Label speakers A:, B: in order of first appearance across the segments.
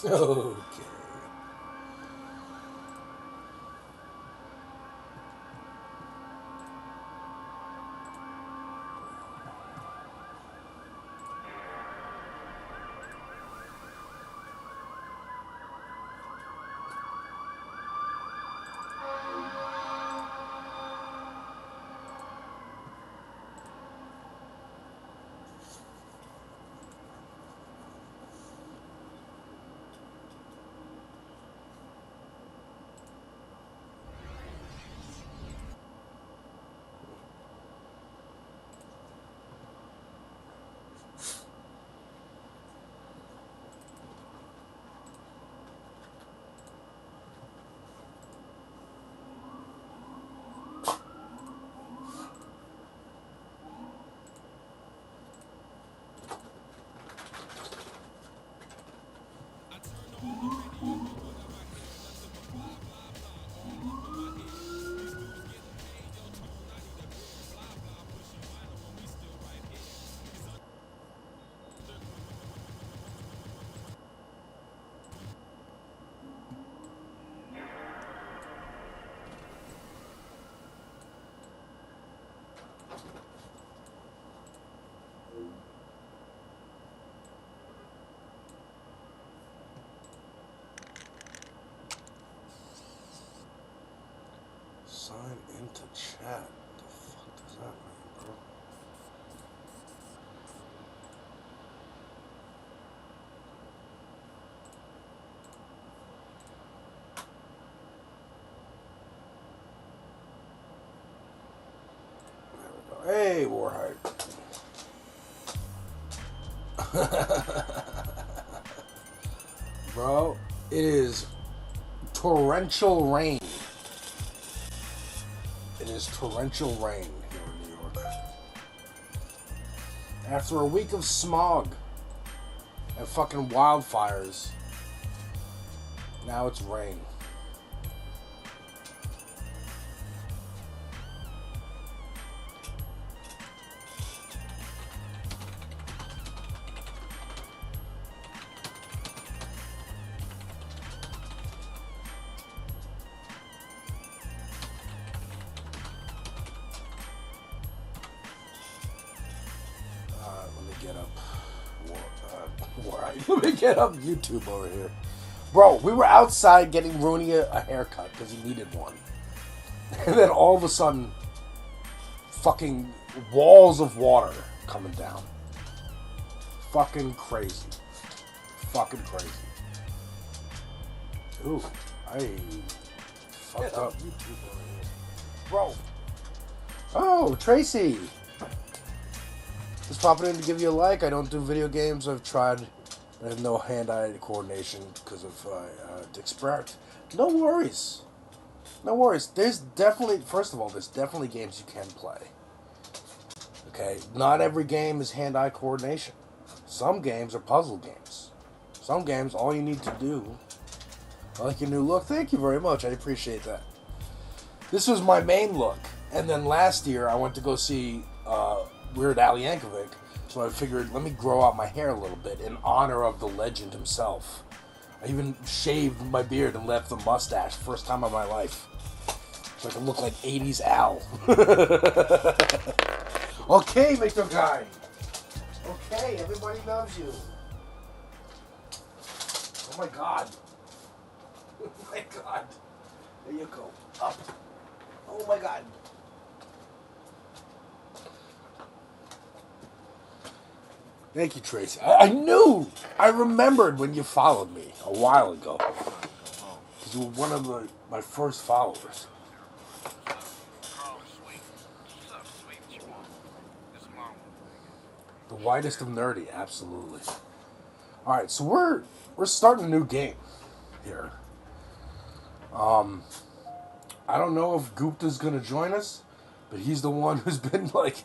A: Okay. Sign into chat. What the fuck does that mean, bro? There we go. Hey, Warheart. Bro, it is torrential rain. It is torrential rain here in New York. After a week of smog and fucking wildfires, now it's rain. Let me get up YouTube over here. Bro, we were outside getting Rooney a haircut because he needed one. And then all of a sudden, fucking walls of water coming down. Fucking crazy. Fucking crazy. Ooh, I fucked up YouTube over here. Bro. Oh, Tracy. Just popping in to give you a like. I don't do video games. I've tried. I have no hand-eye coordination because of Dick Sprout. No worries. No worries. There's definitely, first of all, there's definitely games you can play. Okay? Not every game is hand-eye coordination. Some games are puzzle games. Some games, all you need to do... I like your new look. Thank you very much. I appreciate that. This was my main look. And then last year, I went to go see Weird Al Yankovic. So I figured, let me grow out my hair a little bit in honor of the legend himself. I even shaved my beard and left the mustache. First time of my life. So I can look like 80s Al. Okay, Mr. Guy. Okay, everybody loves you. Oh my god. Oh my god. There you go. Up. Oh my god. Thank you, Tracy. I knew! I remembered when you followed me a while ago. Because you were one of my first followers. The whitest of nerdy, absolutely. Alright, so we're starting a new game here. I don't know if Gupta's gonna join us, but he's the one who's been, like,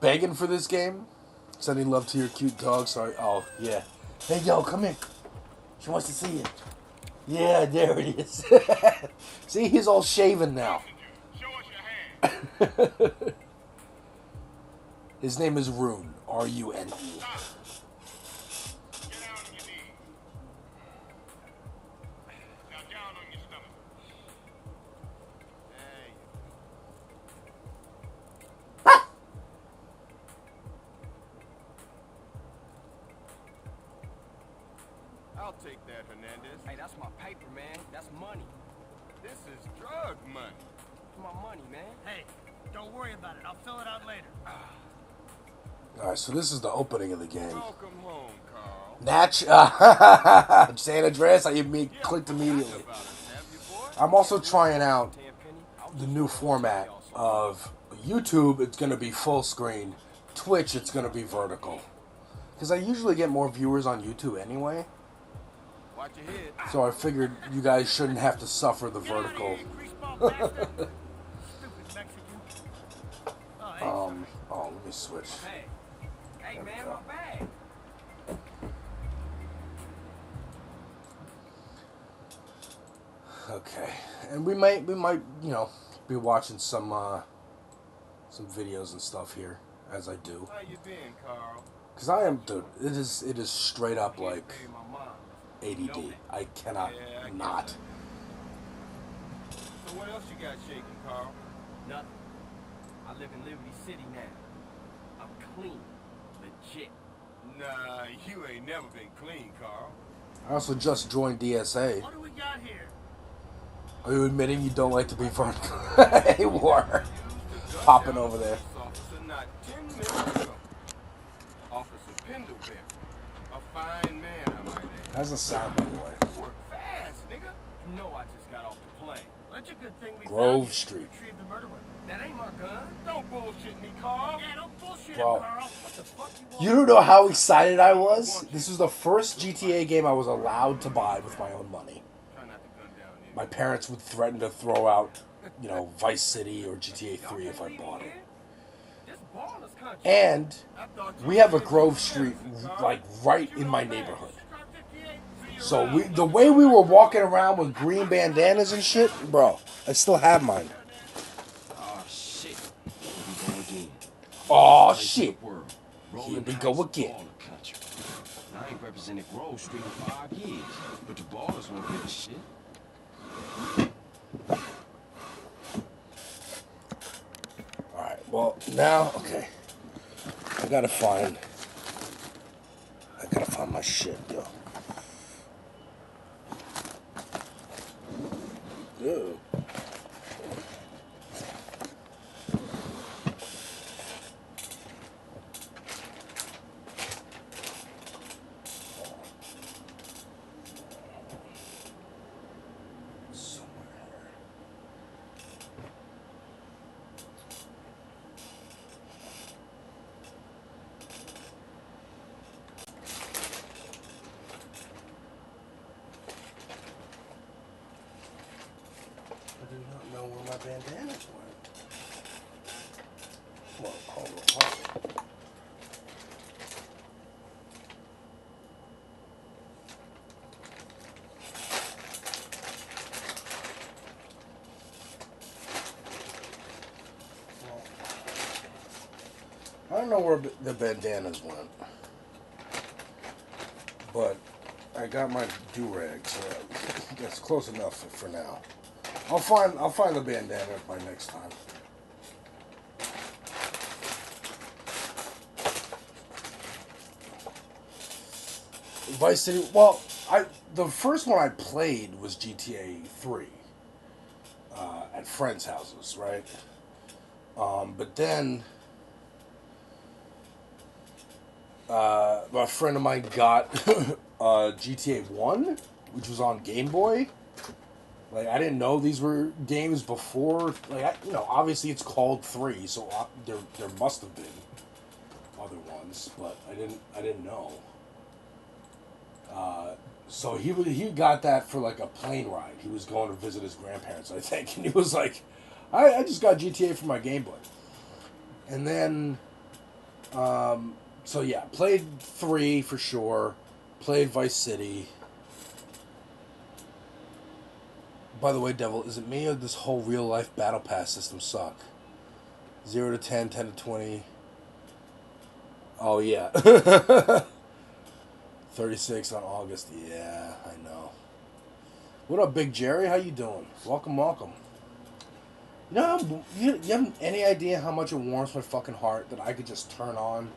A: begging for this game. Sending love to your cute dog. Sorry. Oh, yeah. Hey, yo, come in. She wants to see you. Yeah, there it is. See, he's all shaven now. His name is Rune. R-U-N-E.
B: I'll take that, Hernandez.
C: Hey, that's my paper, man. That's money.
B: This is drug money.
C: It's my money, man.
D: Hey, don't worry about it. I'll fill it out later.
A: Alright, so this is the opening of the game.
B: Welcome home, Carl.
A: Natch, San Andreas, I clicked immediately. I'm also trying out the new format of YouTube. It's going to be full screen. Twitch, it's going to be vertical. Because I usually get more viewers on YouTube anyway.
B: Watch your head.
A: So I figured you guys shouldn't have to suffer the vertical.
D: Stupid Mexican.
A: Oh, let me switch.
C: Hey, man, my bag.
A: Okay, and we might, you know, be watching some videos and stuff here as I do.
B: How you been, Carl?
A: Cause I am, dude. It is straight up like ADD. I cannot not.
B: So what else you got shaking, Carl?
C: Nothing. I live in Liberty City now. I'm clean. Legit.
B: Nah, you ain't never been clean, Carl.
A: I also just joined DSA.
D: What do we got here?
A: Are you admitting you don't like to be vertical anymore? Popping over there.
B: Officer not 10 minutes ago. Officer Pendleton. A fine man, I might add.
A: How's the sound, by the way?
B: Work fast, nigga.
C: You know I just got off the plane.
D: That's a good thing we
A: Grove
D: found you.
A: Street.
D: Retrieved the murder weapon.
C: That ain't my gun.
B: Don't bullshit me, Carl.
D: Yeah, don't bullshit
A: Bro.
D: him, Carl.
C: What the fuck you want?
A: You don't know how excited I was? This was the first GTA game I was allowed to buy with my own money.
B: Try not to gun down here.
A: My parents would threaten to throw out, you know, Vice City or GTA 3 if I bought it.
C: This baller's country.
A: And
B: I thought you
A: we have a
B: said
A: Grove
B: you
A: Street
B: were Carl.
A: like right
B: You
A: in
B: know
A: my
B: that.
A: neighborhood.
D: Car 58.
A: So the way we were walking around with green bandanas and shit, bro, I still have mine.
E: Oh shit. Here we go again.
A: Oh shit.
E: World.
A: Here
E: Rolling
A: we go
E: dice,
A: again.
E: baller country. I ain't represented Grove Street in 5 years, but the ballers won't give a shit.
A: Alright, well now, okay. I gotta find my shit, yo. Ew. I do not know where my bandanas went. Well, hold on. I don't know where the bandanas went, but I got my do-rag, so that's close enough for now. I'll find the bandana by next time. Vice City. Well, the first one I played was GTA 3 at friends' houses, right? But then a friend of mine got GTA 1, which was on Game Boy. Like, I didn't know these were games before. Like, obviously it's called 3, so there must have been other ones, but I didn't know. So he got that for like a plane ride. He was going to visit his grandparents, I think, and he was like, I just got GTA for my Game Boy. And then, so yeah, played 3 for sure. Played Vice City. By the way, Devil, is it me or this whole real-life battle pass system suck? 0 to 10, 10 to 20. Oh, yeah. 36 on August. Yeah, I know. What up, Big Jerry? How you doing? Welcome, welcome. You know, you have any idea how much it warms my fucking heart that I could just turn on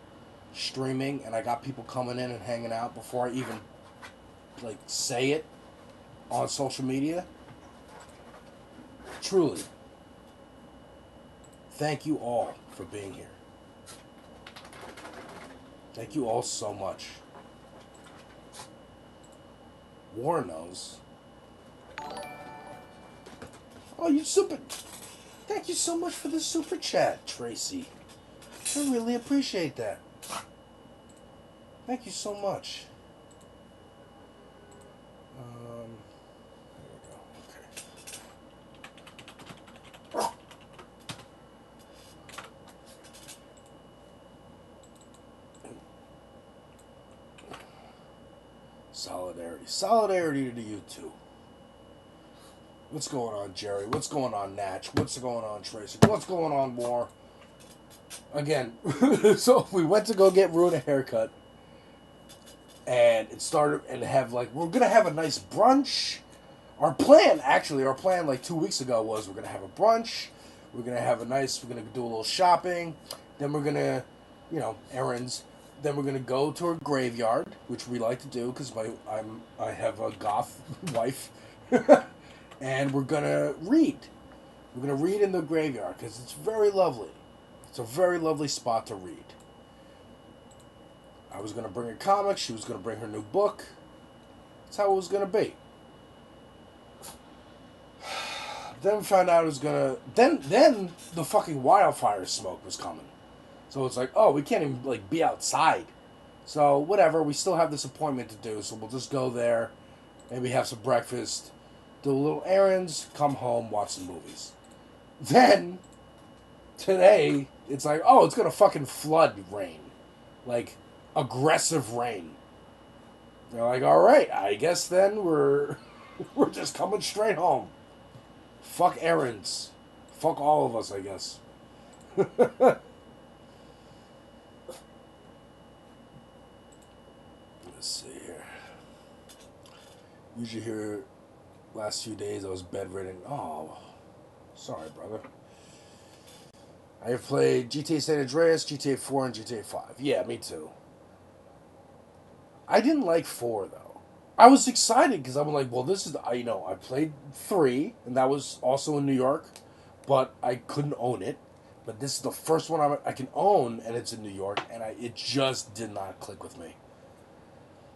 A: streaming and I got people coming in and hanging out before I even like say it on social media. Truly, thank you all for being here. Thank you all so much. War knows. Oh, you super. Thank you so much for the super chat, Tracy. I really appreciate that. Thank you so much. There we go. Okay. Solidarity. Solidarity to you too. What's going on, Jerry? What's going on, Natch? What's going on, Tracy? What's going on, War? Again, so we went to go get Rune a haircut. And it started, and have like, we're going to have a nice brunch. Our plan like 2 weeks ago was we're going to have a brunch. We're going to have we're going to do a little shopping. Then we're going to, errands. Then we're going to go to a graveyard, which we like to do because I have a goth wife. And we're going to read. We're going to read in the graveyard because it's very lovely. It's a very lovely spot to read. I was going to bring her comics. She was going to bring her new book. That's how it was going to be. Then we found out it was going to... Then the fucking wildfire smoke was coming. So it's like, oh, we can't even, be outside. So, whatever. We still have this appointment to do. So we'll just go there. Maybe have some breakfast. Do a little errands. Come home. Watch some movies. Then, today, it's like, oh, it's going to fucking flood rain. Aggressive rain. They're like, all right, I guess then we're just coming straight home. Fuck errands. Fuck all of us, I guess. Let's see here. Usually here, last few days I was bedridden. Oh, sorry, brother. I have played GTA San Andreas, GTA 4, and GTA 5. Yeah, me too. I didn't like 4, though. I was excited because I'm like, well, this is... I played 3, and that was also in New York, but I couldn't own it. But this is the first one I can own, and it's in New York, and it just did not click with me.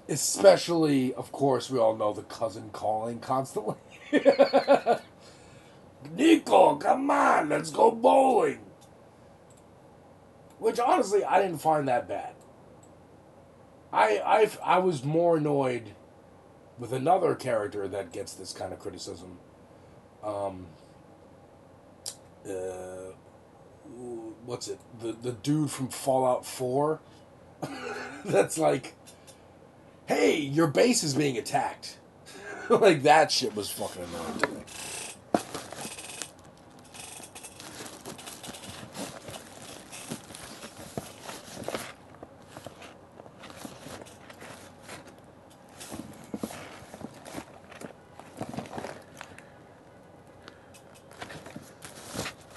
A: Especially, of course, we all know the cousin calling constantly. Nico, come on, let's go bowling. Which, honestly, I didn't find that bad. I was more annoyed with another character that gets this kind of criticism. What's it? The dude from Fallout 4? That's like, hey, your base is being attacked. That shit was fucking annoying to me.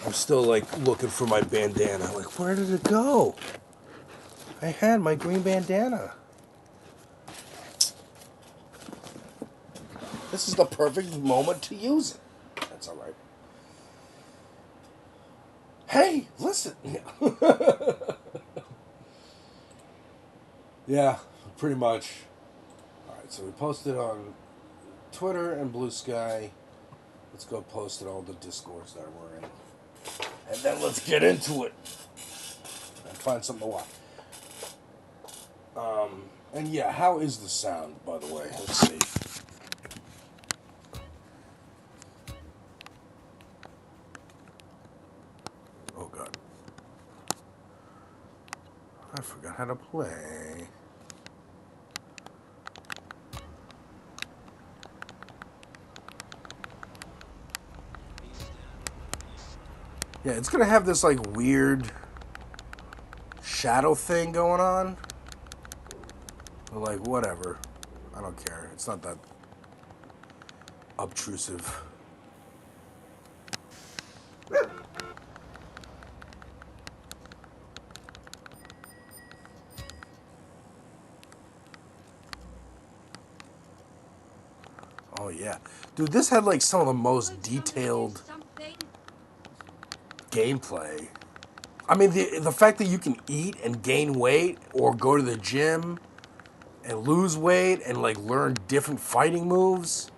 A: I'm still looking for my bandana. Where did it go? I had my green bandana. This is the perfect moment to use it. That's all right. Hey, listen. Yeah, pretty much. All right, so we posted on Twitter and Blue Sky. Let's go post it all the Discords that we're in. And then let's get into it. And find something to watch. And yeah, how is the sound, by the way? Let's see. Oh, God. I forgot how to play. Yeah, it's gonna have this weird shadow thing going on. But whatever. I don't care. It's not that obtrusive. Oh yeah, dude, this had like some of the most detailed gameplay. I mean, the fact that you can eat and gain weight, or go to the gym and lose weight, and like learn different fighting moves,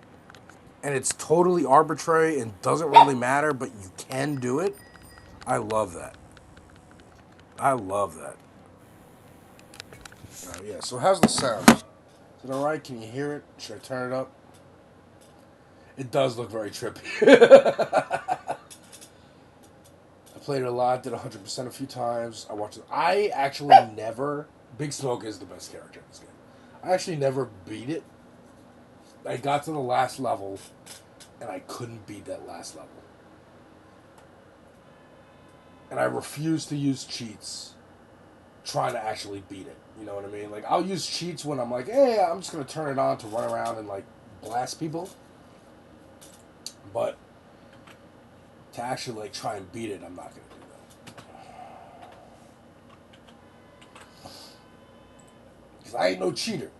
A: and it's totally arbitrary and doesn't really matter, but you can do it. I love that. I love that. Yeah. So how's the sound? Is it all right? Can you hear it? Should I turn it up? It does look very trippy. I played it a lot, did 100% a few times. I watched it. I actually never. Big Smoke is the best character in this game. I actually never beat it. I got to the last level, and I couldn't beat that last level. And I refuse to use cheats trying to actually beat it. You know what I mean? Like, I'll use cheats when I'm like, hey, I'm just going to turn it on to run around and, like, blast people. But to actually, like, try and beat it, I'm not going to do that. Because I ain't no cheater.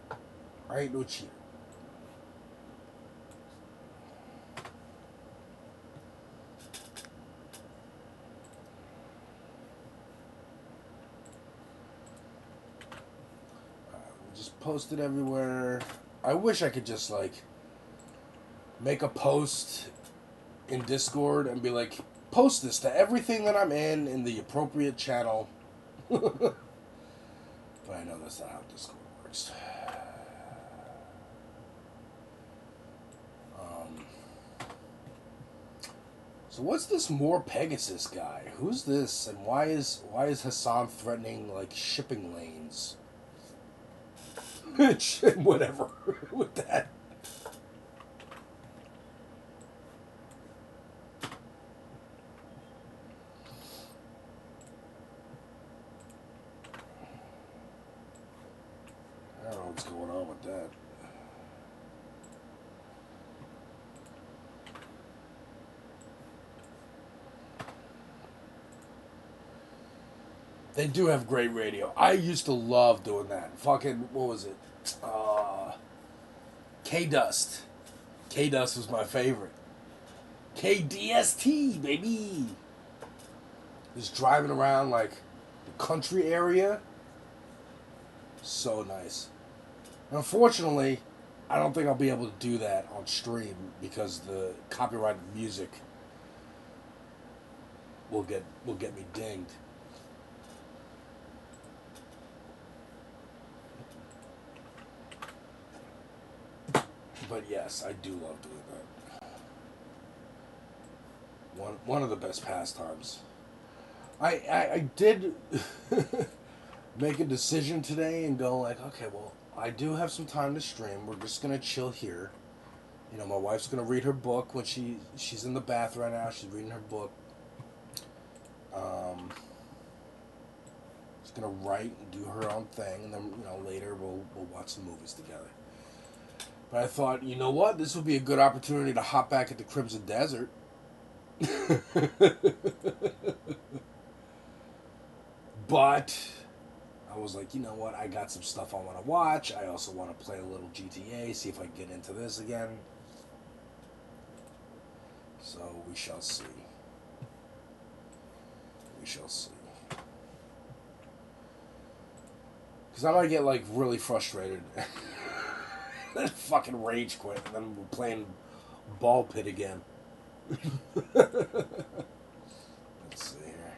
A: I ain't no cheater. Just post it everywhere. I wish I could just, like, make a post in Discord and be like, post this to everything that I'm in the appropriate channel. But I know that's not how Discord works. So what's this More Pegasus guy? Who's this, and why is Hassan threatening, like, shipping lanes? Whatever with that. I don't know what's going on with that. They do have great radio. I used to love doing that. Fucking, what was it? K-Dust. K-Dust was my favorite. KDST, baby. Just driving around, like, the country area. So nice. Unfortunately, I don't think I'll be able to do that on stream because the copyrighted music will get me dinged. But yes, I do love doing that. One of the best pastimes. I did make a decision today and go like, okay, well, I do have some time to stream. We're just gonna chill here. You know, my wife's gonna read her book when she's in the bath right now. She's reading her book. She's gonna write and do her own thing, and then later we'll watch some movies together. But I thought, you know what, this would be a good opportunity to hop back at the Crimson Desert. But I was like, you know what, I got some stuff I want to watch. I also want to play a little GTA, see if I can get into this again. So we shall see. We shall see. Because I might get, like, really frustrated. Then fucking rage quit. And then we're playing ball pit again. Let's see here.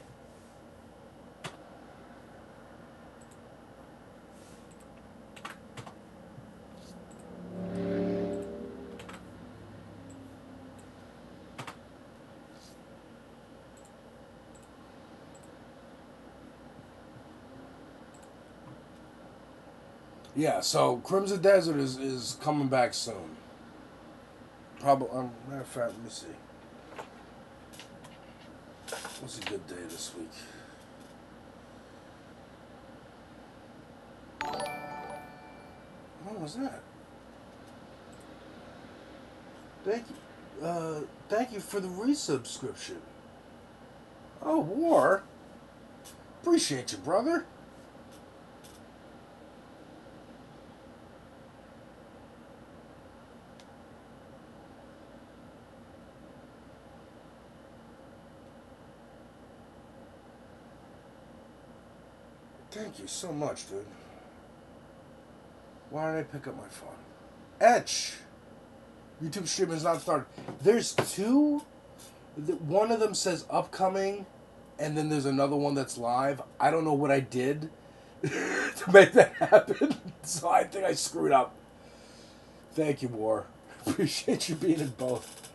A: Yeah, so Crimson Desert is coming back soon. Probably, matter of fact, let me see. What's a good day this week? What was that? Thank you for the resubscription. Oh, War. Appreciate you, brother. Thank you so much, dude. Why did I pick up my phone? Etch! YouTube stream is not started. There's two. One of them says upcoming, and then there's another one that's live. I don't know what I did to make that happen, so I think I screwed up. Thank you, War. Appreciate you being in both.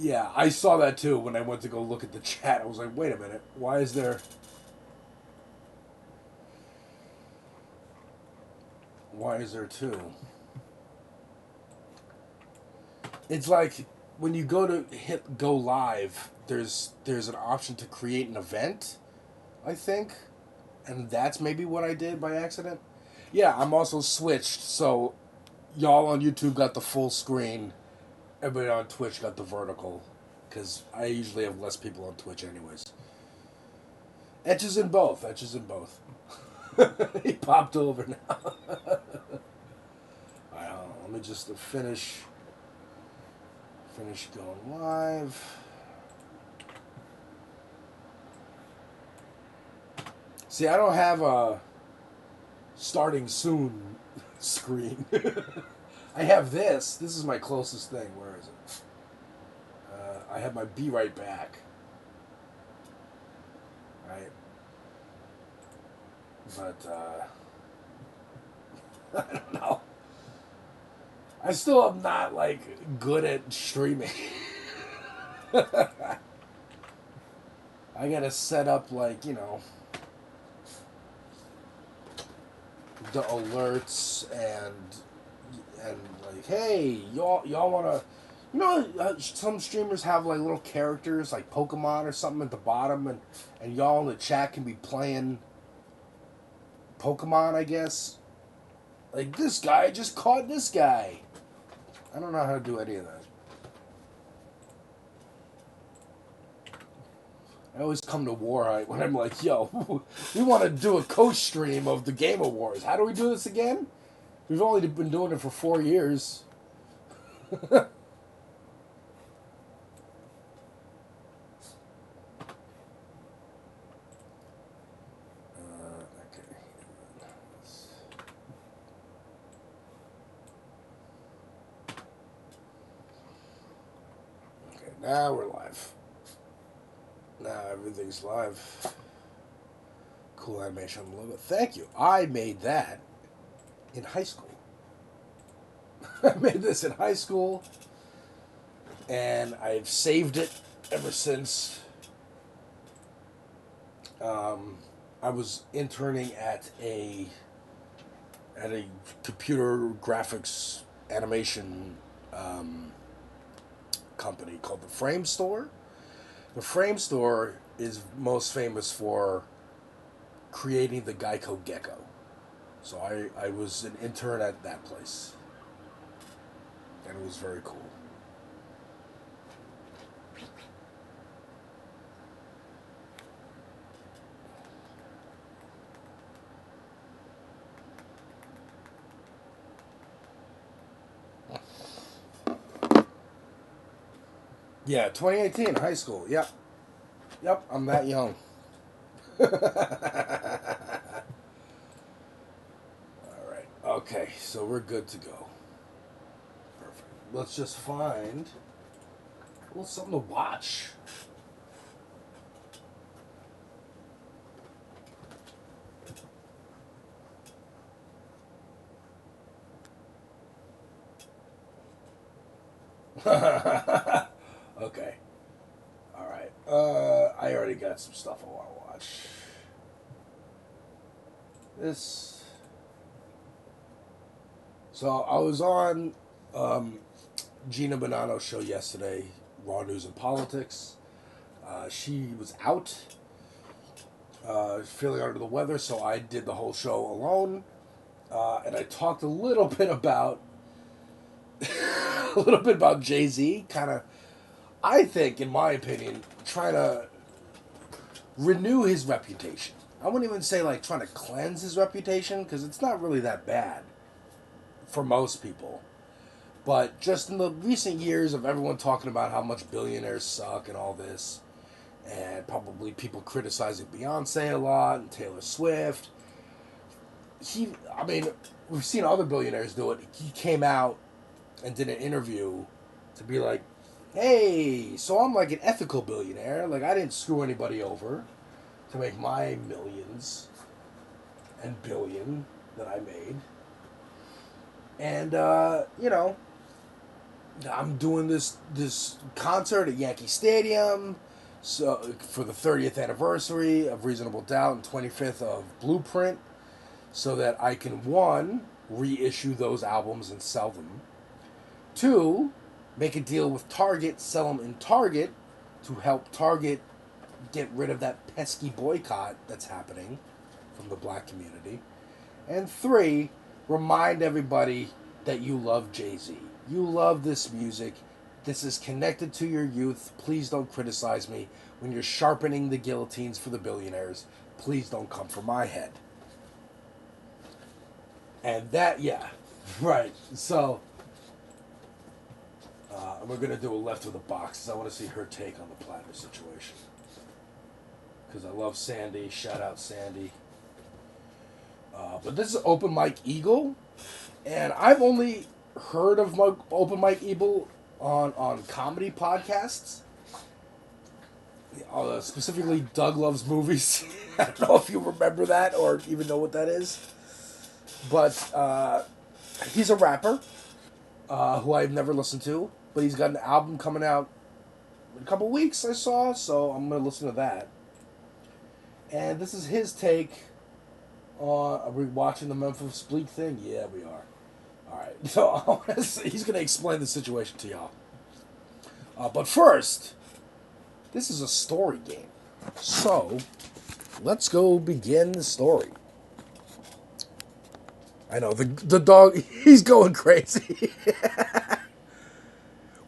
A: Yeah, I saw that too when I went to go look at the chat. I was like, wait a minute, why is there... Why is there two? It's like when you go to hit go live, there's an option to create an event, I think, and that's maybe what I did by accident. Yeah, I'm also switched, so y'all on YouTube got the full screen. Everybody on Twitch got the vertical, because I usually have less people on Twitch anyways. Etches in both. Etches in both. He popped over now. Alright, hold on. Let me just finish going live. See, I don't have a starting soon screen. I have this. This is my closest thing. Where is it? I have my Be Right Back. Right? But, I don't know. I still am not, like, good at streaming. I gotta set up, like, you know, the alerts and like, hey, y'all wanna, you know, some streamers have like little characters like Pokemon or something at the bottom, and y'all in the chat can be playing Pokemon, I guess. Like, this guy just caught this guy. I don't know how to do any of that. I always come to Warhite when I'm like, yo, we want to do a co-stream of the Game Awards. How do we do this again? We've only been doing it for 4 years. Okay. Okay, now we're live. Now everything's live. Cool animation on the logo. Thank you. I made that in high school. I made this in high school, and I've saved it ever since. I was interning at a computer graphics animation company called the Frame Store. The Frame Store is most famous for creating the Geico Gecko. So I was an intern at that place. And it was very cool. Yeah, 2018, high school. Yep. Yep, I'm that young. Alright, okay, so we're good to go. Perfect. Let's just find a little something to watch. Okay. Alright. I already got some stuff I want to watch. This. So I was on Gina Bonanno's show yesterday, Raw News and Politics. She was out, feeling under the weather, so I did the whole show alone. And I talked a little bit about Jay-Z, kind of, I think, in my opinion, trying to renew his reputation. I wouldn't even say like trying to cleanse his reputation, because it's not really that bad for most people. But just in the recent years of everyone talking about how much billionaires suck and all this, and probably people criticizing Beyonce a lot and Taylor Swift. I mean, we've seen other billionaires do it. He came out and did an interview to be like, hey, so I'm like an ethical billionaire. Like, I didn't screw anybody over to make my millions and billion that I made. And, I'm doing this concert at Yankee Stadium for the 30th anniversary of Reasonable Doubt and 25th of Blueprint, so that I can, one, reissue those albums and sell them. Two, make a deal with Target, sell them in Target to help Target get rid of that pesky boycott that's happening from the black community. And three, remind everybody that you love Jay-Z. You love this music. This is connected to your youth. Please don't criticize me. When you're sharpening the guillotines for the billionaires, please don't come for my head. And that, yeah, right. So, we're going to do a left of the box. I want to see her take on the Platter situation. Because I love Sandy. Shout out Sandy. But this is Open Mike Eagle. And I've only heard of Open Mike Eagle on comedy podcasts. Specifically, Doug Loves Movies. I don't know if you remember that or even know what that is. But he's a rapper who I've never listened to. But he's got an album coming out in a couple weeks, I saw. So I'm going to listen to that. And this is his take on... Are we watching the Memphis Bleak thing? Yeah, we are. Alright, so he's going to explain the situation to y'all. But first, this is a story game. So, let's go begin the story. I know, the dog, he's going crazy.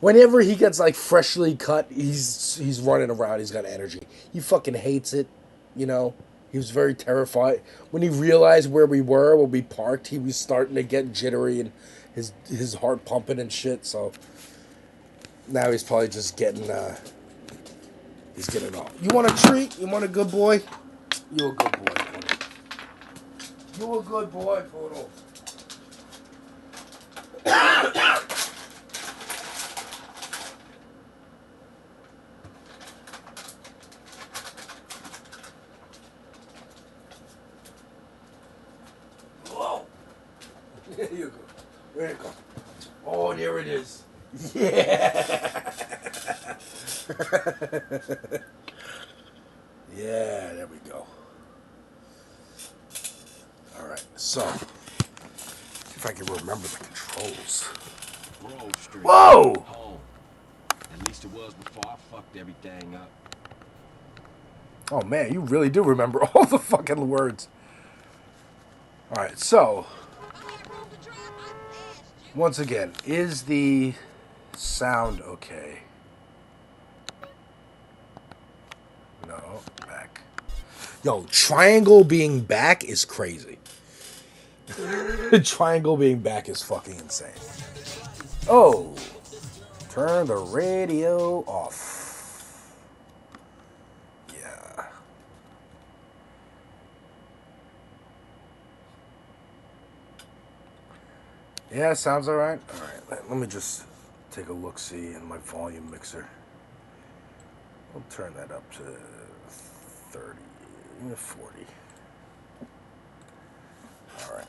A: Whenever he gets, like, freshly cut, he's running around, he's got energy. He fucking hates it, you know. He was very terrified. When he realized where we were, when we parked, he was starting to get jittery and his heart pumping and shit, so now he's probably just getting, he's getting all. You want a treat? You want a good boy? You a good boy, Poodle. You a good boy, Poodle. Whoa. There you go. There you go. Oh, there it is. Yeah. Yeah, there we go. Alright, so. See if I can remember the controls.
E: Grove Street.
A: Whoa!
E: Home. At least it was before I fucked everything up.
A: Oh man, you really do remember all the fucking words. Alright, so. Once again, is the sound okay? No, back. Yo, triangle being back is crazy. Triangle being back is fucking insane. Oh, turn the radio off. Yeah. Yeah, sounds alright. Alright, let me just take a look-see in my volume mixer. I'll turn that up to 30, 40. Alright.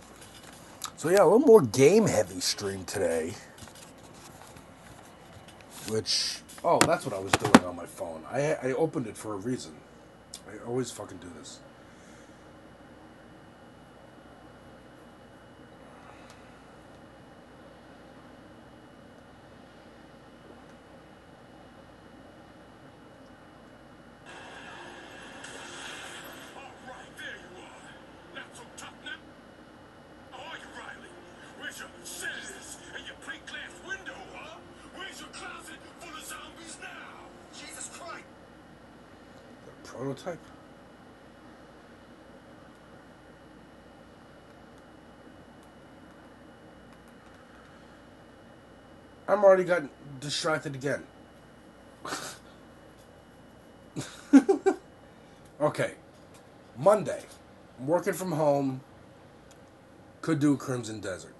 A: So yeah, a little more game-heavy stream today. Which, oh, that's what I was doing on my phone. I opened it for a reason. I always fucking do this. Prototype? I'm already got distracted again. Okay. Monday. I'm working from home. Could do Crimson Desert.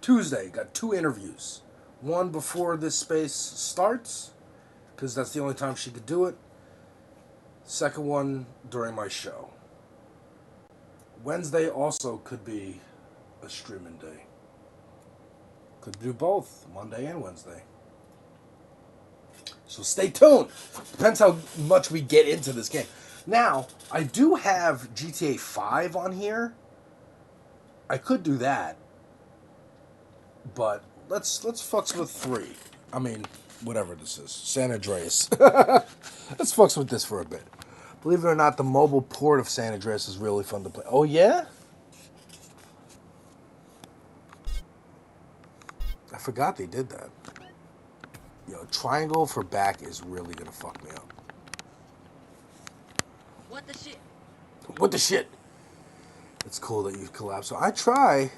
A: Tuesday, got 2 interviews. One before this space starts, because that's the only time she could do it. Second one during my show. Wednesday also could be a streaming day. Could do both, Monday and Wednesday. So stay tuned. Depends how much we get into this game. Now, I do have GTA 5 on here. I could do that. But let's fucks with 3. I mean, whatever this is. San Andreas. Let's fucks with this for a bit. Believe it or not, the mobile port of San Andreas is really fun to play. Oh, yeah? I forgot they did that. Yo, triangle for back is really gonna fuck me up.
F: What the shit?
A: What the shit? It's cool that you collapse. So I try.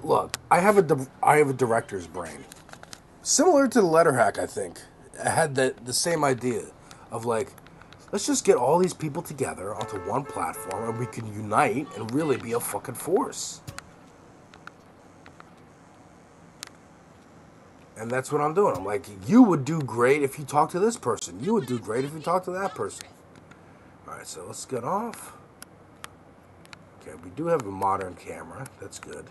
A: Look. I have a director's brain, similar to the letter hack. I think I had the same idea of like, let's just get all these people together onto one platform and we can unite and really be a fucking force. And that's what I'm doing. I'm like, you would do great if you talk to this person. You would do great if you talk to that person. Alright, so let's get off. Okay, we do have a modern camera. That's good.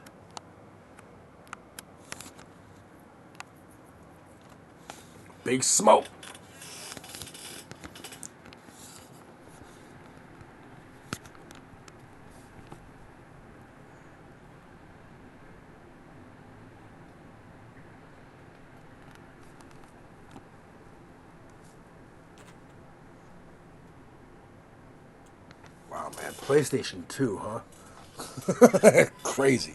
A: Big smoke. Wow, man. PlayStation 2, huh? Crazy.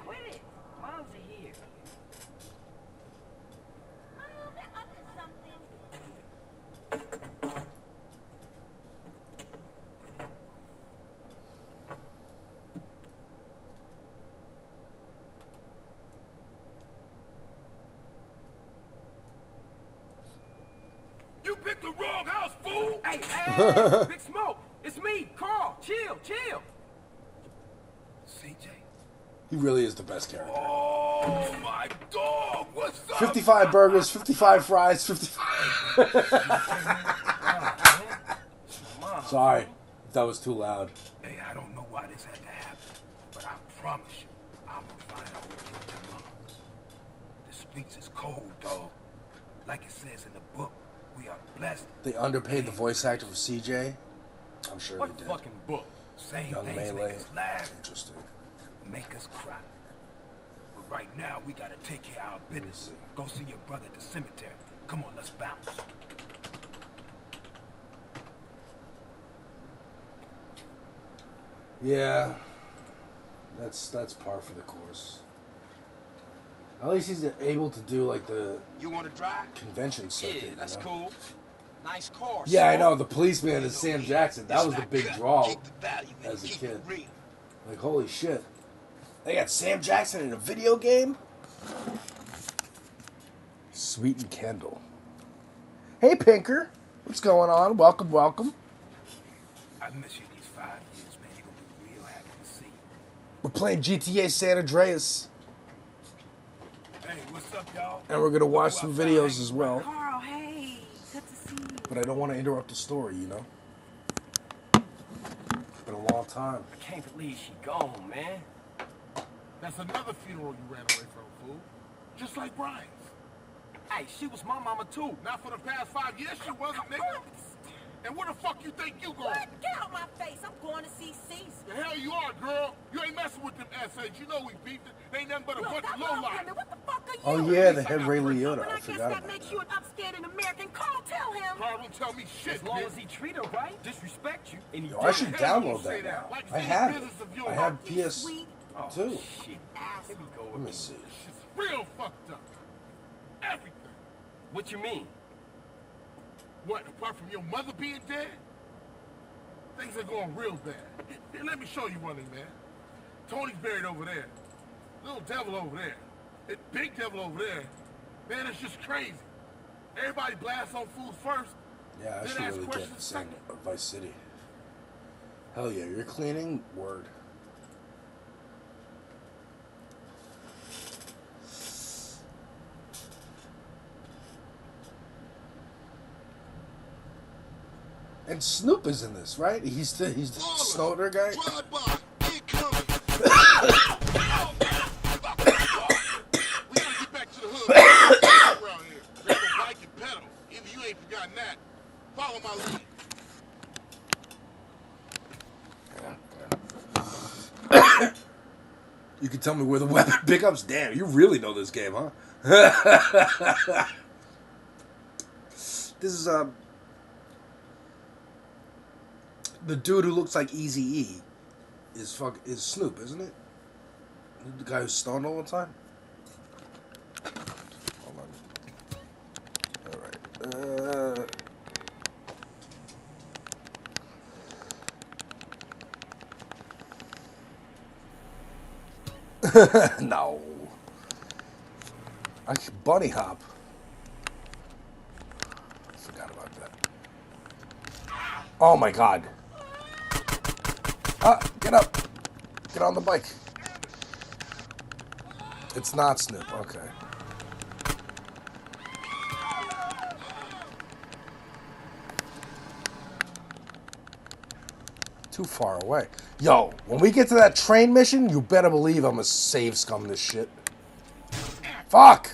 C: Quit it. Moms are here.
B: You picked the wrong house, fool!
C: Hey, hey, Big Smoke. It's me, Carl. Chill.
B: CJ.
A: He really is the best character.
B: Oh, my dog! What's up?
A: 55 burgers, 55 fries, 55... Sorry, if that was too loud.
B: Hey, I don't know why this had to happen, but I promise you, I'm gonna find out who killed your mom. The streets is cold, dog. Like it says in the book, we are blessed.
A: They underpaid the voice actor for CJ. I'm sure
C: What
A: they did.
C: fucking book?
B: Same
A: Young
B: things
A: Melee.
B: make us laugh,
A: Interesting.
B: make us cry. But right now, we gotta take care of our business. Go see your brother at the cemetery. Come on, let's bounce.
A: Yeah, that's par for the course. At least he's able to do like the
E: You want to drive?
A: convention circuit.
E: Yeah, that's
A: you know?
E: cool. Nice car.
A: Yeah, I
E: Smoke.
A: know. The policeman is Sam Jackson. That was the big draw
E: Keep the value and
A: as a
E: keep
A: kid.
E: it real.
A: Like, holy shit. They got Sam Jackson in a video game? Sweet and Kendall. Hey, Pinker. What's going on? Welcome, welcome.
B: I miss you these 5 years, man. You're gonna be real happy to see you.
A: We're playing GTA San Andreas.
B: Hey, what's up, y'all?
A: And we're going to watch some videos as well.
F: Carl, hey. Good to see you.
A: But I don't want to interrupt the story, you know? It's been a long time.
C: I can't believe she gone, man.
B: That's another funeral you ran away from, fool. Just like Brian's.
C: Hey, she was my mama too.
B: Not for the past 5 years, she wasn't, nigga. And where the fuck you think you going?
F: What? Get out my face. I'm going to see Cece.
B: The hell you are, girl. You ain't messing with them essays. You know we beefed it. They ain't nothing but a bunch of lowlife.
F: What the fuck are you?
A: Oh, yeah, the head Ray
F: Well,
A: Liotta.
F: I
A: I
F: guess
A: forgot
F: that
A: about
F: makes
A: that.
F: you an upstanding American. Carl, tell him.
B: Carl don't tell me shit,
C: As long
B: kid.
C: as he treat her right, disrespect you, and he
A: Yo, I should
B: hell you
A: download
B: say
A: that
B: that?
A: now.
B: Like
A: I
B: it's
A: have
B: business
A: it.
B: of yours.
A: I have
F: You
A: PS2.
F: sweet
C: Oh, shit.
F: ass.
C: Here we go
A: Let me
C: again.
A: see.
B: Shit's real fucked up. Everything.
C: What you mean?
B: What, apart from your mother being dead? Things are going real bad. Here, let me show you one thing, man. Tony's buried over there. Little devil over there. That big devil over there. Man, it's just crazy. Everybody blasts on fools first.
A: Yeah, I
B: then
A: should
B: ask
A: really get
B: questions
A: some
B: second.
A: of Vice City. Hell yeah, you're cleaning? Word. And Snoop is in this, right? He's the Snowder guy.
B: Drive by. Incoming. We gotta get back to the hood. Around here. Grab a bike and pedal. Either you ain't forgotten that. Follow my lead.
A: You can tell me where the weapon pickups. Damn, you really know this game, huh? This is the dude who looks like Eazy-E is Snoop, isn't it? The guy who's stoned all the time. Hold on. All right. No. I should bunny hop. I forgot about that. Oh my god. Get up. Get on the bike. It's not Snoop. Okay. Too far away. Yo, when we get to that train mission, you better believe I'm gonna save scum this shit. Fuck!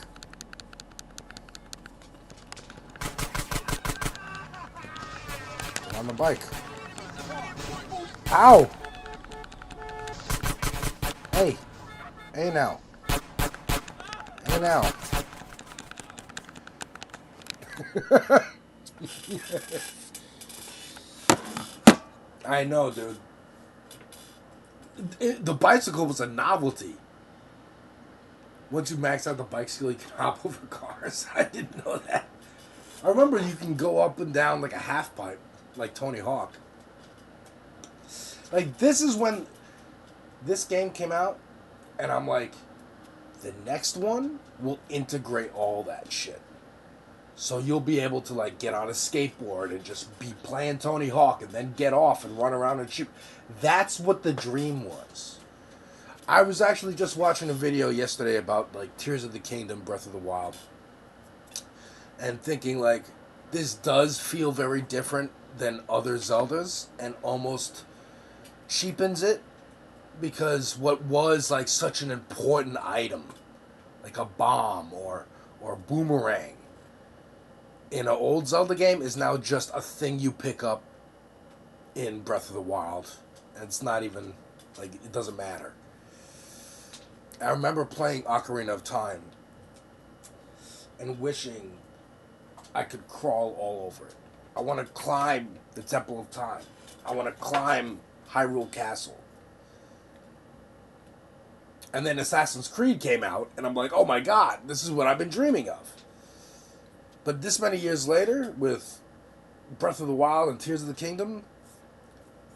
A: Get on the bike. Ow! Hey. Hey now. Hey now. I know, dude. The bicycle was a novelty. Once you max out the bike skill, you can hop over cars. I didn't know that. I remember you can go up and down like a half pipe, like Tony Hawk. Like, this is when this game came out, and I'm like, the next one will integrate all that shit. So you'll be able to, like, get on a skateboard and just be playing Tony Hawk and then get off and run around and shoot. That's what the dream was. I was actually just watching a video yesterday about, like, Tears of the Kingdom, Breath of the Wild. And thinking, like, this does feel very different than other Zeldas and almost cheapens it. Because what was, like, such an important item, like a bomb or a boomerang, in an old Zelda game is now just a thing you pick up in Breath of the Wild. And it's not even, like, it doesn't matter. I remember playing Ocarina of Time and wishing I could crawl all over it. I want to climb the Temple of Time. I want to climb Hyrule Castle. And then Assassin's Creed came out, and I'm like, oh my god, this is what I've been dreaming of. But this many years later, with Breath of the Wild and Tears of the Kingdom,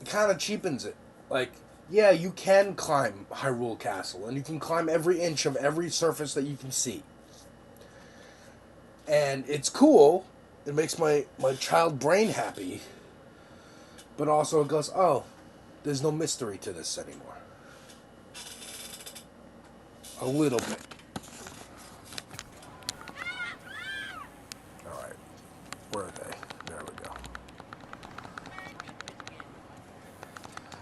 A: it kind of cheapens it. Like, yeah, you can climb Hyrule Castle, and you can climb every inch of every surface that you can see. And it's cool. It makes my child brain happy. But also it goes, oh, there's no mystery to this anymore. A little bit. Alright. Where are they? There we go.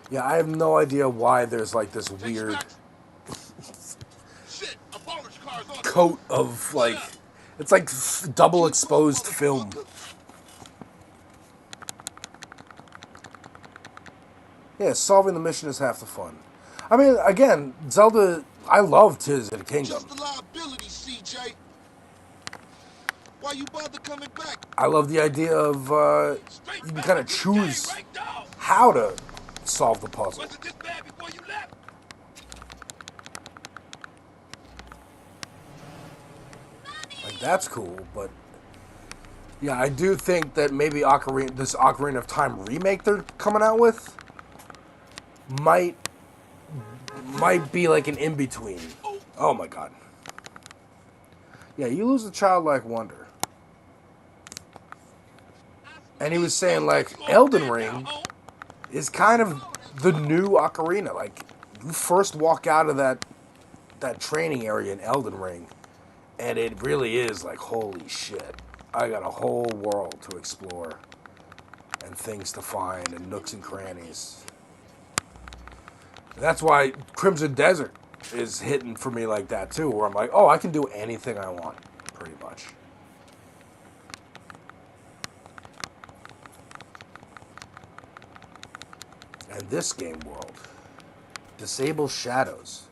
A: Yeah, I have no idea why there's like this weird coat of like, it's like double exposed film. Yeah, solving the mission is half the fun. I mean, again, Zelda, I love Tears of the Kingdom.
B: Just a liability, CJ. Why you bother coming back?
A: I love the idea of you can kind of choose how to solve the puzzle.
B: Was it this bad before you left?
A: Like, that's cool, but yeah, I do think that maybe this Ocarina of Time remake they're coming out with might might be like an in-between. Oh my god. Yeah, you lose the childlike wonder. And he was saying, like, Elden Ring is kind of the new Ocarina. Like, you first walk out of that training area in Elden Ring, and it really is like, holy shit. I got a whole world to explore and things to find and nooks and crannies. And that's why Crimson Desert is hitting for me like that too, where I'm like, oh, I can do anything I want, pretty much. And this game world, disable shadows.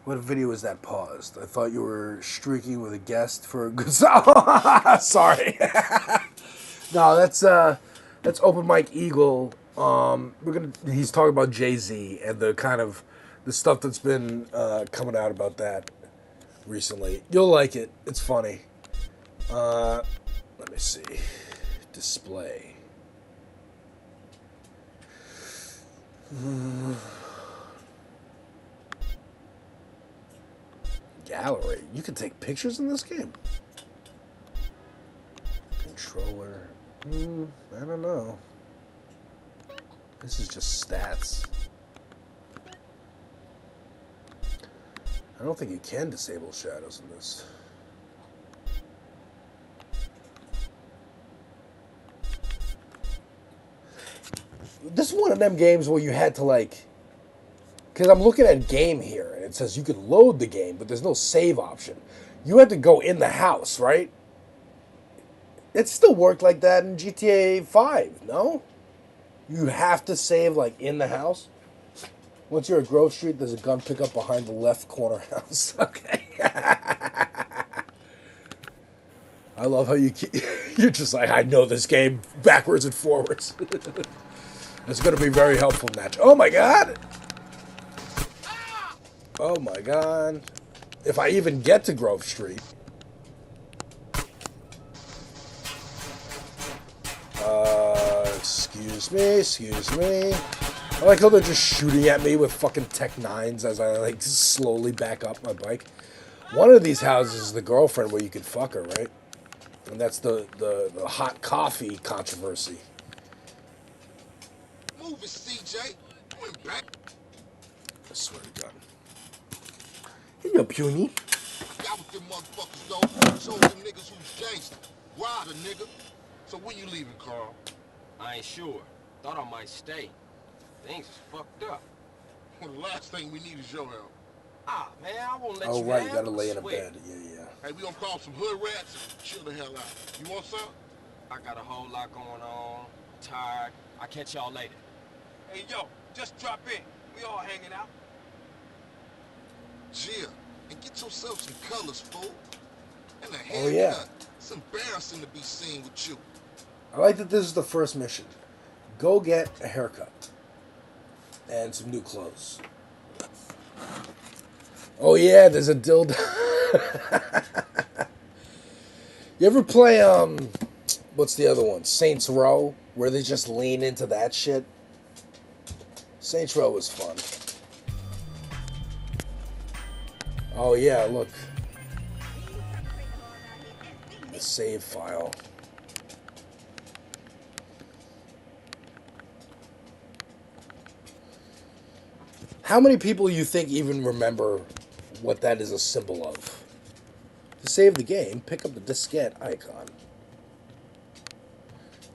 A: What video is that paused? I thought you were streaking with a guest for a good. Sorry. No, that's Open Mike Eagle. He's talking about Jay-Z and the kind of the stuff that's been coming out about that recently. You'll like it. It's funny. Let me see. Display. Gallery. You can take pictures in this game. Controller. I don't know. This is just stats. I don't think you can disable shadows in this. This is one of them games where you had to like, because I'm looking at game here and it says you can load the game, but there's no save option. You had to go in the house, right? It still worked like that in GTA 5, no? You have to save like in the house. Once you're at Grove Street, there's a gun pickup behind the left corner house. Okay. I love how you keep, you're just like, I know this game backwards and forwards. It's going to be very helpful, Natch. Oh my god! Oh my god. If I even get to Grove Street. Excuse me. I like how they're just shooting at me with fucking Tech 9s as I like slowly back up my bike. One of these houses is the girlfriend where you can fuck her, right? And that's the hot coffee controversy.
B: Move it, CJ. Went back.
A: I swear to God. Hey, yo, puny.
B: Got with them motherfuckers, though. Showed them niggas who's gangster. Rider, nigga. So when you leaving, Carl?
E: I ain't sure. Thought I might stay. Things is fucked up.
B: Well, the last thing we need is your help.
E: Ah, man, I won't let
A: Oh,
E: you
A: right,
E: down.
A: you gotta lay in a
E: Swear.
A: bed. Yeah.
B: Hey, we gonna call some hood rats and chill the hell out. You want some?
E: I got a whole lot going on. Tired. I'll catch y'all later.
C: Hey, yo, just drop in. We all hanging out.
B: Chill. And get yourself some colors, fool. And a
A: Oh,
B: haircut.
A: yeah.
B: It's embarrassing to be seen with you.
A: I like that this is the first mission. Go get a haircut. And some new clothes. Oh yeah, there's a dildo. You ever play, what's the other one? Saints Row? Where they just lean into that shit? Saints Row was fun. Oh yeah, look. The save file. How many people you think even remember what that is a symbol of? To save the game, pick up the diskette icon.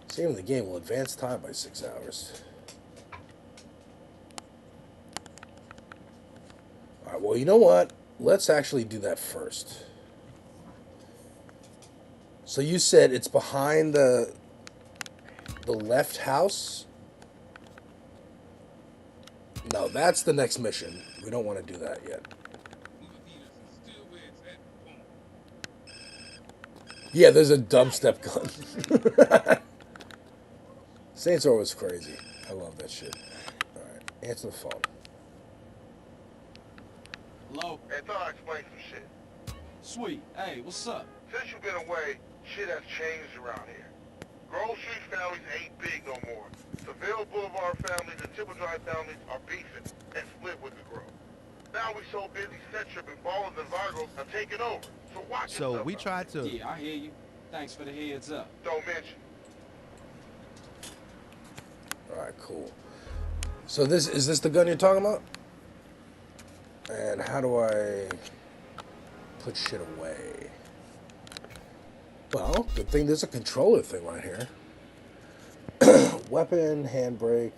A: Saving the game will advance time by 6 hours. Alright, well, you know what? Let's actually do that first. So you said it's behind the left house? No, that's the next mission. We don't want to do that yet. Yeah, there's a dubstep gun. Saints Row was crazy. I love that shit. Alright, answer the phone.
E: Hello?
G: Hey, thought I'd explain some shit.
E: Sweet. Hey, what's up?
G: Since you've been away, shit has changed around here. Grove Street families ain't big no more. Seville Boulevard families and Triple Drive families are beefing and split with the grove. Now we so busy set tripping ballers and Virgos are taking over. So watch
H: So
G: yourself
H: we
G: out.
H: tried to.
E: Yeah, I hear you. Thanks for the heads up.
G: Don't mention.
A: All right, cool. So this is this the gun you're talking about? And how do I put shit away? Well, good thing there's a controller thing right here. Weapon, handbrake.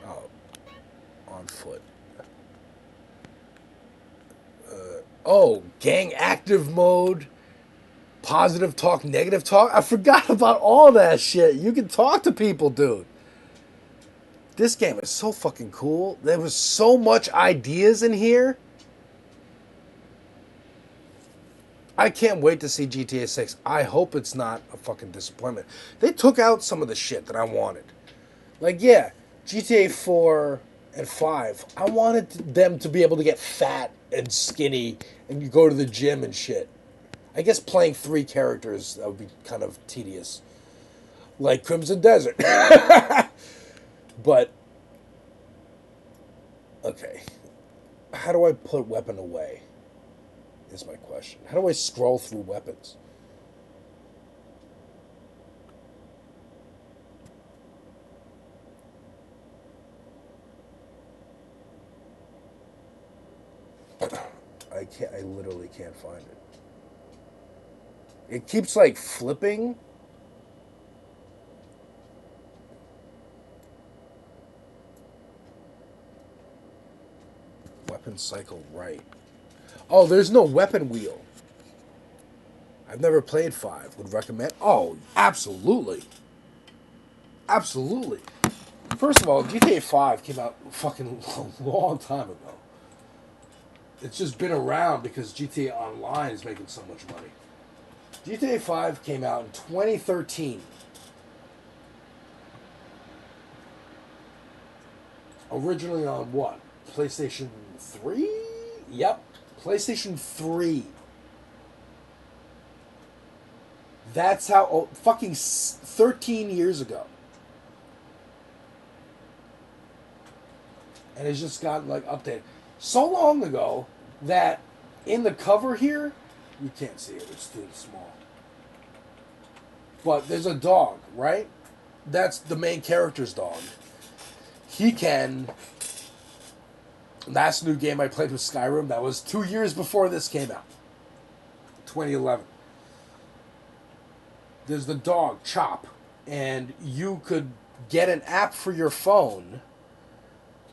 A: Oh, on foot. Oh, gang active mode. Positive talk, negative talk. I forgot about all that shit. You can talk to people, dude. This game is so fucking cool. There was so much ideas in here. I can't wait to see GTA 6. I hope it's not a fucking disappointment. They took out some of the shit that I wanted. Like, yeah, GTA 4 and 5, I wanted them to be able to get fat and skinny and you go to the gym and shit. I guess playing 3 characters, that would be kind of tedious. Like Crimson Desert. But, okay. How do I put weapon away? Is my question. How do I scroll through weapons? I literally can't find it. It keeps like flipping. Weapon cycle right. Oh, there's no weapon wheel. I've never played 5. Would recommend? Oh, absolutely. Absolutely. First of all, GTA 5 came out fucking a long time ago. It's just been around because GTA Online is making so much money. GTA 5 came out in 2013. Originally on what? PlayStation 3? Yep. PlayStation 3. That's how... Oh, fucking 13 years ago. And it's just gotten, like, updated. So long ago that in the cover here... You can't see it. It's too small. But there's a dog, right? That's the main character's dog. He can... Last new game I played was Skyrim. That was 2 years before this came out. 2011. There's the dog, Chop. And you could get an app for your phone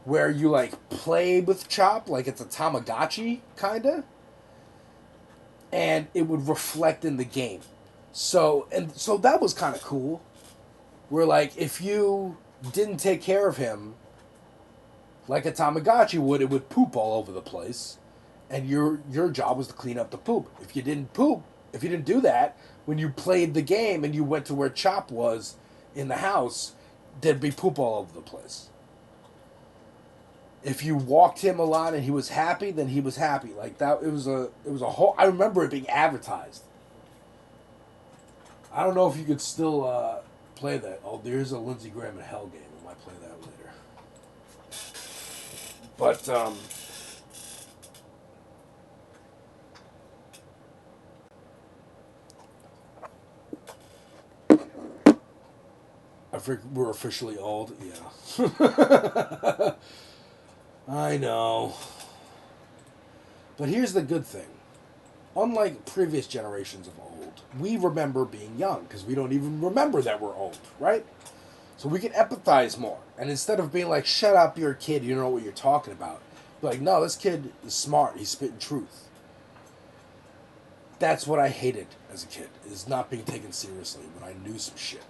A: where you, like, play with Chop. Like, it's a Tamagotchi, kinda. And it would reflect in the game. So that was kind of cool. Where, like, if you didn't take care of him like a Tamagotchi would, it would poop all over the place. And your job was to clean up the poop. If you didn't do that, when you played the game and you went to where Chop was in the house, there'd be poop all over the place. If you walked him a lot and he was happy, then he was happy. Like that, it was a whole. I remember it being advertised. I don't know if you could still play that. Oh, there's a Lindsey Graham and Hell game. I might play that later. But we're officially old. Yeah. I know. But here's the good thing. Unlike previous generations of old, we remember being young because we don't even remember that we're old, right? So we can empathize more. And instead of being like, shut up, you're a kid, you don't know what you're talking about. Be like, no, this kid is smart, he's spitting truth. That's what I hated as a kid, is not being taken seriously when I knew some shit.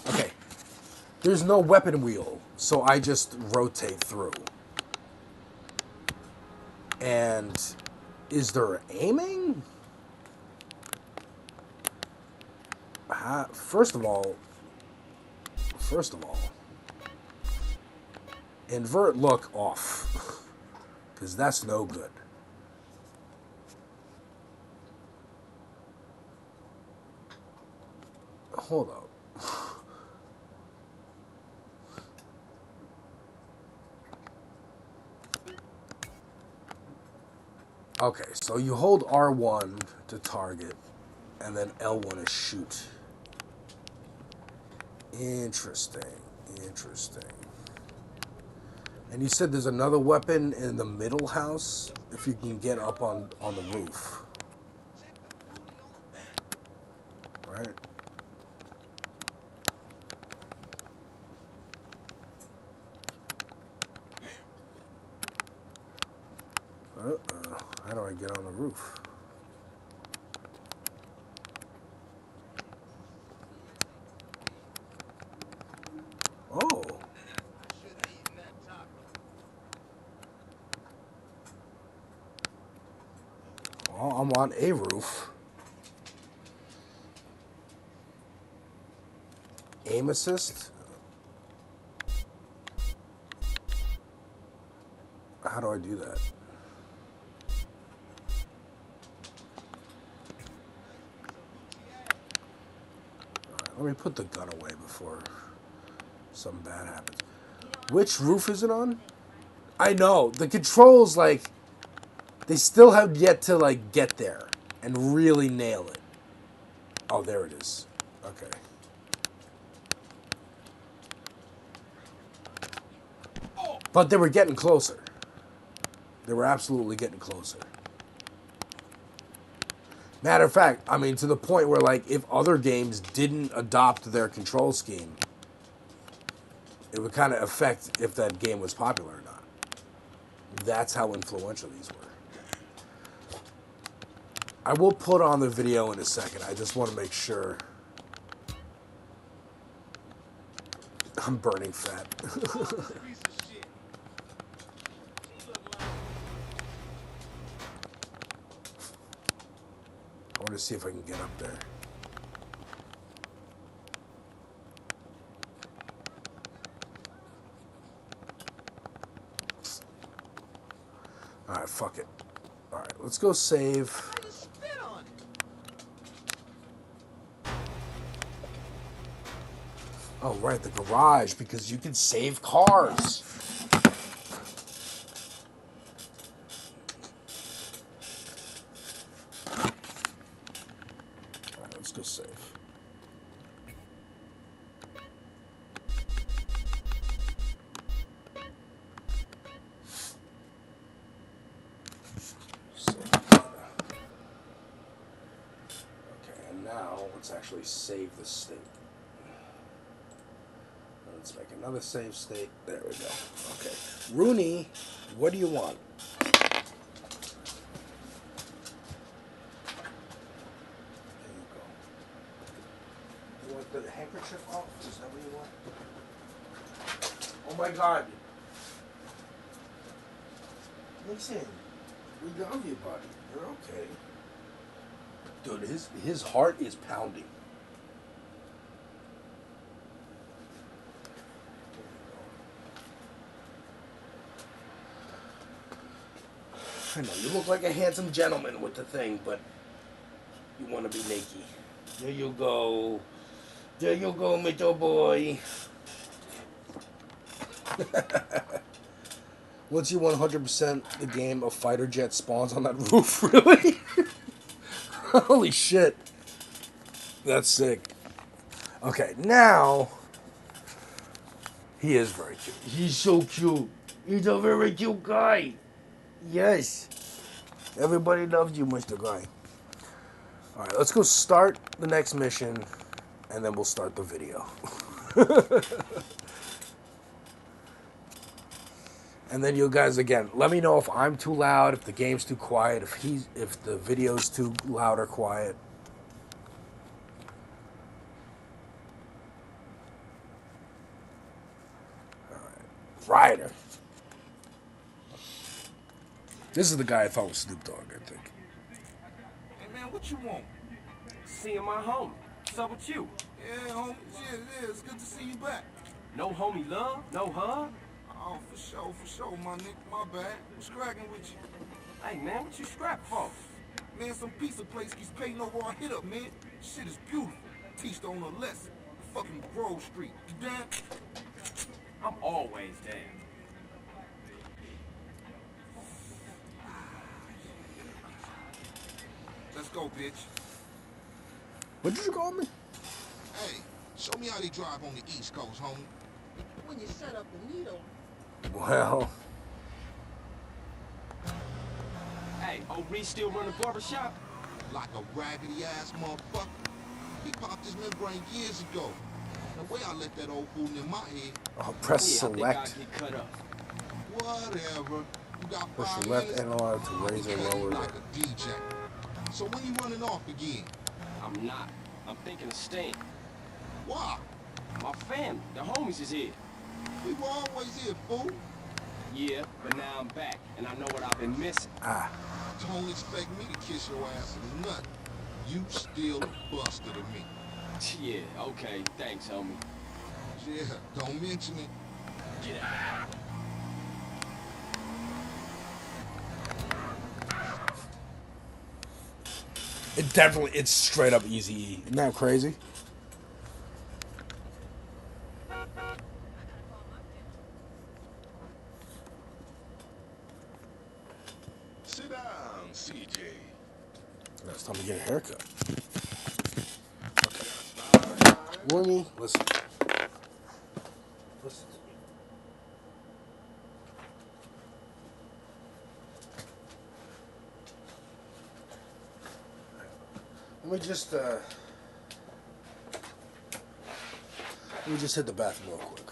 A: Okay. There's no weapon wheel, so I just rotate through. And is there aiming? First of all, invert look off, because that's no good. Hold up. Okay, so you hold R1 to target, and then L1 is shoot. Interesting. Interesting. And you said there's another weapon in the middle house if you can get up on the roof. Right? How do I get on the roof? Oh. Well, I'm on a roof. Aim assist? How do I do that? Alright, let me put the gun away before something bad happens. Which roof is it on? I know. The controls, like, they still have yet to, like, get there and really nail it. Oh, there it is. Okay. But they were getting closer. They were absolutely getting closer. Matter of fact, I mean, to the point where, like, if other games didn't adopt their control scheme, it would kind of affect if that game was popular or not. That's how influential these were. I will put on the video in a second. I just want to make sure. I'm burning fat. I want to see if I can get up there. Alright, fuck it. Alright, let's go save. Oh, right, the garage, because you can save cars. Alright, let's go save. Okay, and now let's actually save the state. Let's make another save state. There we go. Okay. Rooney, what do you want? There you go. You want the handkerchief off? Is that what you want? Oh my God. Listen, we love you, buddy. You're okay. Dude, his heart is pounding. I know, you look like a handsome gentleman with the thing, but you want to be naked. There you go. There you go, little boy. Once you 100% the game, a fighter jet spawns on that roof, really? Holy shit. That's sick. Okay, now, he is very cute. He's so cute. He's a very cute guy. Yes. Everybody loves you, Mr. Guy. Alright, let's go start the next mission, and then we'll start the video. And then you guys, again, let me know if I'm too loud, if the game's too quiet, if the video's too loud or quiet. Alright. Ryder. This is the guy I thought was Snoop Dogg, I think.
B: Hey, man, what you want?
C: Seeing my homie. What's up with you?
B: Yeah, homie. Yeah, it's good to see you back.
C: No homie love? No hug?
B: Oh, for sure, my nigga. My bad. What's cracking with you?
C: Hey, man, what you scrap for?
B: Man, some pizza place keeps paying over our hit up, man. Shit is beautiful. teach the owner a lesson. Fucking Grove Street. You down?
C: I'm always down.
B: Let's go, bitch.
A: What did you call me?
B: Hey, show me how they drive on the East Coast, homie.
H: When you set up the needle.
A: Well,
E: Hey, old Reese still run the barbershop?
B: Like a raggedy ass motherfucker. He popped his membrane years ago. The way I let that old fool in my head.
A: I'll press
E: Yeah, I think
A: select.
E: I'll get cut up.
B: Whatever. You got
A: Push
B: 5
A: left
B: minutes?
A: analog to
B: I'll
A: raise or
B: cut you
A: lower.
B: like a DJ. So when you running off again?
E: I'm not. I'm thinking of staying.
B: Why?
E: My family, the homies is here.
B: We were always here, fool.
E: Yeah, but now I'm back, and I know what I've been missing.
A: Ah,
B: Don't expect me to kiss your ass or nothing. You still a buster to me.
E: Yeah, okay, thanks, homie.
B: Yeah, don't mention it.
E: Get out.
A: it's straight up Easy E. Isn't that crazy?
B: Sit down, CJ.
A: Now it's time to get a haircut. Winnie, listen. Listen to me. Let me just hit the bathroom real quick.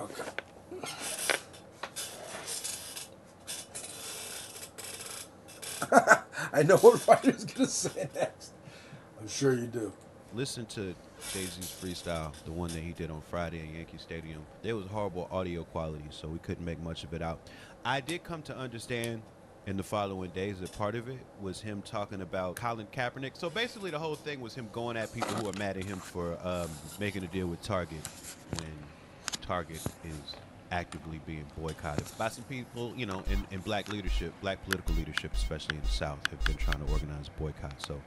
A: Okay. I know what Ryder's gonna say next. I'm sure you do.
I: Listen to Jay-Z's freestyle, the one that he did on Friday at Yankee Stadium. There was horrible audio quality, so we couldn't make much of it out. I did come to understand in the following days that part of it was him talking about Colin Kaepernick. So basically the whole thing was him going at people who are mad at him for making a deal with Target when Target is actively being boycotted by some people, you know, in black leadership, black political leadership, especially in the South, have been trying to organize boycotts. So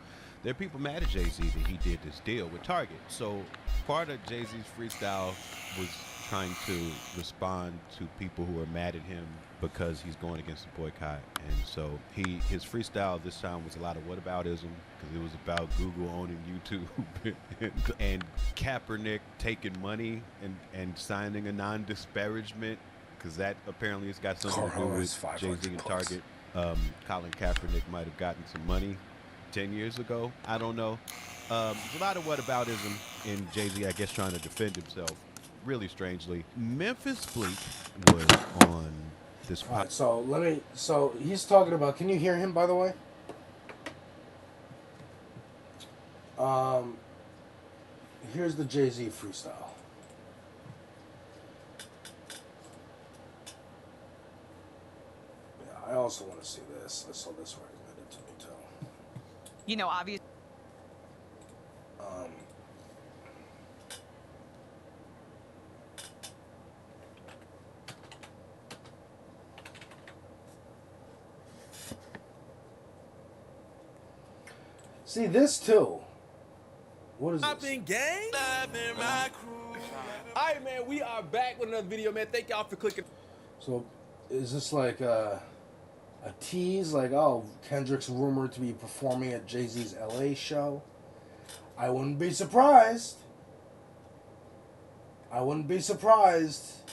I: there are people mad at Jay-Z that he did this deal with Target. So part of Jay-Z's freestyle was trying to respond to people who are mad at him because he's going against the boycott. And so his freestyle this time was a lot of whataboutism, because it was about Google owning YouTube and Kaepernick taking money and signing a non-disparagement, because that apparently has got something to do with Jay-Z and Target. Colin Kaepernick might have gotten some money 10 years ago. I don't know. There's a lot of whataboutism in Jay-Z, I guess, trying to defend himself. Really strangely, Memphis Bleak was on this.
A: All right, so he's talking about. Can you hear him, by the way? Here's the Jay-Z freestyle. also want to see this. I saw this recommended to me too.
J: You know, obviously.
A: See this too. What is this?
C: Gang. Alright, man, we are back with another video, man. Thank y'all for clicking.
A: So, is this like a tease? Like, oh, Kendrick's rumored to be performing at Jay-Z's LA show? I wouldn't be surprised. I wouldn't be surprised.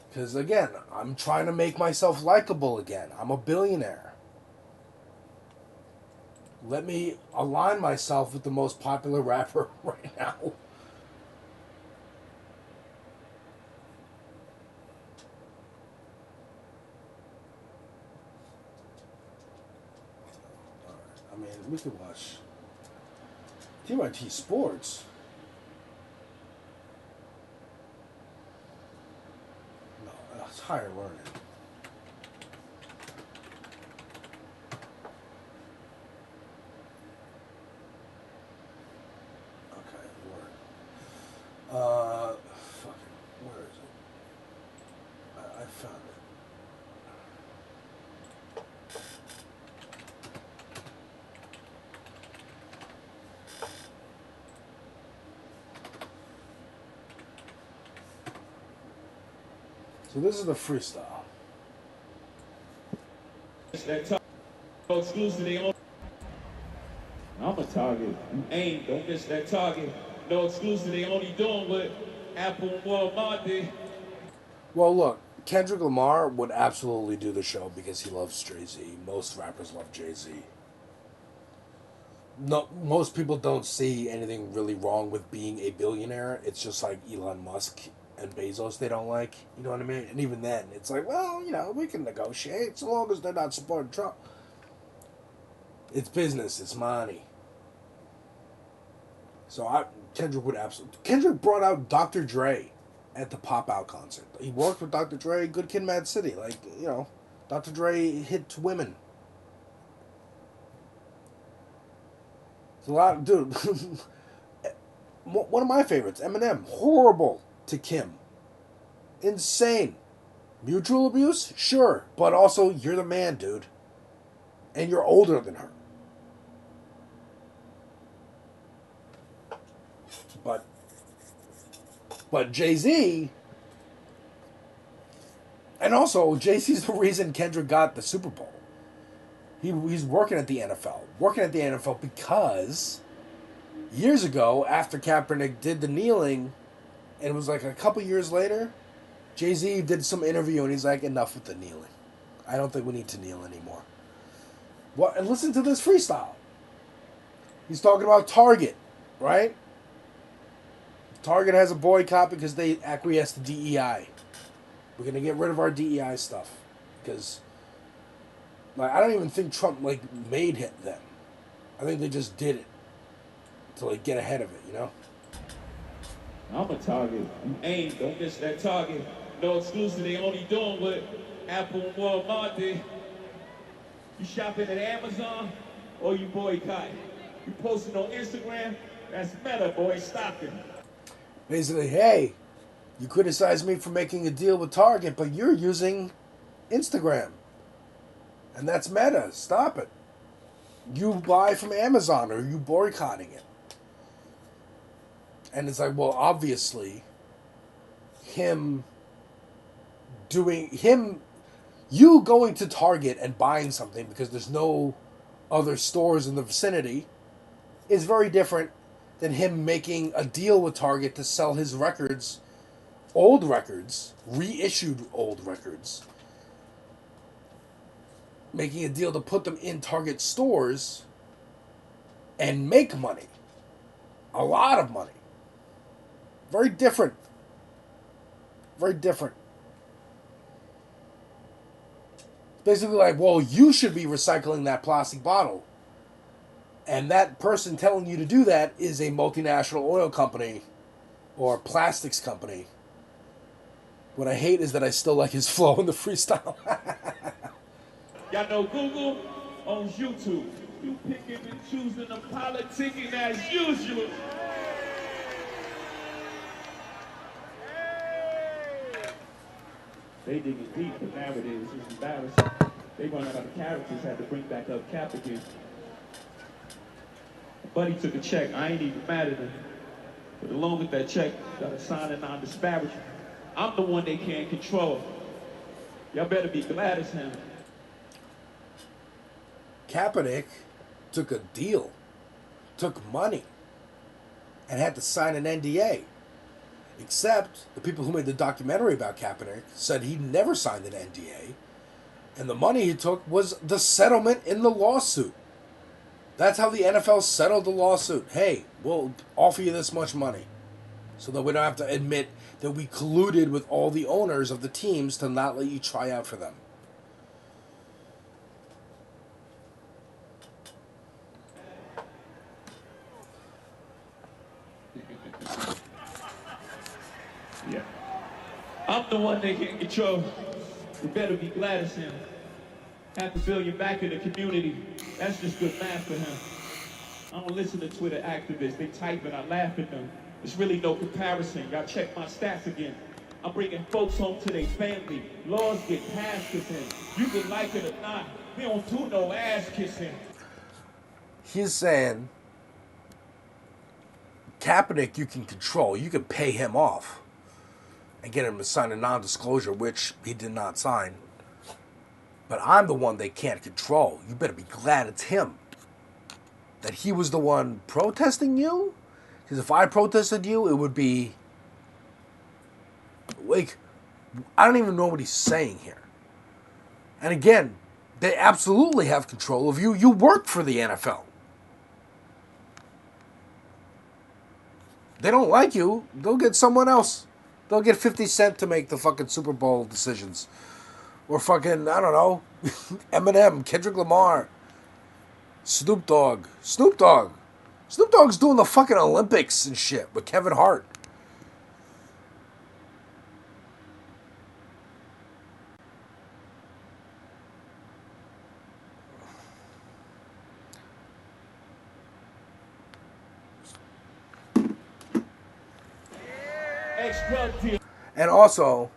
A: Because, again, I'm trying to make myself likable again. I'm a billionaire. Let me align myself with the most popular rapper right now. I mean, we could watch TYT Sports. No, it's higher learning. Okay, word. Fucking, where is it? I found it. So this is the freestyle.
K: Exclusively, I'm a target. You ain't, don't miss that target. No exclusive, they only doing what Apple and Walmart did.
A: Well, look, Kendrick Lamar would absolutely do the show because he loves Jay-Z. Most rappers love Jay-Z. No, most people don't see anything really wrong with being a billionaire. It's just like Elon Musk and Bezos they don't like. You know what I mean? And even then, it's like, well, you know, we can negotiate so long as they're not supporting Trump. It's business. It's money. So Kendrick would absolutely... Kendrick brought out Dr. Dre at the Pop Out concert. He worked with Dr. Dre, Good Kid, Mad City. Like, you know, Dr. Dre hit women. It's a lot... Dude, one of my favorites, Eminem. Horrible to Kim. Insane. Mutual abuse? Sure. But also, you're the man, dude. And you're older than her. But Jay-Z, and also Jay-Z's the reason Kendrick got the Super Bowl. He's working at the NFL. Working at the NFL because years ago, after Kaepernick did the kneeling, and it was like a couple years later, Jay-Z did some interview and he's like, enough with the kneeling. I don't think we need to kneel anymore. Well, and listen to this freestyle. He's talking about Target, right? Target has a boycott because they acquiesced to DEI. We're going to get rid of our DEI stuff. Because, like, I don't even think Trump, like, made hit them. I think they just did it to, like, get ahead of it, you know?
K: I'm a target. You ain't, don't miss that target. No exclusive, they only doing what Apple and Walmart did. You shopping at Amazon or you boycott? You posting on Instagram? That's meta, boy. Stop it.
A: Basically, hey, you criticize me for making a deal with Target, but you're using Instagram. And that's meta. Stop it. You buy from Amazon or you boycotting it. And it's like, well, obviously, you going to Target and buying something because there's no other stores in the vicinity is very different than him making a deal with Target to sell his records, old records, reissued old records, making a deal to put them in Target stores and make money. A lot of money. Very different. Very different. Basically like, well, you should be recycling that plastic bottle. And that person telling you to do that is a multinational oil company or plastics company. What I hate is that I still like his flow in the freestyle.
K: Y'all know Google owns YouTube. You picking and choosing and politicking as usual. They digging deep, but nowadays it's embarrassing. They run out of characters, had to bring back up Cap again. Buddy took a check, I ain't even mad at him. But along with that check, got a sign of non-disparagement. I'm the one they can't control. Y'all better be glad as him.
A: Kaepernick took a deal, took money, and had to sign an NDA. Except the people who made the documentary about Kaepernick said he never signed an NDA, and the money he took was the settlement in the lawsuit. That's how the NFL settled the lawsuit. Hey, we'll offer you this much money, so that we don't have to admit that we colluded with all the owners of the teams to not let you try out for them.
K: Yeah. I'm the one they can't control. You better be glad it's him. $500 million back in the community. That's just good math for him. I don't listen to Twitter activists. They type and I laugh at them. There's really no comparison. Y'all check my stats again. I'm bringing folks home to their family. Laws get passed with him. You can like it or not. We don't do no ass kissing.
A: He's saying Kaepernick you can control. You can pay him off and get him to sign a non-disclosure, which he did not sign. But I'm the one they can't control. You better be glad it's him. That he was the one protesting you? Because if I protested you, it would be... like, I don't even know what he's saying here. And again, they absolutely have control of you. You work for the NFL. They don't like you, they'll get someone else. They'll get 50 Cent to make the fucking Super Bowl decisions. Or fucking, I don't know, Eminem, Kendrick Lamar, Snoop Dogg. Snoop Dogg's doing the fucking Olympics and shit with Kevin Hart. And also,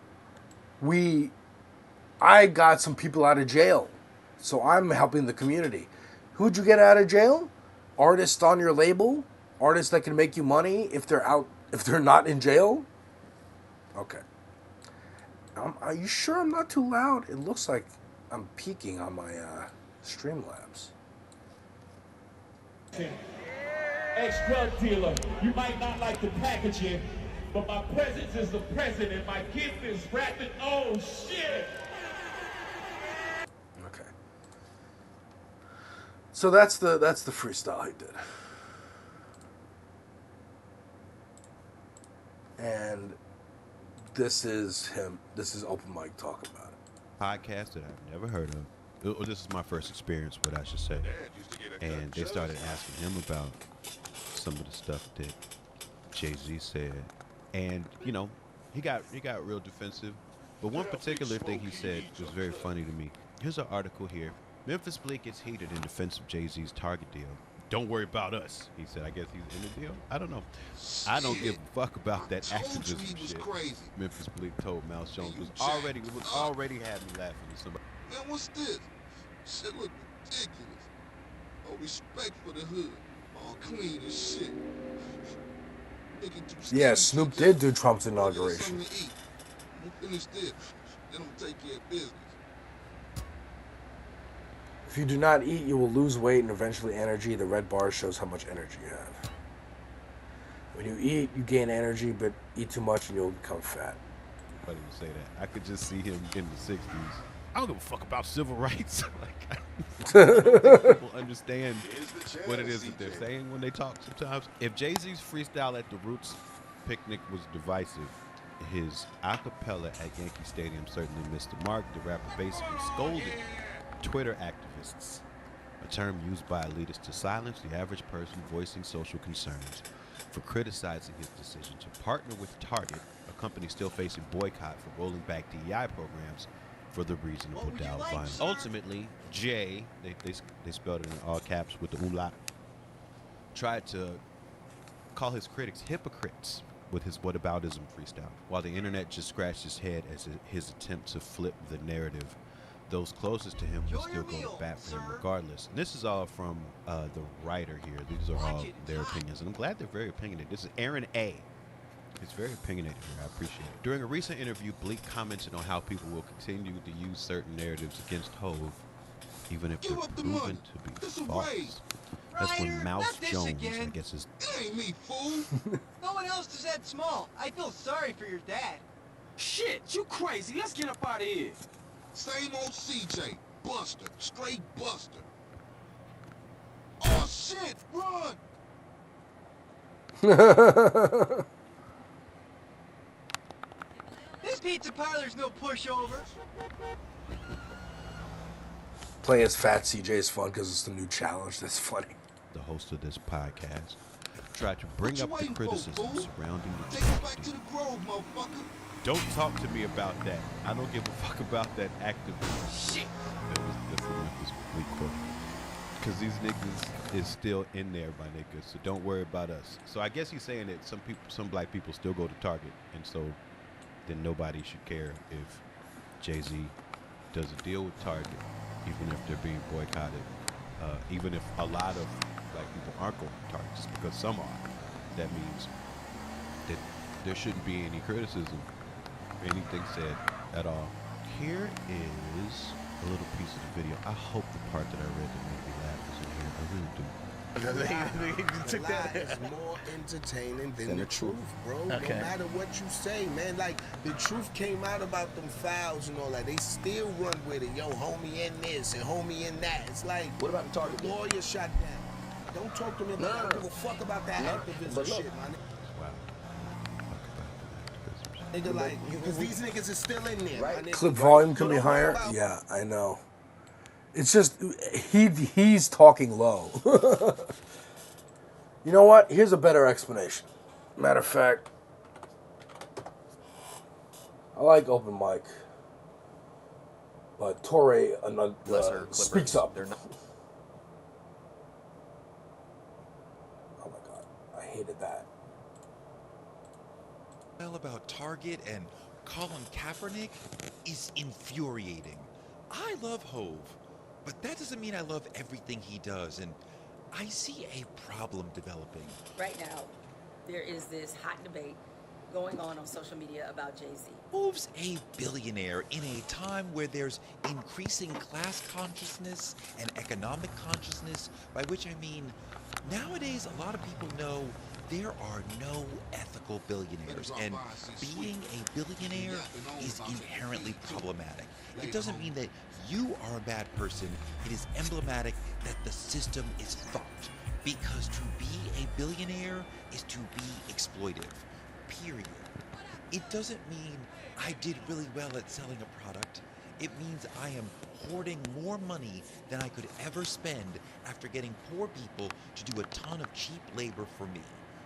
A: I got some people out of jail, so I'm helping the community. Who'd you get out of jail? Artists on your label? Artists that can make you money if they're not in jail? Okay. Are you sure I'm not too loud? It looks like I'm peaking on my Streamlabs.
K: Ex-drug dealer, you might not like the packaging, but my presence is the president. My gift is rapping. Oh shit!
A: Okay. So that's the freestyle he did. And this is him. This is open mic talking about it.
I: Podcast that I've never heard of. This is my first experience, what I should say. And they started asking him about some of the stuff that Jay-Z said. And, you know, he got real defensive. But one particular thing he said was very funny to me. Here's an article here. Memphis Bleak gets heated in defense of Jay-Z's Target deal. Don't worry about us, he said. I guess he's in the deal. I don't know. I don't give a fuck about that activism shit.
J: Crazy.
I: Memphis Bleak told Mouse Jones was already had me laughing at somebody.
J: Man, what's this? Shit look ridiculous. No respect for the hood. All clean as shit.
A: Yeah, Snoop did do Trump's inauguration.
J: I'm gonna finish this. Then I'm gonna take care of business.
A: If you do not eat, you will lose weight and eventually energy. The red bar shows how much energy you have. When you eat, you gain energy, but eat too much and you'll become fat.
I: Funny to say that. I could just see him in the 60s. I don't give a fuck about civil rights. People understand what it is that they're saying when they talk sometimes. If Jay-Z's freestyle at the Roots picnic was divisive, his acapella at Yankee Stadium certainly missed the mark. The rapper basically scolded Twitter activists, a term used by elitists to silence the average person voicing social concerns, for criticizing his decision to partner with Target, a company still facing boycott for rolling back DEI programs for the reasonable doubt violence. Ultimately, Jay, they spelled it in all caps with the umlaut, tried to call his critics hypocrites with his whataboutism freestyle, while the internet just scratched his head as his attempt to flip the narrative. Those closest to him will still go to bat for him regardless. And this is all from the writer here. These are all their opinions, and I'm glad they're very opinionated. This is Aaron A. He's very opinionated here. I appreciate it. During a recent interview, Bleak commented on how people will continue to use certain narratives against Hove, even if they're proven to be false. That's when Mouse Jones, I guess, is.
J: It ain't me, fool.
C: No one else is that small. I feel sorry for your dad.
E: Shit, you crazy. Let's get up out of here.
J: Same old CJ. Buster. Straight Buster. Oh, shit. Run.
C: This pizza parlor's no pushover.
A: Playing as Fat CJ is fun because it's the new challenge. That's funny.
I: The host of this podcast tried to bring up the criticism surrounding the
J: Take it back to the Grove, motherfucker.
I: Don't talk to me about that. I don't give a fuck about that activism. Shit. That's enough this week quote. Because these niggas is still in there, my niggas. So don't worry about us. So I guess he's saying that some black people still go to Target, and so then nobody should care if Jay-Z does a deal with Target, even if they're being boycotted. Even if a lot of black people aren't going to Target, just because some are, that means that there shouldn't be any criticism, anything said at all. Here is a little piece of the video. I hope the part that I read that made me laugh is in here. I really do.
L: The lie is more entertaining than the truth, bro. Okay. No matter what you say, man. Like, the truth came out about them fouls and all that. They still run with it. Yo, homie in this and homie in that. It's like, what about the Target? The lawyer shot down. Don't talk to me about that. I don't give a fuck about that activism shit, man. Nigga, like, because these niggas are still in there. Right.
A: Clip volume can be higher. Yeah, I know. It's just he's talking low. You know what? Here's a better explanation. Matter of fact, I like open mic, but Torre speaks up. Oh my god, I hated that.
M: About Target and Colin Kaepernick is infuriating. I love Hove, but that doesn't mean I love everything he does, and I see a problem developing.
N: Right now, there is this hot debate going on social media about Jay-Z.
M: Hove's a billionaire in a time where there's increasing class consciousness and economic consciousness, by which I mean, nowadays a lot of people know there are no ethical billionaires, and being a billionaire is inherently problematic. It doesn't mean that you are a bad person. It is emblematic that the system is fucked, because to be a billionaire is to be exploitive, period. It doesn't mean I did really well at selling a product. It means I am hoarding more money than I could ever spend after getting poor people to do a ton of cheap labor for me,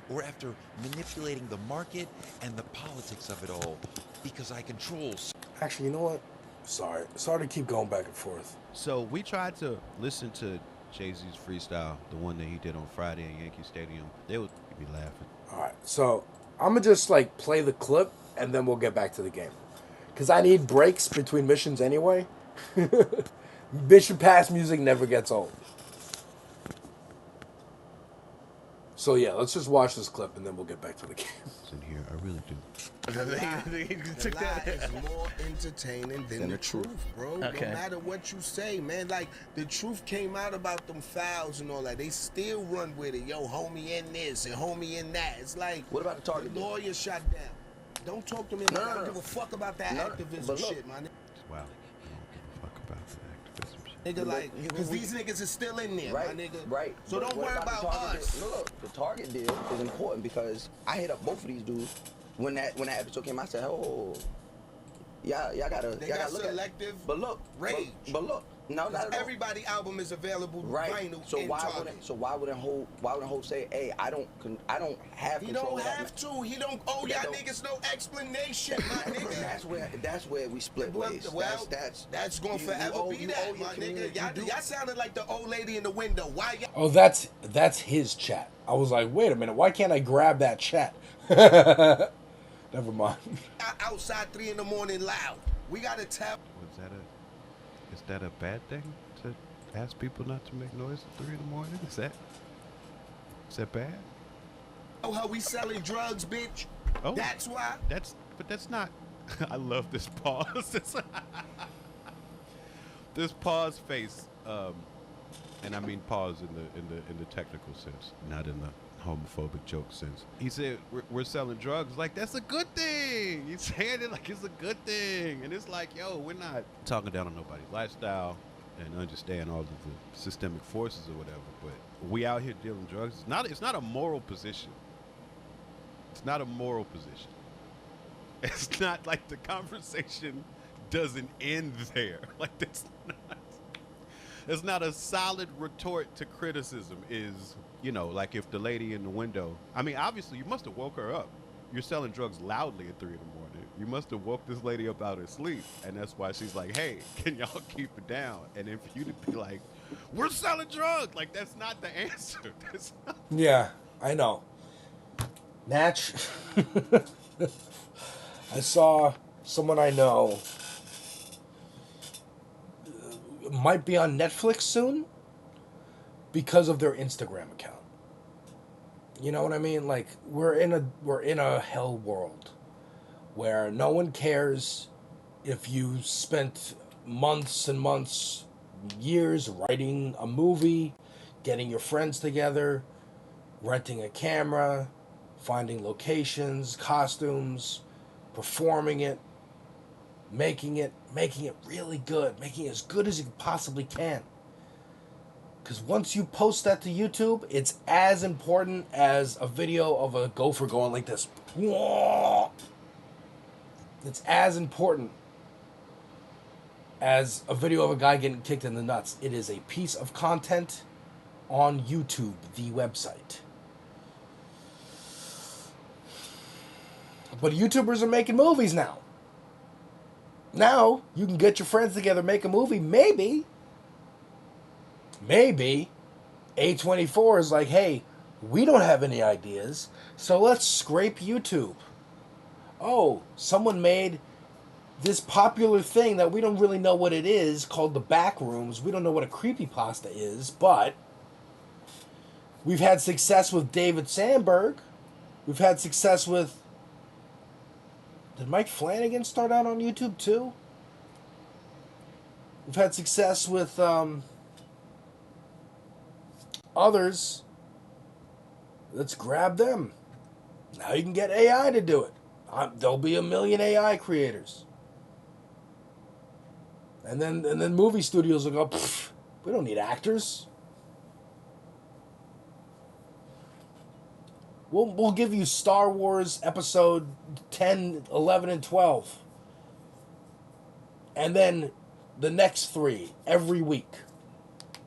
M: or after manipulating the market and the politics of it all, because I control.
A: Actually, you know what? Sorry to keep going back and forth.
I: So we tried to listen to Jay-Z's freestyle, the one that he did on Friday at Yankee Stadium. They would be laughing.
A: All right, so I'm gonna just like play the clip and then we'll get back to the game, because I need breaks between missions anyway. Mission pass music never gets old. So yeah, let's just watch this clip and then we'll get back to the game.
I: It's in here, I really do.
L: The lie is more entertaining than the truth, bro. Okay. No matter what you say, man. Like, the truth came out about them fouls and all that. They still run with it. Yo, homie in this and homie in that. It's like, what about the Target? The lawyer shot down. Don't talk to me about I don't give a fuck about that activism shit, man.
I: Wow. I don't give a fuck about the activism shit.
L: Nigga, like, because these niggas are still in there,
O: right,
L: my nigga.
O: Right.
L: So don't worry about us.
O: Look, the Target deal is important because I hit up both of these dudes when that episode came. I said, oh, y'all gotta
L: look
O: selective
L: at. But look,
O: rage. But look, No, not at all.
L: Everybody album is available
O: Right.
L: vinyl
O: So
L: in
O: why
L: Target.
O: wouldn't Hope say, hey, I don't have
L: He
O: control
L: don't
O: of that.
L: have to. He don't owe y'all niggas no explanation, my nigga.
O: That's where we split ways.
L: Well, that's gonna forever be that, my nigga. Y'all sounded like the old lady in the window. Why y'all?
A: Oh, that's his chat. I was like, wait a minute, why can't I grab that chat? Never mind.
L: Outside 3 in the morning loud. We gotta tell.
I: Is that a bad thing to ask people not to make noise at 3 in the morning? Is that bad?
L: Oh, how we selling drugs, bitch?
I: Oh,
L: that's why.
I: But that's not. I love this pause. This pause face, and I mean pause in the technical sense, not in the homophobic joke sense. He said we're selling drugs, like that's a good thing. He's saying it like it's a good thing, and it's like, yo, we're not talking down on nobody's lifestyle and understand all of the systemic forces or whatever, but we out here dealing drugs. It's not a moral position. It's not a moral position. It's not like the conversation doesn't end there. Like it's not a solid retort to criticism. Is, you know, like if the lady in the window, I mean, obviously you must have woke her up. You're selling drugs loudly at 3 in the morning. You must have woke this lady up out of sleep, and that's why she's like, hey, can y'all keep it down? And then for you to be like, we're selling drugs, like that's not the answer.
A: Yeah, I know. Natch. I saw someone I know might be on Netflix soon because of their Instagram account. You know what I mean? Like we're in a hell world where no one cares if you spent months and months, years writing a movie, getting your friends together, renting a camera, finding locations, costumes, performing it, making it really good, making it as good as you possibly can. Because once you post that to YouTube, it's as important as a video of a gopher going like this. It's as important as a video of a guy getting kicked in the nuts. It is a piece of content on YouTube, the website. But YouTubers are making movies now. Now, you can get your friends together, make a movie. Maybe A24 is like, hey, we don't have any ideas, so let's scrape YouTube. Oh, someone made this popular thing that we don't really know what it is, called the Backrooms. We don't know what a creepypasta is, but we've had success with David Sandberg. We've had success with... Did Mike Flanagan start out on YouTube too? We've had success with others. Let's grab them. Now you can get AI to do it. There'll be 1 million AI creators. And then movie studios will go, we don't need actors. We'll give you Star Wars episode 10, 11, and 12. And then the next 3 every week.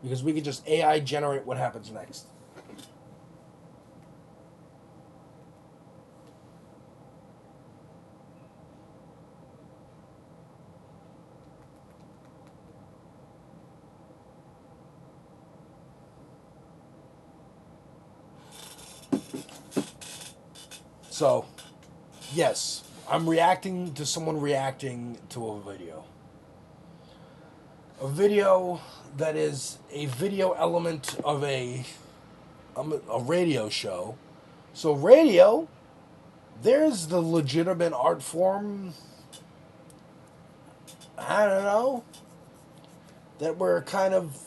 A: Because we can just AI generate what happens next. So, yes, I'm reacting to someone reacting to a video. A video that is a video element of a radio show. So radio, there's the legitimate art form, I don't know, that we're kind of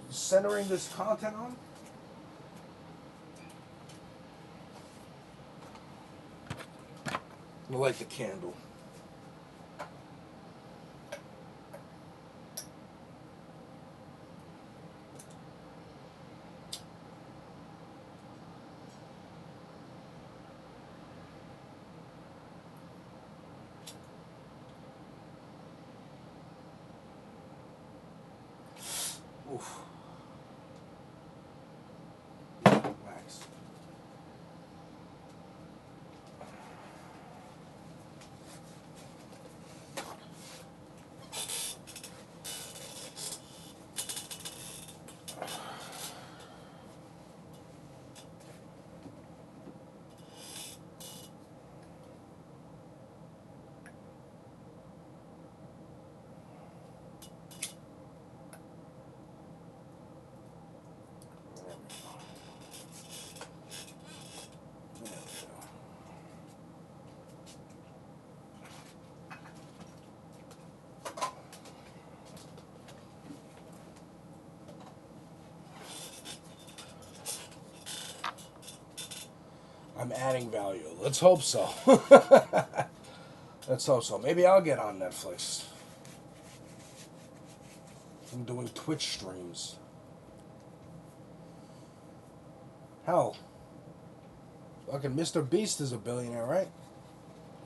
A: centering this content on. I like the candle. Oof. Wax. I'm adding value. Let's hope so. Let's hope so. Maybe I'll get on Netflix. I'm doing Twitch streams. Hell, fucking Mr. Beast is a billionaire, right?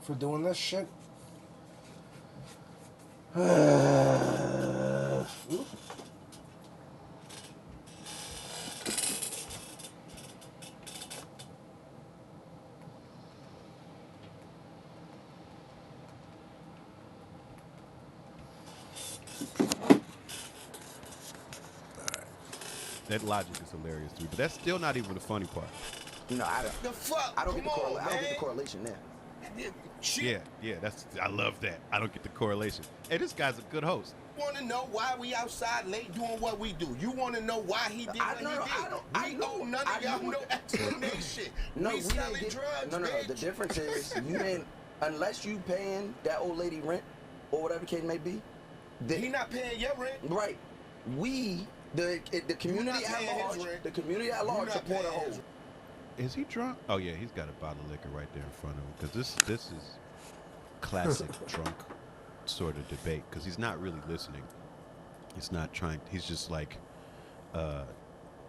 A: For doing this shit. Oop.
I: That logic is hilarious to me, but that's still not even the funny part.
O: No, I don't.
L: The fuck?
O: I don't get the
L: Come on,
O: I don't get the
L: man.
O: correlation there.
I: Yeah, I love that. I don't get the correlation. Hey, this guy's a good host.
L: You want to know why we outside late doing what we do? You want to know why he did what he did? I know none of y'all know explanation.
O: No,
L: we selling drugs,
O: no.
L: bitch.
O: The difference is you didn't, unless you paying that old lady rent or whatever the case may be.
L: He not paying your rent.
O: Right. The community at large, support a whole.
I: Is he drunk? Oh yeah, he's got a bottle of liquor right there in front of him. Because this is classic drunk sort of debate. Because he's not really listening. He's not trying. He's just like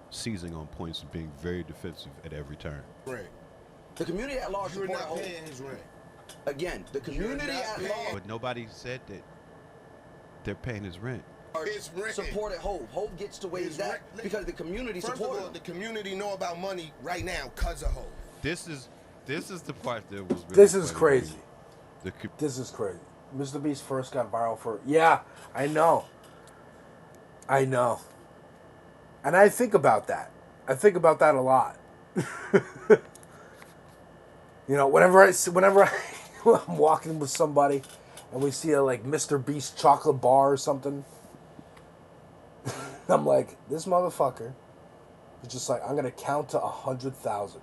I: seizing on points and being very defensive at every turn.
L: Right.
O: The community at large
L: You're
O: support a
L: not
O: whole.
L: paying his rent.
O: Again, the community at large.
I: But nobody said that they're paying his rent.
L: His rent.
O: Supported Hove. Hove gets to wage that because the community
L: First
O: supported
L: of all,
O: him.
L: the community know about money right now because of Hove.
I: This is the part that was really
A: This is
I: funny
A: crazy.
I: to me.
A: This is crazy. Mr. Beast first got viral for... Yeah, I know. And I think about that. I think about that a lot. You know, whenever I'm walking with somebody and we see a like Mr. Beast chocolate bar or something, I'm like, this motherfucker is just like, I'm gonna count to 100,000.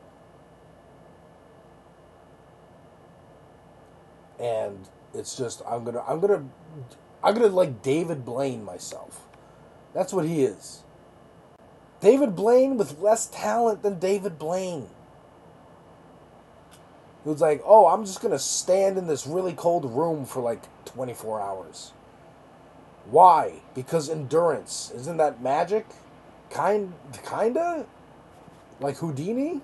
A: And it's just, I'm gonna like David Blaine myself. That's what he is. David Blaine with less talent than David Blaine. He was like, oh, I'm just gonna stand in this really cold room for like 24 hours. Why? Because endurance. Isn't that magic? Kinda? Like Houdini?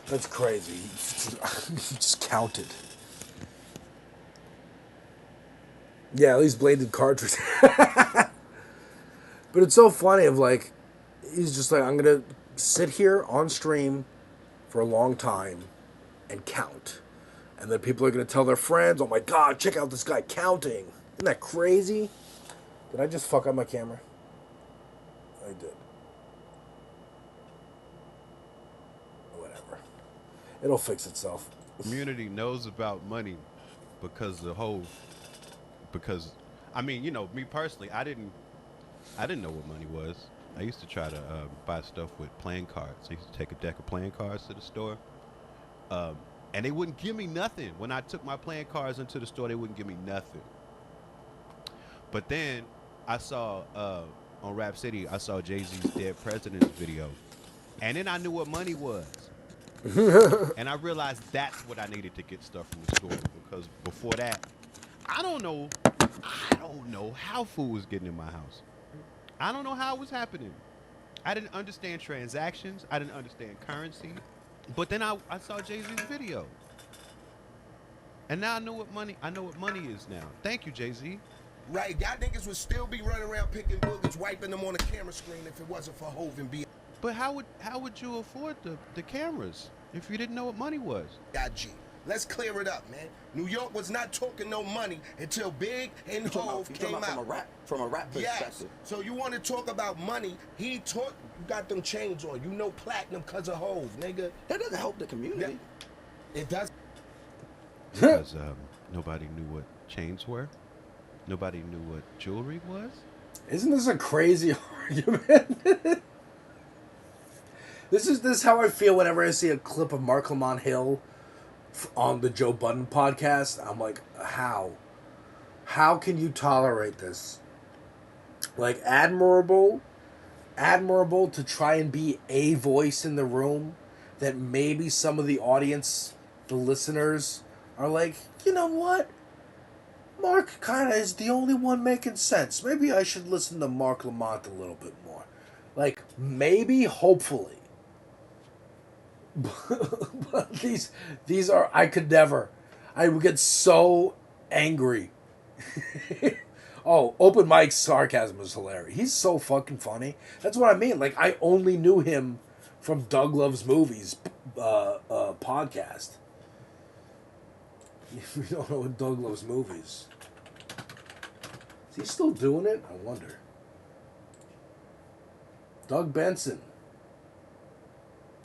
A: That's crazy. He just counted. Yeah, at least bladed cartridge. But it's so funny of like, he's just like, I'm going to sit here on stream for a long time and count. And then people are going to tell their friends, oh my God, check out this guy counting. Isn't that crazy? Did I just fuck up my camera? I did. Whatever. It'll fix itself.
I: Community knows about money because I mean, you know, me personally, I didn't know what money was. I used to try to buy stuff with playing cards. I used to take a deck of playing cards to the store, and they wouldn't give me nothing. When I took my playing cards into the store, they wouldn't give me nothing. But then I saw on Rap City, I saw Jay-Z's Dead President's video, and then I knew what money was. And I realized that's what I needed to get stuff from the store, because before that, I don't know how food was getting in my house. I don't know how it was happening. I didn't understand transactions. I didn't understand currency. But then I saw Jay-Z's video. And now I know what money is now. Thank you, Jay-Z.
L: Right, y'all niggas would still be running around picking boogers, wiping them on the camera screen if it wasn't for Hov and B.
I: But how would you afford the cameras if you didn't know what money was?
L: IG. Let's clear it up, man. New York was not talking no money until Big and Hov came out.
O: From a rap perspective.
L: Yes. So you want to talk about money? You got them chains on. You know platinum because of Hov, nigga.
O: That doesn't help the community.
L: Yeah. It does.
I: Because nobody knew what chains were. Nobody knew what jewelry was.
A: Isn't this a crazy argument? This is how I feel whenever I see a clip of Mark Lamont Hill on the Joe Budden podcast. I'm like, how can you tolerate this? Like, admirable to try and be a voice in the room that maybe some of the audience, the listeners, are like, you know what? Mark kind of is the only one making sense. Maybe I should listen to Mark Lamont a little bit more. Like, maybe, hopefully. But these are, I could never. I would get so angry. Oh, Open Mike's sarcasm is hilarious. He's so fucking funny. That's what I mean. Like, I only knew him from Doug Loves Movies podcast. If you don't know what Doug Loves Movies. Is he still doing it? I wonder. Doug Benson.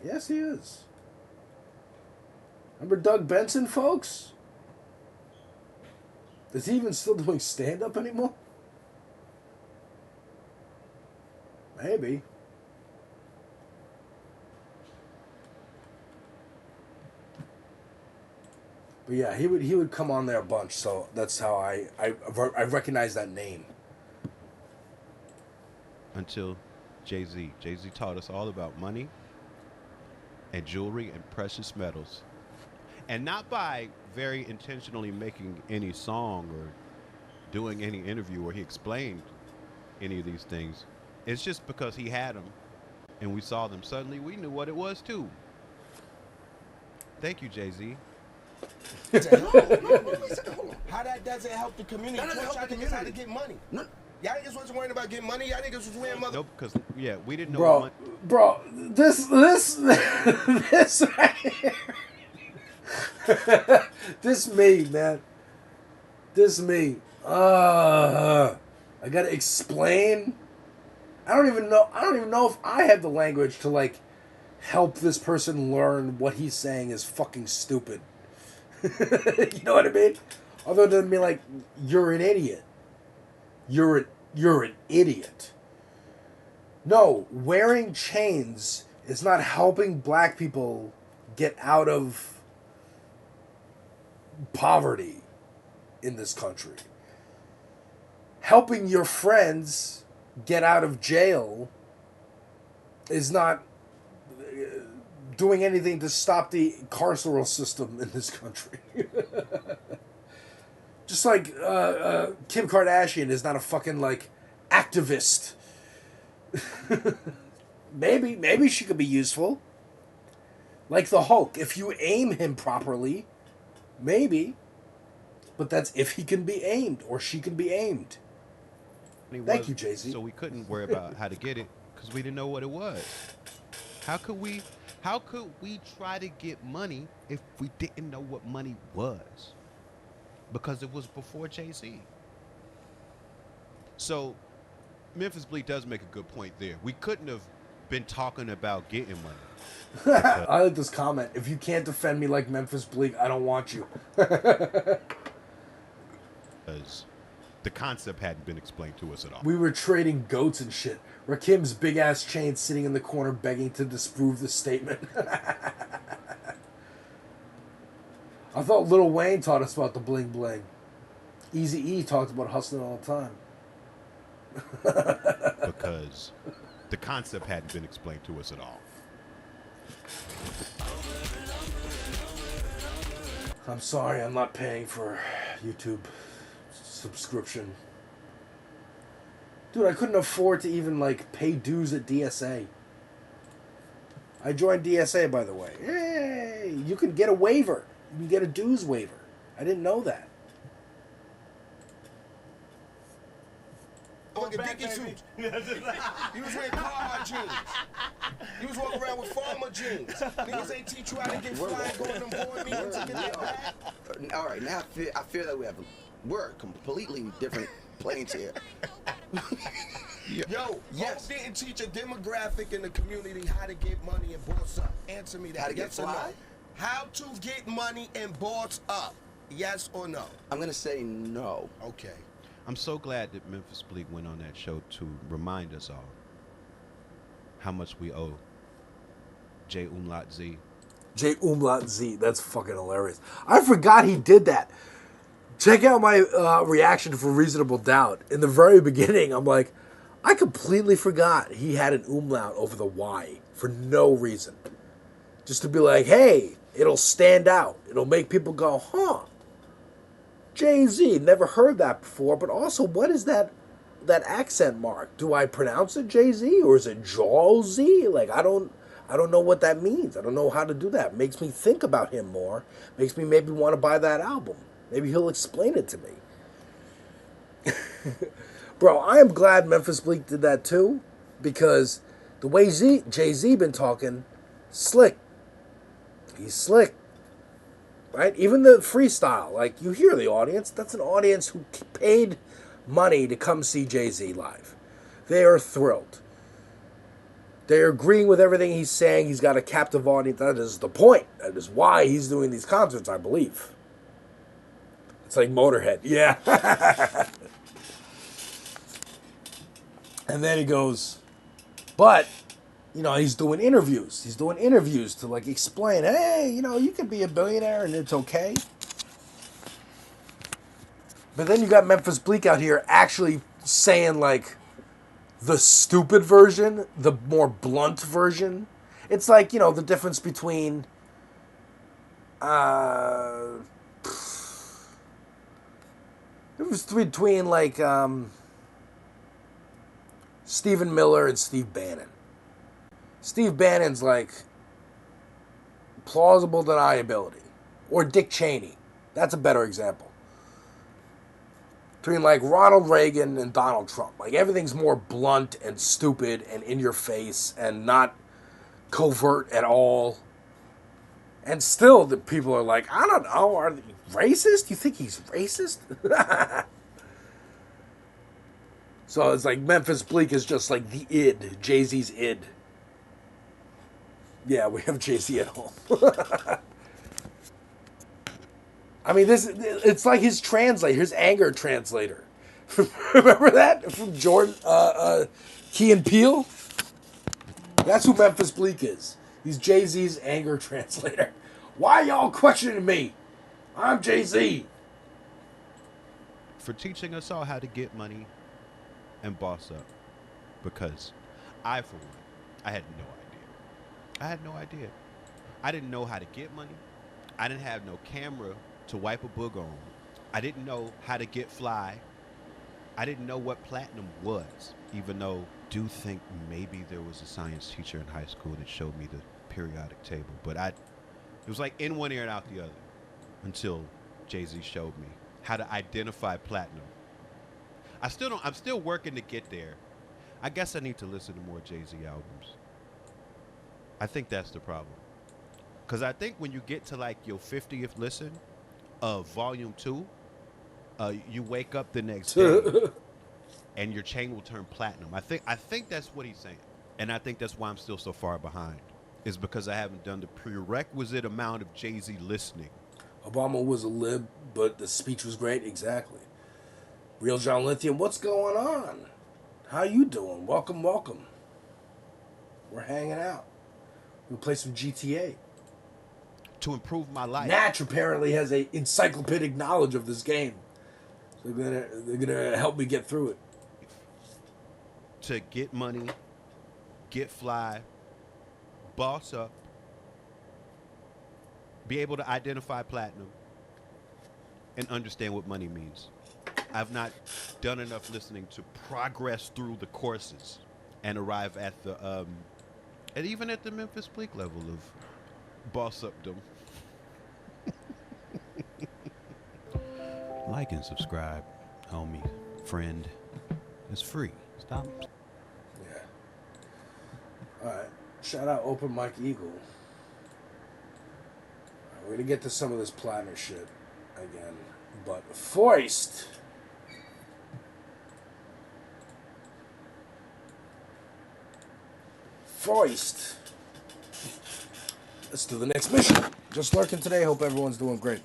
A: Yes, he is. Remember Doug Benson, folks? Is he even still doing stand-up anymore? Maybe. But yeah, he would come on there a bunch, so that's how I recognize that name.
I: Until Jay-Z. Jay-Z taught us all about money and jewelry and precious metals. And not by very intentionally making any song or doing any interview where he explained any of these things. It's just because he had them and we saw them. Suddenly we knew what it was too. Thank you, Jay-Z.
L: How that doesn't help the community?
O: That doesn't help the community.
L: How to get money?
O: No.
L: Y'all niggas wasn't worrying about getting money. Y'all niggas was wearing mother.
I: Nope, because we didn't know.
A: Bro, this right here. This me, man. This me. I gotta explain. I don't even know if I have the language to like help this person learn what he's saying is fucking stupid. You know what I mean? Other than be like, you're an idiot. You're an idiot. No, wearing chains is not helping black people get out of poverty in this country. Helping your friends get out of jail is not doing anything to stop the carceral system in this country. Just like Kim Kardashian is not a fucking like activist. Maybe she could be useful. Like the Hulk, if you aim him properly, maybe. But that's if he can be aimed or she can be aimed. Thank you, Jay-Z.
I: So we couldn't worry about how to get it because we didn't know what it was. How could we try to get money if we didn't know what money was? Because it was before Jay-Z. So Memphis Bleak does make a good point there. We couldn't have been talking about getting money.
A: I like this comment. If you can't defend me like Memphis Bleak, I don't want you.
I: Because the concept hadn't been explained to us at all.
A: We were trading goats and shit. Rakim's big-ass chain sitting in the corner begging to disprove the statement. I thought Lil Wayne taught us about the bling bling. Eazy-E talked about hustling all the time.
I: Because the concept hadn't been explained to us at all.
A: I'm sorry, I'm not paying for YouTube subscription. Dude, I couldn't afford to even, like, pay dues at DSA. I joined DSA, by the way. Hey, you can get a waiver. You can get a dues waiver. I didn't know that.
L: Fucking Dickie suits. You was wearing Carhartt jeans. You was walking around with farmer jeans. Niggas ain't teach you how to get fly and go in them board meetings and get that back.
O: All right, now I feel that we're completely different planes here.
L: Yo, yes. Hope didn't teach a demographic in the community how to get money and boss up. Answer me that.
O: How to
L: yes
O: get
L: or
O: fly?
L: no? How to get money and boss up. Yes or no?
O: I'm gonna say no.
L: Okay.
I: I'm so glad that Memphis Bleak went on that show to remind us all how much we owe J Umlaut Z.
A: J Umlaut Z. That's fucking hilarious. I forgot he did that. Check out my reaction for Reasonable Doubt. In the very beginning, I'm like, I completely forgot he had an umlaut over the Y for no reason. Just to be like, hey, it'll stand out. It'll make people go, huh. Jay-Z, never heard that before, but also, what is that accent mark? Do I pronounce it Jay-Z or is it Jaw-Z? Like, I don't know what that means. I don't know how to do that. It makes me think about him more. Makes me maybe want to buy that album. Maybe he'll explain it to me. Bro, I am glad Memphis Bleak did that too, because the way Jay-Z been talking, slick. He's slick. Right? Even the freestyle, like, you hear the audience. That's an audience who paid money to come see Jay-Z live. They are thrilled. They're agreeing with everything he's saying. He's got a captive audience. That is the point. That is why he's doing these concerts, I believe. It's like Motorhead. Yeah. And then he goes, but, you know, he's doing interviews. He's doing interviews to, like, explain, hey, you know, you can be a billionaire and it's okay. But then you got Memphis Bleak out here actually saying, like, the stupid version, the more blunt version. It's like, you know, the difference between, it was between, like, Stephen Miller and Steve Bannon. Steve Bannon's like plausible deniability. Or Dick Cheney. That's a better example. Between like Ronald Reagan and Donald Trump. Like everything's more blunt and stupid and in your face and not covert at all. And still the people are like, I don't know, are they racist? You think he's racist? So it's like Memphis Bleak is just like the id, Jay-Z's id. Yeah, we have Jay-Z at home. I mean, it's like his translator, his anger translator. Remember that? From Jordan, Key and Peele? That's who Memphis Bleak is. He's Jay-Z's anger translator. Why y'all questioning me? I'm Jay-Z.
I: For teaching us all how to get money and boss up, because I, for one, I had no idea. I didn't know how to get money. I didn't have no camera to wipe a boog on. I didn't know how to get fly. I didn't know what platinum was, even though I do think maybe there was a science teacher in high school that showed me the periodic table, but it was like in one ear and out the other until Jay-Z showed me how to identify platinum. I'm still working to get there. I guess I need to listen to more Jay-Z albums. I think that's the problem. Because I think when you get to like your 50th listen of Volume 2, you wake up the next day and your chain will turn platinum. I think that's what he's saying. And I think that's why I'm still so far behind. Is because I haven't done the prerequisite amount of Jay-Z listening.
A: Obama was a lib, but the speech was great. Exactly. Real John Lithium, what's going on? How you doing? Welcome, welcome. We're hanging out. We'll play some GTA.
I: To improve my life.
A: Natch apparently has a encyclopedic knowledge of this game. So they're gonna help me get through it.
I: To get money, get fly, boss up, be able to identify platinum, and understand what money means. I've not done enough listening to progress through the courses and arrive at the and even at the Memphis Bleak level of boss updom. Like and subscribe, homie, friend. It's free. Stop.
A: Yeah. Alright. Shout out Open Mike Eagle. We're gonna get to some of this platter shit again. But Foist. Let's do the next mission. Just lurking today. Hope everyone's doing great.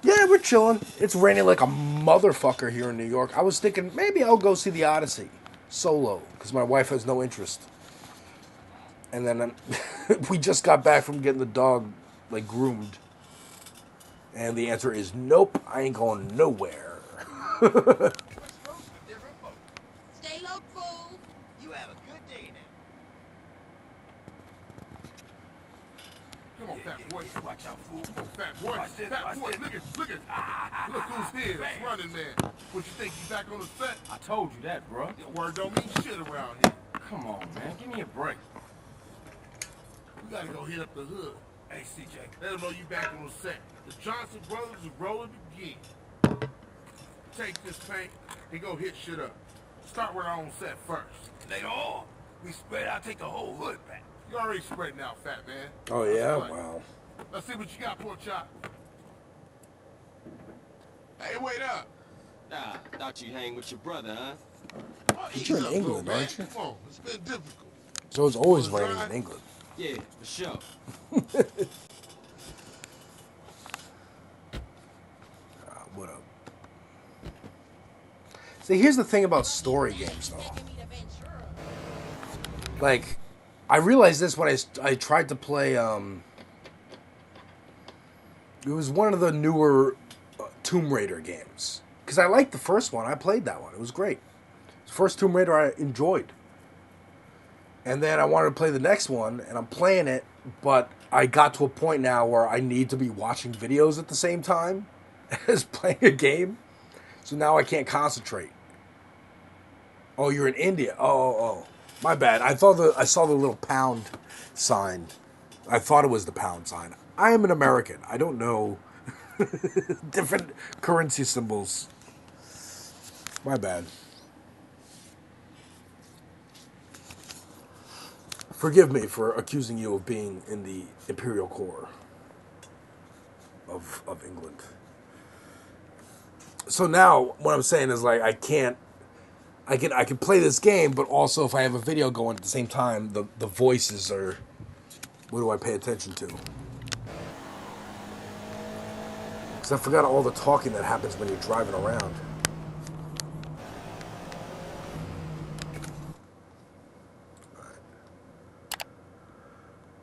A: Yeah, we're chilling. It's raining like a motherfucker here in New York. I was thinking maybe I'll go see the Odyssey solo because my wife has no interest. And then we just got back from getting the dog like groomed, and the answer is nope. I ain't going nowhere.
F: Stay low, fool.
B: You have a good day now.
J: Come on, fat boy.
B: Watch out, fool.
J: Come on, fat boy.
B: Watch this,
J: Fat
B: watch
J: boy,
B: this.
J: look at. Look who's here. It's running man. What you think, you back on the set?
C: I told you that, bro.
J: Your word don't mean shit around here.
C: Come on, man. Give me a break.
J: We gotta go hit up the hood.
B: Hey, CJ.
J: Let them know you back on the set. The Johnson brothers is rolling again. Take this paint and go hit shit up. Start with our own set first.
B: Later on, we spread out, take the whole hood back.
J: You already spreading out, fat man.
A: Oh yeah,
J: Let's play.
A: wow.
J: Let's see what you got, pork chop. Hey, wait up.
E: Nah, thought you'd hang with your brother, huh?
J: Oh,
A: You're in
J: ease up,
A: England,
J: little man.
A: aren't you?
J: Come on, it's been difficult.
A: So it's always raining in England.
E: Yeah, for sure.
A: What up? See, here's the thing about story games, though. Like, I realized this when I tried to play, it was one of the newer Tomb Raider games. Because I liked the first one. I played that one. It was great. The first Tomb Raider I enjoyed. And then I wanted to play the next one, and I'm playing it, but I got to a point now where I need to be watching videos at the same time as playing a game. So now I can't concentrate. Oh, you're in India. Oh. My bad. I saw the little pound sign. I thought it was the pound sign. I am an American. I don't know different currency symbols. My bad. Forgive me for accusing you of being in the imperial core of England. So now what I'm saying is like I can play this game, but also if I have a video going at the same time, the voices are, what do I pay attention to? Because I forgot all the talking that happens when you're driving around.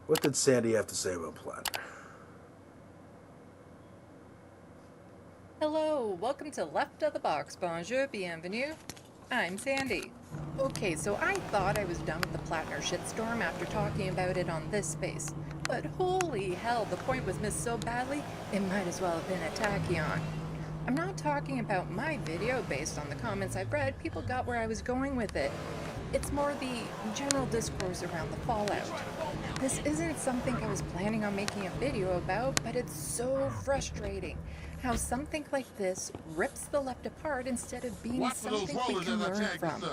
A: What did Sandy have to say about Platter?
P: Hello, welcome to Left of the Box. Bonjour, bienvenue. I'm Sandy. Okay, so I thought I was done with the Plattner shitstorm after talking about it on this space. But holy hell, the point was missed so badly, it might as well have been a tachyon. I'm not talking about my video based on the comments I've read. People got where I was going with it. It's more the general discourse around the fallout. This isn't something I was planning on making a video about, but it's so frustrating how something like this rips the left apart instead of being something we can learn from.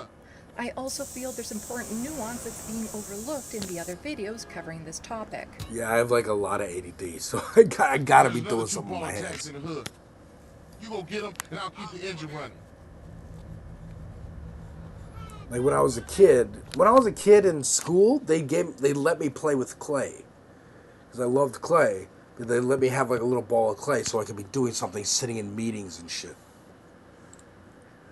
P: I also feel there's important nuance that's being overlooked in the other videos covering this topic.
A: Yeah, I have like a lot of ADD, so I gotta be doing something with my hands.
J: You go get them, and I'll keep the engine running.
A: Like when I was a kid in school, they let me play with clay because I loved clay. They let me have like a little ball of clay so I could be doing something, sitting in meetings and shit.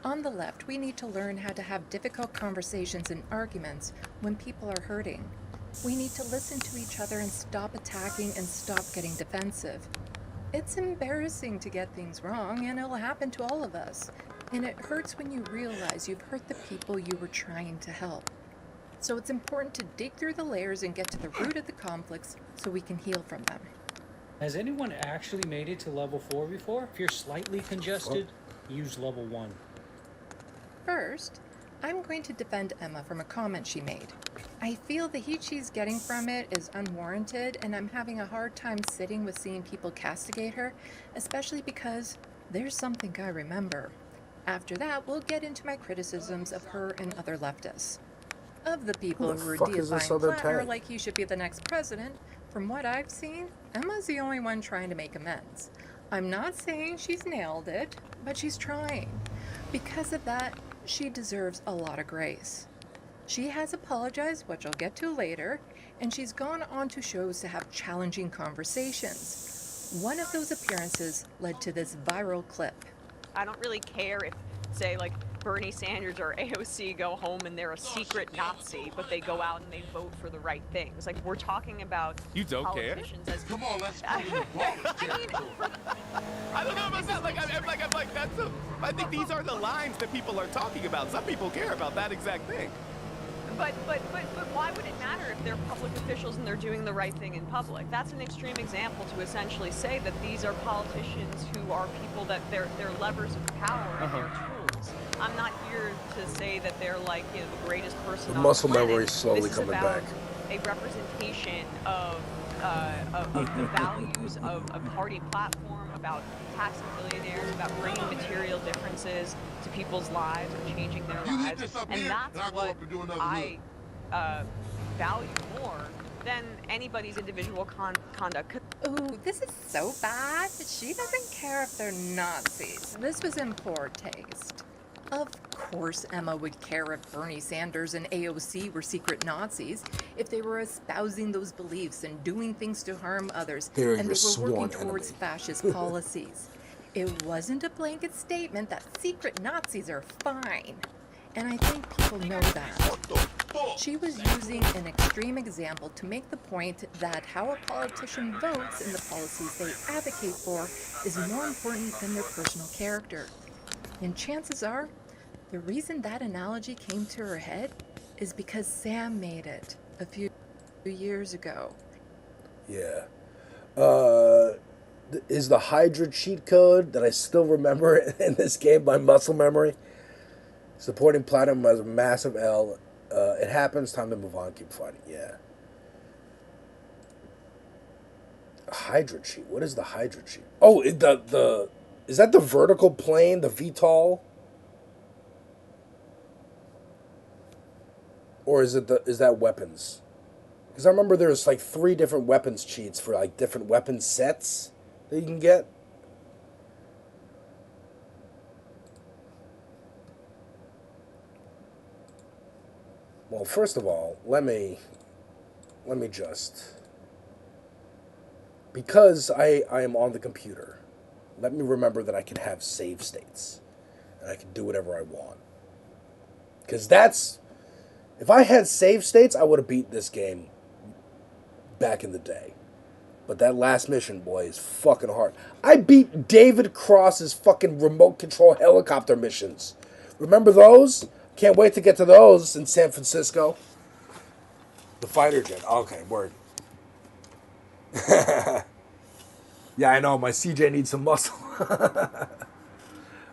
P: On the left, we need to learn how to have difficult conversations and arguments when people are hurting. We need to listen to each other and stop attacking and stop getting defensive. It's embarrassing to get things wrong, and it'll happen to all of us. And it hurts when you realize you've hurt the people you were trying to help. So it's important to dig through the layers and get to the root of the conflicts so we can heal from them.
Q: Has anyone actually made it to level 4 before? If you're slightly congested, Use level 1.
P: First, I'm going to defend Emma from a comment she made. I feel the heat she's getting from it is unwarranted, and I'm having a hard time sitting with seeing people castigate her, especially because there's something I remember. After that, we'll get into my criticisms of her and other leftists. Of the people who are deifying Plattner like he should be the next president, from what I've seen, Emma's the only one trying to make amends. I'm not saying she's nailed it, but she's trying. Because of that, she deserves a lot of grace. She has apologized, which I'll get to later, and she's gone on to shows to have challenging conversations. One of those appearances led to this viral clip.
R: I don't really care if, say, like, Bernie Sanders or AOC go home and they're a secret Nazi, but they go out and they vote for the right things. Like, we're talking about politicians as...
J: Come on, let's
R: I mean,
S: I don't know about that. I'm like, that's I think these are the lines that people are talking about. Some people care about that exact thing.
R: But why would it matter if they're public officials and they're doing the right thing in public? That's an extreme example to essentially say that these are politicians who are people that they're levers of power and they're tools. I'm not here to say that they're like, you know, the greatest person on the
A: muscle
R: planet.
A: memory is slowly
R: This is
A: coming
R: about
A: back.
R: a representation of the values of a party platform, about taxing billionaires, about bringing material differences to people's lives and changing their lives. And that's what I value more than anybody's individual conduct.
P: Ooh, this is so bad, but she doesn't care if they're Nazis. This was in poor taste. Of course Emma would care if Bernie Sanders and AOC were secret Nazis, if they were espousing those beliefs and doing things to harm others, and they were working towards fascist policies. It wasn't a blanket statement that secret Nazis are fine. And I think people know that. She was using an extreme example to make the point that how a politician votes and the policies they advocate for is more important than their personal character. And chances are, the reason that analogy came to her head is because Sam made it a few years ago.
A: Yeah. Is the Hydra cheat code that I still remember in this game by muscle memory? Supporting Platinum has a massive L. It happens. Time to move on. Keep fighting. Yeah. Hydra cheat. What is the Hydra cheat? Oh, is that the vertical plane, the VTOL? Or is that weapons? Because I remember there's like 3 different weapons cheats for like different weapon sets that you can get. Well, first of all, let me just, because I am on the computer, let me remember that I can have save states and I can do whatever I want. Because if I had save states, I would have beat this game back in the day. But that last mission, boy, is fucking hard. I beat David Cross's fucking remote control helicopter missions. Remember those? Can't wait to get to those in San Francisco. The fighter jet. Okay, word. Yeah, I know. My CJ needs some muscle.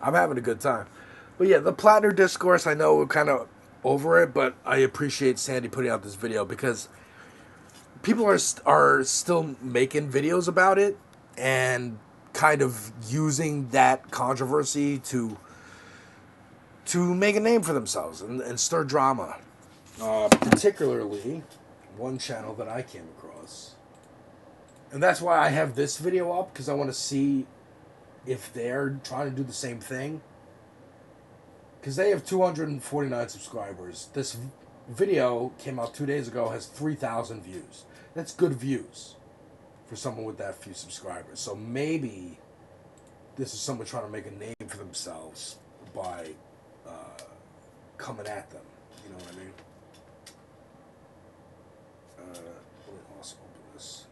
A: I'm having a good time. But yeah, the Plattner discourse, I know we're kind of over it, but I appreciate Sandy putting out this video because people are still making videos about it and kind of using that controversy to make a name for themselves and stir drama. Particularly one channel that I came across. And that's why I have this video up, because I want to see if they're trying to do the same thing. Because they have 249 subscribers. This video came out 2 days ago, has 3,000 views. That's good views for someone with that few subscribers. So maybe this is someone trying to make a name for themselves by coming at them. You know what I mean? Let me also open this.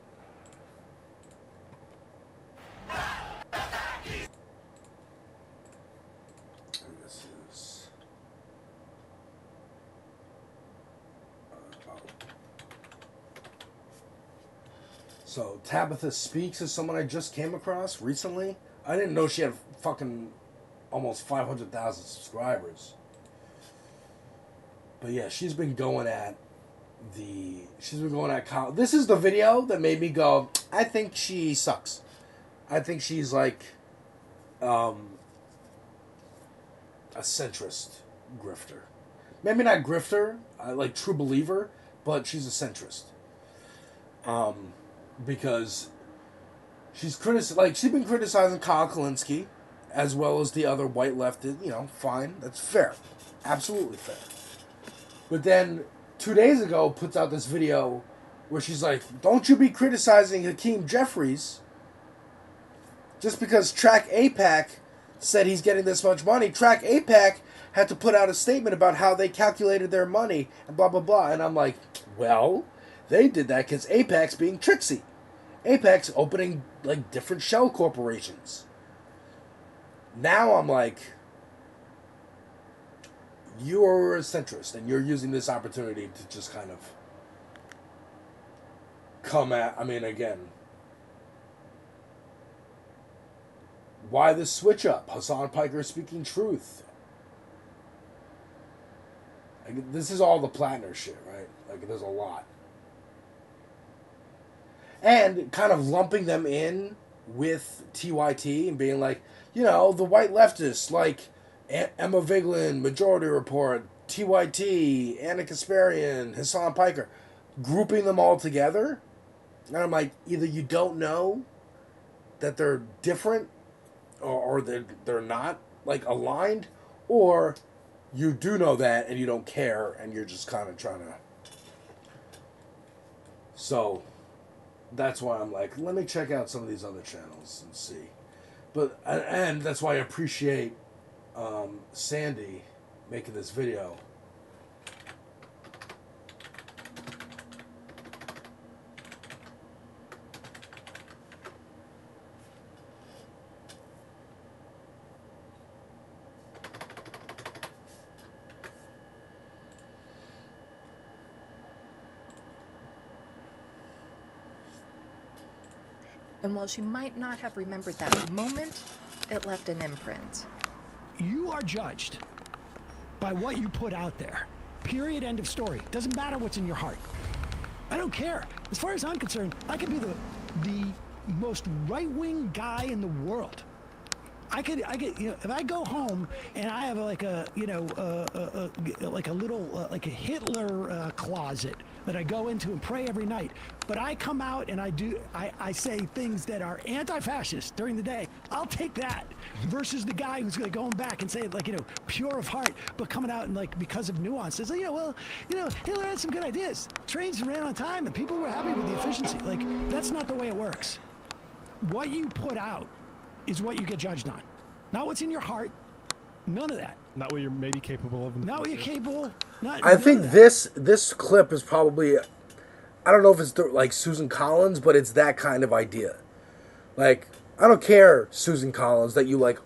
A: And this is... So, Tabitha Speaks is someone I just came across recently. I didn't know she had fucking almost 500,000 subscribers. But yeah, she's been going at this is the video that made me go, I think she sucks. I think she's like a centrist grifter. Maybe not grifter, like true believer, but she's a centrist. Because she's been criticizing Kyle Kalinske as well as the other white leftist, fine, that's fair. Absolutely fair. But then 2 days ago puts out this video where she's like, don't you be criticizing Hakeem Jeffries just because Track APAC said he's getting this much money. Track APAC had to put out a statement about how they calculated their money and blah, blah, blah. And I'm like, well, they did that because APAC's being tricksy. APAC's opening, like, different shell corporations. Now I'm like, you're a centrist, and you're using this opportunity to just kind of come at, again, why the switch up? Hassan Piker speaking truth. This is all the Plattner shit, right? Like, there's a lot. And kind of lumping them in with TYT and being like, the white leftists, like Emma Vigeland, Majority Report, TYT, Anna Kasparian, Hassan Piker, grouping them all together. And I'm like, either you don't know that they're different or they're not, like, aligned, or you do know that and you don't care and you're just kind of trying to... So, that's why I'm like, let me check out some of these other channels and see. But, and that's why I appreciate Sandy making this video.
P: And while she might not have remembered that moment, it left an imprint.
Q: You are judged by what you put out there. Period, end of story. Doesn't matter what's in your heart. I don't care. As far as I'm concerned, I could be the most right-wing guy in the world. I could, if I go home and I have like a Hitler closet that I go into and pray every night, but I come out and I say things that are anti-fascist during the day, I'll take that versus the guy who's going to go back and say it like, pure of heart, but coming out and like, because of nuances, Hitler had some good ideas. Trains ran on time and people were happy with the efficiency. Like, that's not the way it works. What you put out is what you get judged on. Not what's in your heart. None of that.
T: Not what you're maybe capable of.
Q: Not what you're capable.
A: I think this clip is probably, I don't know if it's like Susan Collins, but it's that kind of idea. Like, I don't care, Susan Collins, that you like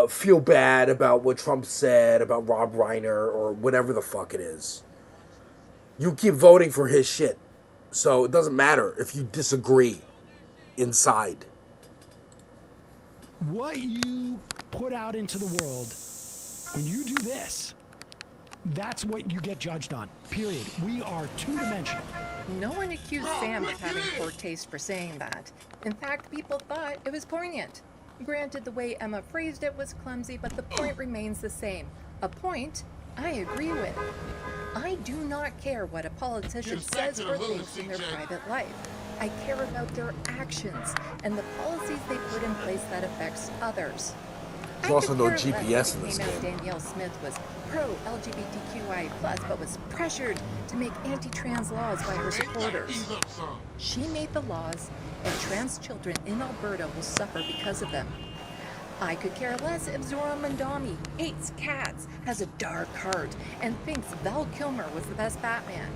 A: feel bad about what Trump said about Rob Reiner or whatever the fuck it is. You keep voting for his shit. So it doesn't matter if you disagree inside.
Q: What you put out into the world, when you do this, that's what you get judged on. Period. We are two-dimensional.
P: No one accused Sam of having poor taste for saying that. In fact, people thought it was poignant. Granted, the way Emma phrased it was clumsy, but the point remains the same. A point I agree with. I do not care what a politician says or thinks in their private life. I care about their actions and the policies they put in place that affects others.
A: There's also no GPS in this game.
P: Danielle Smith was pro-LGBTQI+, but was pressured to make anti-trans laws by her supporters. She made the laws, and trans children in Alberta will suffer because of them. I could care less if Zora Mandami hates cats, has a dark heart, and thinks Val Kilmer was the best Batman.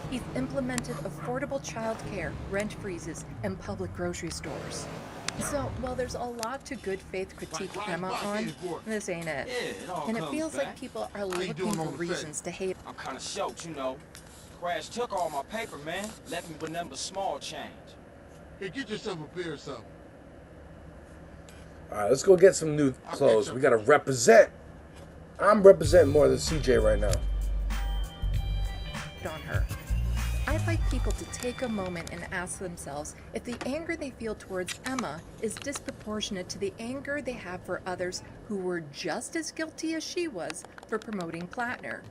P: He's implemented affordable childcare, rent freezes, and public grocery stores. So, while there's a lot to good faith critique Emma on, this ain't it. And it feels like people are looking for reasons to hate.
C: I'm kind of shocked, Crash took all my paper, man. Left me with nothing but small change.
J: Hey, get yourself a beer or something.
A: Alright, let's go get some new clothes. We gotta represent. I'm representing more than CJ right now.
P: On her. I'd like people to take a moment and ask themselves if the anger they feel towards Emma is disproportionate to the anger they have for others who were just as guilty as she was for promoting Plattner.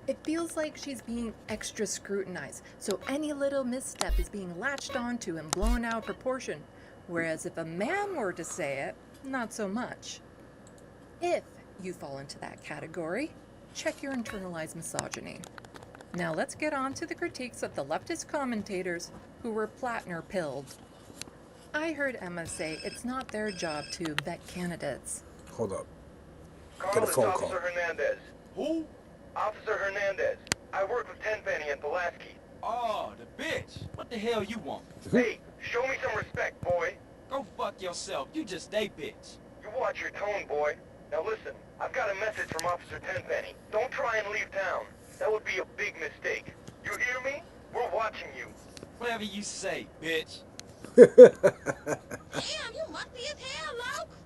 P: It feels like she's being extra scrutinized, so any little misstep is being latched onto and blown out of proportion, whereas if a man were to say it, not so much. If you fall into that category, check your internalized misogyny. Now let's get on to the critiques of the leftist commentators who were Plattner-pilled. I heard Emma say it's not their job to vet candidates.
A: Hold up.
G: Carl,
A: Get a
G: it's
A: phone call.
G: Officer Hernandez.
S: Who?
G: Officer Hernandez. I work with Tenpenny and Pulaski.
E: Oh, the bitch. What the hell you want?
G: Hey, show me some respect, boy.
E: Go fuck yourself. You just a bitch.
G: You watch your tone, boy. Now listen, I've got a message from Officer Tenpenny. Don't try and leave town. That would be a big mistake. You hear me? We're watching you.
E: Whatever you say, bitch.
F: Damn, you must be as hell, Loke.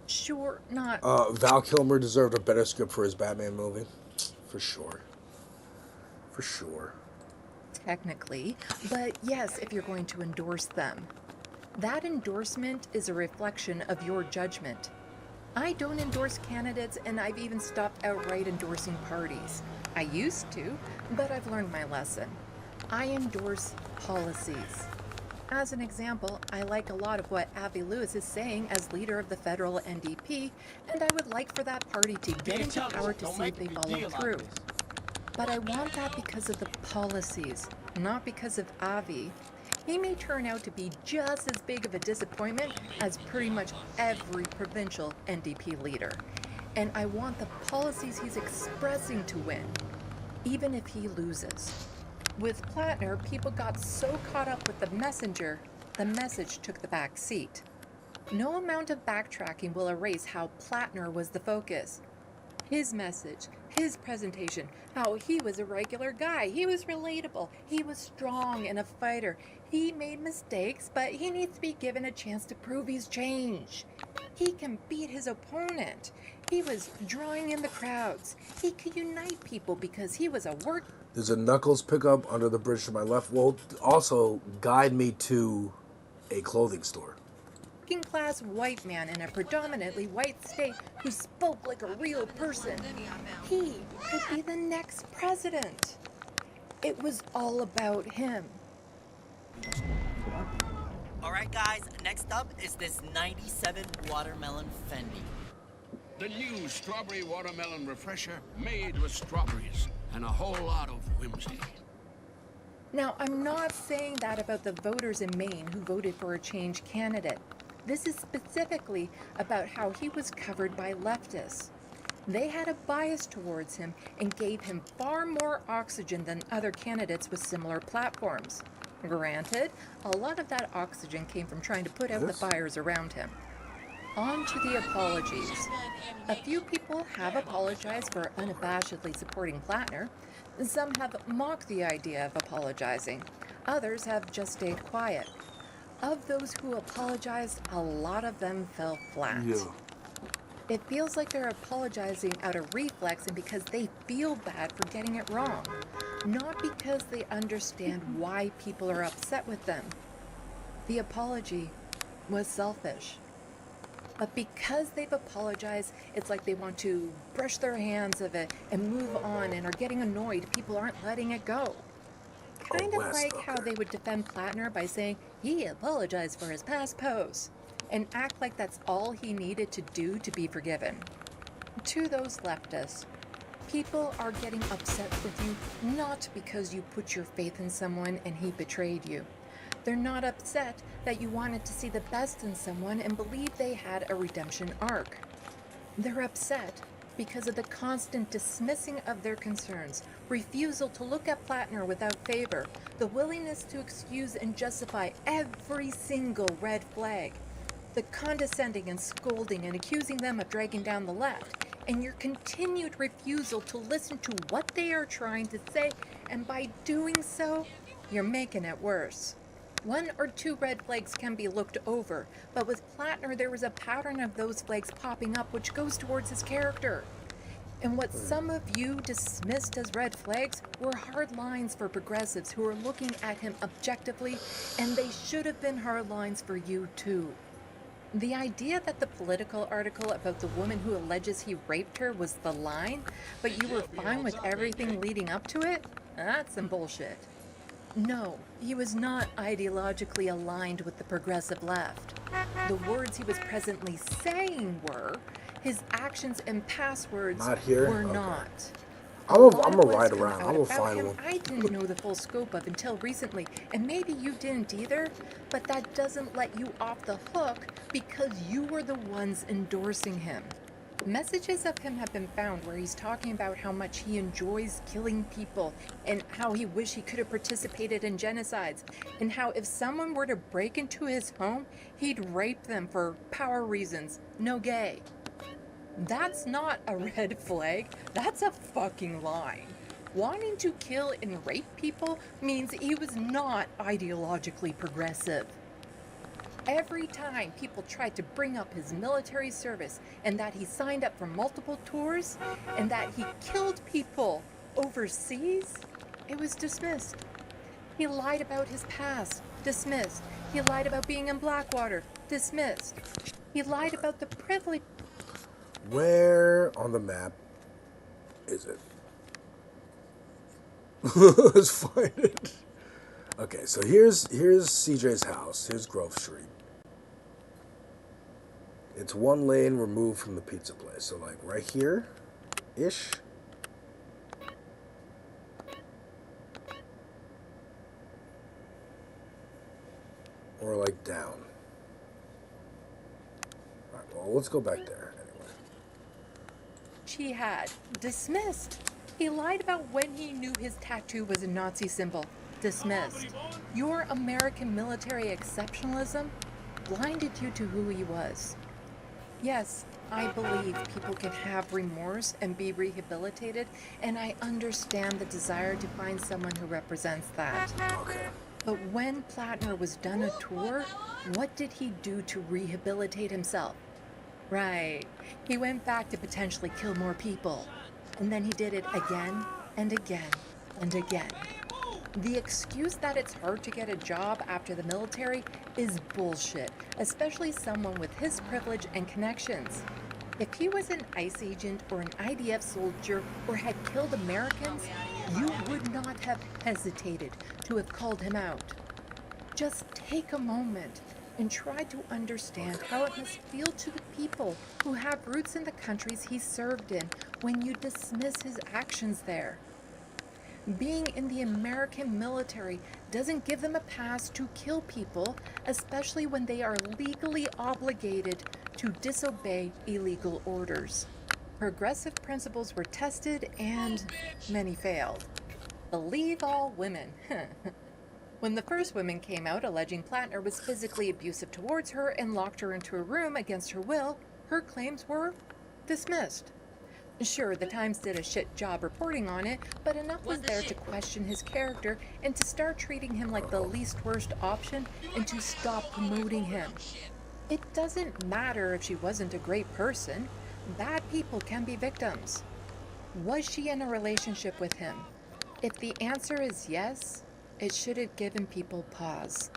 P: Sure, not.
A: Val Kilmer deserved a better script for his Batman movie. For sure. For sure.
P: Technically, but yes, if you're going to endorse them. That endorsement is a reflection of your judgment. I don't endorse candidates, and I've even stopped outright endorsing parties. I used to, but I've learned my lesson. I endorse policies. As an example, I like a lot of what Avi Lewis is saying as leader of the federal NDP, and I would like for that party to get into power to see if they follow through. But I want that because of the policies, not because of Avi. He may turn out to be just as big of a disappointment as pretty much every provincial NDP leader. And I want the policies he's expressing to win, even if he loses. With Plattner, people got so caught up with the messenger, the message took the back seat. No amount of backtracking will erase how Plattner was the focus. His message, his presentation, how he was a regular guy, he was relatable, he was strong and a fighter. He made mistakes, but he needs to be given a chance to prove he's changed. He can beat his opponent. He was drawing in the crowds. He could unite people because he was a work.
A: There's a Knuckles pickup under the bridge to my left. Well, also guide me to a clothing store.
P: Working class white man in a predominantly white state who spoke like a real person. He could be the next president. It was all about him.
U: Alright guys, next up is this 97 watermelon Fendi.
B: The new strawberry watermelon refresher made with strawberries and a whole lot of whimsy.
P: Now, I'm not saying that about the voters in Maine who voted for a change candidate. This is specifically about how he was covered by leftists. They had a bias towards him and gave him far more oxygen than other candidates with similar platforms. Granted, a lot of that oxygen came from trying to put out the fires around him. On to the apologies. A few people have apologized for unabashedly supporting Plattner. Some have mocked the idea of apologizing. Others have just stayed quiet. Of those who apologized, a lot of them fell flat.
A: Yeah.
P: It feels like they're apologizing out of reflex and because they feel bad for getting it wrong, not because they understand why people are upset with them. The apology was selfish. But because they've apologized, it's like they want to brush their hands of it and move on and are getting annoyed people aren't letting it go. Kind of like how they would defend Plattner by saying he apologized for his past posts and act like that's all he needed to do to be forgiven. To those leftists, people are getting upset with you not because you put your faith in someone and he betrayed you. They're not upset that you wanted to see the best in someone and believe they had a redemption arc. They're upset because of the constant dismissing of their concerns, refusal to look at Plattner without favor, the willingness to excuse and justify every single red flag, the condescending and scolding and accusing them of dragging down the left, and your continued refusal to listen to what they are trying to say, and by doing so, you're making it worse. 1 or 2 red flags can be looked over, but with Plattner there was a pattern of those flags popping up which goes towards his character. And what some of you dismissed as red flags were hard lines for progressives who are looking at him objectively, and they should have been hard lines for you too. The idea that the Political article about the woman who alleges he raped her was the line, but you were fine with everything leading up to it? That's some bullshit. No, he was not ideologically aligned with the progressive left. The words he was presently saying were, his actions and passwords
A: Not here?
P: were
A: Okay.
P: not.
A: I'm a ride
P: Come
A: around.
P: out
A: I'm a
P: about
A: fine
P: him
A: one.
P: I didn't know the full scope of until recently, and maybe you didn't either, but that doesn't let you off the hook because you were the ones endorsing him. Messages of him have been found where he's talking about how much he enjoys killing people and how he wished he could have participated in genocides, and how if someone were to break into his home, he'd rape them for power reasons, no gay. That's not a red flag, that's a fucking line. Wanting to kill and rape people means he was not ideologically progressive. Every time people tried to bring up his military service and that he signed up for multiple tours and that he killed people overseas, it was dismissed. He lied about his past, dismissed. He lied about being in Blackwater, dismissed. He lied about the privilege.
A: Where on the map is it? Let's find it. Okay, so here's CJ's house. Here's Grove Street. It's 1 lane removed from the pizza place. So like right here-ish. Or like down. Alright, well, let's go back there anyway.
P: She had dismissed. He lied about when he knew his tattoo was a Nazi symbol. Dismissed. Your American military exceptionalism blinded you to who he was. Yes, I believe people can have remorse and be rehabilitated, and I understand the desire to find someone who represents that.
A: Okay.
P: But when Plattner was done a tour, what did he do to rehabilitate himself? Right, he went back to potentially kill more people. And then he did it again and again and again. The excuse that it's hard to get a job after the military is bullshit, especially someone with his privilege and connections. If he was an ICE agent or an IDF soldier or had killed Americans, you would not have hesitated to have called him out. Just take a moment and try to understand how it must feel to the people who have roots in the countries he served in when you dismiss his actions there. Being in the American military doesn't give them a pass to kill people, especially when they are legally obligated to disobey illegal orders. Progressive principles were tested and many failed. Believe all women. When the first women came out alleging Plattner was physically abusive towards her and locked her into a room against her will, her claims were dismissed. Sure, the Times did a shit job reporting on it, but enough was there to question his character and to start treating him like the least worst option and to stop promoting him. It doesn't matter if she wasn't a great person. Bad people can be victims. Was she in a relationship with him? If the answer is yes, it should have given people pause.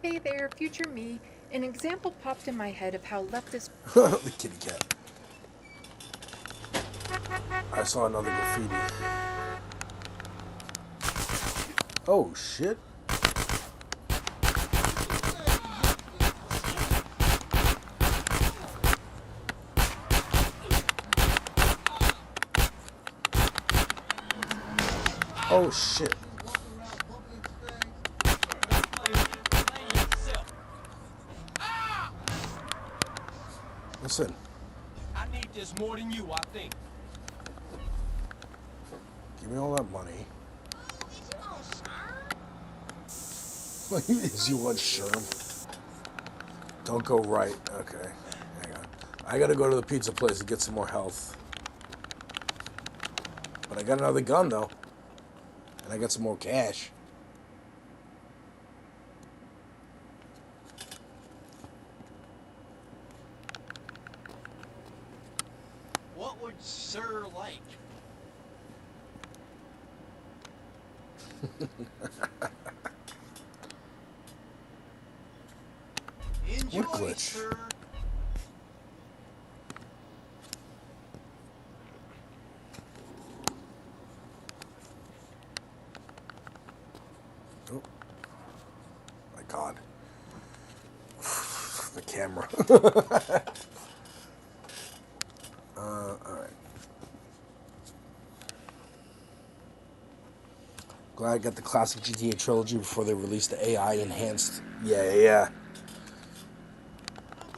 P: Hey there, future me. An example popped in my head of how leftist...
A: The kitty cat. I saw another graffiti. Oh, shit. Oh, shit. Listen.
E: I need this more than you, I think.
A: Give me all that money. Is you want Sherm? Don't go right. Okay. Hang on. I gotta go to the pizza place to get some more health. But I got another gun, though. And I got some more cash.
D: would Sir like? Enjoy,
A: What glitch?
D: sir.
A: Oh. My God. The camera. Alright. Glad I got the classic GTA trilogy before they released the AI enhanced. Yeah.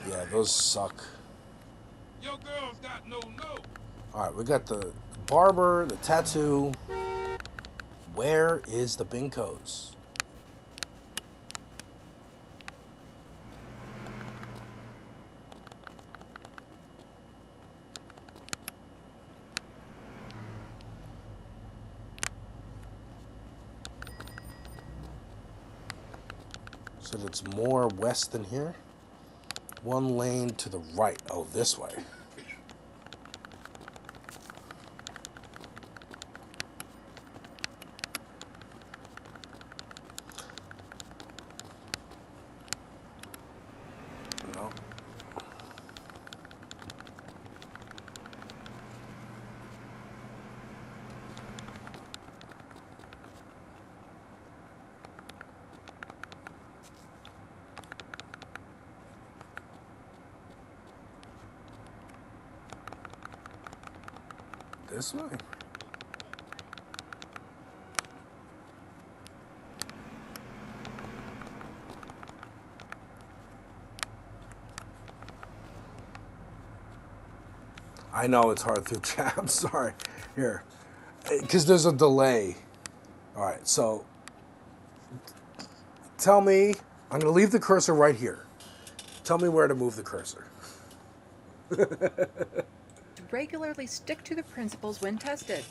A: Yeah, those suck.
J: Your girl's got no nose.
A: Alright, we got the barber, the tattoo. Where is the Binkos? So it's more west than here. One lane to the right. Oh, this way. No. This way. I know it's hard through chat. I'm sorry. Here. Because there's a delay. Alright, so tell me, I'm going to leave the cursor right here. Tell me where to move the cursor.
P: Regularly stick to the principles when tested.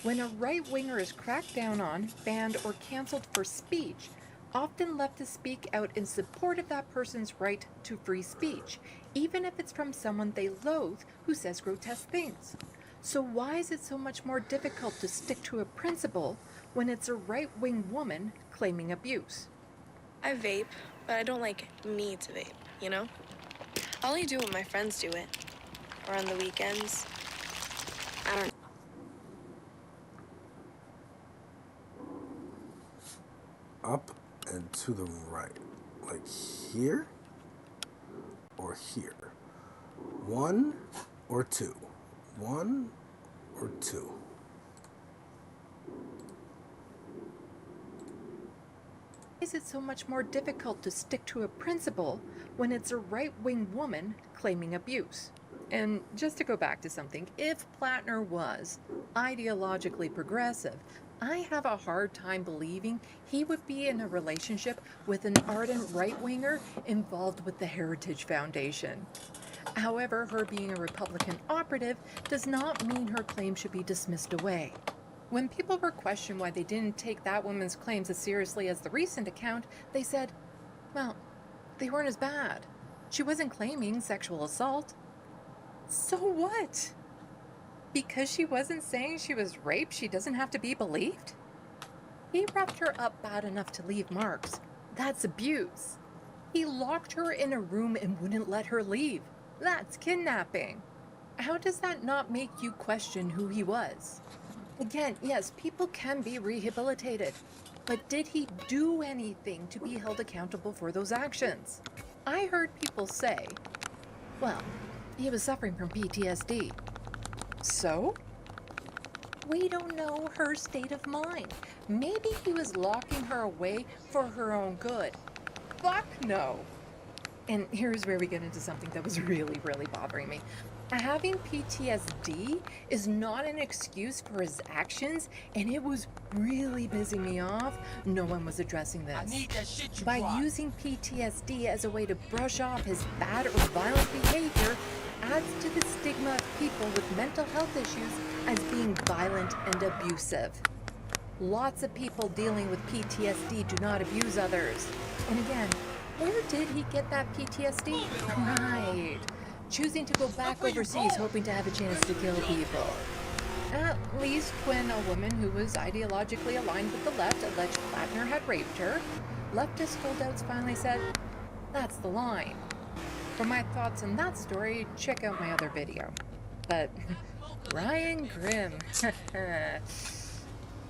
P: When a right-winger is cracked down on, banned, or canceled for speech, often leftists speak out in support of that person's right to free speech, even if it's from someone they loathe who says grotesque things. So why is it so much more difficult to stick to a principle when it's a right-wing woman claiming abuse?
V: I vape, but I don't like me to vape, you know? I only do it when my friends do it. Or on the weekends. I don't.
A: Up and to the right. Like here or here. 1 or 2. 1 or 2.
P: Why is it so much more difficult to stick to a principle when it's a right-wing woman claiming abuse? And just to go back to something, if Plattner was ideologically progressive, I have a hard time believing he would be in a relationship with an ardent right-winger involved with the Heritage Foundation. However, her being a Republican operative does not mean her claim should be dismissed away. When people were questioned why they didn't take that woman's claims as seriously as the recent account, they said, well, they weren't as bad. She wasn't claiming sexual assault. So what? Because she wasn't saying she was raped, she doesn't have to be believed? He roughed her up bad enough to leave marks. That's abuse. He locked her in a room and wouldn't let her leave. That's kidnapping. How does that not make you question who he was? Again, yes, people can be rehabilitated, but did he do anything to be held accountable for those actions? I heard people say, well, he was suffering from PTSD. So? We don't know her state of mind. Maybe he was locking her away for her own good. Fuck no. And here's where we get into something that was really, really bothering me. Having PTSD is not an excuse for his actions, and it was really pissing me off no one was addressing this.
D: I need that shit you
P: By
D: brought.
P: using PTSD as a way to brush off his bad or violent behavior adds to the stigma of people with mental health issues as being violent and abusive. Lots of people dealing with PTSD do not abuse others. And again, where did he get that PTSD? Right. choosing to go back overseas hoping to have a chance to kill people. At least when a woman who was ideologically aligned with the left alleged Plattner had raped her, leftist holdouts finally said, "That's the line." For my thoughts on that story, check out my other video. But Ryan Grimm,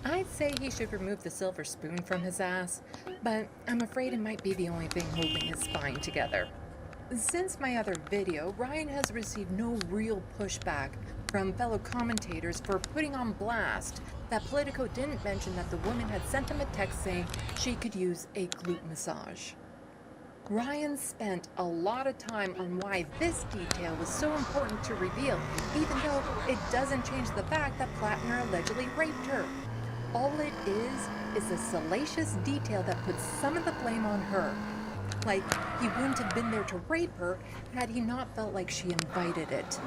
P: I'd say he should remove the silver spoon from his ass, but I'm afraid it might be the only thing holding his spine together. Since my other video, Ryan has received no real pushback from fellow commentators for putting on blast that Politico didn't mention that the woman had sent him a text saying she could use a glute massage. Ryan spent a lot of time on why this detail was so important to reveal, even though it doesn't change the fact that Plattner allegedly raped her. All it is a salacious detail that puts some of the blame on her. Like, he wouldn't have been there to rape her had he not felt like she invited it.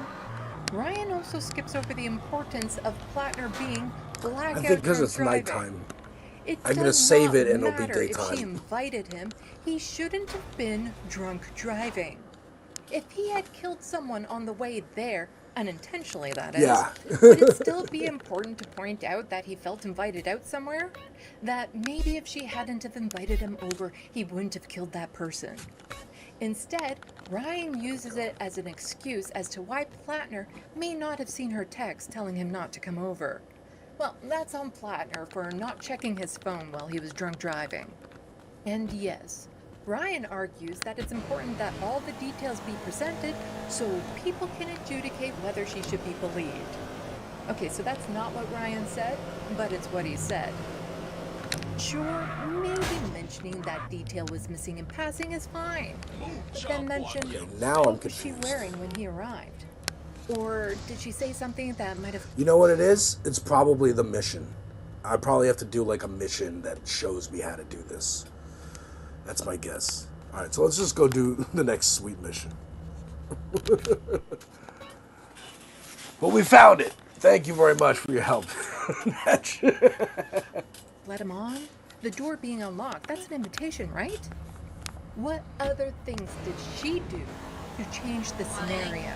P: Ryan also skips over the importance of Plattner being blackout
A: I think because
P: drunk
A: it's
P: driving.
A: nighttime.
P: It
A: I'm gonna
P: does
A: save
P: not
A: it and it'll be
P: matter if she
A: daytime.
P: invited him, he shouldn't have been drunk driving. If he had killed someone on the way there, unintentionally that is,
A: Yeah.
P: would it still be important to point out that he felt invited out somewhere? That maybe if she hadn't have invited him over, he wouldn't have killed that person. Instead, Ryan uses it as an excuse as to why Plattner may not have seen her text telling him not to come over. Well, that's on Plattner for not checking his phone while he was drunk driving. And yes, Ryan argues that it's important that all the details be presented so people can adjudicate whether she should be believed. Okay, so that's not what Ryan said, but it's what he said. Sure, maybe mentioning that detail was missing in passing is fine, but then mention
A: Now I'm
P: what was she
A: confused.
P: wearing when he arrived? Or did she say something that might have...
A: You know what it is? It's probably the mission. I probably have to do like a mission that shows me how to do this. That's my guess. Alright, so let's just go do the next sweet mission. But we found it. Thank you very much for your help.
P: Let him on? The door being unlocked, that's an invitation, right? What other things did she do to change the scenario?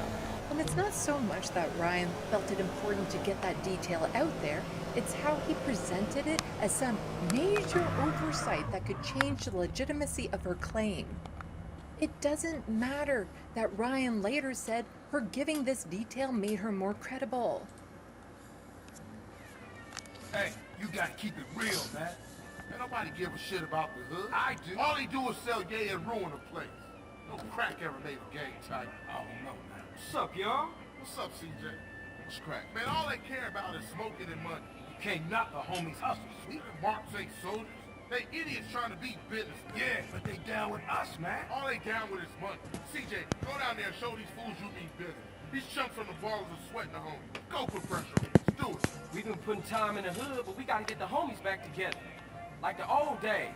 P: And it's not so much that Ryan felt it important to get that detail out there, it's how he presented it as some major oversight that could change the legitimacy of her claim. It doesn't matter that Ryan later said her giving this detail made her more credible.
J: Hey, you gotta keep it real, man. Ain't nobody give a shit about the hood. I do. All they do is sell gay and ruin the place. No crack ever made a gang type. I don't know, man.
C: What's up, y'all?
J: What's up, CJ? What's crack? Man, all they care about is smoking and money.
C: You can't knock the homies' hustle.
J: Even marks ain't soldiers. They idiots trying to be business.
C: Yeah, but they down with us, man.
J: All they down with is money. CJ, go down there and show these fools you mean business. These chumps on the ballers are sweating the homies. Go put pressure on them. Let's do it.
C: We've been putting time in the hood, but we gotta get the homies back together. Like the old days.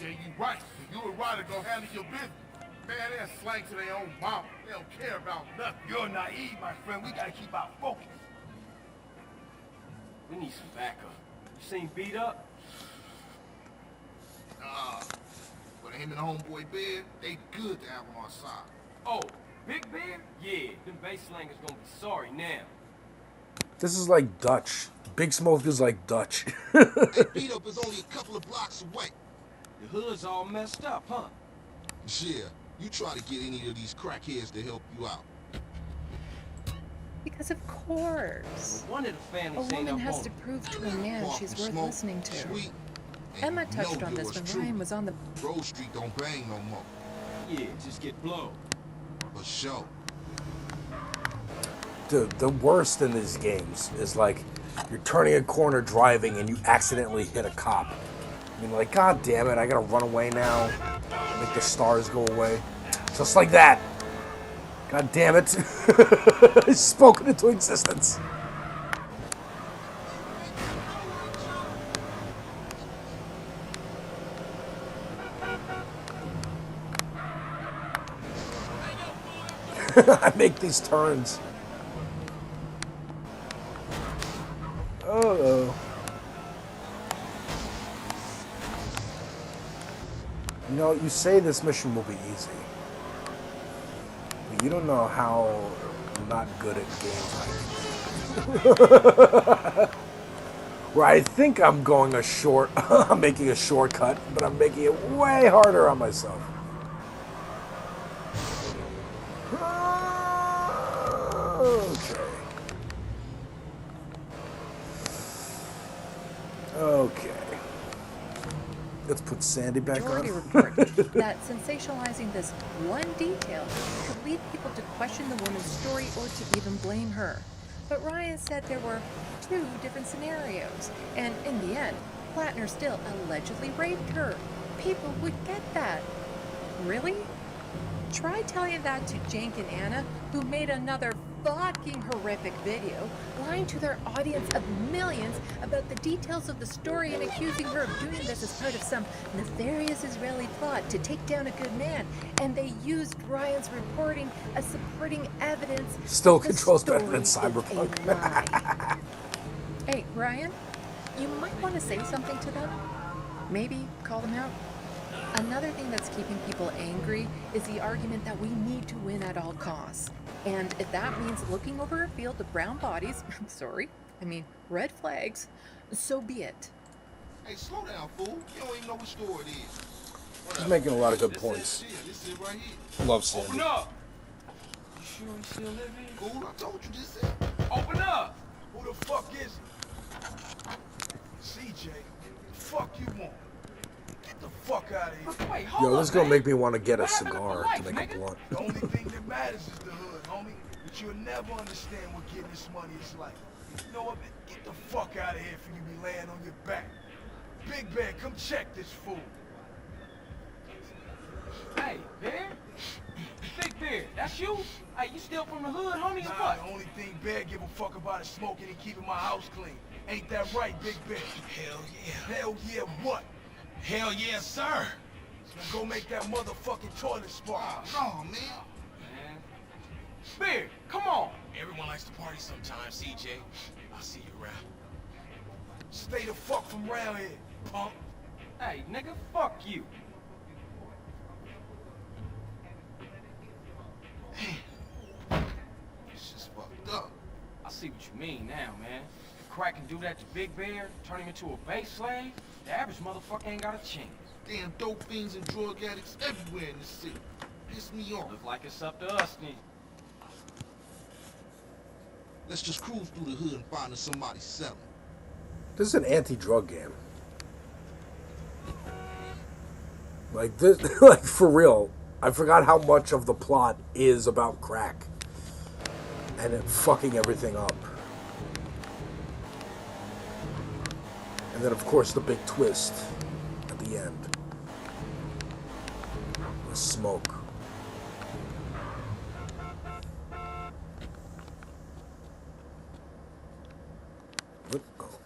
J: Yeah, you right. You and Ryder go handle your business. Man, they're slang to their own mama. They don't care about nothing.
C: You're naive, my friend. We gotta keep our focus. We need some backup. You seen Beat Up?
J: But him and homeboy Bear, they good to have on our side.
C: Oh, Big Bear? Yeah, them bass slangers gonna be sorry now.
A: This is like Dutch. Big Smoke is like Dutch.
B: Beat Up is only a couple of blocks away.
C: The hood's all messed up, huh?
B: Yeah, you try to get any of these crackheads to help you out.
P: Because of course.
C: One of the
P: A
C: families ain't
P: woman
C: up
P: has
C: on
P: to
C: it.
P: prove to a man she's worth
B: Smoke,
P: listening to.
B: Sweet,
P: Emma touched
B: know
P: on this
B: yours
P: when
B: truly.
P: Ryan was on the...
B: Grove Street don't bang no more.
C: Yeah, just get blown.
B: For sure.
A: The worst in these games is like you're turning a corner driving and you accidentally hit a cop. You're like, God damn it, I gotta run away now. Make the stars go away. Just like that. God damn it. It's spoken into existence. I make these turns. Uh-oh. You know, you say this mission will be easy. But You don't know how not good at games I can. Where I think I'm going I'm making a shortcut, but I'm making it way harder on myself. Okay. Let's put Sandy back
P: Majority
A: on.
P: report that sensationalizing this one detail could lead people to question the woman's story or to even blame her. But Ryan said there were 2 different scenarios, and in the end, Plattner still allegedly raped her. People would get that. Really? Try telling that to Jank and Anna, who made another fucking horrific video, lying to their audience of millions about the details of the story and accusing her of doing this as part of some nefarious Israeli plot to take down a good man. And they used Ryan's reporting as supporting evidence.
A: Still controls better than Cyberpunk.
P: Hey, Ryan, you might want to say something to them. Maybe call them out. Another thing that's keeping people angry is the argument that we need to win at all costs. And if that means looking over a field of brown bodies, red flags, so be it.
J: Hey, slow down, fool. You don't even know what store it is.
A: He's making a lot of good points.
J: This is right here.
A: Love Sandy.
J: Open up. You sure he still live here? Fool, I told you this is.
B: Open up! Who the fuck is it? CJ, the fuck you want? Get the fuck out of here. Wait, hold
A: Yo, this is gonna
B: man.
A: make me want to get a cigar to make a blunt.
B: The only thing that matters is the hood, homie. But you'll never understand what getting this money is like. You know what, man? Get the fuck out of here for you be laying on your back. Big Bear, come check this fool.
C: Hey, Bear? Big Bear, that's you? Hey, you still from the hood, homie, or
B: Nah,
C: what?
B: the only thing Bear give a fuck about is smoking and keeping my house clean. Ain't that right, Big Bear? Hell yeah. Hell yeah what?
J: Hell yes, sir.
B: Now go make that motherfucking toilet spark.
J: Oh, man.
C: Bear, come on.
J: Everyone likes to party sometimes, CJ. I'll see you around.
B: Stay the fuck from around here, punk.
C: Hey, nigga, fuck you.
J: It's just fucked up.
C: I see what you mean now, man. If Crack can do that to Big Bear, turn him into a base slave, the average motherfucker ain't got a chance.
J: Damn dope fiends and drug addicts everywhere in the city. Piss me off.
C: Look like it's up to us then.
J: Let's just cruise through the hood and find us somebody selling.
A: This is an anti-drug game. Like this, like for real. I forgot how much of the plot is about crack and it fucking everything up. And then, of course, the big twist at the end. The smoke. What? Oh.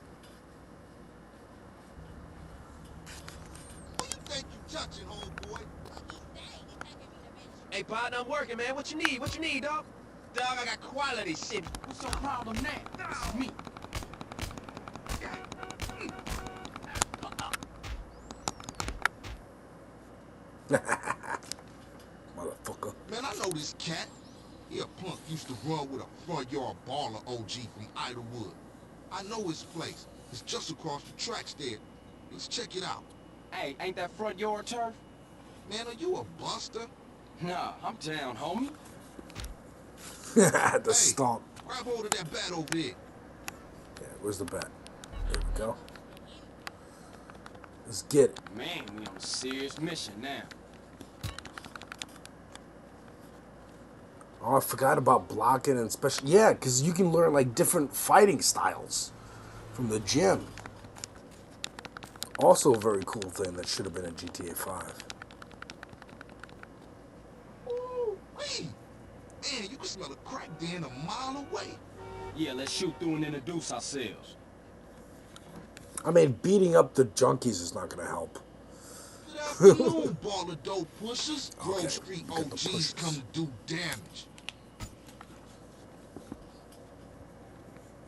J: Who you think you touching, homeboy?
E: Hey, partner, I'm working, man. What you need? What you need, dog? Dog, I got quality shit.
C: What's your problem now? It's me.
A: Motherfucker.
J: Man, I know this cat. He a punk used to run with a front yard baller OG from Idlewood. I know his place. It's just across the tracks there. Let's check it out.
C: Hey, ain't that front yard turf?
J: Man, are you a buster?
C: Nah, I'm down, homie.
A: The stomp.
J: Grab hold of that bat over there.
A: Yeah, where's the bat? There we go. Let's get it.
C: Man, we on a serious mission now.
A: Oh, I forgot about blocking and special. Yeah, because you can learn like different fighting styles from the gym. Also a very cool thing that should have been in GTA 5.
J: Ooh-wee. Man, you can smell the crack den a mile away.
C: Yeah, let's shoot through and introduce ourselves.
A: I mean, beating up the junkies is not going to help.
J: Good afternoon, ball of dope pushers. Grove Street OGs come to do damage.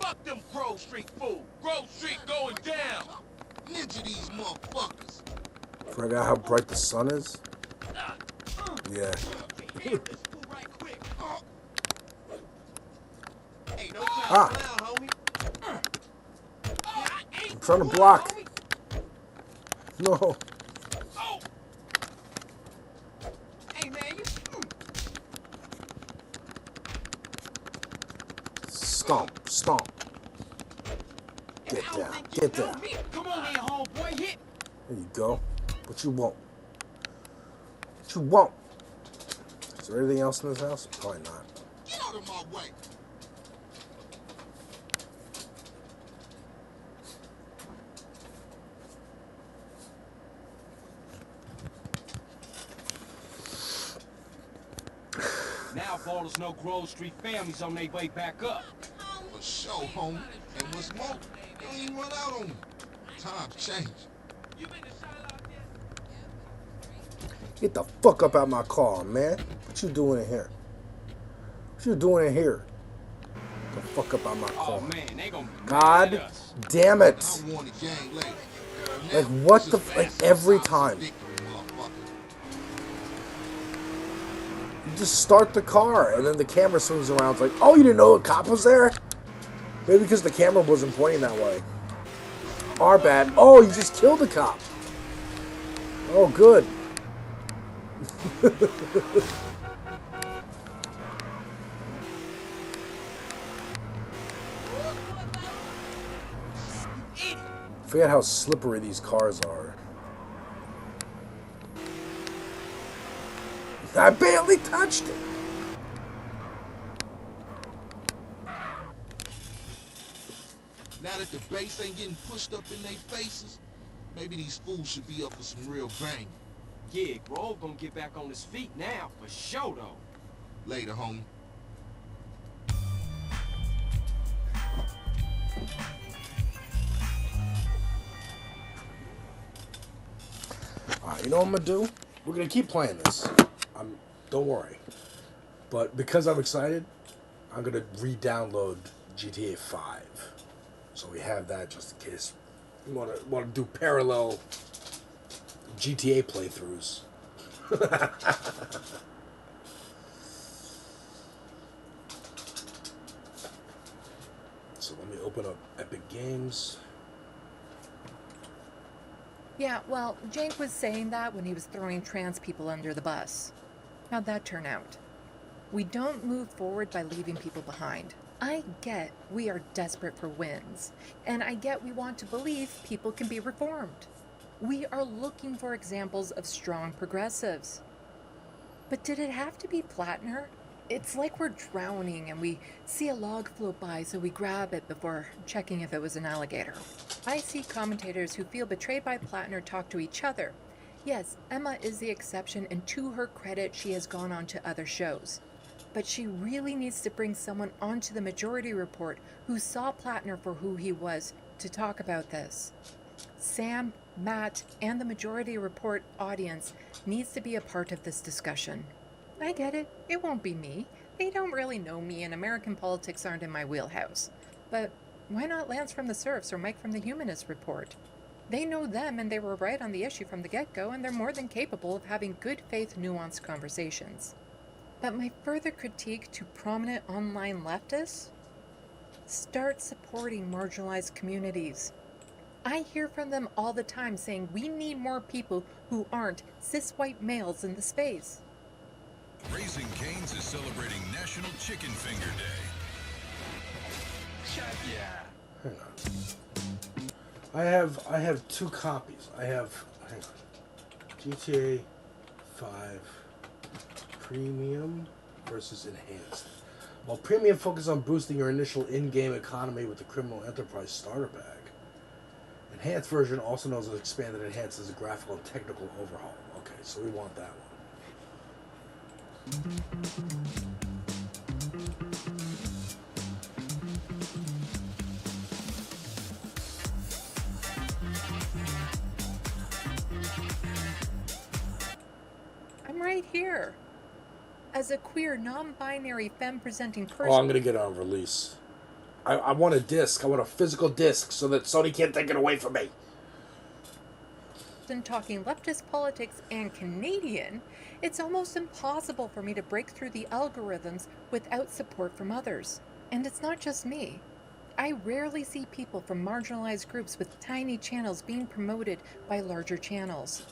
E: Fuck them Grove Street fools. Grove Street going down.
J: Ninja these motherfuckers.
A: Forgot how bright the sun is? Yeah. Ah. I'm trying to block. No.
C: Hey, man, you...
A: Stomp, stomp. Get down, get down.
C: Come on here, homeboy, hit.
A: There you go. What you want? What you want? Is there anything else in this house? Probably not.
J: Get out of my way.
C: Now Ballers know Grove Street families on their way back up.
J: For sure, homie. And what's more, you don't even run out on me. Times change.
A: Get the fuck up out my car, man. What you doing in here? What you doing in here? Get the fuck up out my car.
C: Oh, man, they gonna be
A: God damn it. Like, what the like every time. You just start the car, and then the camera swings around. It's like, oh, you didn't know a cop was there? Maybe because the camera wasn't pointing that way. Our bad. Oh, you just killed the cop. Oh, good. Forget how slippery these cars are. I barely touched it.
J: Now that the base ain't getting pushed up in their faces, maybe these fools should be up for some real bang.
C: Yeah, Grove gonna get back on his feet now, for sure, though.
J: Later, homie.
A: Alright, you know what I'm gonna do? We're gonna keep playing this. Don't worry. But because I'm excited, I'm gonna re-download GTA 5. So we have that just in case we wanna do parallel GTA playthroughs. So let me open up Epic Games.
P: Yeah, well, Jank was saying that when he was throwing trans people under the bus. How'd that turn out? We don't move forward by leaving people behind. I get we are desperate for wins, and I get we want to believe people can be reformed. We are looking for examples of strong progressives. But did it have to be Plattner? It's like we're drowning and we see a log float by, so we grab it before checking if it was an alligator. I see commentators who feel betrayed by Plattner talk to each other. Yes, Emma is the exception, and to her credit, she has gone on to other shows. But she really needs to bring someone onto the Majority Report who saw Plattner for who he was to talk about this. Sam, Matt, and the Majority Report audience needs to be a part of this discussion. I get it. It won't be me. They don't really know me, and American politics aren't in my wheelhouse. But why not Lance from the Serfs or Mike from the Humanist Report? They know them, and they were right on the issue from the get-go, and they're more than capable of having good faith, nuanced conversations. But my further critique to prominent online leftists? Start supporting marginalized communities. I hear from them all the time saying we need more people who aren't cis white males in the space.
H: Raising Cane's is celebrating National Chicken Finger Day.
A: Hang on. I have two copies. Hang on. GTA 5 Premium versus Enhanced. While Premium focuses on boosting your initial in-game economy with the Criminal Enterprise Starter Bag, Enhanced version, also known as Expanded Enhanced, is a graphical and technical overhaul. Okay, so we want that one.
P: I'm right here. As a queer, non-binary, femme-presenting person...
A: Oh, I'm going to get it on release. I want a disc. I want a physical disc so that Sony can't take it away from me.
P: Talking leftist politics and Canadian, it's almost impossible for me to break through the algorithms without support from others. And it's not just me. I rarely see people from marginalized groups with tiny channels being promoted by larger channels.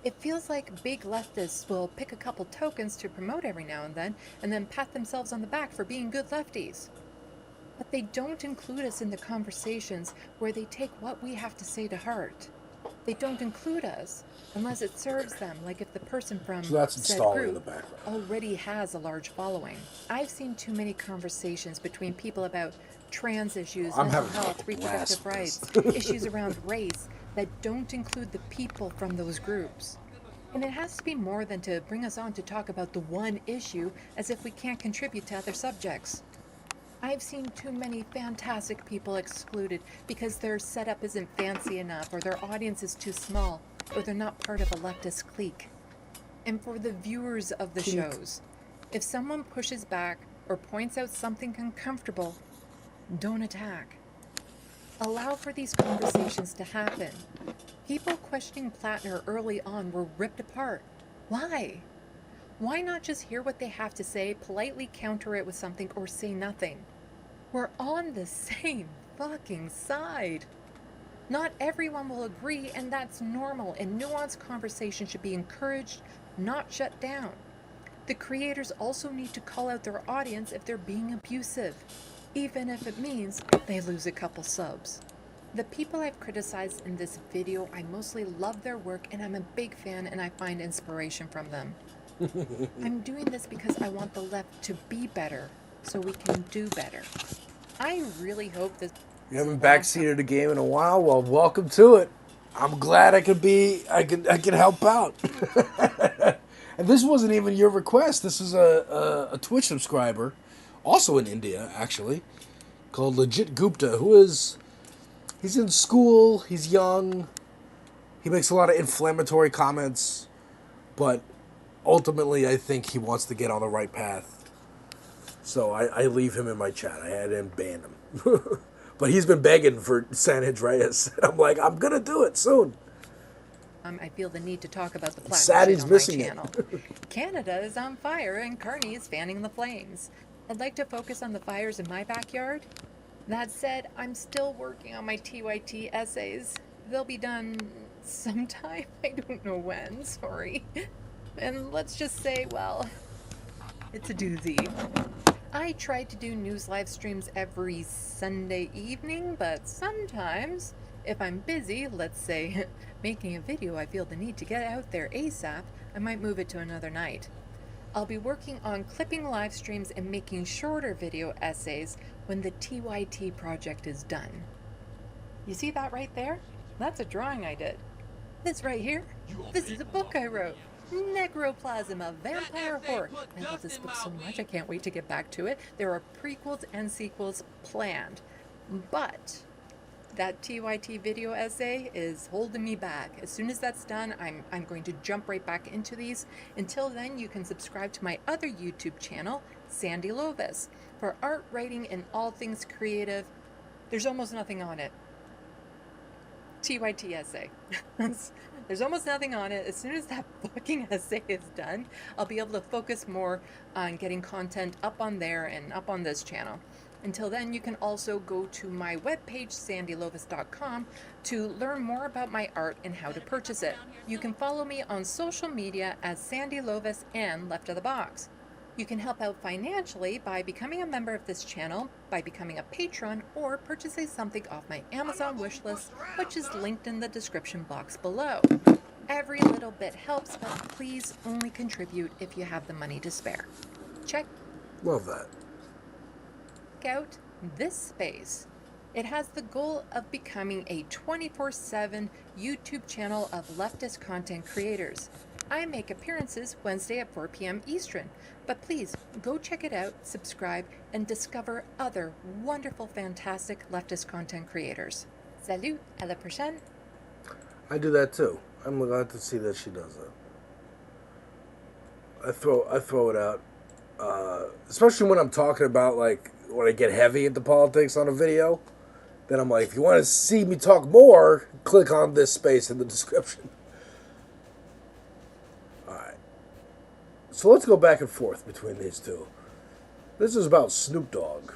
P: It feels like big leftists will pick a couple tokens to promote every now and then pat themselves on the back for being good lefties. But they don't include us in the conversations where they take what we have to say to heart. They don't include us unless it serves them, like if the person from
A: So that's
P: said
A: installing in the
P: group
A: background.
P: already has a large following. I've seen too many conversations between people about trans issues,
A: I'm
P: mental
A: having
P: health,
A: a blast
P: reproductive
A: with
P: rights,
A: this.
P: issues around race that don't include the people from those groups. And it has to be more than to bring us on to talk about the one issue as if we can't contribute to other subjects. I've seen too many fantastic people excluded because their setup isn't fancy enough, or their audience is too small, or they're not part of a leftist clique. And for the viewers of the shows, if someone pushes back or points out something uncomfortable, don't attack. Allow for these conversations to happen. People questioning Plattner early on were ripped apart. Why? Why not just hear what they have to say, politely counter it with something, or say nothing? We're on the same fucking side. Not everyone will agree, and that's normal, and nuanced conversation should be encouraged, not shut down. The creators also need to call out their audience if they're being abusive, even if it means they lose a couple subs. The people I've criticized in this video, I mostly love their work, and I'm a big fan, and I find inspiration from them. I'm doing this because I want the left to be better, so we can do better. I really hope this...
A: You haven't backseated a game in a while? Well, welcome to it. I'm glad I can help out. And this wasn't even your request. This is a Twitch subscriber, also in India, actually, called Legit Gupta, he's in school, he's young, he makes a lot of inflammatory comments, but ultimately I think he wants to get on the right path. So I leave him in my chat. I didn't ban him. But he's been begging for San Andreas. I'm like, I'm going to do it soon.
P: I feel the need to talk about the
A: Sad
P: platinum
A: he's
P: shit on my
A: missing
P: channel. Canada is on fire and Carney is fanning the flames. I'd like to focus on the fires in my backyard. That said, I'm still working on my TYT essays. They'll be done sometime. I don't know when, sorry. And let's just say, well, it's a doozy. I try to do news live streams every Sunday evening, but sometimes, if I'm busy, let's say making a video I feel the need to get out there ASAP, I might move it to another night. I'll be working on clipping live streams and making shorter video essays when the TYT project is done. You see that right there? That's a drawing I did. This right here, this is a book I wrote. Necroplasma, Vampire Horror. I love this book so much, I can't wait to get back to it. There are prequels and sequels planned. But that TYT video essay is holding me back. As soon as that's done, I'm going to jump right back into these. Until then, you can subscribe to my other YouTube channel, Sandy Lovis, for art, writing, and all things creative. There's almost nothing on it. TYT essay. There's almost nothing on it. As soon as that fucking essay is done, I'll be able to focus more on getting content up on there and up on this channel. Until then, you can also go to my webpage, sandylovis.com, to learn more about my art and how to purchase it. You can follow me on social media as Sandy Lovis and Left of the Box. You can help out financially by becoming a member of this channel, by becoming a patron, or purchasing something off my Amazon wishlist, which is linked in the description box below. Every little bit helps, but please only contribute if you have the money to spare. Check
A: Love that.
P: out this space. It has the goal of becoming a 24/7 YouTube channel of leftist content creators. I make appearances Wednesday at 4 p.m. Eastern, but please go check it out, subscribe, and discover other wonderful, fantastic leftist content creators. Salut, à la prochaine.
A: I do that too. I'm glad to see that she does that. I throw it out, especially when I'm talking about, like, when I get heavy into politics on a video. Then I'm like, if you want to see me talk more, click on this space in the description. Alright. So let's go back and forth between these two. This is about Snoop Dogg.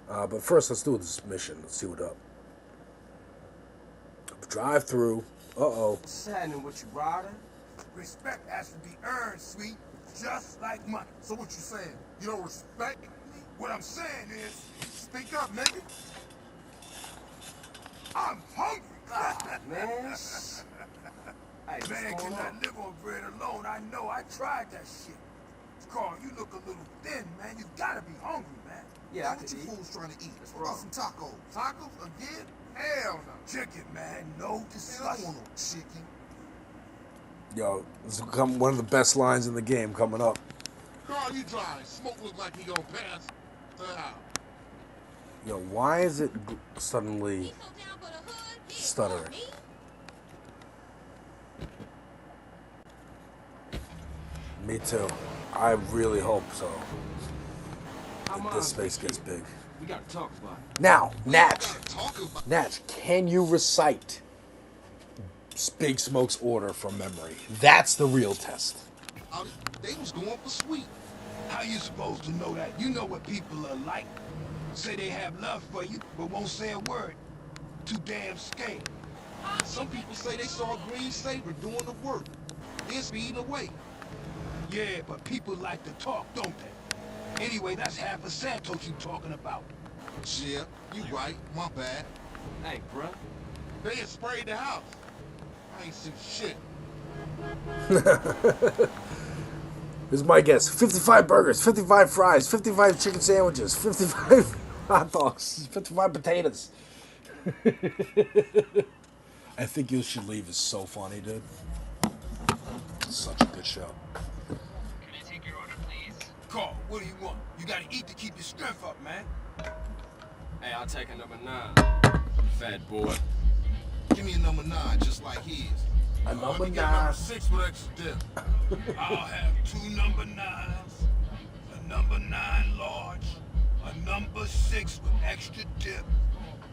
A: But first, let's do this mission. Let's see what up. Drive through. Uh-oh.
B: What's happening with you, Ryder? Respect has to be earned, sweet. Just like money.
J: So what you saying? You don't respect me?
B: What I'm saying is, speak up, nigga. I'm hungry.
C: Man. Hey,
B: Man cannot live on bread alone. I know. I tried that shit. Carl, you look a little thin, man. You gotta be hungry, man.
C: Yeah, I
J: what
C: could
J: you
C: eat.
J: fools trying to eat?
C: That's
J: What about
C: wrong.
J: some tacos? Tacos again? Hell no.
B: Chicken, man. No
J: I don't
B: discussion.
J: want no chicken.
A: Yo, this will become one of the best lines in the game coming up.
J: Carl, you dry. Smoke look like he gonna pass out.
A: Yo, why is it suddenly stuttering? Me too. I really hope so. That this space gets big.
C: We gotta talk about it.
A: Now, Natch, can you recite Big Smoke's order from memory? That's the real test.
J: They was going for sweet.
B: How you supposed to know that? You know what people are like. Say they have love for you, but won't say a word. Too damn scared.
J: Some people say they saw a green saber doing the work. Then speeding away.
B: Yeah, but people like to talk, don't they? Anyway, that's half of Santos you talking about.
J: Yeah, you right. My bad.
C: Hey, bruh.
J: They had sprayed the house. I ain't seen shit.
A: This is my guess. 55 burgers, 55 fries, 55 chicken sandwiches, 55 hot dogs, 55 potatoes. I think You Should Leave is so funny, dude. Such a good show.
C: Can I take your order, please?
B: Carl, what do you want? You gotta eat to keep your strength up, man.
C: Hey, I'll take a number 9. Fat boy.
J: Give me a number 9, just like his.
A: A number 9.
J: Number 6 with extra dip.
B: I'll have 2 number 9s, a number 9 large, a number 6 with extra dip,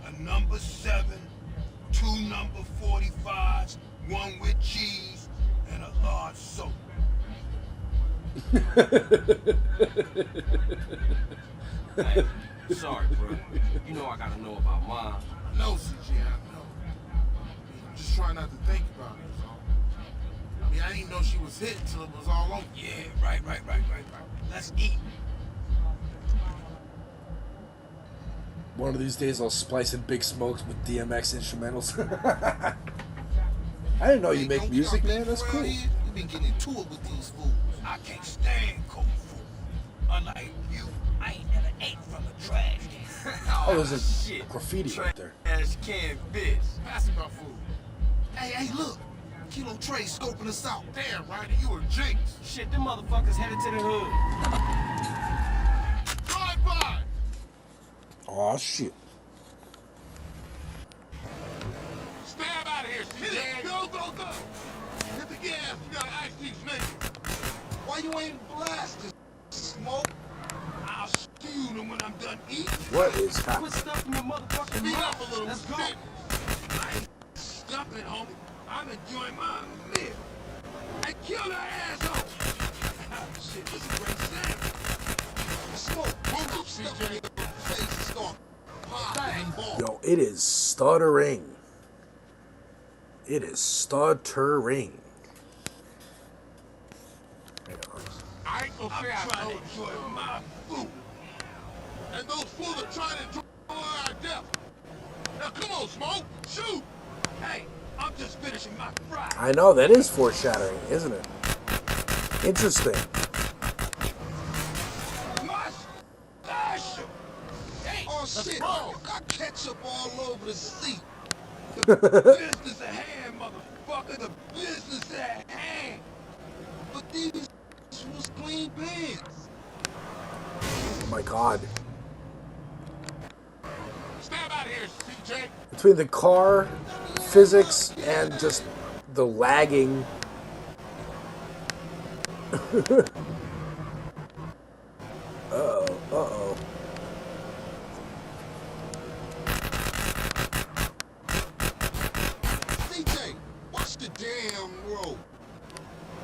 B: a number 7, 2 number 45s, 1 with cheese, and a large soda.
C: Hey, sorry, bro. You know I gotta know about mine.
J: I know, CJ, I know. I'm just trying not to think about it, so. I mean, I didn't know she was hit until it was all over.
B: Yeah, right. Let's eat.
A: One of these days I'll splice in Big Smokes with DMX instrumentals. I didn't know you make music, man. That's cool.
J: You've been getting into it with these fools.
B: I can't stand cold food. Unlike you, I ain't never ate from the trash can.
A: Oh, there's a graffiti right there.
B: Trash can bitch.
J: Pass me my food. Hey, look. Kilo Trey scoping us out. Damn, Ryder, you a jinx.
C: Shit, them motherfuckers headed to the hood.
J: Drive by.
A: Oh shit.
J: Stab out of here, CJ. Go. Hit the gas. You gotta ice these niggas. Why you ain't blasted, Smoke?
B: I'll stew them when I'm done eating.
A: What is happening?
C: Quit stuffing your motherfucking
J: Speed
C: mouth.
J: up a little.
C: Let's go.
J: Shit.
B: I ain't stuffing, homie. I'm enjoying my meal. I kill that asshole. Shit, this is great sound.
J: Smoke, move up, stuff in your face and start popping balls.
A: Yo, it is stuttering. It is stuttering. Hang on.
J: I ain't gonna say
B: I'm
J: I
B: trying
J: know.
B: to enjoy my food.
J: And those fools are trying to enjoy our death. Now come on, Smoke, shoot!
B: Hey, I'm just finishing my fry.
A: I know, that is foreshadowing, isn't it? Interesting.
B: My special. Hey,
J: Oh shit! Got ketchup all over the seat.
B: business at hand, motherfucker. The business at hand.
J: But these was clean pants.
A: Oh my god.
J: Stab out of here, CJ.
A: Between the car physics and just the lagging. Uh-oh.
J: CJ, watch the damn road.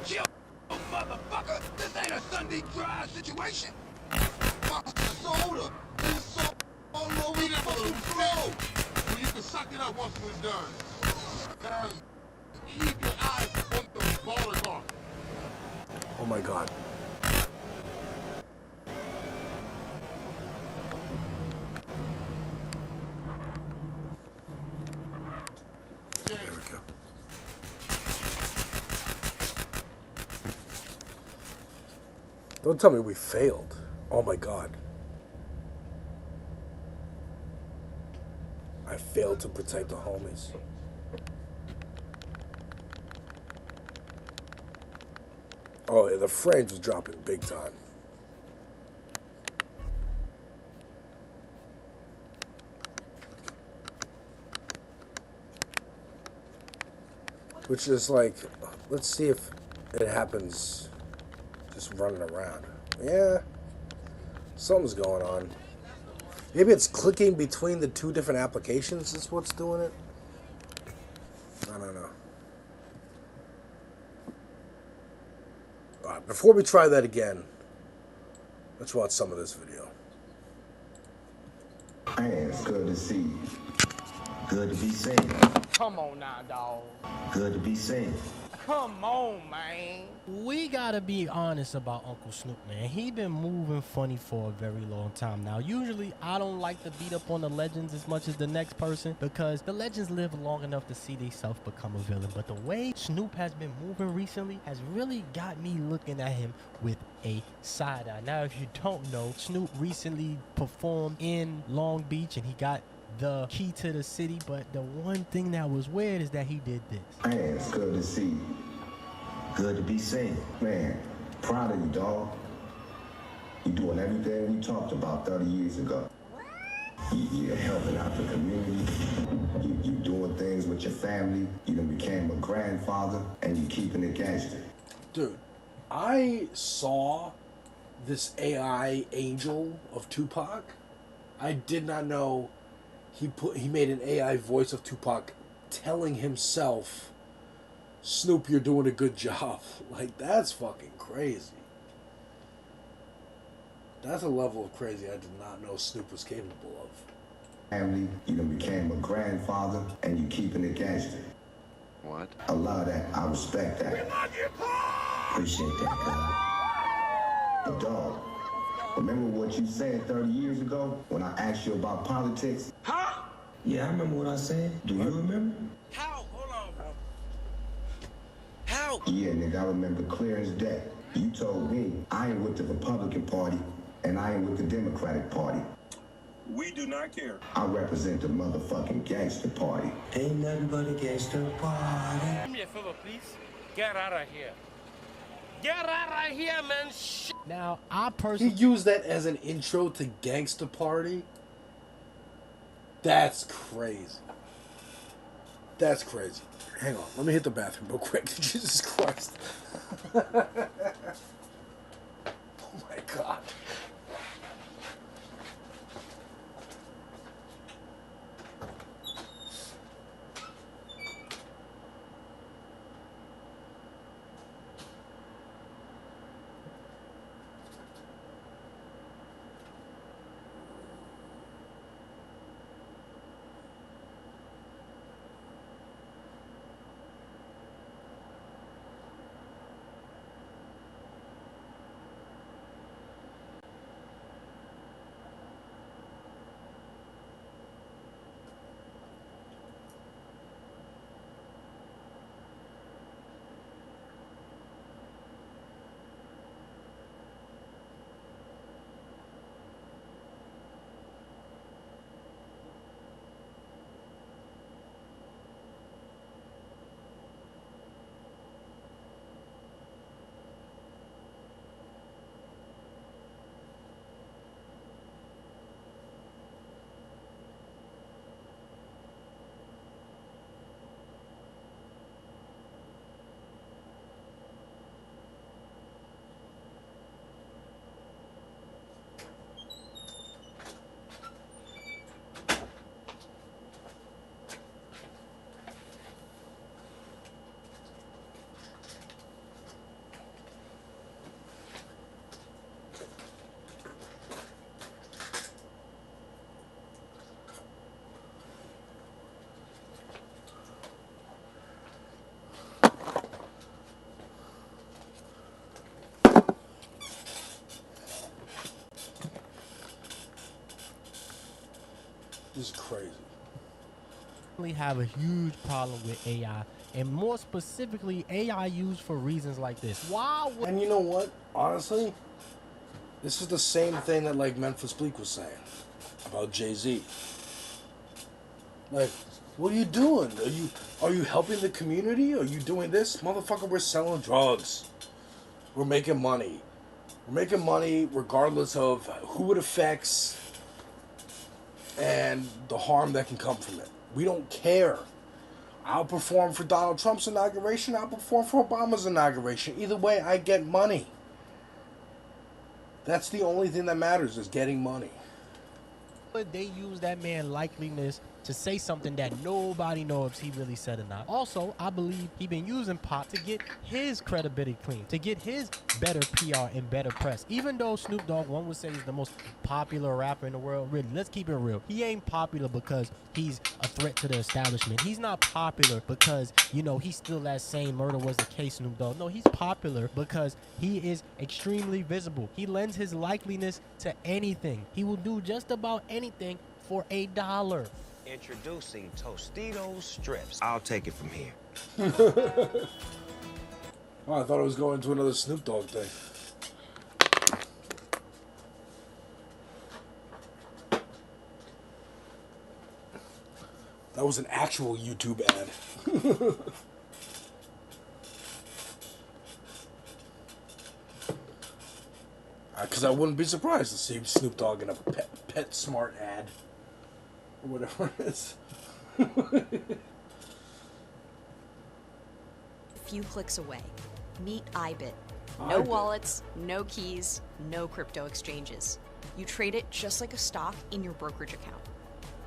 B: Chill, motherfucker. This ain't a Sunday drive situation.
J: My soda. There's so all once we're done. Cause keep your eyes on the ballers on.
A: Oh my god. There we go. Don't tell me we failed. Oh my god. I failed to protect the homies. Oh, yeah, the frames was dropping big time. Which is like, let's see if it happens just running around. Yeah, something's going on. Maybe it's clicking between the two different applications is what's doing it. I don't know. Alright, before we try that again, let's watch some of this video.
K: Hey, it's good to see you. Good to be safe.
N: Come on now, dawg.
K: Good to be safe.
N: Come on, man. We gotta be honest about Uncle Snoop, man. He been moving funny for a very long time now. Usually, I don't like to beat up on the legends as much as the next person because the legends live long enough to see themselves become a villain. But the way Snoop has been moving recently has really got me looking at him with a side eye. Now, if you don't know, Snoop recently performed in Long Beach and he got the key to the city, but the one thing that was weird is that he did this.
K: Hey, it's good to see you. Good to be safe. Man, proud of you, dog. You doing everything we talked about 30 years ago. You're helping out the community. You doing things with your family. You done became a grandfather, and you keeping it gangster.
A: Dude, I saw this AI angel of Tupac. I did not know he made an AI voice of Tupac telling himself, Snoop, you're doing a good job. Like, that's fucking crazy. That's a level of crazy I did not know Snoop was capable of.
K: Family, you done became a grandfather, and you keeping it gangster. What? I love that. I respect that. Appreciate that, God. But dog, remember what you said 30 years ago when I asked you about politics? Huh? Yeah, I remember what I said. Do you remember?
U: How? Hold on, bro. How?
K: Yeah, nigga, I remember clear as day. You told me I ain't with the Republican Party and I ain't with the Democratic Party. We do not care. I represent the motherfucking gangster party. Ain't nothing but a gangster party.
N: Do me a favor, please. Get out of here. Get out of here, man. Now, I
A: He
N: personally
A: used that as an intro to Gangsta Party. That's crazy. That's crazy. Hang on, let me hit the bathroom real quick. Jesus Christ. Oh my God. This is crazy.
N: We have a huge problem with AI, and more specifically, AI used for reasons like this. Why would...
A: And you know what? Honestly, this is the same thing that like Memphis Bleak was saying about Jay-Z. Like, what are you doing? Are you helping the community? Are you doing this? Motherfucker, we're selling drugs. We're making money. We're making money regardless of who it affects and the harm that can come from it. We don't care. I'll perform for Donald Trump's inauguration. I'll perform for Obama's inauguration. Either way, I get money. That's the only thing that matters, is getting money.
N: But they use that man's likeliness to say something that nobody knows if he really said or not. Also, I believe he been using pop to get his credibility clean, to get his better PR and better press. Even though Snoop Dogg, one would say, is the most popular rapper in the world, really, let's keep it real. He ain't popular because he's a threat to the establishment. He's not popular because, you know, he's still that same murder was the case Snoop Dogg. No, he's popular because he is extremely visible. He lends his likeliness to anything. He will do just about anything for $1.
E: Introducing Tostitos strips. I'll take it from here.
A: Oh, I thought I was going to another Snoop Dogg thing. That was an actual YouTube ad. Because I wouldn't be surprised to see Snoop Dogg in a PetSmart ad. Or whatever it is.
M: A few clicks away. Meet iBit. No wallets, no keys, no crypto exchanges. You trade it just like a stock in your brokerage account.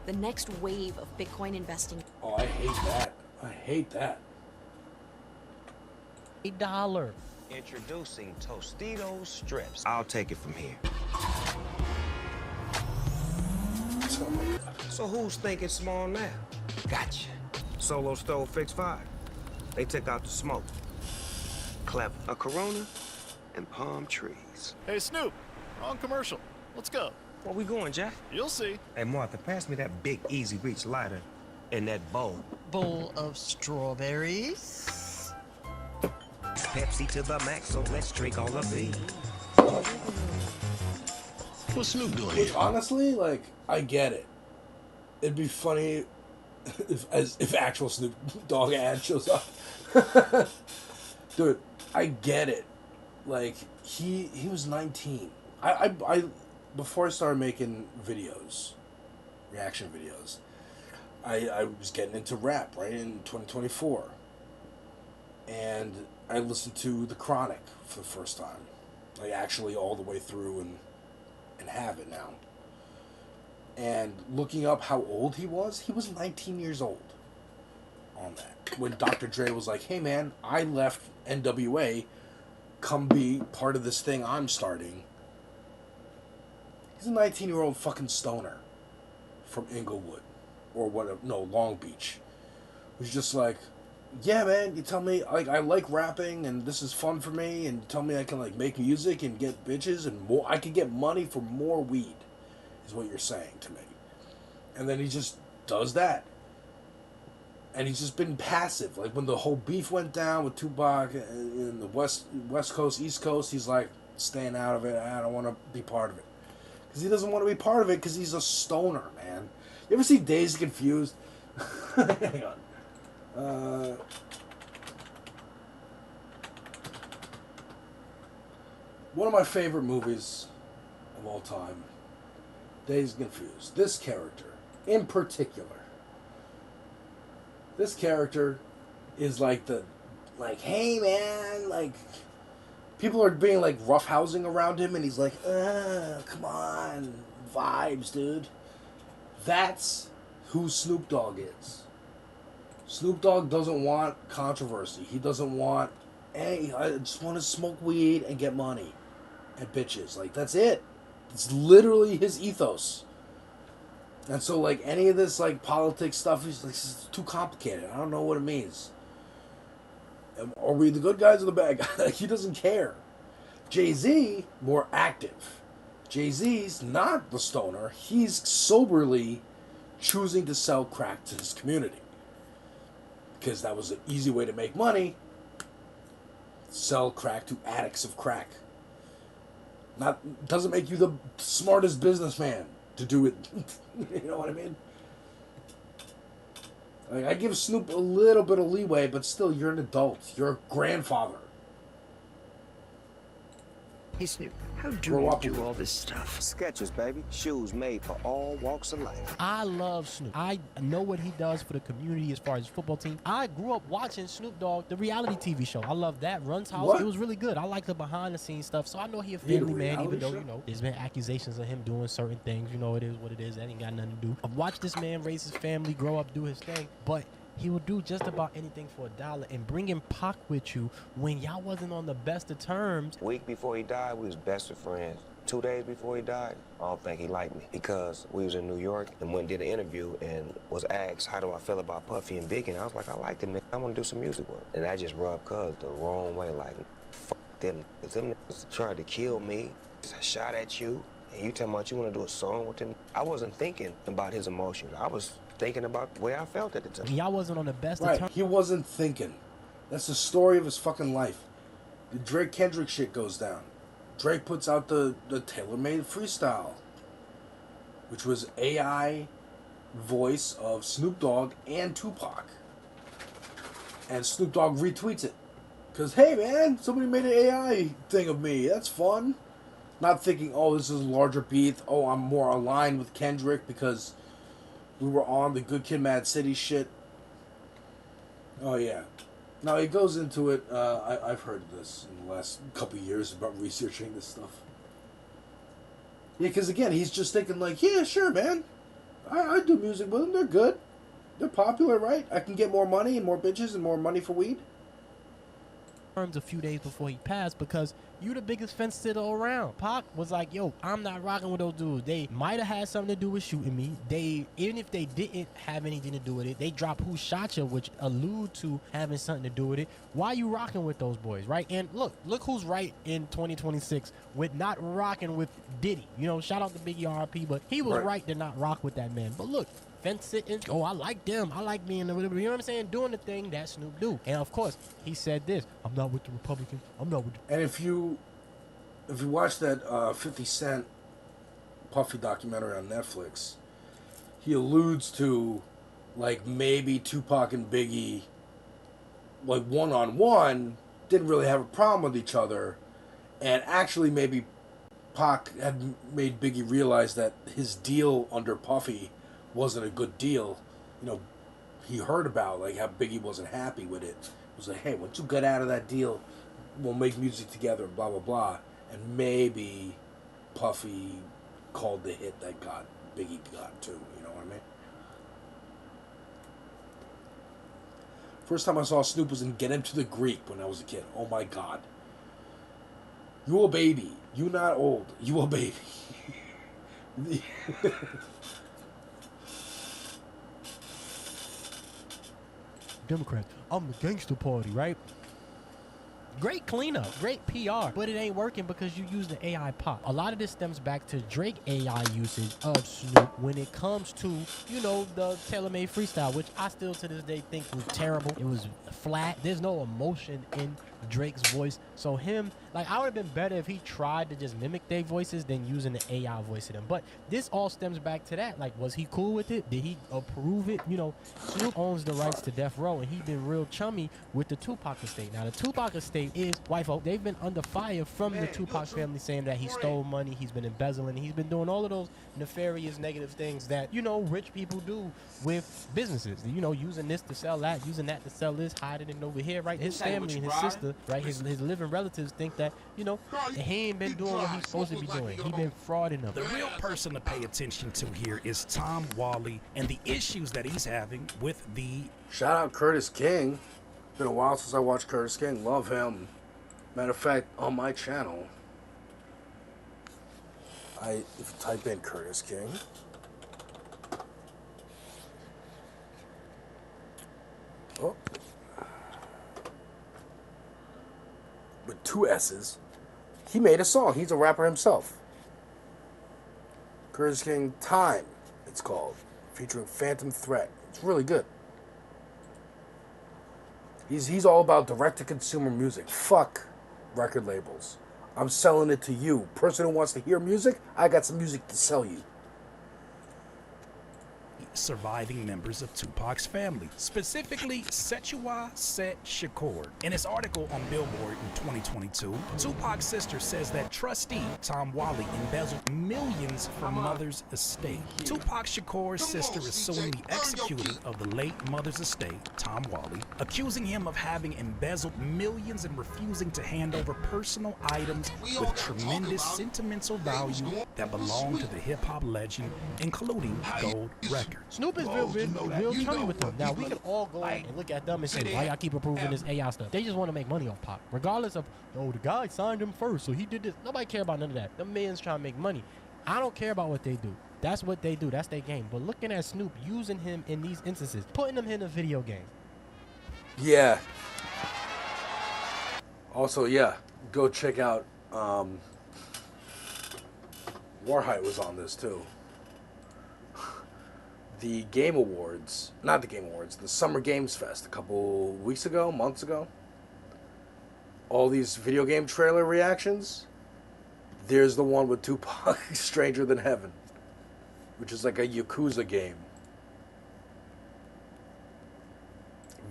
M: The next wave of Bitcoin investing.
A: Oh, I hate that. I hate that.
N: $1.
E: Introducing Tostitos strips. I'll take it from here. So who's thinking small now? Gotcha. Solo stove fix 5. They took out the smoke. Clever. A Corona and palm trees.
O: Hey, Snoop. Wrong commercial. Let's go.
E: Where we going, Jack?
O: You'll see.
E: Hey, Martha, pass me that big Easy Reach lighter and that bowl.
U: Bowl of strawberries.
E: Pepsi to the max, so let's drink all of these.
A: What's Snoop doing here? Honestly, like, I get it. It'd be funny if actual Snoop Dogg ad shows up. Dude, I get it. Like, he was 19. I before I started making videos, reaction videos, I was getting into rap, right, in 2024. And I listened to The Chronic for the first time. Like, actually all the way through and have it now. And looking up how old he was 19 years old on that. When Dr. Dre was like, hey man, I left NWA, come be part of this thing I'm starting. He's a 19-year-old fucking stoner from Inglewood. Or whatever, no, Long Beach. Who's just like, yeah man, you tell me, like, I like rapping and this is fun for me, and you tell me I can, like, make music and get bitches and more, I could get money for more weed, is what you're saying to me. And then he just does that. And he's just been passive. Like, when the whole beef went down with Tupac in the West Coast, East Coast, he's like, staying out of it, I don't want to be part of it. Because he doesn't want to be part of it because he's a stoner, man. You ever see Dazed and Confused? Hang on. One of my favorite movies of all time, Dazed and Confused. This character, in particular, this character is like hey man, like, people are being like roughhousing around him, and he's like, come on, vibes, dude. That's who Snoop Dogg is. Snoop Dogg doesn't want controversy. He doesn't want, hey, I just want to smoke weed and get money and bitches. Like, that's it. It's literally his ethos. And so, like, any of this, like, politics stuff, he's like, it's too complicated. I don't know what it means. Are we the good guys or the bad guys? Like, he doesn't care. Jay-Z, more active. Jay-Z's not the stoner. He's soberly choosing to sell crack to his community. Because that was an easy way to make money. Sell crack to addicts of crack. Doesn't make you the smartest businessman to do it. You know what I mean? Like, I give Snoop a little bit of leeway, but still, you're an adult. You're a grandfather.
E: Hey, Snoop, how do
A: Grow
E: you
A: up
E: do
A: with it.
E: all this stuff? Skechers, baby. Shoes made for all walks of life.
N: I love Snoop. I know what he does for the community as far as his football team. I grew up watching Snoop Dogg, the reality TV show. I love that. Run's House.
A: What?
N: It was really good. I like the behind-the-scenes stuff, so I know he a family man, even though, you know, there's been accusations of him doing certain things. You know, it is what it is. That ain't got nothing to do. I've watched this man raise his family, grow up, do his thing, but he would do just about anything for $1, and bringing Pac with you when y'all wasn't on the best of terms.
E: Week before he died, we was best of friends. 2 days before he died, I don't think he liked me because we was in New York and went and did an interview and was asked, how do I feel about Puffy and Biggie? And I was like, I like them, I want to do some music with them. And I just rubbed Cuz the wrong way, like, fuck them. If them niggas tried to kill me, shot at you, and you tell me you want to do a song with them. I wasn't thinking about his emotions. I was thinking about the way I felt at the time.
N: Y'all wasn't on the best of
A: Right,
N: terms.
A: he wasn't thinking. That's the story of his fucking life. The Drake Kendrick shit goes down. Drake puts out the tailor-made freestyle, which was AI voice of Snoop Dogg and Tupac. And Snoop Dogg retweets it. Because, hey man, somebody made an AI thing of me. That's fun. Not thinking, oh, this is a larger beat. Oh, I'm more aligned with Kendrick because we were on the Good Kid, Mad City shit. Oh, yeah. Now, it goes into it. I've heard of this in the last couple of years about researching this stuff. Yeah, because, again, he's just thinking, like, yeah, sure, man. I do music with them. They're good. They're popular, right? I can get more money and more bitches and more money for weed.
N: A few days before he passed, because you the biggest fence sitter around. Pac was like, yo, I'm not rocking with those dudes. They might have had something to do with shooting me. Even if they didn't have anything to do with it, they dropped Who Shot Ya, which allude to having something to do with it. Why you rocking with those boys, right? And look who's right in 2026 with not rocking with Diddy. You know, shout out to Biggie RP, but he was right to not rock with that man. But look, fence sitting, oh, I like them. I like being, you know what I'm saying? Doing the thing that Snoop do. And of course, he said this, I'm not with the Republicans. I'm not with the...
A: And if you watch that 50 Cent Puffy documentary on Netflix, he alludes to, like, maybe Tupac and Biggie, like, one-on-one, didn't really have a problem with each other. And actually maybe Pac had made Biggie realize that his deal under Puffy wasn't a good deal. You know, he heard about, like, how Biggie wasn't happy with it. It was like, hey, once you get out of that deal, we'll make music together, blah, blah, blah. And maybe Puffy called the hit that Biggie got too, you know what I mean? First time I saw Snoop was in Get Him to the Greek when I was a kid. Oh my God. You a baby. You not old. You a baby.
N: Democrats, I'm the gangster party, right? Great cleanup, great PR, but it ain't working because you use the AI pop. A lot of this stems back to Drake AI usage of Snoop when it comes to, you know, the tailor-made freestyle, which I still to this day think was terrible. It was flat. There's no emotion in Drake's voice. So him, like, I would have been better if he tried to just mimic their voices than using the AI voice of them. But this all stems back to that. Like, was he cool with it? Did he approve it? You know, Snoop owns the rights to Death Row, and he's been real chummy with the Tupac estate. Now, the Tupac estate is, white folk, they've been under fire from the Tupac family saying that he stole money, he's been embezzling, he's been doing all of those nefarious, negative things that, you know, rich people do with businesses. You know, using this to sell that, using that to sell this, hiding it over here, right? His family and his sister, right, his living relatives think that, you know, he ain't been doing what he's supposed to be doing. He been frauding them.
I: The real person to pay attention to here is Tom Wally and the issues that he's having with the...
A: Shout out Curtis King. Been a while since I watched Curtis King. Love him. Matter of fact, on my channel, if you type in Curtis King, with 2 S's, he made a song. He's a rapper himself. Curtis King Time, it's called. featuring Phantom Threat. It's really good. He's all about direct-to-consumer music. Fuck record labels. I'm selling it to you. Person who wants to hear music, I got some music to sell you.
I: Surviving members of Tupac's family, specifically Sechuwa Set Shakur. In his article on Billboard in 2022, Tupac's sister says that trustee Tom Wally embezzled millions from mother's estate. Tupac Shakur's sister is suing the executor of the late mother's estate, Tom Wally, accusing him of having embezzled millions and refusing to hand over personal items with tremendous sentimental value that belong to the hip-hop legend, including gold records.
N: Snoop is real chummy with them. Now, we can all go and look at them and say, why y'all keep approving this AI stuff? They just want to make money off Pac. Regardless of, oh, the guy signed him first, so he did this. Nobody care about none of that. Them millions trying to make money. I don't care about what they do. That's what they do. That's their game. But looking at Snoop using him in these instances, putting him in a video game.
A: Yeah. Also, yeah, go check out Warhite was on this too. The Game Awards, not the Game Awards, the Summer Games Fest a couple weeks ago, months ago. All these video game trailer reactions. There's the one with Tupac, Stranger Than Heaven, which is like a Yakuza game.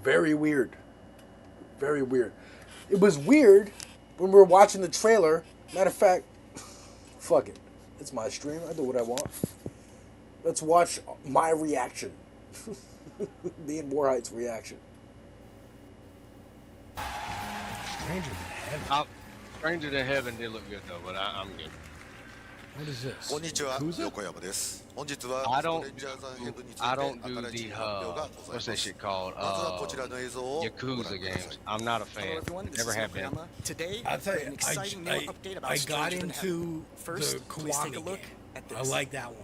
A: Very weird. Very weird. It was weird when we were watching the trailer. Matter of fact, fuck it. It's my stream. I do what I want. Let's watch my reaction. Me and Warhite's reaction.
I: Stranger Than Heaven.
L: Stranger Than Heaven did look good though, but I'm good.
I: What is this?
L: I don't do the what's that shit called? Yakuza games. I'm not a fan. Never have been.
R: I'll tell you, I got into the Kiwami game. I like that one.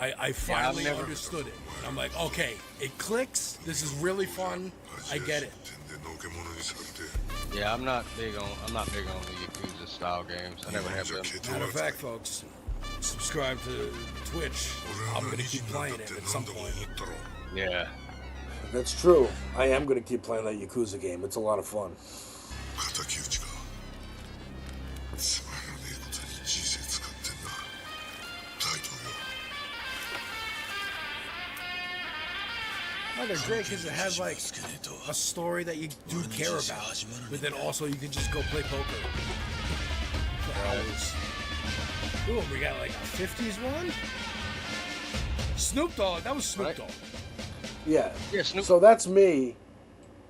R: I finally understood it. And I'm like, okay, it clicks. This is really fun. I get it.
L: Yeah, I'm not big on the Yakuza style games. I never have been.
R: Matter of fact, folks, subscribe to Twitch. I'm gonna keep playing it at some point.
L: Yeah.
A: That's true. I am going to keep playing that Yakuza game. It's a lot of fun.
R: Oh, they're great because it has like a story that you do care about, but then also you can just go play poker. Ooh, we got like a 50s one? Snoop Dogg, that was Snoop Dogg.
A: Yeah.
L: Yeah, Snoop.
A: So that's me.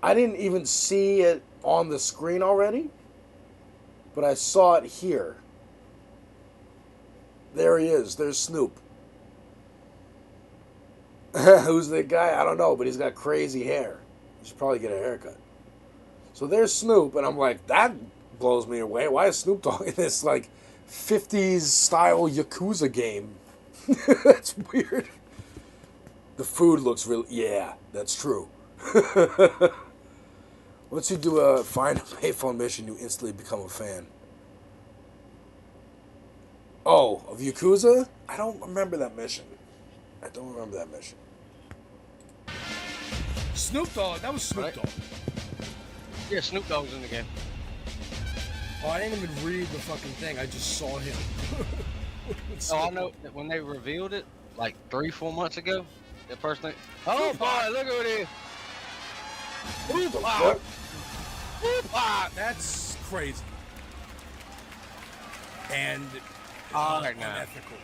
A: I didn't even see it on the screen already, but I saw it here. There he is. There's Snoop. Who's the guy? I don't know, but he's got crazy hair. You should probably get a haircut. So there's Snoop, and I'm like, that blows me away. Why is Snoop Dogg in this, like, 50s style Yakuza game? That's weird. The food looks real. Yeah, that's true. Once you do a find a payphone mission, you instantly become a fan. Oh, of Yakuza? I don't remember that mission. I don't remember that mission.
R: Snoop Dogg, that was Snoop Dogg.
L: Yeah, Snoop Dogg's in the game.
R: Oh, I didn't even read the fucking thing. I just saw him.
L: Oh, I know that when they revealed it, like 3-4 months ago, that person. Oh boy, look at it.
R: That's crazy. And unethical.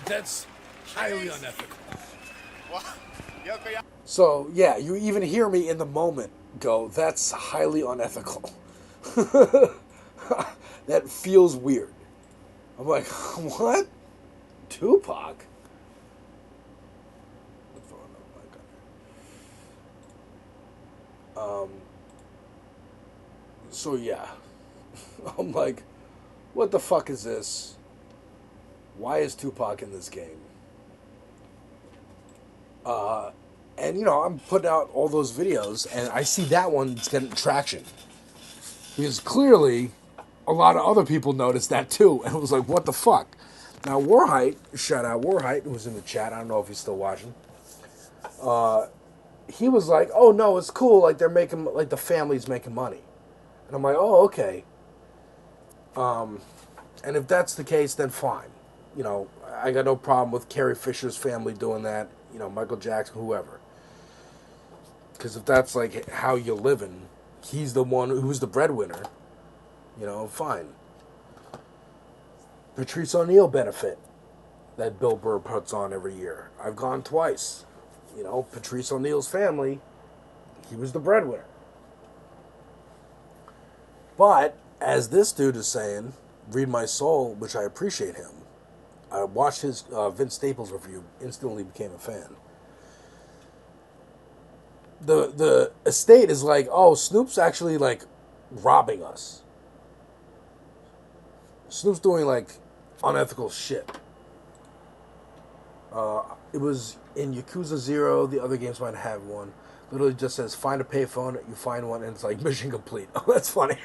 R: That's highly unethical.
A: So, yeah, you even hear me in the moment go, that's highly unethical. That feels weird. I'm like, what? Tupac? So, yeah. I'm like, what the fuck is this? Why is Tupac in this game? And, you know, I'm putting out all those videos, and I see that one's getting traction. Because clearly, a lot of other people noticed that too, and it was like, what the fuck? Now, Warhite, shout out Warhite, who was in the chat. I don't know if he's still watching. He was like, "Oh no, it's cool. Like they're making, like the family's making money," and I'm like, "Oh, okay." And if that's the case, then fine. You know, I got no problem with Carrie Fisher's family doing that. You know, Michael Jackson, whoever. Because if that's like how you're living, he's the one who's the breadwinner. You know, fine. Patrice O'Neal benefit that Bill Burr puts on every year. I've gone twice. You know, Patrice O'Neal's family, he was the breadwinner. But, as this dude is saying, read my soul, which I appreciate him. I watched his Vince Staples review, instantly became a fan. The estate is like, oh, Snoop's actually like robbing us. Snoop's doing like unethical shit. It was in Yakuza 0, the other games might have one. Literally just says, find a payphone, you find one, and it's like, mission complete. Oh, that's funny.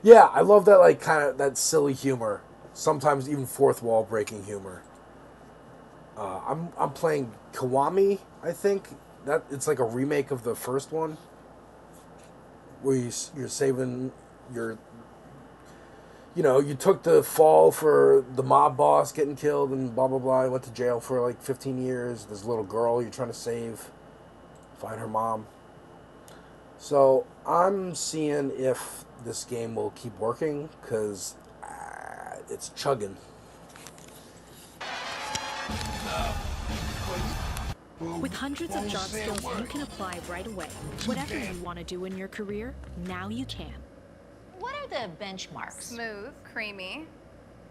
A: Yeah, I love that, like, kind of, that silly humor. Sometimes even fourth wall breaking humor. I'm playing Kiwami, I think. That it's like a remake of the first one. Where you're saving your... You know, you took the fall for the mob boss getting killed and blah, blah, blah. You went to jail for like 15 years. There's a little girl you're trying to save. Find her mom. So, I'm seeing if this game will keep working, because it's chugging.
Q: With hundreds of job skills you can apply right away. Whatever you want to do in your career, now you can.
F: What are the benchmarks?
T: Smooth, creamy,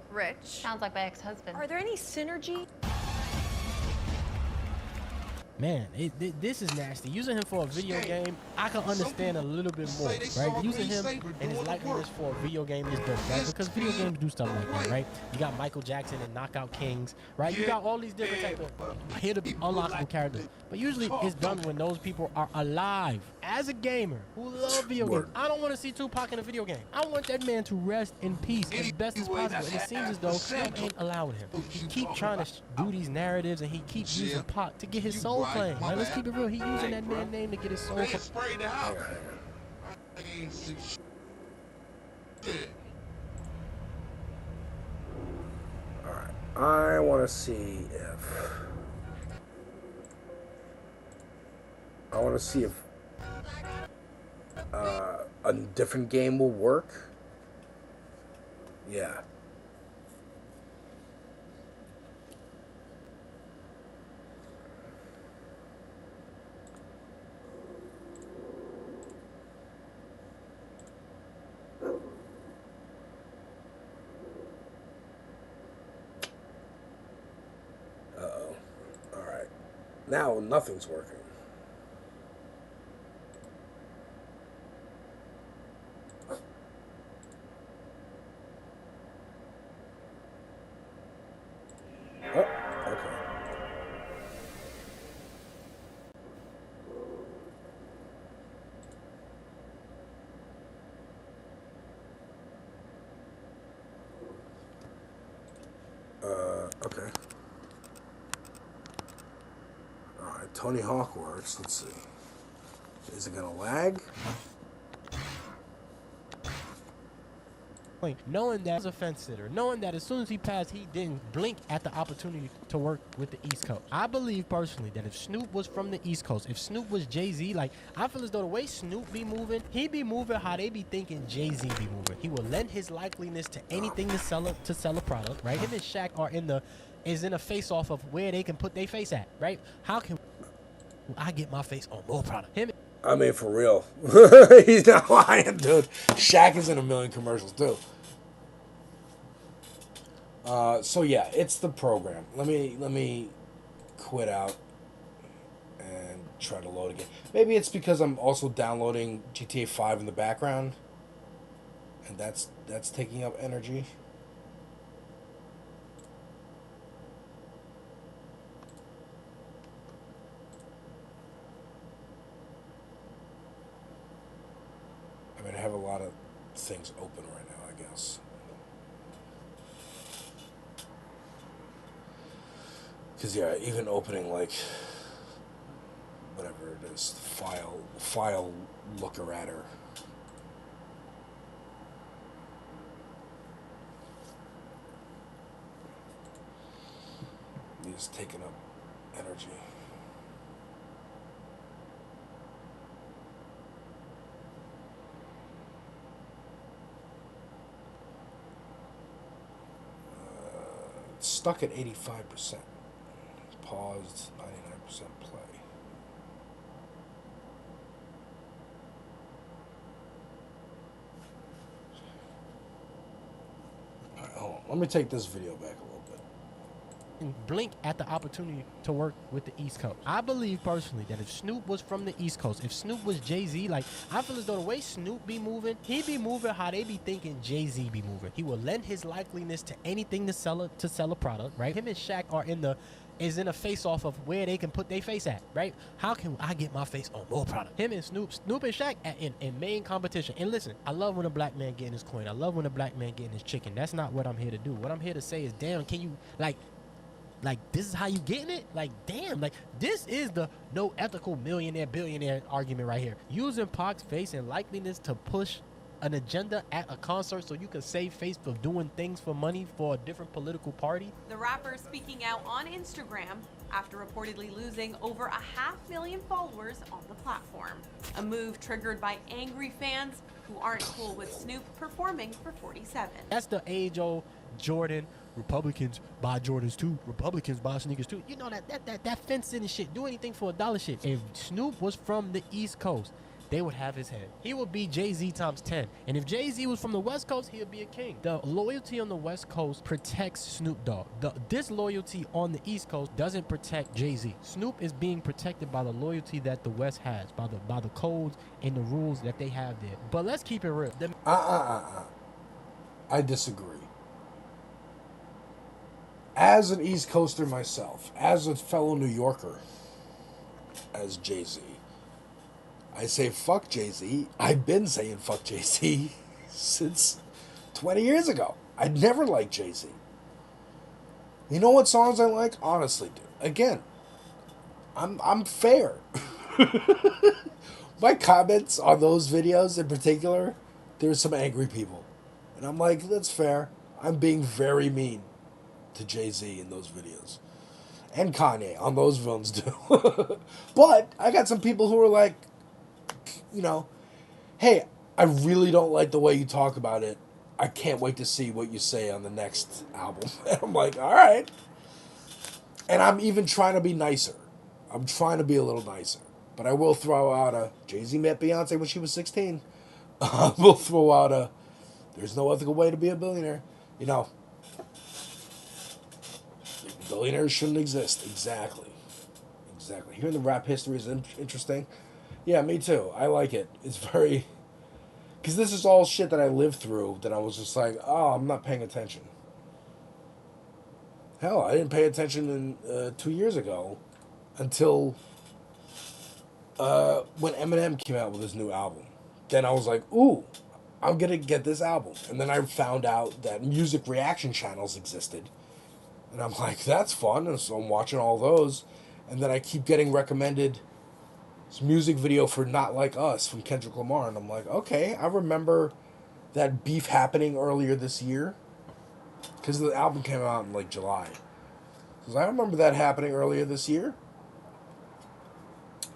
T: rich.
F: Sounds like my ex-husband.
Q: Are there any synergy?
N: Man, this is nasty. Using him for a video game, I can understand a little bit more, right? Using him and his likeness for a video game is dope, right? Because video games do stuff like that, right? You got Michael Jackson and Knockout Kings, right? You got all these different type of hit-to-be unlockable characters. But usually it's done when those people are alive. As a gamer who love video games, I don't want to see Tupac in a video game. I want that man to rest in peace as best as possible. And it seems as though Snoop ain't allowing him. He keep trying to do these narratives, and he keeps using Pac to get his soul claim. Like, let's keep it real. He using that man's name to get his soul claim.
A: Alright. I want to see if... a different game will work. Yeah. Uh-oh. Alright. Now nothing's working. Oh, okay. Okay. Alright, Tony Hawk works. Let's see. Is it gonna lag?
N: Knowing that as a fence sitter, knowing that as soon as he passed, he didn't blink at the opportunity to work with the East Coast. I believe personally that if Snoop was from the East Coast, if Snoop was Jay-Z, like, I feel as though the way Snoop be moving, he be moving how they be thinking Jay-Z be moving. He will lend his likeliness to anything to sell a product, right? Him and Shaq are in a face-off of where they can put their face at, right? How can I get my face on more product?
A: I mean, for real. He's not lying, dude. Shaq is in a million commercials, too. So yeah, it's the program. Let me quit out and try to load again. Maybe it's because I'm also downloading GTA 5 in the background, and that's taking up energy. I mean, I have a lot of things open right now, I guess. Because, yeah, even opening, like, whatever it is, file looker at her. He's taking up energy. Stuck at 85%. Paused, 99% play. Alright, hold on. Let me take this video back a little bit.
N: And blink at the opportunity to work with the East Coast. I believe personally that if Snoop was from the East Coast, if Snoop was Jay-Z, like, I feel as though the way Snoop be moving, he be moving how they be thinking Jay-Z be moving. He will lend his likeliness to anything to sell a product, right? Him and Shaq are in a face-off of where they can put their face at, right? How can I get my face on more product? Him and Snoop and Shaq in main competition. And listen, I love when a black man getting his coin. I love when a black man getting his chicken. That's not what I'm here to do. What I'm here to say is, damn, can you, like, this is how you getting it? Like, damn, like, this is the no ethical billionaire argument right here. Using Pac's face and likeliness to push an agenda at a concert so you can save face for doing things for money for a different political party.
G: The rapper speaking out on Instagram after reportedly losing over 500,000 followers on the platform. A move triggered by angry fans who aren't cool with Snoop performing for 47.
N: That's the age-old Jordan. Republicans buy Jordans too. Republicans buy sneakers too. You know that fencing and shit. Do anything for $1 shit. If Snoop was from the East Coast, they would have his head. He would be Jay-Z times 10. And if Jay-Z was from the West Coast, he would be a king. The loyalty on the West Coast protects Snoop Dogg. The disloyalty on the East Coast doesn't protect Jay-Z. Snoop is being protected by the loyalty that the West has, by the codes and the rules that they have there. But let's keep it real.
A: I disagree. As an East Coaster myself, as a fellow New Yorker, as Jay-Z, I say fuck Jay-Z. I've been saying fuck Jay-Z since 20 years ago. I never liked Jay-Z. You know what songs I like? Honestly, dude. Again, I'm fair. My comments on those videos in particular, there's some angry people. And I'm like, that's fair. I'm being very mean to Jay-Z in those videos. And Kanye on those films too. But I got some people who are like, you know, hey, I really don't like the way you talk about it. I can't wait to see what you say on the next album. And I'm like, all right. And I'm even trying to be nicer. I'm trying to be a little nicer. But I will throw out a Jay-Z met Beyonce when she was 16. We'll throw out a there's no ethical way to be a billionaire. You know, billionaires shouldn't exist. Exactly. Hearing the rap history is interesting. Yeah, me too. I like it. It's very... Because this is all shit that I lived through that I was just like, oh, I'm not paying attention. Hell, I didn't pay attention 2 years ago until when Eminem came out with his new album. Then I was like, ooh, I'm going to get this album. And then I found out that music reaction channels existed. And I'm like, that's fun. And so I'm watching all those. And then I keep getting recommended this music video for Not Like Us from Kendrick Lamar. And I'm like, okay, I remember that beef happening earlier this year. Because the album came out in like July. So I remember that happening earlier this year.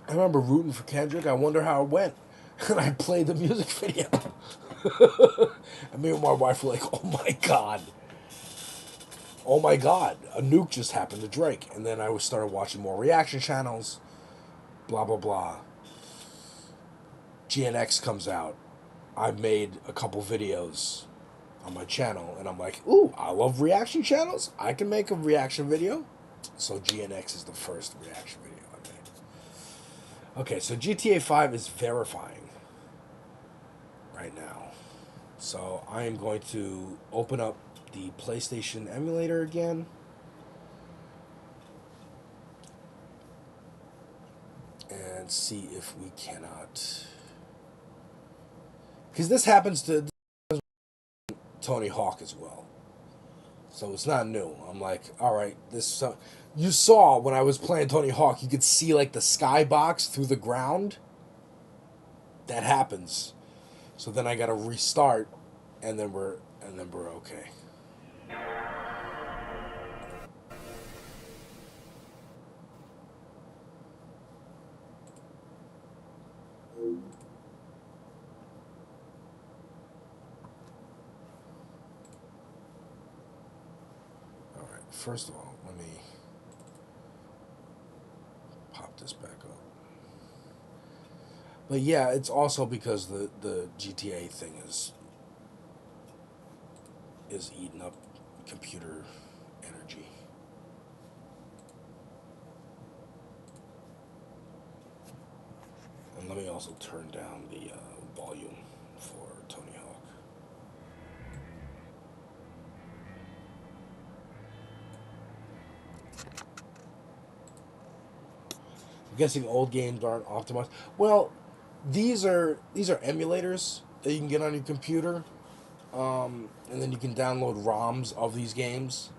A: I remember rooting for Kendrick. I wonder how it went. And I played the music video. And me and my wife were like, oh my God. Oh my God, a nuke just happened to Drake. And then I started watching more reaction channels. Blah, blah, blah. GNX comes out. I've made a couple videos on my channel. And I'm like, ooh, I love reaction channels. I can make a reaction video. So GNX is the first reaction video I made. Okay, so GTA 5 is verifying right now. So I am going to open up the PlayStation emulator again. And see if we cannot... Because this happens to Tony Hawk as well. So it's not new. I'm like, all right, this. You saw when I was playing Tony Hawk, you could see like the skybox through the ground. That happens. So then I got to restart, and then we're okay. All right. First of all, let me pop this back up. But yeah, it's also because the GTA thing is eating up computer energy. And let me also turn down the volume for Tony Hawk. I'm guessing old games aren't optimized. Well, these are emulators that you can get on your computer, and then you can download ROMs of these games.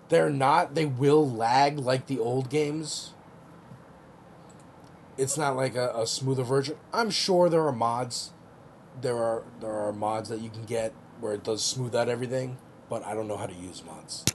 A: They will lag like the old games. It's not like a smoother version. I'm sure there are mods. There are mods that you can get where it does smooth out everything, but I don't know how to use mods.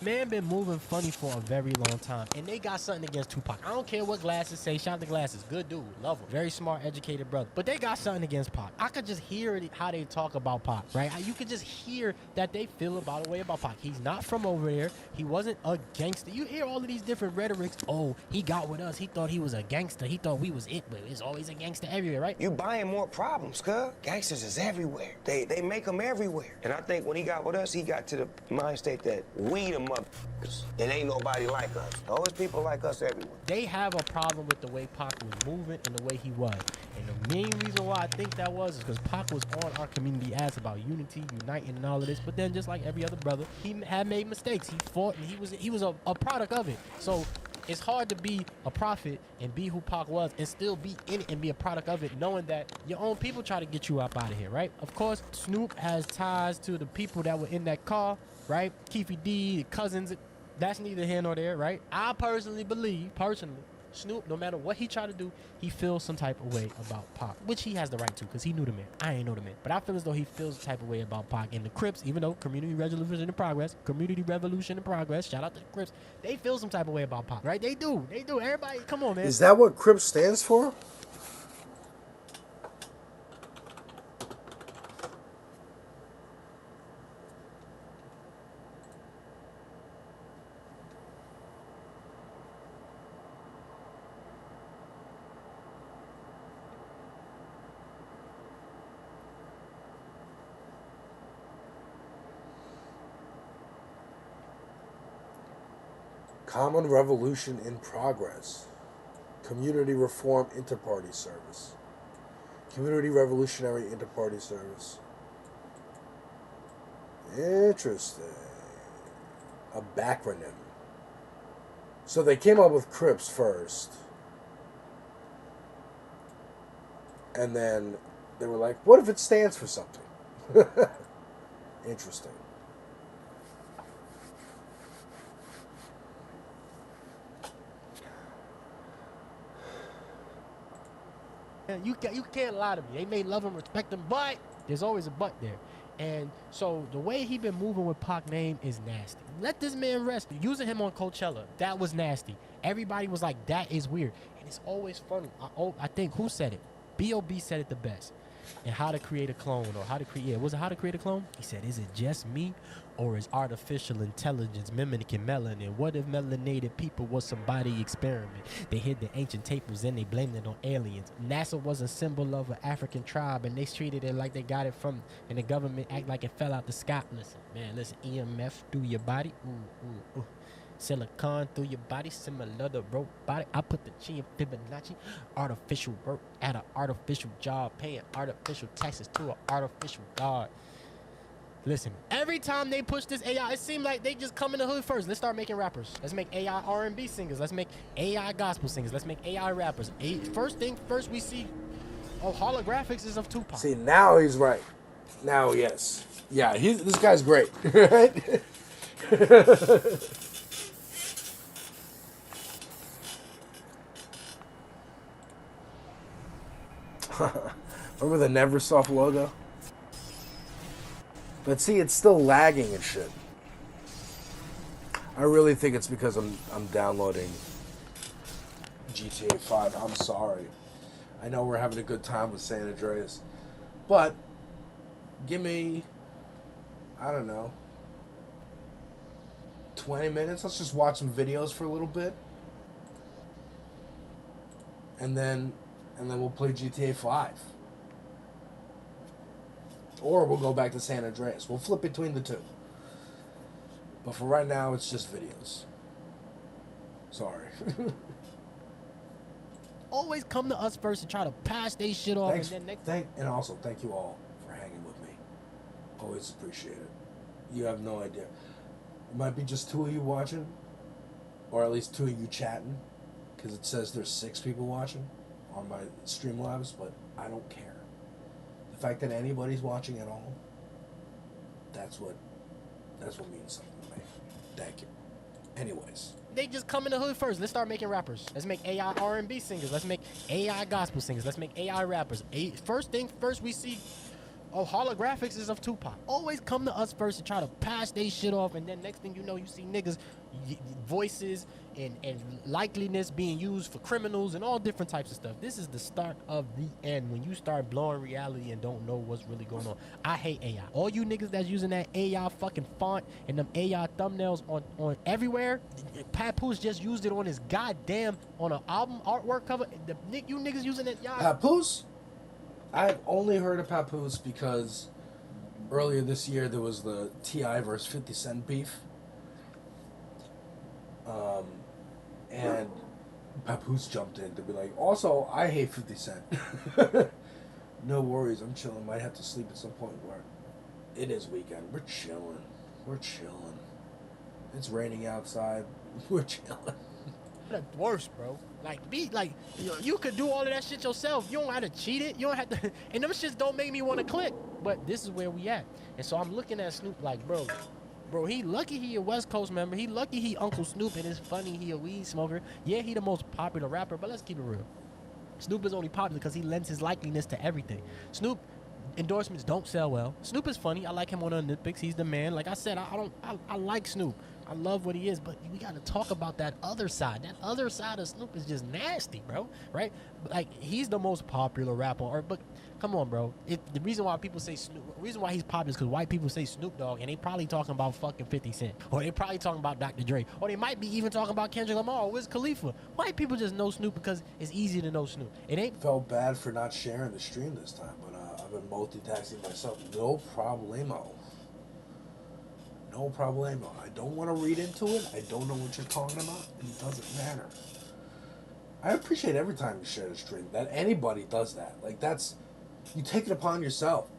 N: Man been moving funny for a very long time, and they got something against Tupac. I don't care what Glasses say. Shout out to Glasses. Good dude. Love him. Very smart, educated brother. But they got something against Pac. I could just hear it, how they talk about Pac, right? You could just hear that they feel about a way about Pac. He's not from over there. He wasn't a gangster. You hear all of these different rhetorics. Oh, he got with us. He thought he was a gangster. He thought we was it, but it's always a gangster everywhere, right?
E: You buying more problems, cuz. Gangsters is everywhere. They make them everywhere. And I think when he got with us, he got to the mind state that we the motherfuckers. It ain't nobody like us. Always people like us everywhere.
N: They have a problem with the way Pac was moving and the way he was. And the main reason why I think that was is because Pac was on our community ass about unity, uniting, and all of this. But then just like every other brother, he had made mistakes. He fought, and he was a product of it. So it's hard to be a prophet and be who Pac was and still be in it and be a product of it, knowing that your own people try to get you up out of here, right? Of course, Snoop has ties to the people that were in that car, right? Keefy D, the cousins. That's neither here nor there, right? I personally believe, Snoop, no matter what he tried to do, he feels some type of way about Pac, which he has the right to because he knew the man. I ain't know the man. But I feel as though he feels the type of way about Pac. And the Crips, even though Community Revolution in Progress, shout out to the Crips, they feel some type of way about Pac, right? They do. Everybody, come on, man.
A: Is that what Crips stands for? Common Revolution in Progress. Community Reform Inter-Party Service. Community Revolutionary Inter-Party Service. Interesting. A backronym. So they came up with Crips first. And then they were like, what if it stands for something? Interesting.
N: You can't lie to me. They may love him, respect him, but there's always a but there. And so the way he been moving with Pac name is nasty. Let this man rest. Using him on Coachella, that was nasty. Everybody was like, that is weird. And it's always funny. I think, who said it? B.O.B. said it the best. And how to create a clone, or how to create, was it how to create a clone? He said, is it just me, or is artificial intelligence mimicking melanin? What if melanated people was somebody experiment? They hid the ancient tables and they blamed it on aliens. NASA was a symbol of an African tribe, and they treated it like they got it from, and the government act like it fell out the sky. Listen, EMF through your body, ooh, ooh, ooh. Silicon through your body, similar to robotic. I put the chi in Fibonacci. Artificial work at an artificial job, paying artificial taxes to an artificial god. Listen, every time they push this AI, it seems like they just come in the hood first. Let's start making rappers. Let's make AI R&B singers. Let's make AI gospel singers. Let's make AI rappers. First thing first, we see holographics is of Tupac.
A: See, now he's right. Now, yes. Yeah, this guy's great, right? Remember the Neversoft logo? But see, it's still lagging and shit. I really think it's because I'm downloading GTA 5. I'm sorry. I know we're having a good time with San Andreas. But give me, I don't know, 20 minutes. Let's just watch some videos for a little bit. And then we'll play GTA 5. Or we'll go back to San Andreas. We'll flip between the two. But for right now, it's just videos. Sorry.
N: Always come to us first and try to pass they shit off.
A: Thanks,
N: and then
A: and also thank you all for hanging with me. Always appreciate it. You have no idea. It might be just 2 of you watching, or at least 2 of you chatting, because it says there's 6 people watching on my Streamlabs, but I don't care. The fact that anybody's watching at all, that's what means something to me. Thank you. Anyways.
N: they just come in the hood first. Let's start making rappers. Let's make AI R&B singers. Let's make AI gospel singers. Let's make AI rappers. First thing first, we see holographics is of Tupac. Always come to us first and try to pass they shit off, and then next thing you know, you see niggas voices and likeliness being used for criminals and all different types of stuff. This is the start of the end when you start blowing reality and don't know what's really going on. I hate AI. All you niggas that's using that AI fucking font and them AI thumbnails on everywhere. Papoose just used it on his goddamn on an album artwork cover. You niggas using it, y'all.
A: Papoose? I've only heard of Papoose because earlier this year there was the T.I. versus 50 Cent beef. And Papoose jumped in to be like, also, I hate 50 Cent. No worries, I'm chilling. Might have to sleep at some point where it is weekend. We're chilling. It's raining outside. We're chilling.
N: The worst, bro. You could do all of that shit yourself. You don't have to cheat it. You don't have to. And them shits don't make me want to click. But this is where we at. And so I'm looking at Snoop like, bro, he lucky he a West Coast member. He lucky he Uncle Snoop, and it's funny he a weed smoker. Yeah, he the most popular rapper, but let's keep it real. Snoop is only popular because he lends his likeliness to everything. Snoop endorsements don't sell well. Snoop is funny. I like him on the Olympics. He's the man. Like I said, I like Snoop. I love what he is, but we got to talk about that other side. That other side of Snoop is just nasty, bro. Right? Like, he's the most popular rapper. But come on, bro. The reason why people say Snoop, the reason why he's popular is because white people say Snoop Dogg, and they probably talking about fucking 50 Cent, or they probably talking about Dr. Dre, or they might be even talking about Kendrick Lamar or Wiz Khalifa. White people just know Snoop because it's easy to know Snoop. It ain't.
A: Felt bad for not sharing the stream this time, but I've been multitasking myself. No problemo. No problemo. I don't want to read into it. I don't know what you're talking about. It doesn't matter. I appreciate every time you share the stream that anybody does that. Like, that's, you take it upon yourself.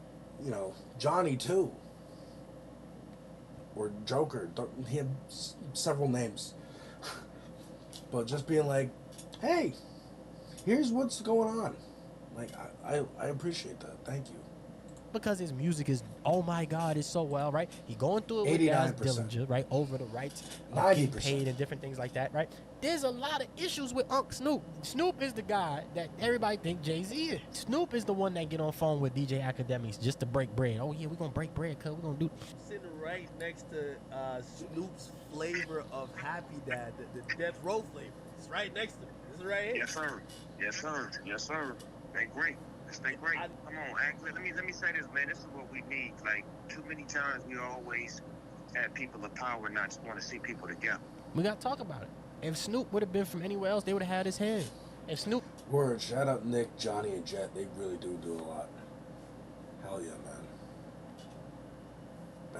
A: You know, Johnny too. Or Joker. He had several names. But just being like, hey, here's what's going on. Like, I appreciate that. Thank you.
N: Because his music is, oh my God, it's so well, right? He going through it with Daz Dillinger, right? Over the rights of getting paid and different things like that, right? There's a lot of issues with Unc Snoop. Snoop is the guy that everybody think Jay-Z is. Snoop is the one that get on phone with DJ Academics just to break bread. Oh yeah, we're gonna break bread, cuz we're gonna do.
S: Sitting right next to Snoop's flavor of Happy Dad, the Death Row flavor. It's right next to me. This is right here.
E: Yes, sir. Yes, sir. Yes, sir. They great. Stay great. Come on, actually, let me say this, man. This is what we need. Like, too many times we always have people of power not want to see people together.
N: We gotta talk about it. If Snoop would have been from anywhere else, they would have had his head. If Snoop.
A: Word. Shout out Nick, Johnny, and Jet. They really do a lot. Hell yeah, man.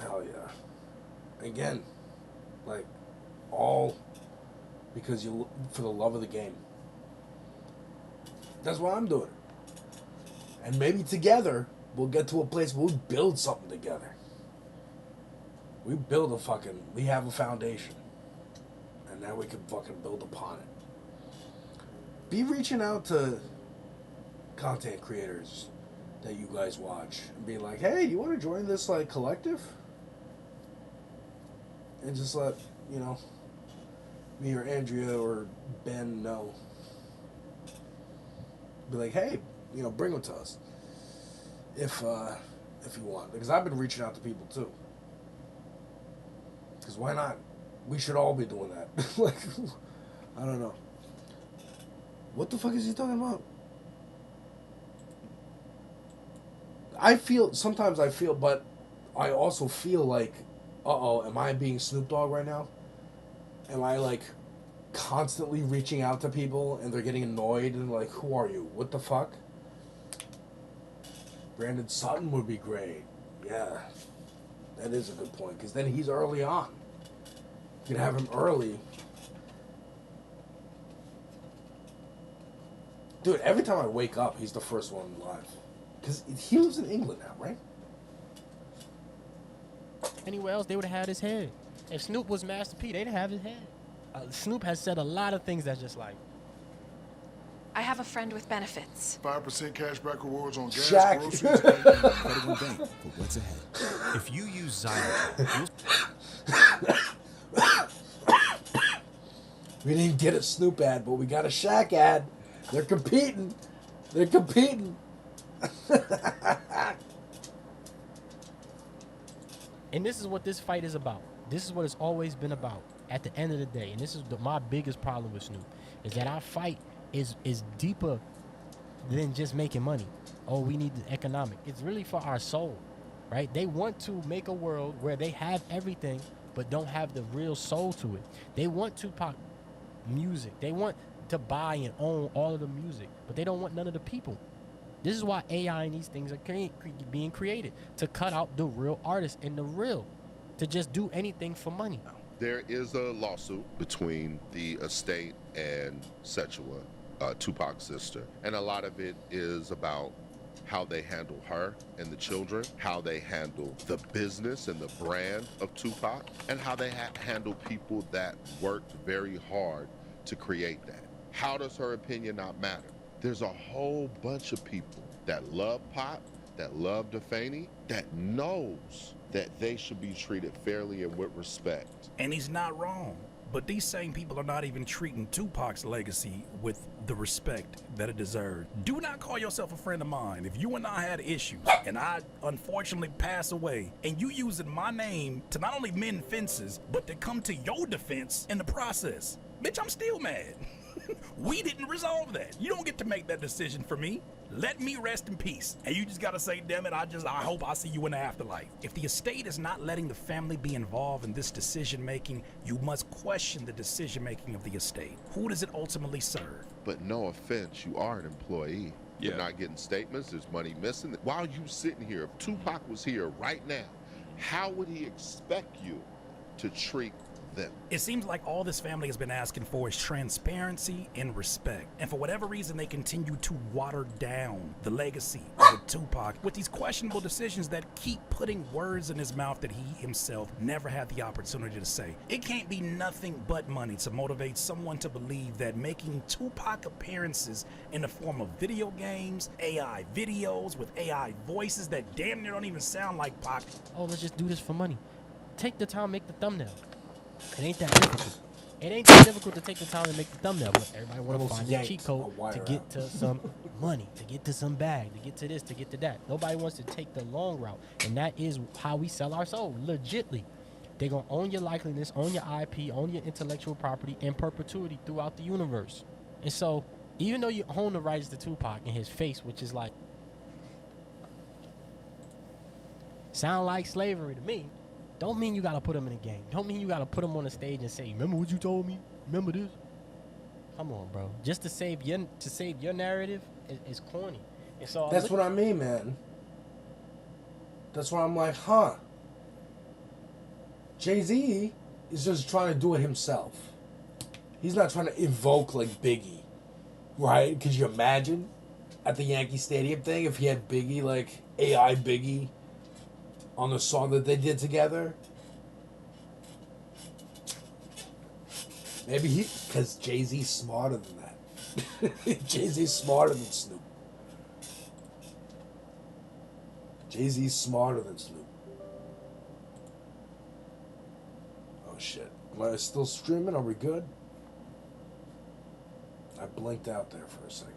A: Hell yeah. Again, like, all because you for the love of the game. That's why I'm doing it. And maybe together, we'll get to a place where we build something together. We have a foundation. And now we can fucking build upon it. Be reaching out to content creators that you guys watch and be like, hey, you want to join this like collective? And just let, you know, me or Andrea or Ben know. Be like, hey, you know, bring them to us if you want, because I've been reaching out to people too. Because why not? We should all be doing that. Like, I don't know. What the fuck is he talking about? Sometimes I feel, but I also feel like, uh-oh, am I being Snoop Dogg right now? Am I, like, constantly reaching out to people and they're getting annoyed and like, who are you? What the fuck? Brandon Sutton would be great. Yeah. That is a good point, because then he's early on. You can have him early. Dude, every time I wake up, he's the first one live. Because he lives in England now, right?
N: Anywhere else, they would have had his head. If Snoop was Master P, they'd have his head. Snoop has said a lot of things that's just like,
Q: I have a friend with benefits.
J: 5% cashback rewards on gas,
A: Shaq.
J: groceries,
D: Credit One Bank for what's ahead. If you use Zyme,
A: We didn't get a Snoop ad, but we got a Shaq ad. They're competing. They're competing.
N: and this is what this fight is about. This is what it's always been about at the end of the day. And this is my biggest problem with Snoop, is that our fight is deeper than just making money. Oh, we need the economic. It's really for our soul, right? They want to make a world where they have everything but don't have the real soul to it. They want Tupac music. They want to buy and own all of the music, but they don't want none of the people. This is why AI and these things are being created, to cut out the real artists and the real, to just do anything for money.
V: There is a lawsuit between the estate and Setua, Tupac's sister, and a lot of it is about how they handle her and the children, how they handle the business and the brand of Tupac, and how they handle people that worked very hard to create that. How does her opinion not matter? There's a whole bunch of people that love Pop, that love Defani, that knows that they should be treated fairly and with respect.
I: And he's not wrong. But these same people are not even treating Tupac's legacy with the respect that it deserved. Do not call yourself a friend of mine if you and I had issues and I unfortunately pass away and you using my name to not only mend fences, but to come to your defense in the process. Bitch, I'm still mad. We didn't resolve that. You don't get to make that decision for me. Let me rest in peace. And you just gotta say, damn it, I hope I see you in the afterlife. If the estate is not letting the family be involved in this decision making, you must question the decision making of the estate. Who does it ultimately serve?
V: But no offense, you are an employee.
I: Yeah.
V: You're not getting statements, there's money missing. While you sitting here, if Tupac was here right now, how would he expect you to treat them?
I: It seems like all this family has been asking for is transparency and respect. And for whatever reason, they continue to water down the legacy of Tupac with these questionable decisions that keep putting words in his mouth that he himself never had the opportunity to say. It can't be nothing but money to motivate someone to believe that making Tupac appearances in the form of video games, AI videos with AI voices that damn near don't even sound like Pac.
N: Oh, let's just do this for money. Take the time, make the thumbnail. It ain't that difficult. It ain't that difficult to take the time to make the thumbnail, but everybody want to find a cheat code to get to some money, to get to some bag, to get to this, to get to that. Nobody wants to take the long route, and that is how we sell our soul, legitly. They're going to own your likeliness, own your IP, own your intellectual property in perpetuity throughout the universe. And so, even though you own the rights to Tupac and his face, which is like, sound like slavery to me, don't mean you gotta put him in a game. Don't mean you gotta put him on the stage and say, remember what you told me? Remember this? Come on, bro. Just to save your narrative is corny. And so
A: that's what I mean, man. That's why I'm like, huh. Jay-Z is just trying to do it himself. He's not trying to evoke like Biggie, right? Could you imagine at the Yankee Stadium thing if he had Biggie, like AI Biggie, on the song that they did together? Maybe because Jay-Z's smarter than that. Jay-Z's smarter than Snoop. Jay-Z's smarter than Snoop. Oh shit. Am I still streaming? Are we good? I blinked out there for a second.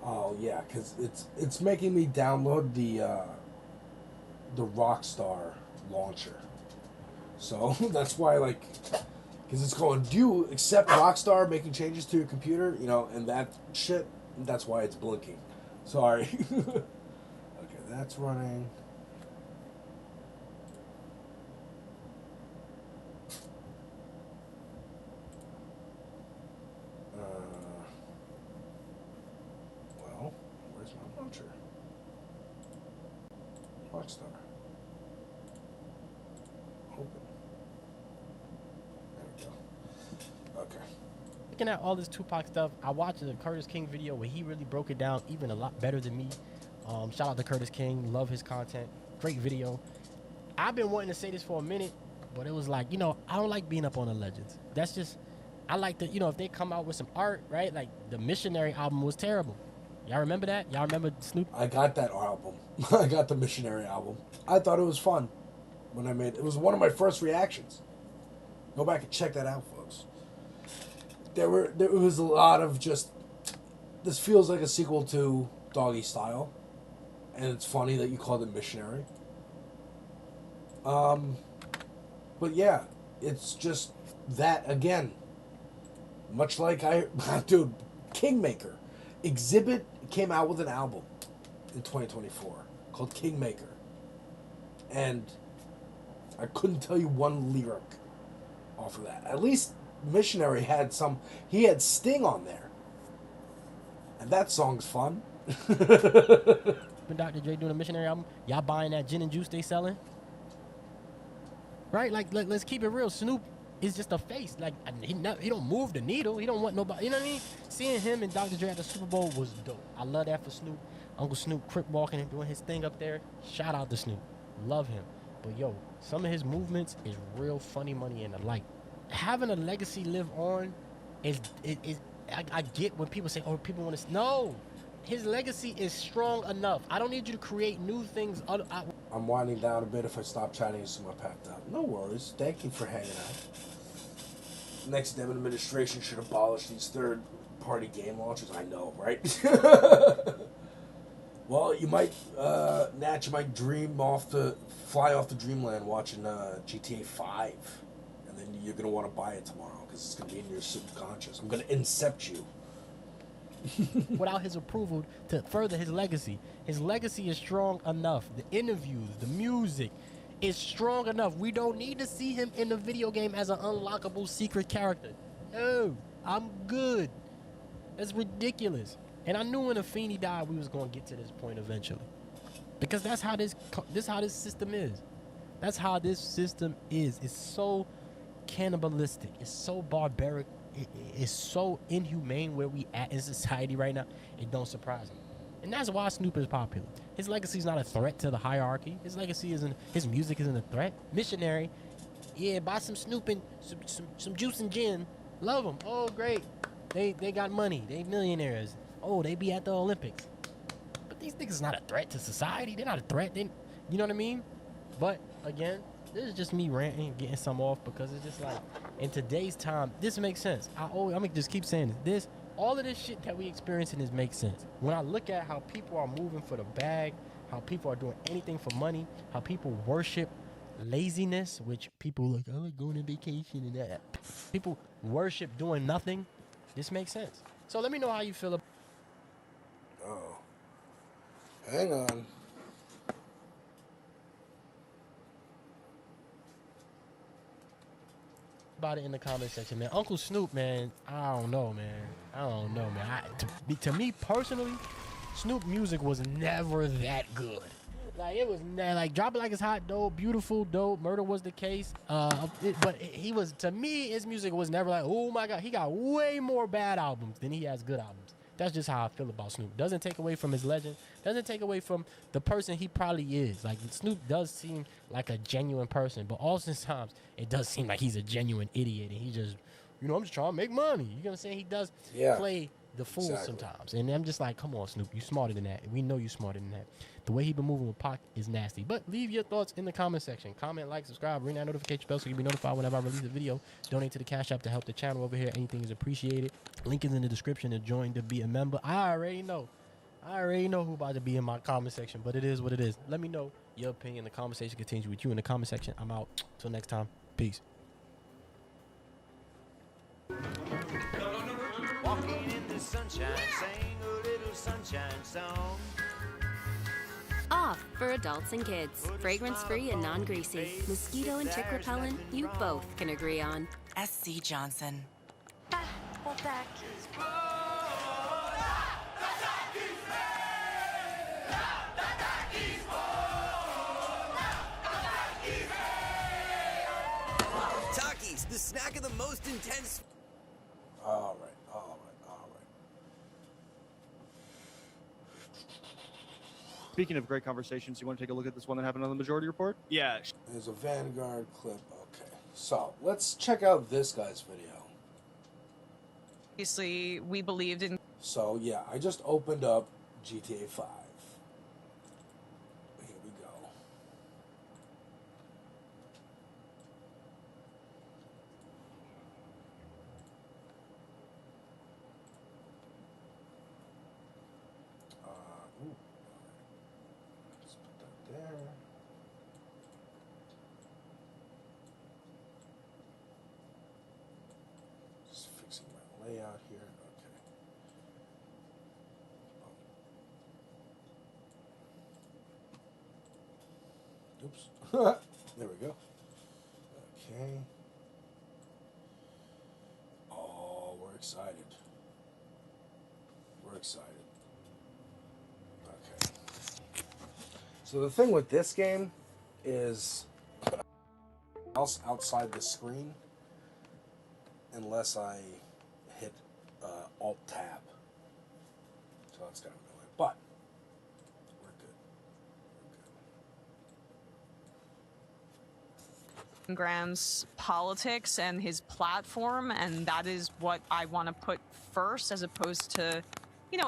A: Oh yeah, because it's making me download the Rockstar launcher. So that's why, like, because it's going, do you accept Rockstar making changes to your computer? You know, and that shit. That's why it's blinking. Sorry. Okay, that's running. Well, where's my launcher? Rockstar. Open. There we go. Okay.
N: Looking at all this Tupac stuff, I watched the Curtis King video where he really broke it down even a lot better than me. Shout out to Curtis King. Love his content. Great video. I've been wanting to say this for a minute, but it was like, you know, I don't like being up on the legends. That's just, I like to, you know, if they come out with some art, right? Like the Missionary album was terrible. Y'all remember that? Y'all remember Snoop?
A: I got that album. I got the Missionary album. I thought it was fun when I made it. It was one of my first reactions. Go back and check that out, folks. There was a lot of just, this feels like a sequel to Doggy Style, and it's funny that you called it Missionary. But yeah, it's just that again. Much like dude, Kingmaker. Exhibit came out with an album in 2024 called Kingmaker. And I couldn't tell you one lyric off of that. At least Missionary had he had Sting on there. And that song's fun.
N: Dr. Dre doing a Missionary album, y'all buying that gin and juice they selling? Right? Like, let's keep it real. Snoop is just a face. Like, he don't move the needle. He don't want nobody. You know what I mean? Seeing him and Dr. Dre at the Super Bowl was dope. I love that for Snoop. Uncle Snoop crip walking and doing his thing up there. Shout out to Snoop. Love him. But yo, some of his movements is real funny money, and like having a legacy live on is I get when people say, oh, people want to. No, his legacy is strong enough. I don't need you to create new things.
A: I'm winding down a bit if I stop chatting so I'm packed up. No worries. Thank you for hanging out. Next Dem administration should abolish these third-party game launchers. I know, right? Well, you might, Nat, you might fly off to dreamland watching GTA 5. And then you're going to want to buy it tomorrow because it's going to be in your subconscious. I'm going to incept you.
N: Without his approval to further his legacy. His legacy is strong enough. The interviews, the music is strong enough. We don't need to see him in the video game as an unlockable secret character. No, I'm good. That's ridiculous. And I knew when Afeni died, we was going to get to this point eventually. Because that's how this system is. That's how this system is. It's so cannibalistic. It's so barbaric. It's so inhumane where we at in society right now. It don't surprise me. And that's why Snoop is popular. His legacy is not a threat to the hierarchy. His legacy isn't, his music isn't a threat. Missionary, yeah, buy some Snoop and some juice and gin. Love them. Oh, great. They got money. They millionaires. Oh, they be at the Olympics. But these niggas not a threat to society. They're not a threat. You know what I mean? But again, this is just me ranting and getting some off because it's just like, in today's time, this makes sense. I'm gonna just keep saying this. All of this shit that we experiencing makes sense. When I look at how people are moving for the bag, how people are doing anything for money, how people worship laziness, which people like, I like going on vacation and that. People worship doing nothing. This makes sense. So let me know how you feel about.
A: Oh, hang on.
N: About it in the comment section, man. Uncle Snoop, man, I don't know, man. To me personally, Snoop music was never that good. Like it was like Drop It Like It's Hot, dope, beautiful, dope. Murder Was the Case. He was, to me, his music was never like, oh my god. He got way more bad albums than he has good albums. That's just how I feel about Snoop. Doesn't take away from his legend. Doesn't take away from the person he probably is. Like Snoop does seem like a genuine person, but oftentimes it does seem like he's a genuine idiot, and he just, I'm just trying to make money. You know what I'm saying? He does play the fool sometimes, and I'm just like, come on, Snoop, you smarter than that. We know you smarter than that. The way he been moving with Pac is nasty. But leave your thoughts in the comment section. Comment, like, subscribe, ring that notification bell so you'll be notified whenever I release a video. Donate to the Cash App to help the channel over here. Anything is appreciated. Link is in the description to join to be a member. I already know who about to be in my comment section, but it is what it is. Let me know your opinion. The conversation continues with you in the comment section. I'm out. Till next time. Peace.
H: Walking in the sunshine, sing a little sunshine song.
P: Off for adults and kids. Fragrance-free and non-greasy. Mosquito and tick repellent, you both can agree on.
W: SC Johnson.
X: Takis, the snack of the most intense.
A: All right.
Y: Speaking of great conversations, you want to take a look at this one that happened on the Majority Report?
A: Yeah. There's a Vanguard clip. Okay. So let's check out this guy's video.
Z: Obviously, we believed in.
A: So yeah, I just opened up GTA 5. Here we go. Ooh. Let's put that there. Just fixing my layout here. Okay. Oops. There we go. Okay. Oh, we're excited. We're excited. Okay. So the thing with this game is else outside the screen unless I hit Alt-Tab. So that's kind of annoying. But we're good.
Z: Graham's politics and his platform, and that is what I want to put first as opposed to,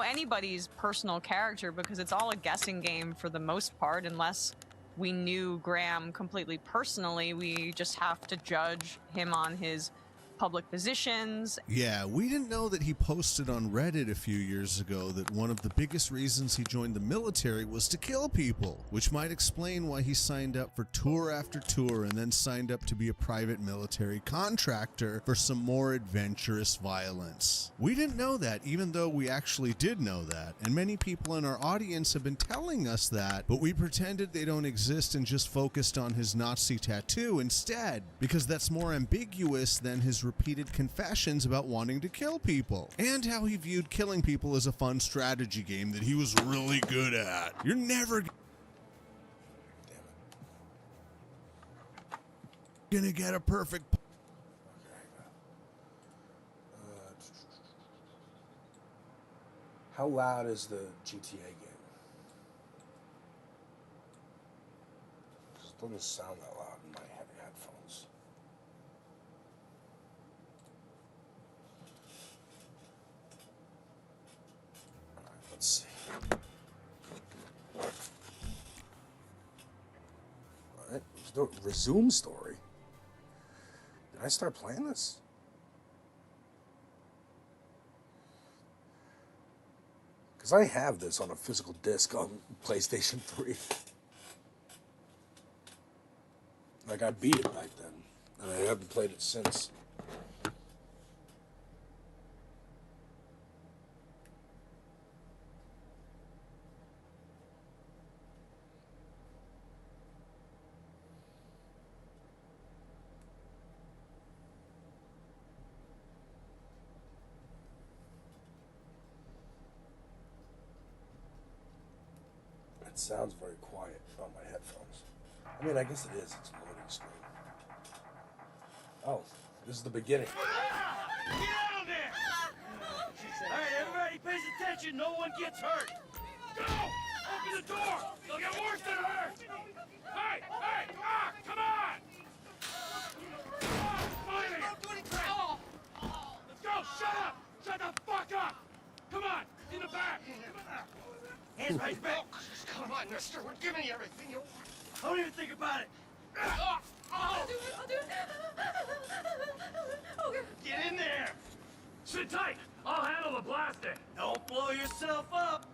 Z: anybody's personal character, because it's all a guessing game for the most part. Unless we knew Graham completely personally, we just have to judge him on his public positions.
D: Yeah, we didn't know that he posted on Reddit a few years ago that one of the biggest reasons he joined the military was to kill people, which might explain why he signed up for tour after tour and then signed up to be a private military contractor for some more adventurous violence. We didn't know that, even though we actually did know that, and many people in our audience have been telling us that, but we pretended they don't exist and just focused on his Nazi tattoo instead, because that's more ambiguous than his repeated confessions about wanting to kill people, and how he viewed killing people as a fun strategy game that he was really good at. You're never gonna get a perfect.
A: How loud is the GTA game? It doesn't sound that loud in my headphones. Let's see. Alright, resume story. Did I start playing this? Because I have this on a physical disc on PlayStation 3. Like, I beat it back then, and I haven't played it since. It sounds very quiet on my headphones. I mean, I guess it is. It's a loading screen. Oh, this is the beginning.
H: Get down there! All right, everybody pays attention. No one gets hurt. Go! Open the door! They'll get worse than hurt! Hey! Hey! Ah! Come on! Finally! Let's go! Shut up! Shut the fuck up! Come on! In the back! Hands right back! Come on, mister. We're giving you everything you want. Don't even think about it.
F: I'll do it. Okay.
H: Get in there! Sit tight! I'll handle the blasting! Don't blow yourself up!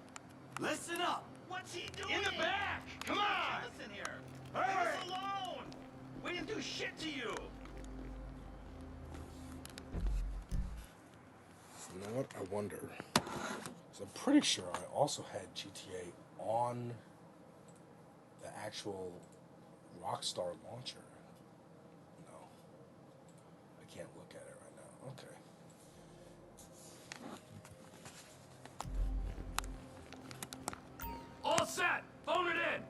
H: Listen up! What's he doing? In the back! Come on! Listen here! Leave us alone! We didn't do shit to you!
A: You know what? I wonder. So I'm pretty sure I also had GTA on the actual Rockstar launcher. No. I can't look at it right now. Okay.
H: All set! Phone it in!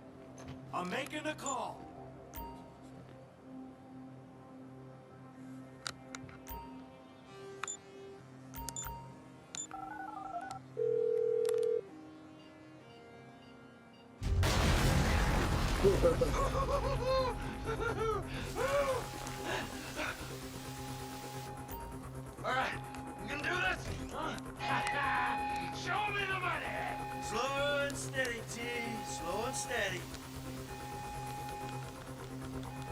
H: I'm making a call. All right, we can do this? Show me the money! Slow and steady, T. Slow and steady.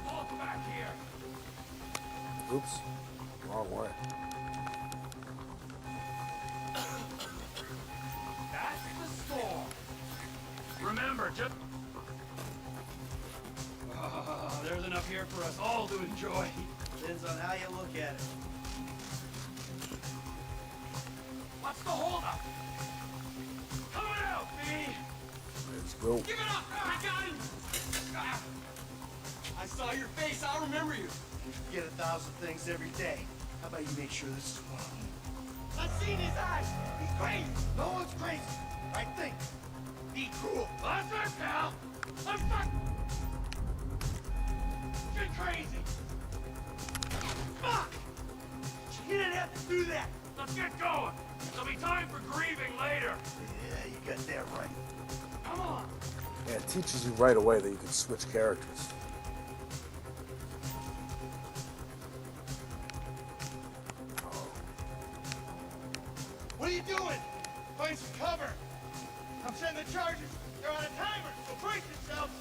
H: Walk back here.
A: Oops. Wrong way.
H: That's the score. Remember, just... there's enough here for us all to enjoy.
U: Depends on how you look at it.
H: What's the holdup? Coming out, B!
A: Let's go.
H: Give it up! I got him! Ah. I saw your face, I'll remember you.
U: You forget 1,000 things every day. How about you make sure this is one of them?
H: I've seen his eyes! He's crazy!
U: No one's crazy. Right thing. Be cool.
H: That's right, pal! I'm stuck! You're crazy! Fuck! You didn't have to do that! Let's get going! There'll be time for grieving later!
U: Yeah, you got that right.
H: Come on!
A: Yeah, it teaches you right away that you can switch characters.
H: What are you doing? Find some cover! I'm setting the charges! They're on a timer, so brace yourselves!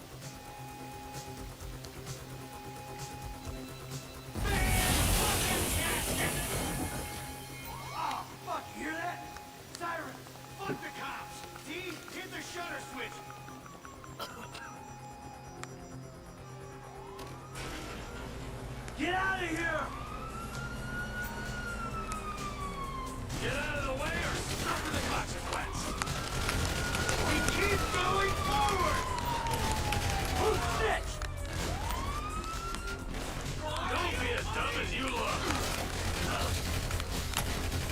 H: Oh, fuck, you hear that? Siren! Fuck the cops! D, hit the shutter switch! Get out of here! Get out of the way or suffer the consequence! We keep going forward! Who's snitch? Don't be as dumb as you look!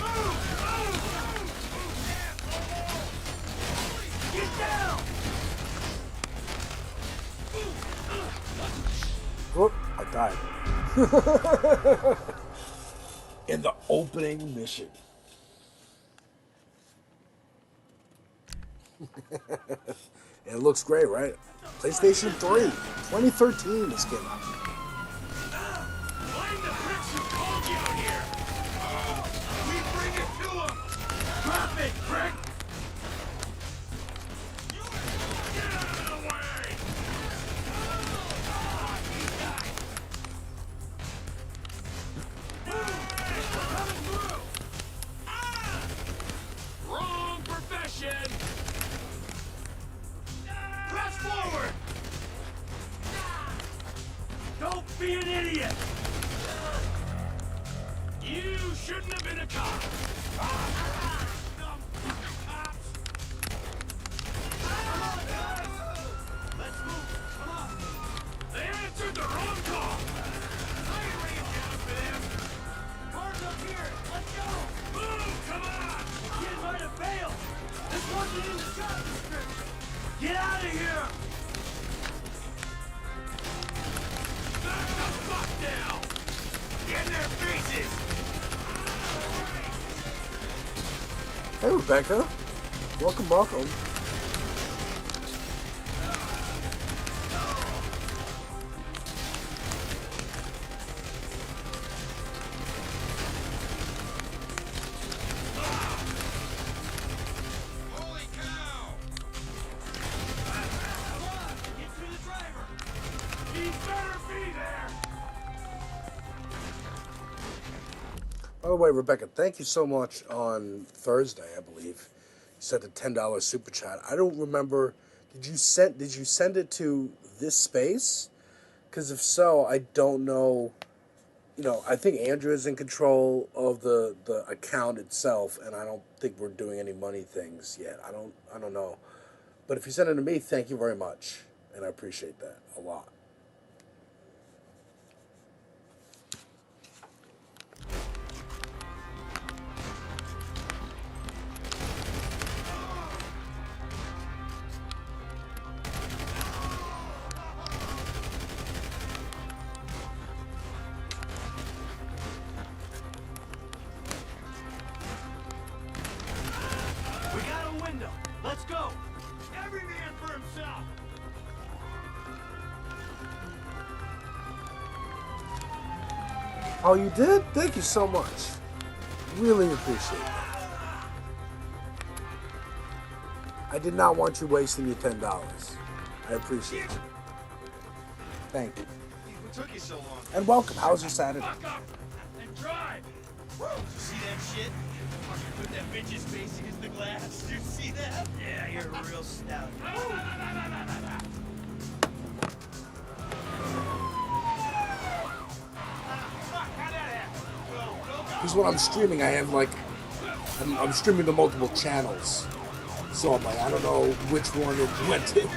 H: Move! Move! Get down!
A: Whoop, I died. In the opening mission. It looks great, right? PlayStation 3, 2013 this came out.
H: Blame the pricks who called you out here! We bring it to them! Drop it, prick! Get out of the way! We're coming through! Wrong profession! Press forward! Don't be an idiot! You shouldn't have been a cop! Let's move! Come on! They answered the wrong call! I ain't laying down for them! Car's up here! Let's go! Move! Come on! Kid might have failed! This wasn't in the job description! Get out of here! Back the fuck down! Get in their faces!
A: Hey, Rebecca. Welcome, welcome.
H: Holy cow! Get to the driver! He better be there!
A: By the way, Rebecca, thank you so much on Thursday, I believe. You sent a $10 super chat. I don't remember. Did you send it to this space? Because if so, I don't know. You know, I think Andreas is in control of the account itself, and I don't think we're doing any money things yet. I don't know. But if you send it to me, thank you very much, and I appreciate that a lot.
H: We got a window. Let's go. Every man for himself.
A: Oh, you did? Thank you so much. Really appreciate that. I did not want you wasting your $10. I appreciate you. Thank you.
H: What took you so long?
A: And welcome. How was your Saturday?
H: Fuck up and drive. Woo! Did you see that shit? Fucking put that bitch's face against the glass. Did you see that? Yeah, you're a real stout.
A: Because when I'm streaming, I have like, I'm streaming to multiple channels. So I'm like, I don't know which one it went to.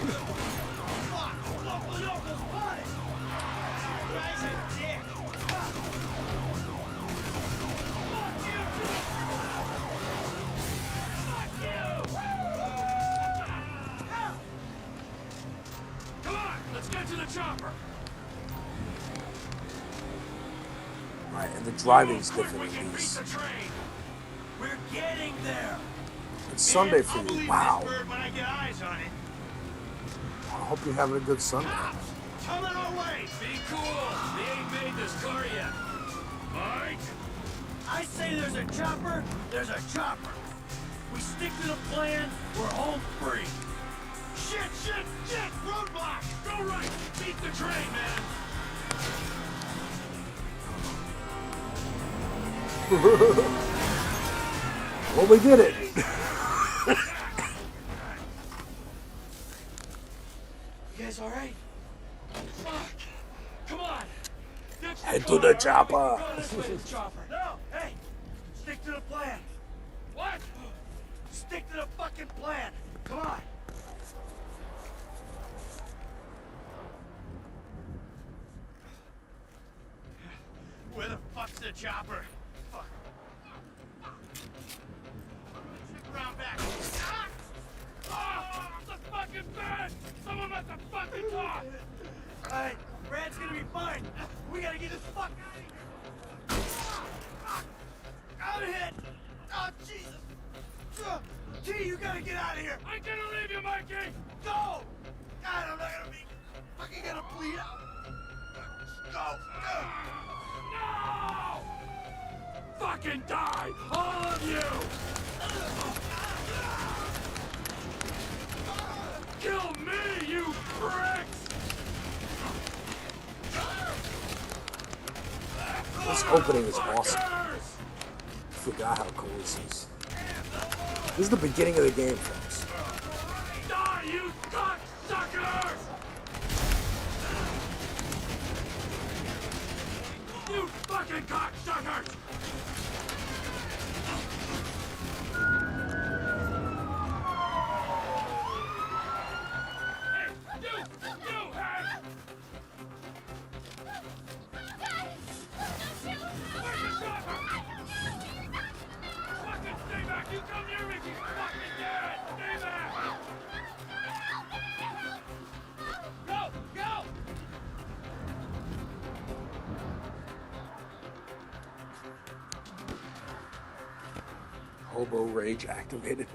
H: Come on, let's get to the chopper.
A: Right, and the driving's different in these.
H: We're getting there.
A: It's Sunday for you. Wow.
H: When I get eyes on it.
A: I hope you're having a good Sunday.
H: Coming our way. Be cool. They ain't made this car yet. Mike? I say there's a chopper, there's a chopper. We stick to the plan, we're home free. Shit, shit, shit! Roadblock! Go right! Beat the train, man!
A: Well, we did it.
H: You guys alright? Fuck! Come on!
A: Head to the chopper.
H: No! Hey! Stick to the plan! What? Stick to the fucking plan! Come on! Where the fuck's the chopper? Fuck. Stick around back. Ah! Oh, the fucking bed! Someone must have fucking talk! Alright, Brad's gonna be fine. We gotta get this fuck out of here. I'm hit! Oh, Jesus! T, you gotta get out of here! I'm gonna leave you, Mikey! Go! God, I'm not gonna be fucking gonna bleed out! Go! No! Fucking die! All of you! Kill me, you pricks!
A: This opening is awesome. I forgot how cool this is. This is the beginning of the game, folks.
H: Die, you cocksuckers! You fucking cocksuckers! Hey, you, hey! Where's the chopper? Fucking stay back! You come near me, she's fucking dead!
A: Hobo rage activated.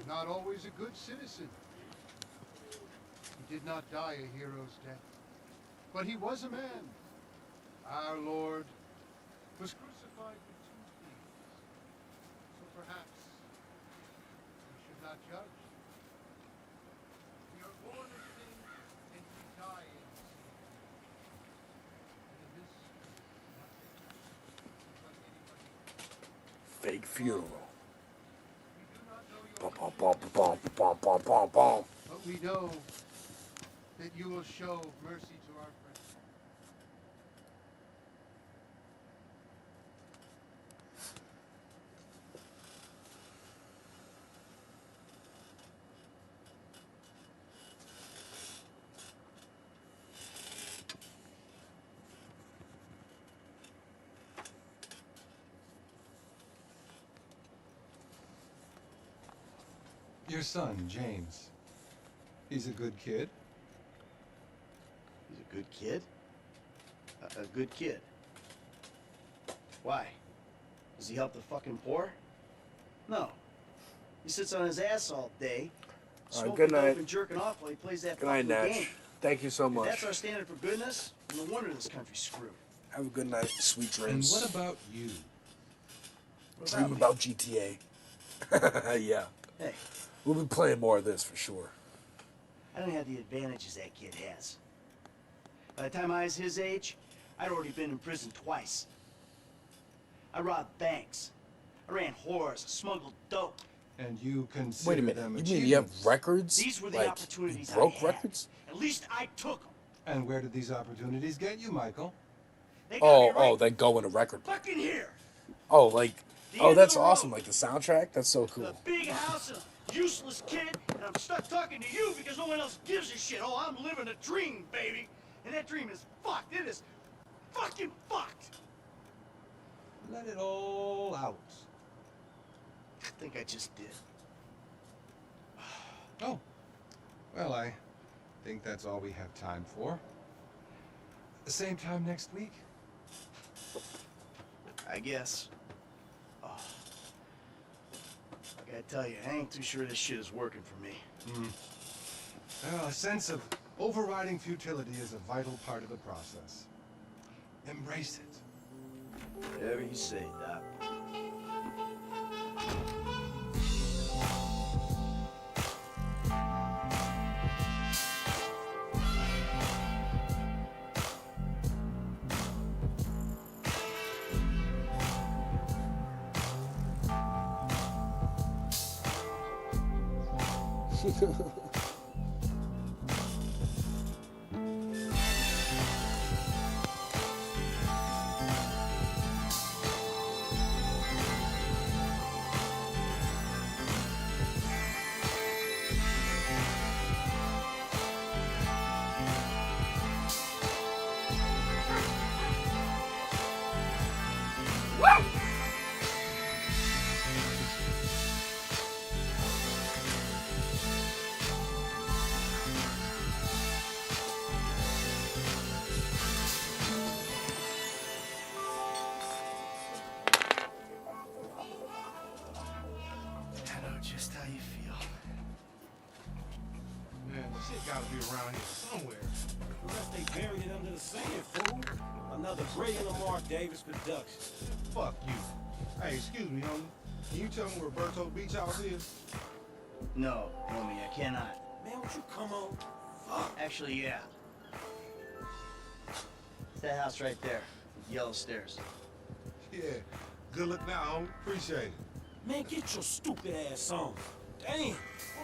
J: Not always a good citizen. He did not die a hero's death, but he was a man. Our Lord was crucified with 2 thieves. So perhaps we should not judge. We are born in sin and we die in sin. And in this,
A: Fake funeral. Bum, bum, bum, bum, bum, bum, bum, bum.
J: but we know that you will show mercy to our friends.
B: Your son, James. He's a good kid.
S: He's a good kid? A good kid? Why? Does he help the fucking poor? No. He sits on his ass all day, smoking
A: good
S: dope
A: night.
S: and jerking off while he plays that
A: Good night,
S: fucking
A: Natch.
S: game.
A: Thank you so
S: If
A: much.
S: that's our standard for goodness, no wonder this country's screwed.
A: Have a good night. Sweet
B: And
A: dreams.
B: what about you?
A: Dream about GTA. Yeah.
S: Hey.
A: We'll be playing more of this for sure.
S: I don't have the advantages that kid has. By the time I was his age, I'd already been in prison twice. I robbed banks. I ran whores, smuggled dope.
B: And you consider
A: Wait a minute.
B: them
A: You mean you have
B: achievements?
A: records?
S: These were the
A: like,
S: opportunities
A: you broke
S: I had.
A: records?
S: At least I took them.
B: And where did these opportunities get you, Michael?
S: They got me right
A: Oh, they go in a record.
S: fucking here.
A: Oh, like,
S: The
A: oh,
S: end
A: that's
S: of the
A: awesome.
S: road.
A: Like the soundtrack. That's so cool.
S: A big house and a useless kid, and I'm stuck talking to you because no one else gives a shit. Oh, I'm living a dream, baby. And that dream is fucked. It is fucking fucked.
B: Let it all out.
S: I think I just did.
B: Oh. Well, I think that's all we have time for. The same time next week?
S: I guess. Oh. I gotta tell you, I ain't too sure this shit is working for me.
B: Well, a sense of overriding futility is a vital part of the process. Embrace it.
S: Whatever you say, Doc. I know just how you feel.
J: Man, this shit gotta be around here somewhere.
C: Unless they buried it under the sand, fool. Another Bray Lamar Davis production.
J: Fuck you. Hey, excuse me, homie. Can you tell me where Berto Beach House is?
S: No, homie, I cannot.
C: Man, would you come on?
S: Actually, yeah. It's that house right there, with yellow stairs.
J: Yeah. Good luck now, homie. Appreciate it.
C: Man, get your stupid ass on. Damn, why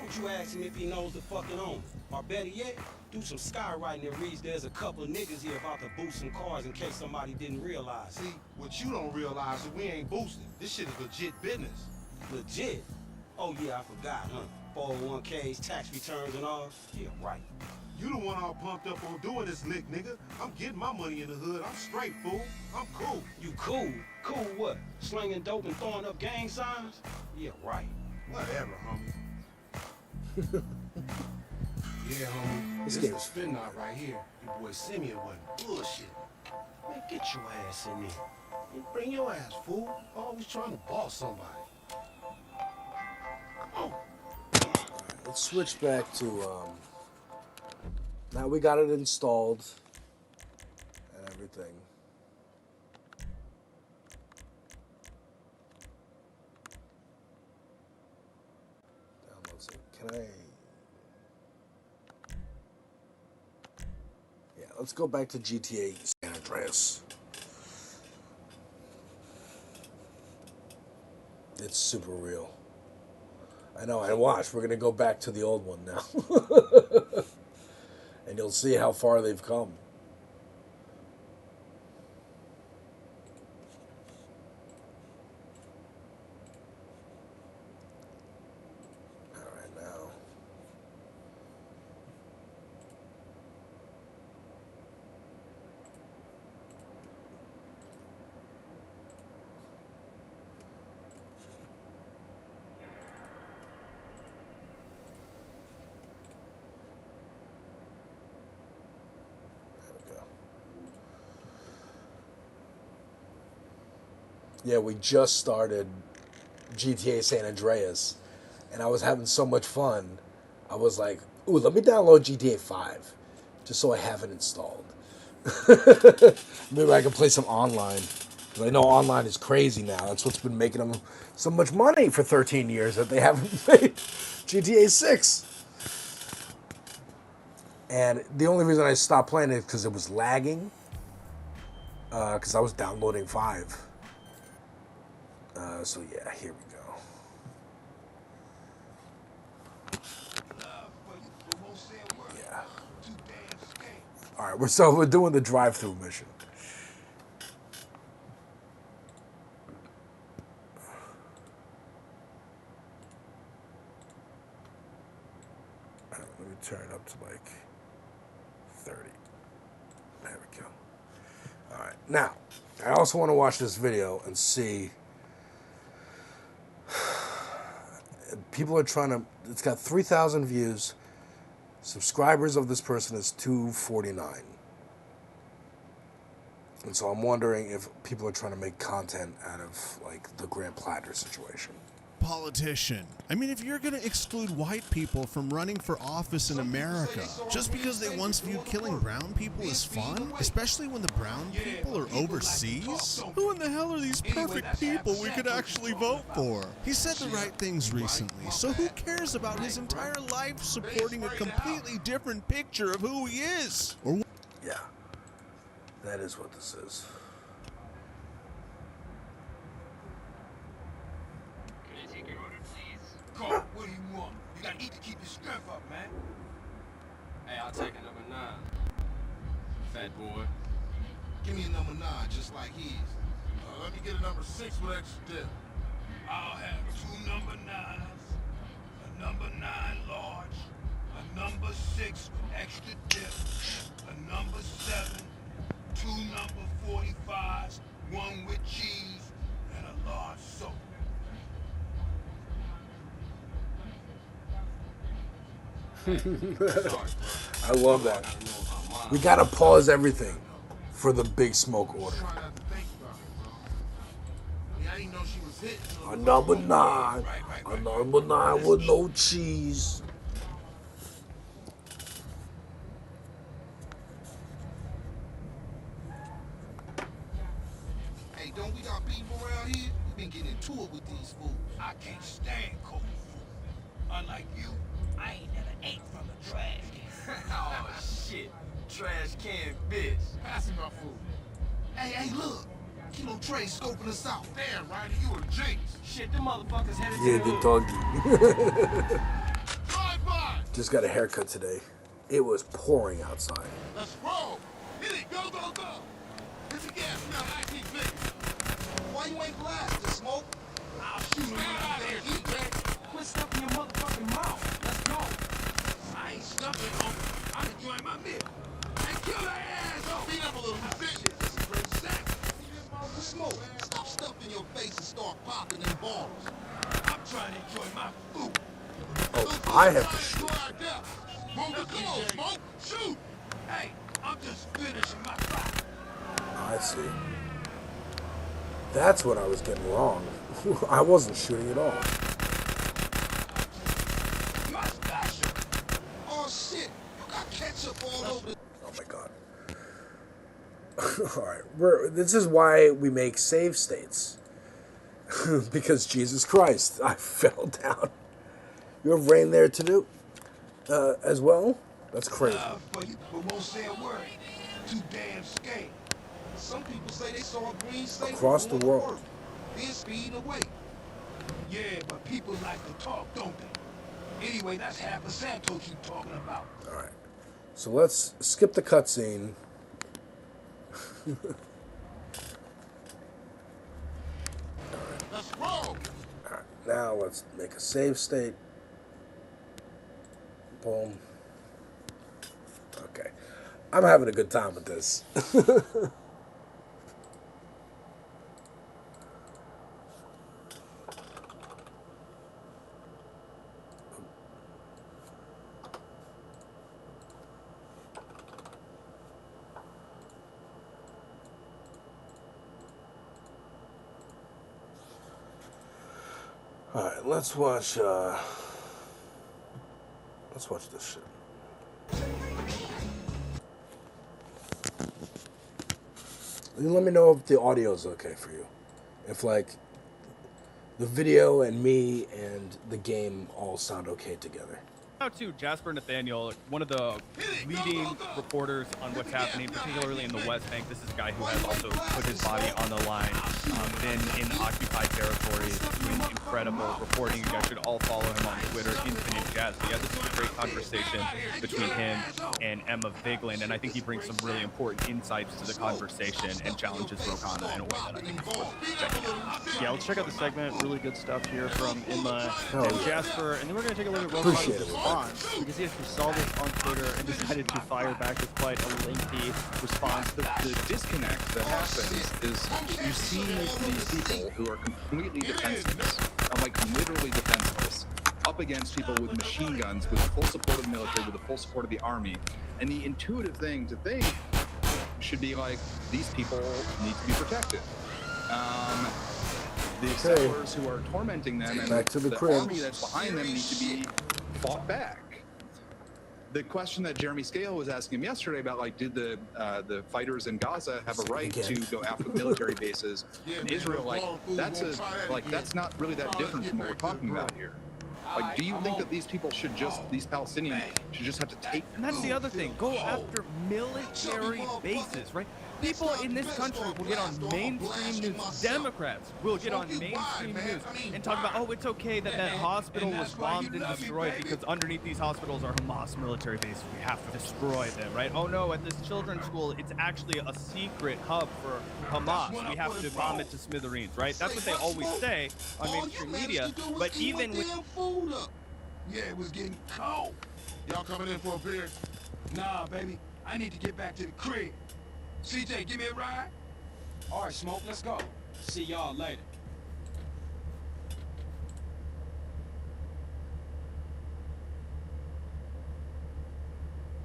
C: don't you ask him if he knows the fucking owner? Or better yet, do some skywriting that reads there's a couple of niggas here about to boost some cars in case somebody didn't realize.
J: See, what you don't realize is we ain't boosting. This shit is legit business.
C: Legit? Oh yeah, I forgot, huh? 401ks, tax returns and all? Yeah, right.
J: You the one all pumped up on doing this lick, nigga. I'm getting my money in the hood. I'm straight, fool. I'm cool.
C: You cool? Cool what? Slinging dope and throwing up gang signs? Yeah, right.
B: Whatever, homie. Yeah, homie.
A: This
B: This
A: game's
B: is spin knot right here. Your boy Simeon wasn't bullshit. Man, get your ass in there. Man, bring your ass, fool. Always trying to boss somebody. Come on.
A: Let's switch back to, now we got it installed and everything. Downloads it. Can I? Yeah, let's go back to GTA San Andreas. It's super real. I know, and watch, we're going to go back to the old one now. And you'll see how far they've come. Alright, now. Yeah, we just started GTA San Andreas, and I was having so much fun. I was like, ooh, let me download GTA 5, just so I have it installed. Maybe I can play some online. Because I know online is crazy now. That's what's been making them so much money for 13 years, that they haven't made GTA 6. And the only reason I stopped playing it is because it was lagging. Because I was downloading 5. So yeah, here we go. Yeah. All right, we're doing the drive-through mission. All right, let me turn it up to like 30. There we go. All right, now I also want to watch this video and see. People are trying to. It's got 3,000 views. Subscribers of this person is 249. And so I'm wondering if people are trying to make content out of like the Grant Platter situation.
D: Politician. I mean, if you're going to exclude white people from running for office in America just because they once viewed killing brown people as fun, especially when the brown people are overseas, who in the hell are these perfect people we could actually vote for? He said the right things recently, so who cares about his entire life supporting a completely different picture of who he is? Or
A: yeah, that is what this is.
C: Cole, what do you want? You gotta eat to keep your strength up, man. Hey, I'll take a number 9. Fat boy.
B: Give me a number 9 just like his. Let me get a number 6 with extra dip.
H: I'll have 2 number 9s, a number 9 large, a number 6 with extra dip, a number 7, 2 number 45s, 1 with cheese, and a large soda.
A: I love that. We gotta pause everything for the big smoke order. A number 9. A number 9 with no cheese.
B: Hey, don't we got people around here? We been getting into it with these fools.
H: I can't stand cold food. Unlike you, I ain't never ate from a trash can.
C: Oh, shit. Trash can bitch.
B: Pass me my food. Hey, look. Kilo Trey scoping us out. Damn, Ryder, you were Jinx.
C: Shit, them motherfuckers headed
A: Yeah,
C: to
A: the doggy. Just got a haircut today. It was pouring outside.
B: Let's roll. Hit it. Go, go, go. Hit the gas. Now I keep big. Why you ain't blast? The smoke? I'll shoot him out of here, Jack.
C: Quit stuffing your motherfucking mouth. Let's go.
H: I ain't stuffing, homie. I'm enjoying my meal. Hey, kill that asshole.
B: Beat up a little bit.
H: This is great sex.
B: Smoke. Stop stuffing your face and start popping them balls.
H: I'm
B: trying to enjoy my food.
A: Oh, I have to shoot.
B: Move the clothes, smoke. Shoot. Hey, I'm just finishing my fry.
A: I see. That's what I was getting wrong. I wasn't shooting at all.
B: My special. Oh shit, you got ketchup all over the...
A: Oh my god. Alright, this is why we make save states. Because Jesus Christ, I fell down. You have rain there to do? As well? That's crazy.
B: But won't say a word. Too damn scared. Some people say they saw a green state
A: Across the world.
B: Then speeding away. Yeah, but people like to talk, don't they? Anyway, that's half of Santos you talking about.
A: Alright. So let's skip the cutscene.
B: Let's roll.
A: Alright, now let's make a save state. Boom. Okay. I'm having a good time with this. Alright, let's watch this shit. And let me know if the audio is okay for you. If, like, the video and me and the game all sound okay together.
Y: Shout out to Jasper Nathaniel, one of the leading reporters on what's happening, particularly in the West Bank. This is a guy who has also put his body on the line, been in occupied territories, doing incredible reporting. You guys should all follow him on Twitter, Infinite Jazz. But yeah, this is a great conversation between him and Emma Vigeland, and I think he brings some really important insights to the conversation and challenges Rokana in a way that I think is worth checking out. Yeah, let's check out the segment. Really good stuff here from Emma and Jasper, and then we're going to take a look at
A: Appreciate
Y: Rokana's
A: it.
Y: response, because if you saw this on Twitter and decided to fire back with quite a lengthy response.
K: The disconnect that happens is you see these people who are completely defenseless, like literally defenseless, up against people with machine guns, with the full support of the military, with the full support of the army. And the intuitive thing to think should be like, these people need to be protected. The settlers who are tormenting them and the army that's behind them need to be fought back. The question that Jeremy Scale was asking him yesterday about, like, did the fighters in Gaza have a right to go after military bases in Israel? Like, that's not really that different from what we're talking about here. Like, do you think that these people should just, these Palestinians should just have to take?
Y: And that's the other thing. Go after military bases, right? People in this country will get on mainstream news. Democrats will get on mainstream news and talk about, oh, it's okay that that hospital was bombed and destroyed because underneath these hospitals are Hamas military bases. We have to destroy them, right? Oh no, at this children's school, it's actually a secret hub for Hamas. We have to bomb it to smithereens, right? That's what they always say on mainstream media. But even with...
B: Yeah, it was getting cold. Y'all coming in for a beer? Nah, baby. I need to get back to the crib. CJ, give me a ride.
C: All right, Smoke, let's go. See y'all later.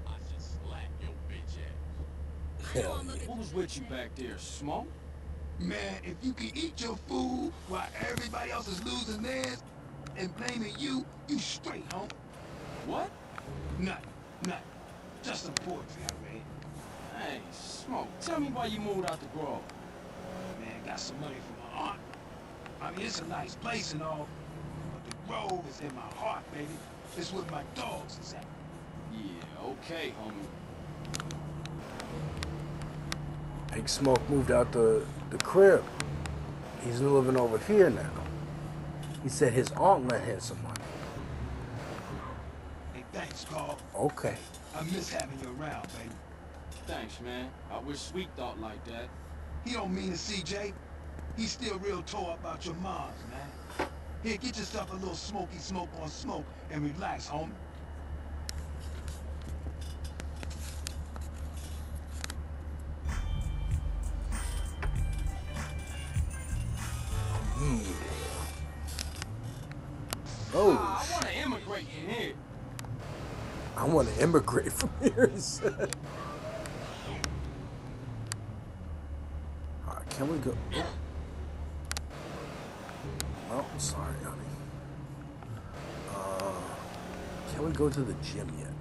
C: I just slapped your bitch ass.
A: Hell yeah.
C: What was with you back there, Smoke?
B: Man, if you can eat your food while everybody else is losing theirs and blaming you, you straight, homie.
C: What?
B: Nothing. Just some poetry I read.
C: Hey, Smoke, tell me why you moved out the Grove.
B: Man, got some money from my aunt. I mean, it's a nice place and all, but the Grove is in my heart, baby. It's where my dogs is at.
C: Yeah, okay, homie.
A: Big Smoke moved out the crib. He's living over here now. He said his aunt lent him some money.
B: Hey, thanks, Carl.
A: Okay.
B: I miss having you around, baby.
C: Thanks, man. I wish Sweet thought like that.
B: He don't mean it, CJ. He's still real tore up about your moms, man. Here, get yourself a little smoky smoke on smoke and relax, homie.
A: Oh,
C: I want to immigrate from here.
A: I want to immigrate from here, he said. Alright, can we go? Oh, sorry, honey. Can we go to the gym yet?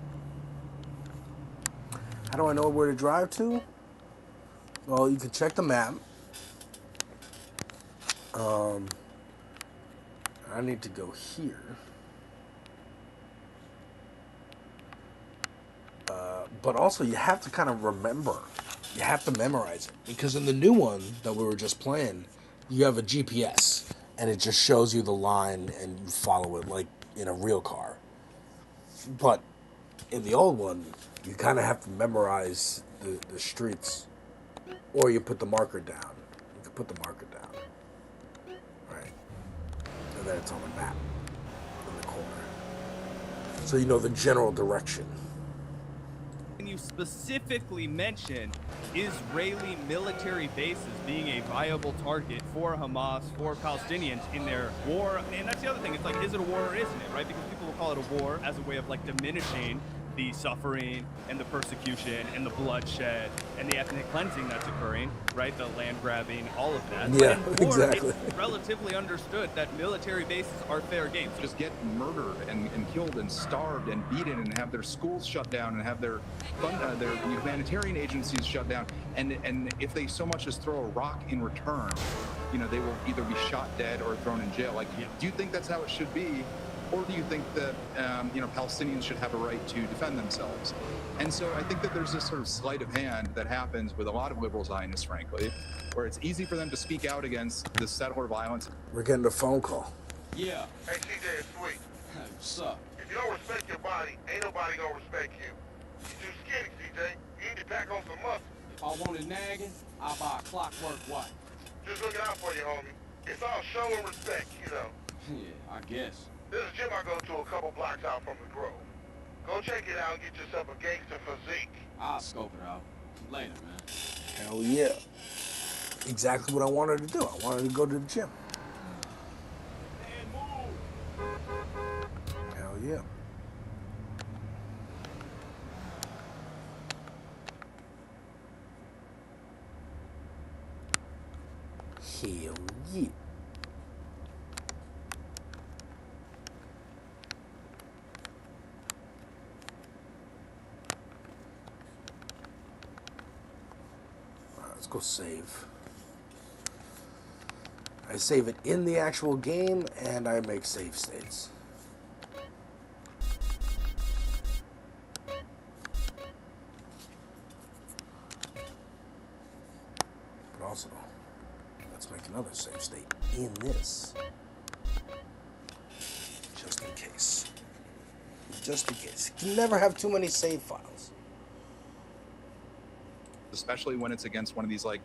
A: How do I know where to drive to? Well, you can check the map. I need to go here. But also, you have to kind of remember. You have to memorize it. Because in the new one that we were just playing, you have a GPS. And it just shows you the line and you follow it like in a real car. But in the old one, you kind of have to memorize the streets. Or you put the marker down. You can put the marker down. Right. And then it's on the map in the corner. So you know the general direction.
Y: And you specifically mention Israeli military bases being a viable target for Hamas, for Palestinians in their war. And that's the other thing. It's like, is it a war or isn't it, right? Because people will call it a war as a way of like diminishing the suffering and the persecution and the bloodshed and the ethnic cleansing that's occurring, right? The land grabbing, all of that.
A: Yeah,
Y: but in war,
A: exactly.
Y: It's relatively understood that military bases are fair game.
K: Just get murdered and killed and starved and beaten and have their schools shut down and have their their humanitarian agencies shut down. And if they so much as throw a rock in return, you know, they will either be shot dead or thrown in jail. Like, do you think that's how it should be? Or do you think that, you know, Palestinians should have a right to defend themselves? And so I think that there's this sort of sleight of hand that happens with a lot of liberal Zionists, frankly, where it's easy for them to speak out against the settler violence.
A: We're getting a phone call.
C: Yeah.
B: Hey, CJ, it's sweet.
C: Hey, what's up?
B: If you don't respect your body, ain't nobody gonna respect you. You're too skinny, CJ. You need to pack on some muscle.
C: If I wanted nagging, I'll buy a clockwork wife.
B: Just looking out for you, homie. It's all show and respect, you know.
C: Yeah, I guess.
B: There's a gym I go to a couple blocks out from the Grove. Go check it out and get yourself a gangster physique.
C: I'll scope it out. Later, man.
A: Hell yeah. Exactly what I wanted to do. I wanted to go to the gym. Hell yeah. Hell yeah. Let's go save. I save it in the actual game, and I make save states. But also, let's make another save state in this. Just in case. Just in case. You can never have too many save files.
K: Especially when it's against one of these like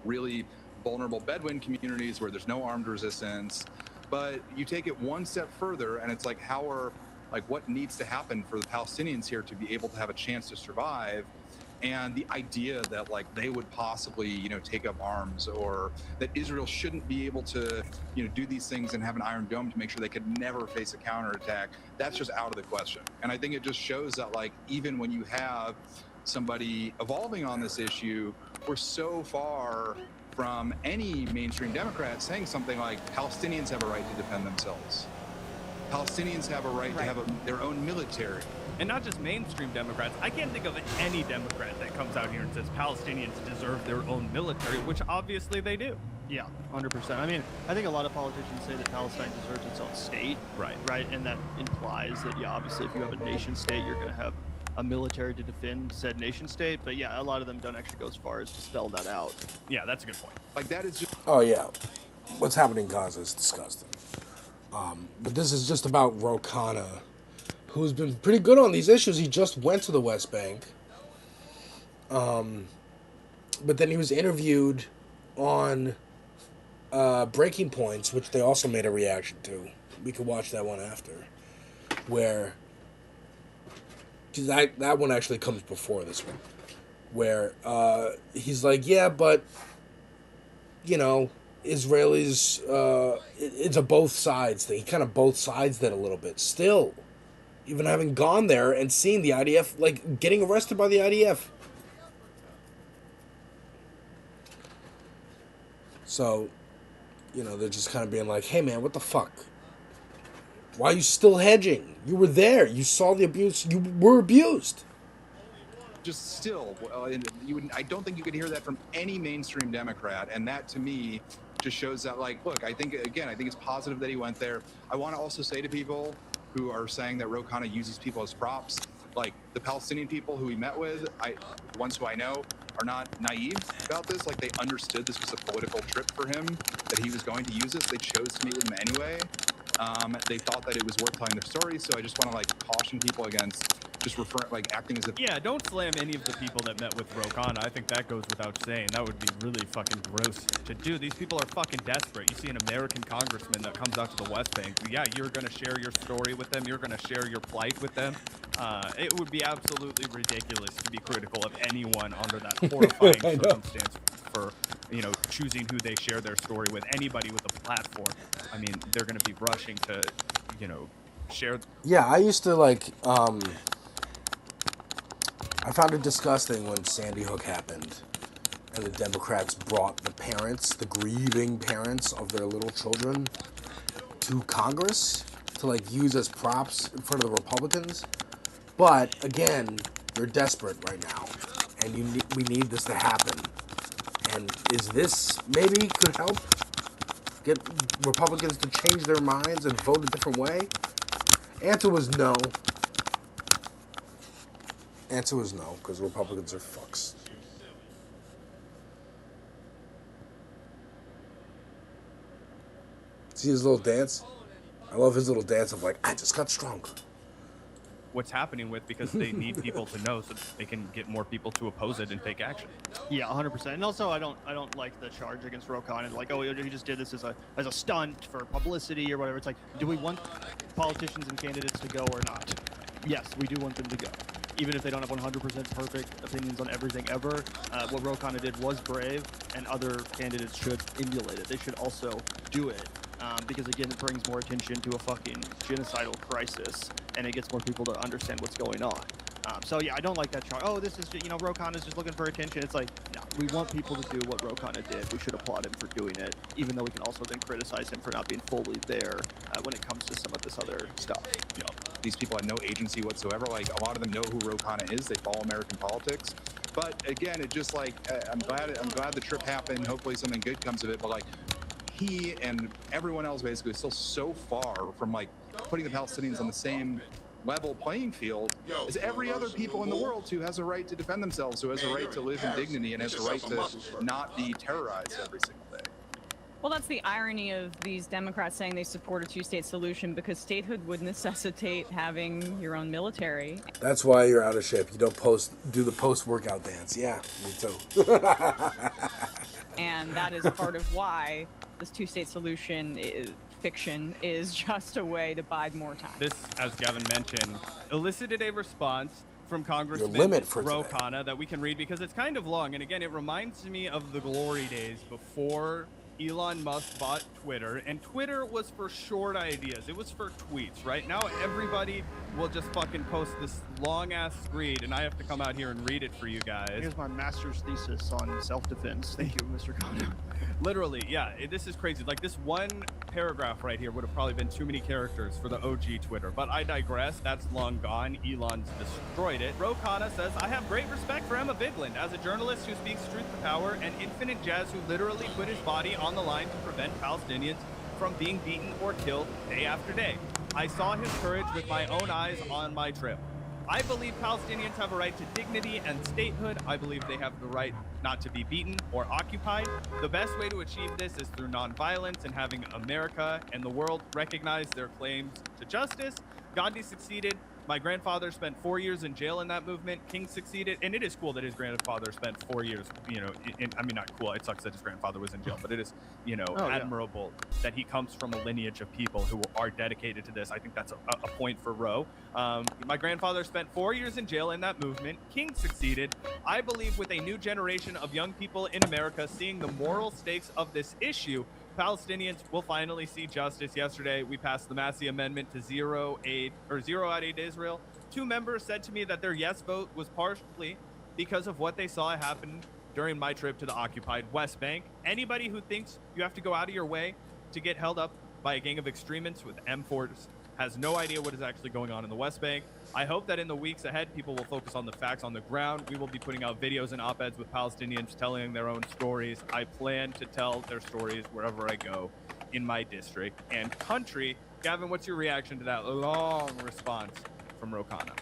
K: really vulnerable Bedouin communities where there's no armed resistance. But you take it one step further and it's like, what needs to happen for the Palestinians here to be able to have a chance to survive? And the idea that like they would possibly, you know, take up arms, or that Israel shouldn't be able to, you know, do these things and have an Iron Dome to make sure they could never face a counterattack, that's just out of the question. And I think it just shows that like even when you have somebody evolving on this issue, we're so far from any mainstream Democrat saying something like Palestinians have a right to defend themselves. Palestinians have a right to have their own military.
Y: And not just mainstream Democrats. I can't think of any Democrat that comes out here and says Palestinians deserve their own military, which obviously they do.
L: Yeah, 100%. I mean, I think a lot of politicians say that Palestine deserves its own state. Right, and that implies that, yeah, obviously if you have a nation state, you're going to have a military to defend said nation state. But yeah, a lot of them don't actually go as far as to spell that out.
Y: Yeah, that's a good point.
K: Like that is just...
A: Oh yeah, what's happening in Gaza is disgusting. But this is just about Ro Khanna, who's been pretty good on these issues. He just went to the West Bank. But then he was interviewed on Breaking Points, which they also made a reaction to. We could watch that one after. Where... that one actually comes before this one. Where he's like, yeah, but, you know, Israelis, it's a both sides thing. He kind of both sides that a little bit. Still, even having gone there and seen the IDF, like getting arrested by the IDF. So, you know, they're just kind of being like, hey man, what the fuck? Why are you still hedging? You were there. You saw the abuse. You were abused.
K: Just still, I don't think you could hear that from any mainstream Democrat. And that to me just shows that, like, look, I think it's positive that he went there. I want to also say to people who are saying that Ro Khanna uses people as props, like the Palestinian people who he met with, the ones who I know, are not naive about this. Like, they understood this was a political trip for him, that he was going to use this. They chose to meet with him anyway. They thought that it was worth telling their story. So I just want to, like, caution people against just acting as if...
Y: Yeah, don't slam any of the people that met with Ro Khanna. I think that goes without saying. That would be really fucking gross to do. These people are fucking desperate. You see an American congressman that comes out to the West Bank. Yeah, you're going to share your story with them. You're going to share your plight with them. It would be absolutely ridiculous to be critical of anyone under that horrifying circumstance for, you know, choosing who they share their story with. Anybody with a platform. I mean, they're going to be rushing to, you know, share...
A: Yeah, I used to, like, I found it disgusting when Sandy Hook happened and the Democrats brought the parents, the grieving parents of their little children, to Congress to, like, use as props in front of the Republicans. But, again, they're desperate right now, and we need this to happen. And is this maybe could help get Republicans to change their minds and vote a different way? Answer was no. Answer was no, because Republicans are fucks. See his little dance? I love his little dance of, like, I just got stronger.
Y: What's happening with, because they need people to know so that they can get more people to oppose it and take action.
L: Yeah, 100%. And also, I don't like the charge against Ro Khanna. Like, oh, he just did this as a stunt for publicity or whatever. It's like, do we want politicians and candidates to go or not? Yes, we do want them to go. Even if they don't have 100% perfect opinions on everything ever, what Ro Khanna did was brave, and other candidates should emulate it. They should also do it. Because, again, it brings more attention to a fucking genocidal crisis, and it gets more people to understand what's going on. So, yeah, I don't like that charge. Oh, this is, you know, Ro Khanna's just looking for attention. It's like, no, we want people to do what Ro Khanna did. We should applaud him for doing it, even though we can also then criticize him for not being fully there when it comes to some of this other stuff.
K: You know, these people have no agency whatsoever. Like, a lot of them know who Ro Khanna is. They follow American politics. But, again, it just, like, I'm glad the trip happened. Hopefully something good comes of it. But, like, he and everyone else basically is still so far from, like, putting the Palestinians on the same level playing field as every other people in the world who has a right to defend themselves, who has a right to live in dignity and has a right to not be terrorized every single day.
Z: Well, that's the irony of these Democrats saying they support a two-state solution, because statehood would necessitate having your own military.
A: That's why you're out of shape. You don't do the post-workout dance. Yeah, me too.
Z: And that is part of why this two-state solution fiction is just a way to bide more time.
Y: This, as Gavin mentioned, elicited a response from Congressman Ro Khanna that we can read because it's kind of long. And again, it reminds me of the glory days before Elon Musk bought Twitter, and Twitter was for short ideas. It was for tweets. Right now, everybody will just fucking post this long-ass screed, and I have to come out here and read it for you guys.
L: Here's my master's thesis on self-defense. Thank you, Mr. Khanna.
Y: Literally, yeah, this is crazy. Like, this one paragraph right here would have probably been too many characters for the OG Twitter, but I digress. That's long gone. Elon's destroyed it. Ro Khanna says, I have great respect for Emma Vigeland as a journalist who speaks truth to power, and Infinite Jazz who literally put his body on the line to prevent Palestinians from being beaten or killed day after day. I saw his courage with my own eyes on my trip. I believe Palestinians have a right to dignity and statehood. I believe they have the right not to be beaten or occupied. The best way to achieve this is through nonviolence and having America and the world recognize their claims to justice. Gandhi succeeded. My grandfather spent 4 years in jail in that movement. King succeeded, and it is cool that his grandfather spent 4 years, I mean, not cool. It sucks that his grandfather was in jail, but it is, admirable that he comes from a lineage of people who are dedicated to this. I think that's a point for Roe. My grandfather spent 4 years in jail in that movement. King succeeded. I believe with a new generation of young people in America seeing the moral stakes of this issue, Palestinians will finally see justice. Yesterday, we passed the Massey Amendment to zero out aid to Israel. 2 members said to me that their yes vote was partially because of what they saw happen during my trip to the occupied West Bank. Anybody who thinks you have to go out of your way to get held up by a gang of extremists with M4s has no idea what is actually going on in the West Bank. I hope that in the weeks ahead, people will focus on the facts on the ground. We will be putting out videos and op-eds with Palestinians telling their own stories. I plan to tell their stories wherever I go in my district and country. Gavin, what's your reaction to that long response from Rokana?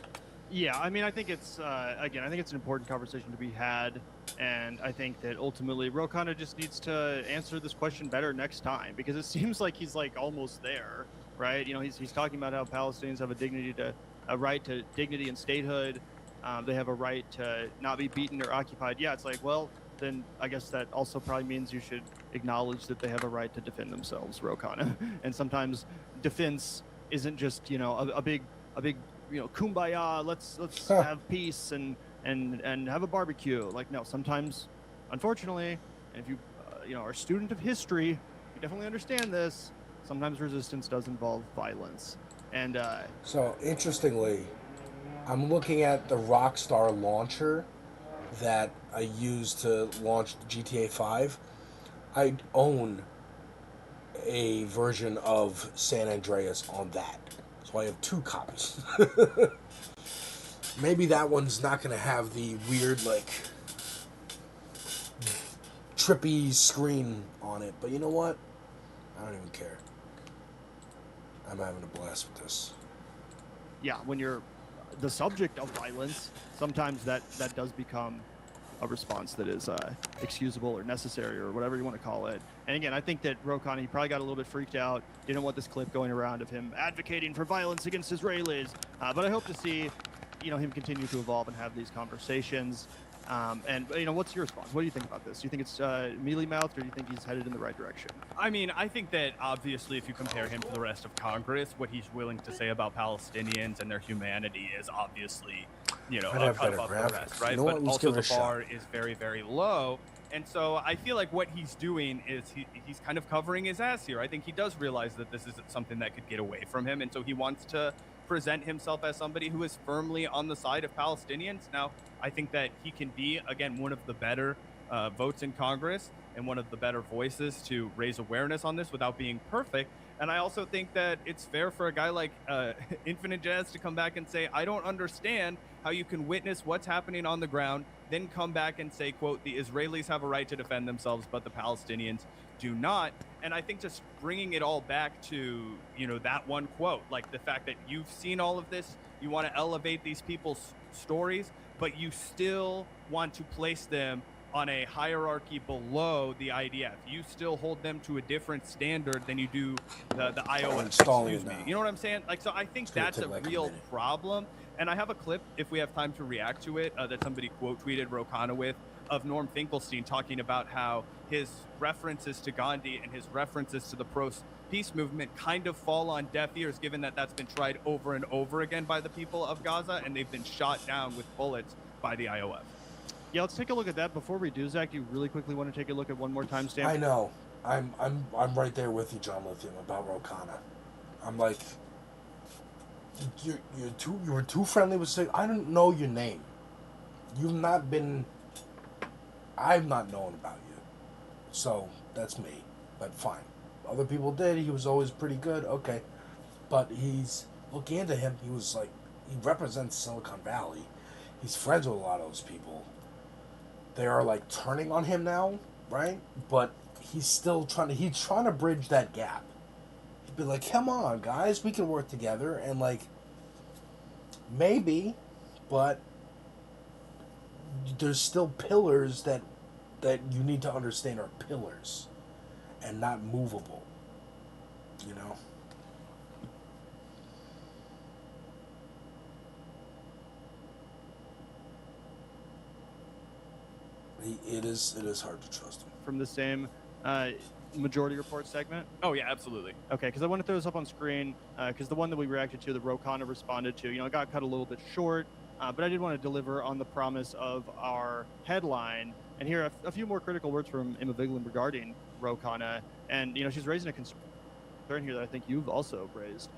L: Yeah, I mean, I think it's, again, I think it's an important conversation to be had. And I think that ultimately Rokana just needs to answer this question better next time, because it seems like he's like almost there, right? He's talking about how Palestinians have a right to dignity and statehood. They have a right to not be beaten or occupied. Yeah, it's like, well, then I guess that also probably means you should acknowledge that they have a right to defend themselves, Rokana. And sometimes defense isn't just, a big, kumbaya, let's have peace and have a barbecue. Like, no, sometimes, unfortunately, and if you, are a student of history, you definitely understand this. Sometimes resistance does involve violence. And
A: so, interestingly, I'm looking at the Rockstar launcher that I used to launch GTA 5. I own a version of San Andreas on that. So I have 2 copies. Maybe that one's not going to have the weird, trippy screen on it. But you know what? I don't even care. I'm having a blast with this.
L: Yeah, when you're the subject of violence, sometimes that does become a response that is excusable or necessary or whatever you want to call it. And again, I think that Rokana, he probably got a little bit freaked out, didn't want this clip going around of him advocating for violence against Israelis. But I hope to see, him continue to evolve and have these conversations. And what's your response? What do you think about this? Do you think it's mealy-mouthed, or do you think he's headed in the right direction?
Y: I mean, I think that obviously if you compare him to the rest of Congress, what he's willing to say about Palestinians and their humanity is obviously, a cut above the rest, right? But also the bar is very, very low. And so I feel like what he's doing is he's kind of covering his ass here. I think he does realize that this isn't something that could get away from him. And so he wants to present himself as somebody who is firmly on the side of Palestinians. Now, I think that he can be, again, one of the better votes in Congress and one of the better voices to raise awareness on this without being perfect. And I also think that it's fair for a guy like Infinite Jazz to come back and say, I don't understand how you can witness what's happening on the ground, then come back and say, quote, the Israelis have a right to defend themselves, but the Palestinians do not. And I think just bringing it all back to, that one quote, like the fact that you've seen all of this, you want to elevate these people's stories, but you still want to place them on a hierarchy below the IDF. You still hold them to a different standard than you do the IOF. Excuse me. You know what I'm saying? Like, so I think that's a real problem. And I have a clip, if we have time to react to it, that somebody quote tweeted Rokana with, of Norm Finkelstein talking about how his references to Gandhi and his references to the pro-peace movement kind of fall on deaf ears, given that that's been tried over and over again by the people of Gaza, and they've been shot down with bullets by the IOF.
L: Yeah, let's take a look at that. Before we do, Zach, you really quickly want to take a look at one more timestamp?
A: I know. I'm right there with you, John Lithium, about Rokana. I'm like, you were too friendly with saying, I don't know your name. I've not known about you. So, that's me. But fine. Other people did. He was always pretty good. Okay. But he's, looking into him, he was like, he represents Silicon Valley. He's friends with a lot of those people. They are like turning on him now, right? But he's still trying to bridge that gap. He'd be like, come on, guys, we can work together. And like, maybe, but there's still pillars that you need to understand are pillars and not movable, It is hard to trust him.
L: From the same Majority Report segment?
Y: Oh, yeah, absolutely.
L: Okay, because I want to throw this up on screen, because the one that we reacted to, the Ro Khanna responded to, it got cut a little bit short, but I did want to deliver on the promise of our headline, and hear a few more critical words from Emma Vigeland regarding Ro Khanna, and, she's raising a concern here that I think you've also raised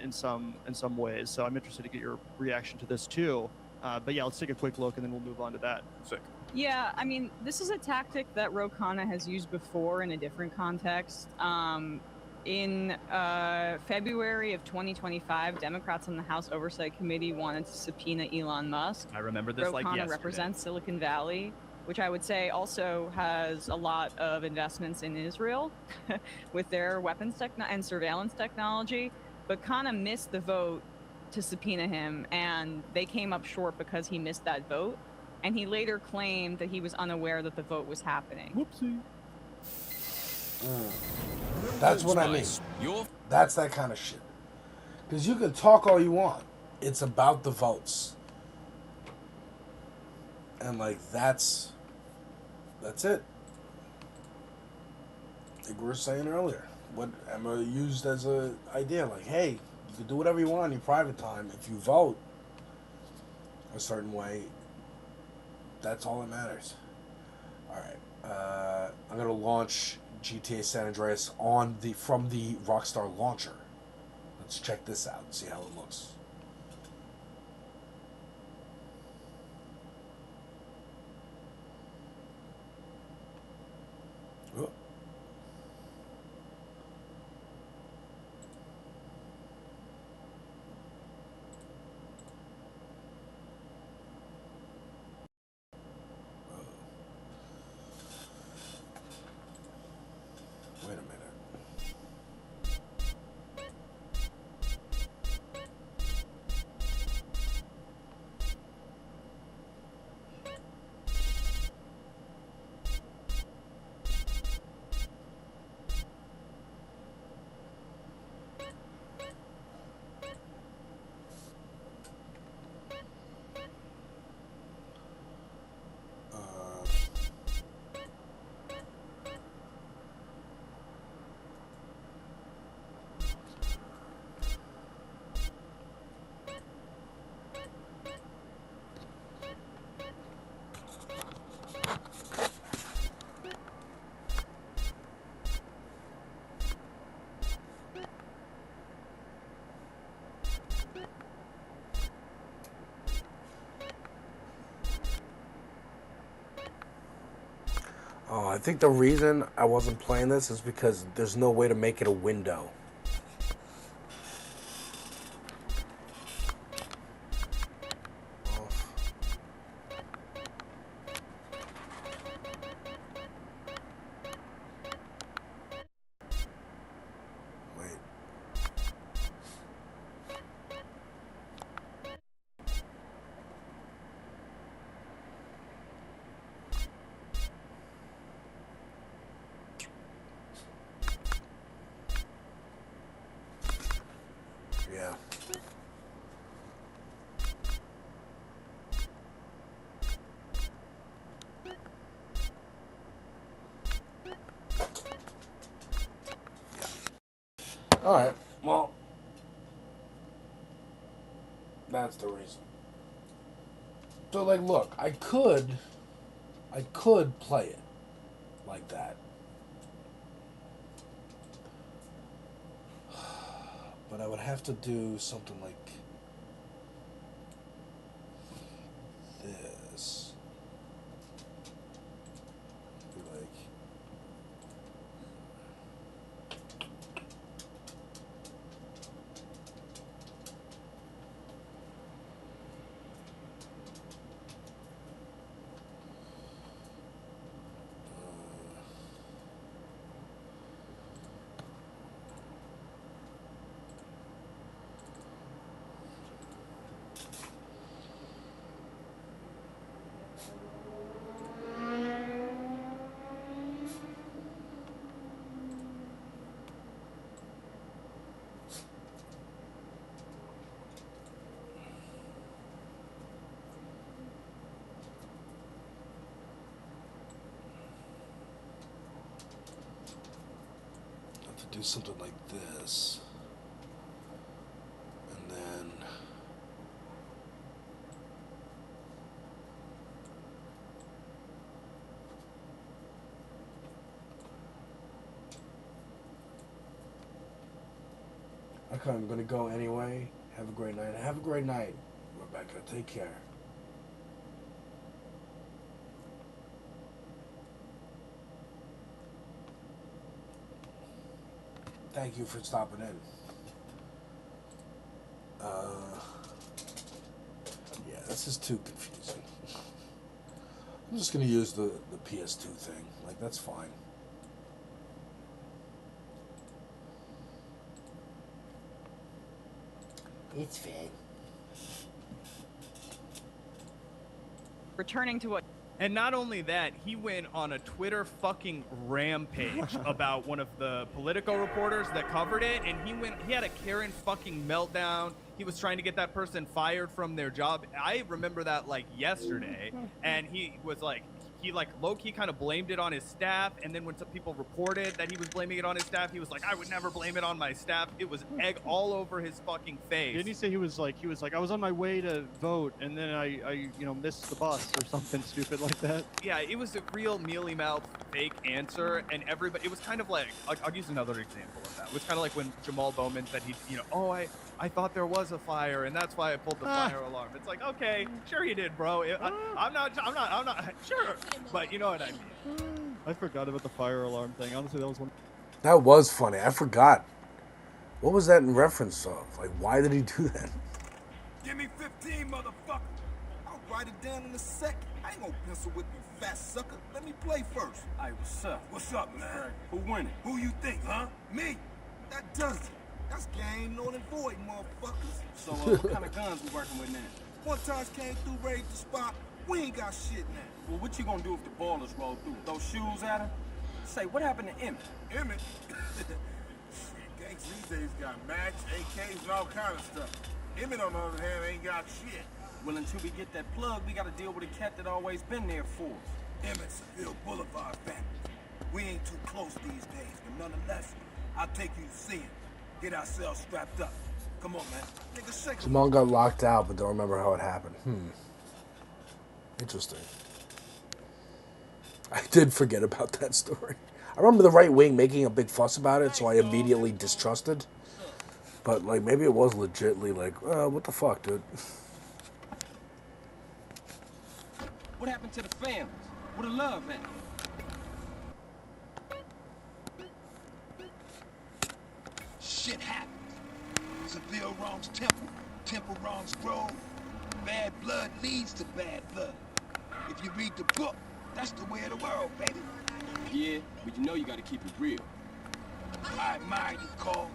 L: in some ways, so I'm interested to get your reaction to this too. But yeah, let's take a quick look, and then we'll move on to that.
Y: Sick.
Z: Yeah, I mean, this is a tactic that Ro Khanna has used before in a different context. In February of 2025, Democrats on the House Oversight Committee wanted to subpoena Elon Musk.
Y: I remember this
Z: Ro
Y: like
Z: Khanna
Y: yesterday.
Z: represents Silicon Valley, which I would say also has a lot of investments in Israel with their weapons and surveillance technology. But Khanna missed the vote to subpoena him, and they came up short because he missed that vote. And he later claimed that he was unaware that the vote was happening.
L: Whoopsie.
A: That's what I mean. That's that kind of shit. Because you can talk all you want. It's about the votes. And, like, that's it. Like we were saying earlier. What Emma used as an idea. Like, hey, you can do whatever you want in your private time. If you vote a certain way, that's all that matters. Alright. I'm going to launch GTA San Andreas from the Rockstar launcher. Let's check this out and see how it looks. Oh. Wait a minute. Oh, I think the reason I wasn't playing this is because there's no way to make it a window. Wait. Yeah. Alright, well, that's the reason. So, like, look, I could play it like that. But I would have to do something like this. Be like, do something like this. And then... Okay, I'm gonna go anyway. Have a great night. Have a great night, Rebecca. Take care. Thank you for stopping in. Yeah, this is too confusing. I'm just gonna use the PS2 thing. Like, that's fine. It's fine.
Z: Returning to what?
Y: And not only that, he went on a Twitter fucking rampage about one of the Politico reporters that covered it, and he had a Karen fucking meltdown. He was trying to get that person fired from their job. I remember that like yesterday, and he was like, he like low-key kind of blamed it on his staff, and then when some people reported that he was blaming it on his staff, he was like, I would never blame it on my staff. It was egg all over his fucking face.
L: Didn't he say he was like, I was on my way to vote, and then I missed the bus or something stupid like that?
Y: Yeah, it was a real mealy-mouthed fake answer, and everybody, it was kind of like, I'll use another example of that. It was kind of like when Jamal Bowman said I thought there was a fire, and that's why I pulled the fire alarm. It's like, okay, sure you did, bro. I'm not, sure. But you know what I mean.
L: I forgot about the fire alarm thing. Honestly, that was one.
A: That was funny. I forgot. What was that in reference of? Like, why did he do that?
B: Give me 15, motherfucker. I'll write it down in a second. I ain't gonna pencil whip you, fat sucker. Let me play first. Hey, what's up? What's up, man? Who winning? Who you think, huh? Me? That does it. That's game null and void, motherfuckers. So, what kind of guns we working with now? One time came through, raided the spot. We ain't got shit now. Well, what you gonna do if the ballers roll through? Throw shoes at him? Say, what happened to Emmett? Emmett? Shit, gangs these days got max, AKs, and all kind of stuff. Emmett, on the other hand, ain't got shit. Well, until we get that plug, we gotta deal with a cat that always been there for us. Emmett's a Hill Boulevard family. We ain't too close these days, but nonetheless, I'll take you to see him. Get ourselves strapped up. Come on, man. Nigga, shake
A: Jamal got locked out, but don't remember how it happened. Interesting. I did forget about that story. I remember the right wing making a big fuss about it, so I immediately distrusted. But, like, maybe it was legitly like, what the fuck, dude?
B: What happened to the families? Where the love at? Shit happens. Seville wrongs temple. Temple wrongs grow. Bad blood leads to bad blood. If you read the book, that's the way of the world, baby. Yeah, but you know you gotta keep it real. I admire you, Cole.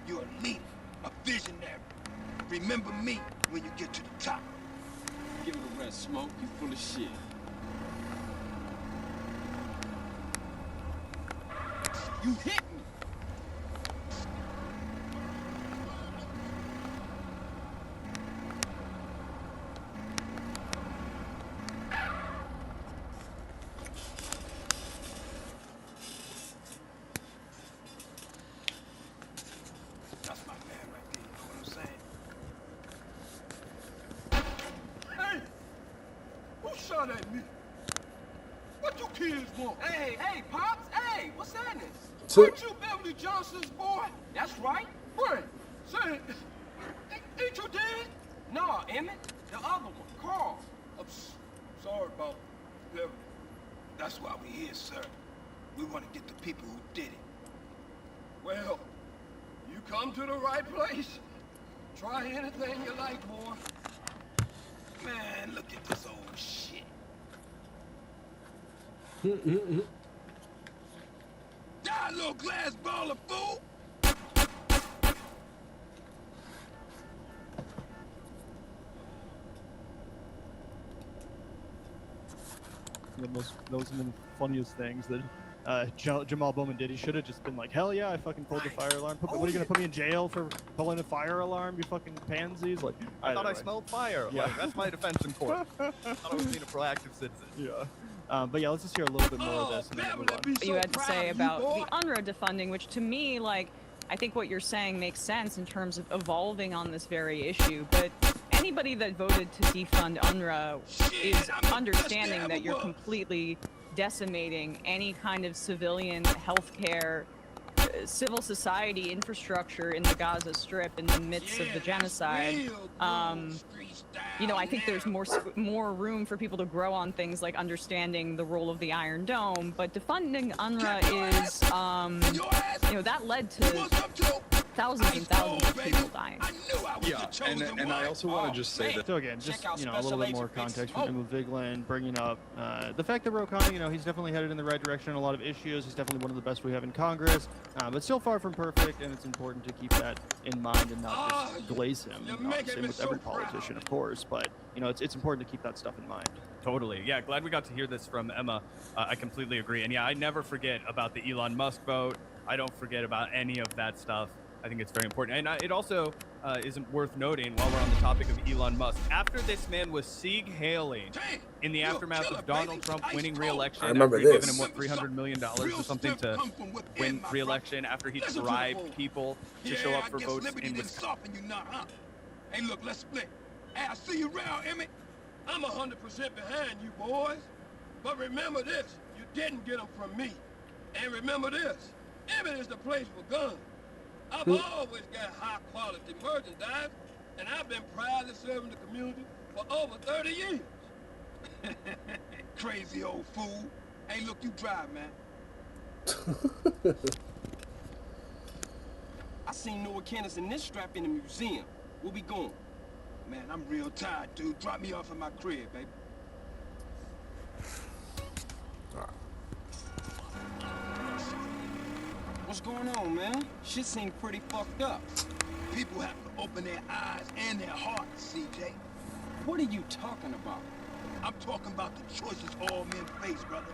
B: You're a leader, a visionary. Remember me when you get to the top. Give it a rest, Smoke. You full of shit. You hit me. That's my man right there, you know what I'm saying? Hey! Who shot at me? What you kids want? Hey, Pops! Hey, what's happening? Weren't you Beverly Johnson's boy? That's right. Where? Say it. Ain't you dead? No, Emmett. The other one, Carl. I'm sorry about Beverly. That's why we here, sir. We want to get the people who did it. Well, you come to the right place. Try anything you like, boy. Man, look at this old shit. Die, little glass ball of fool!
L: Those are the funniest things that Jamal Bowman did. He should have just been like, hell yeah, I fucking pulled the fire alarm. What are you gonna put me in jail for pulling a fire alarm, you fucking pansies? Like,
Y: I thought I smelled fire.
L: Yeah.
Y: Like, that's my defense in court. I thought I was being a proactive citizen.
L: Yeah. But yeah, let's just hear a little bit more of this and then we'll move on.
Z: What you had to say about the UNRWA defunding, which to me, like, I think what you're saying makes sense in terms of evolving on this very issue, but anybody that voted to defund UNRWA is understanding that you're completely decimating any kind of civilian healthcare, civil society infrastructure in the Gaza Strip in the midst of the genocide. You know, I think there's more room for people to grow on things like understanding the role of the Iron Dome, but defunding UNRWA is, you know, that led to thousands and thousands of people dying.
K: Yeah, and I also want to just say that.
L: So again, just, you know, a little bit more context from Emil Vigeland, bringing up the fact that Ro Khanna, you know, he's definitely headed in the right direction on a lot of issues. He's definitely one of the best we have in Congress, but still far from perfect, and it's important to keep that in mind and not just glaze him. Same with every politician, of course, but, you know, it's important to keep that stuff in mind.
Y: Totally. Yeah, glad we got to hear this from Emma. I completely agree. And yeah, I never forget about the Elon Musk vote. I don't forget about any of that stuff. I think it's very important. And it also isn't worth noting, while we're on the topic of Elon Musk, after this man was sieg hailing in the aftermath of Donald Trump winning re-election, after he'd given him, what, $300 million or something to win re-election, after he bribed people to show up for votes in Wisconsin.
B: Hey, look, let's split. Hey, I see you around, Emmett. I'm 100% behind you, boys. But remember this, you didn't get them from me. And remember this, Emmett is the place for guns. I've always got high-quality merchandise, and I've been proudly serving the community for over 30 years. Crazy old fool. Hey, look, you drive, man. I seen Noah Candace in this strap in the museum. We'll be going. Man, I'm real tired, dude. Drop me off at my crib, baby. What's going on, man? Shit seems pretty fucked up. People have to open their eyes and their hearts, CJ. What are you talking about? I'm talking about the choices all men face, brother.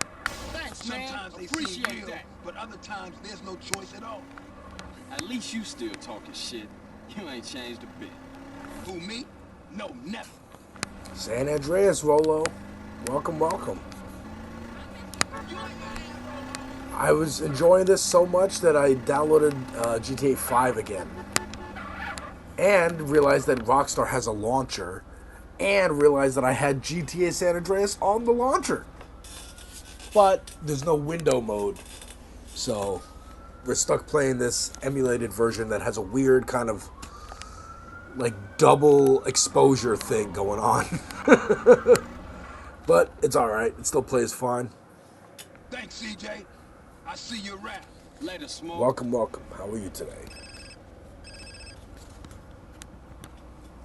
B: Thanks, man. Sometimes they seem real, that. But other times there's no choice at all. At least you still talking shit. You ain't changed a bit. Who, me? No, never.
A: San Andreas, Rolo. Welcome, welcome. I was enjoying this so much that I downloaded GTA 5 again. And realized that Rockstar has a launcher. And realized that I had GTA San Andreas on the launcher. But there's no window mode. So we're stuck playing this emulated version that has a weird kind of like double exposure thing going on. But it's alright. It still plays fine.
B: Thanks, CJ. I see you around. Later, Smoke.
A: Welcome, welcome. How are you today?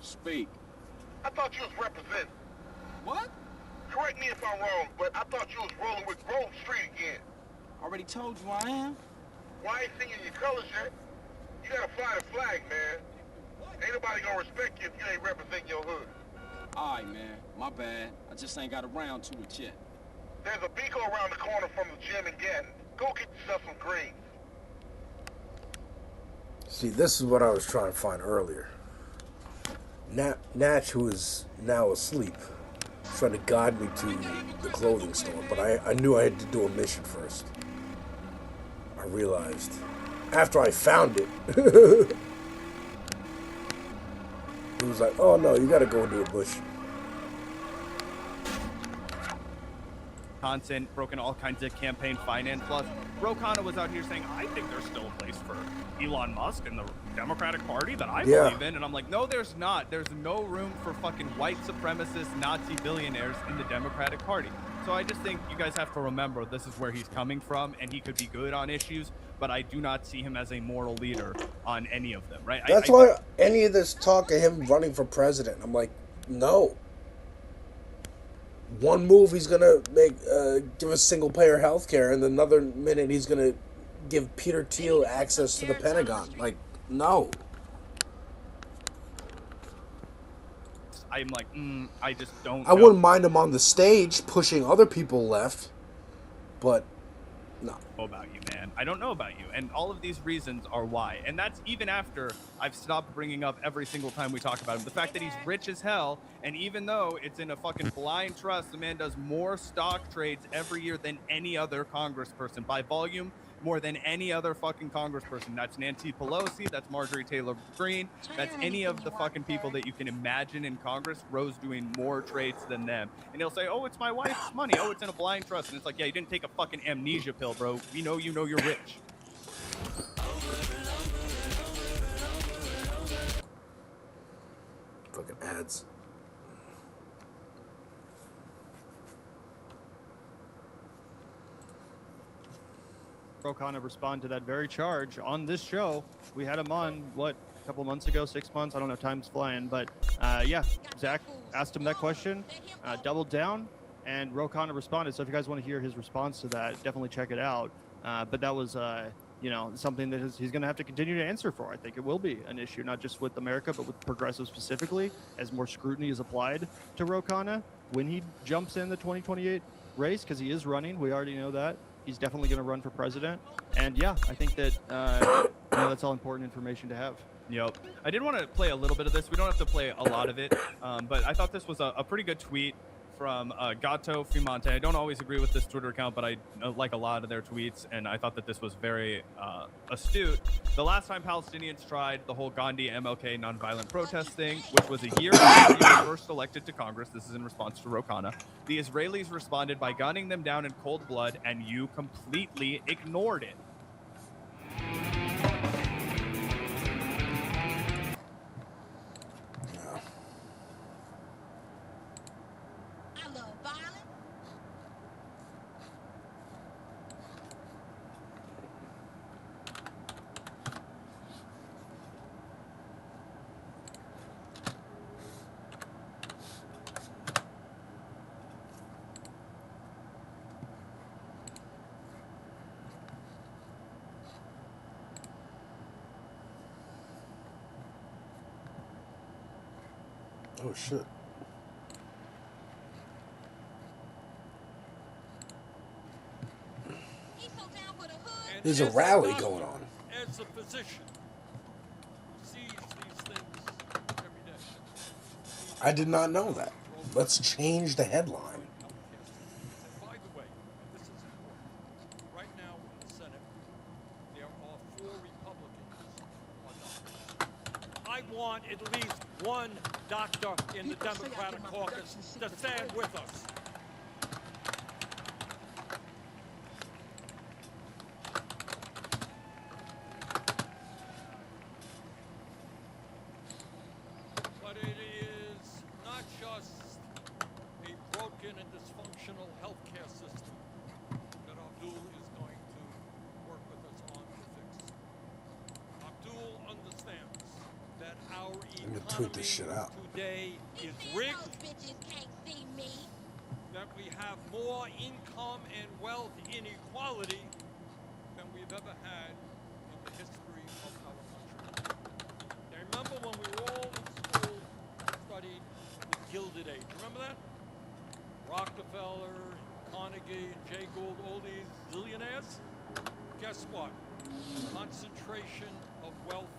B: Speak.
G: I thought you was representing.
B: What?
G: Correct me if I'm wrong, but I thought you was rolling with Grove Street again.
B: Already told you I am.
G: Why ain't singing your colors yet? You gotta fly the flag, man. Ain't nobody gonna respect you if you ain't representing your hood.
B: Alright, man. My bad. I just ain't got around to it yet.
G: There's a Beaco around the corner from the gym in Gatton. Go get yourself some greens.
A: See, this is what I was trying to find earlier. Natch, who is now asleep, trying to guide me to the clothing store, but I knew I had to do a mission first. I realized, after I found it, he was like, oh no, you gotta go into a bush.
Y: Wisconsin, broken all kinds of campaign finance laws. Ro Khanna was out here saying, I think there's still a place for Elon Musk in the Democratic Party that I believe in. And I'm like, no, there's not. There's no room for fucking white supremacist Nazi billionaires in the Democratic Party. So I just think you guys have to remember this is where he's coming from, and he could be good on issues, but I do not see him as a moral leader on any of them, right?
A: That's why any of this talk of him running for president, I'm like, no. One move he's gonna make, give us single-payer health care, and another minute he's gonna give Peter Thiel access to the Pentagon. Like, no.
Y: I'm like, I just don't.
A: I wouldn't mind him on the stage pushing other people left, but No.
Y: About you, man. I don't know about you. And all of these reasons are why. And that's even after I've stopped bringing up every single time we talk about him. The fact that he's rich as hell, and even though it's in a fucking blind trust, the man does more stock trades every year than any other congressperson. By volume, more than any other fucking congressperson. That's Nancy Pelosi, that's Marjorie Taylor Greene, that's any of the fucking people that you can imagine in Congress. Roe's doing more trades than them. And he'll say, oh, it's my wife's money. Oh, it's in a blind trust. And it's like, yeah, you didn't take a fucking amnesia pill, bro. We know you know you're rich.
A: Fucking ads.
L: Ro Khanna respond to that very charge on this show. We had him on, what, a couple months ago, 6 months? I don't know, time's flying. But yeah, Zach asked him that question, doubled down, and Ro Khanna responded. So if you guys want to hear his response to that, definitely check it out. But that was, you know, something that he's going to have to continue to answer for. I think it will be an issue, not just with America, but with progressives specifically, as more scrutiny is applied to Ro Khanna when he jumps in the 2028 race, because he is running. We already know that. He's definitely going to run for president. And yeah, I think that you know, that's all important information to have.
Y: Yep. I did want to play a little bit of this. We don't have to play a lot of it, but I thought this was a pretty good tweet from Gato Fimonte. I don't always agree with this Twitter account, but I like a lot of their tweets, and I thought that this was very astute. The last time Palestinians tried the whole Gandhi MLK nonviolent protest thing, which was a year after he was first elected to Congress, this is in response to Ro Khanna, the Israelis responded by gunning them down in cold blood, and you completely ignored it.
A: Oh shit. There's a rally going on.
E: As a physician who sees these things every day.
A: I did not know that. Let's change the headline.
E: By the way, this is important. Right now in the Senate, there are 4 Republicans on doctors. I want at least one doctor in the Democratic caucus to stand with us. But it is not just a broken and dysfunctional healthcare system that Abdul is going to work with us on to fix. Abdul understands that our
A: I'm gonna tweet this shit out.
E: today is rigged, that we have more income and wealth inequality than we've ever had in the history of our country. Now remember when we were all in school studied the Gilded Age, remember that? Rockefeller, Carnegie, Jay Gould, all these billionaires? Guess what? Concentration of wealth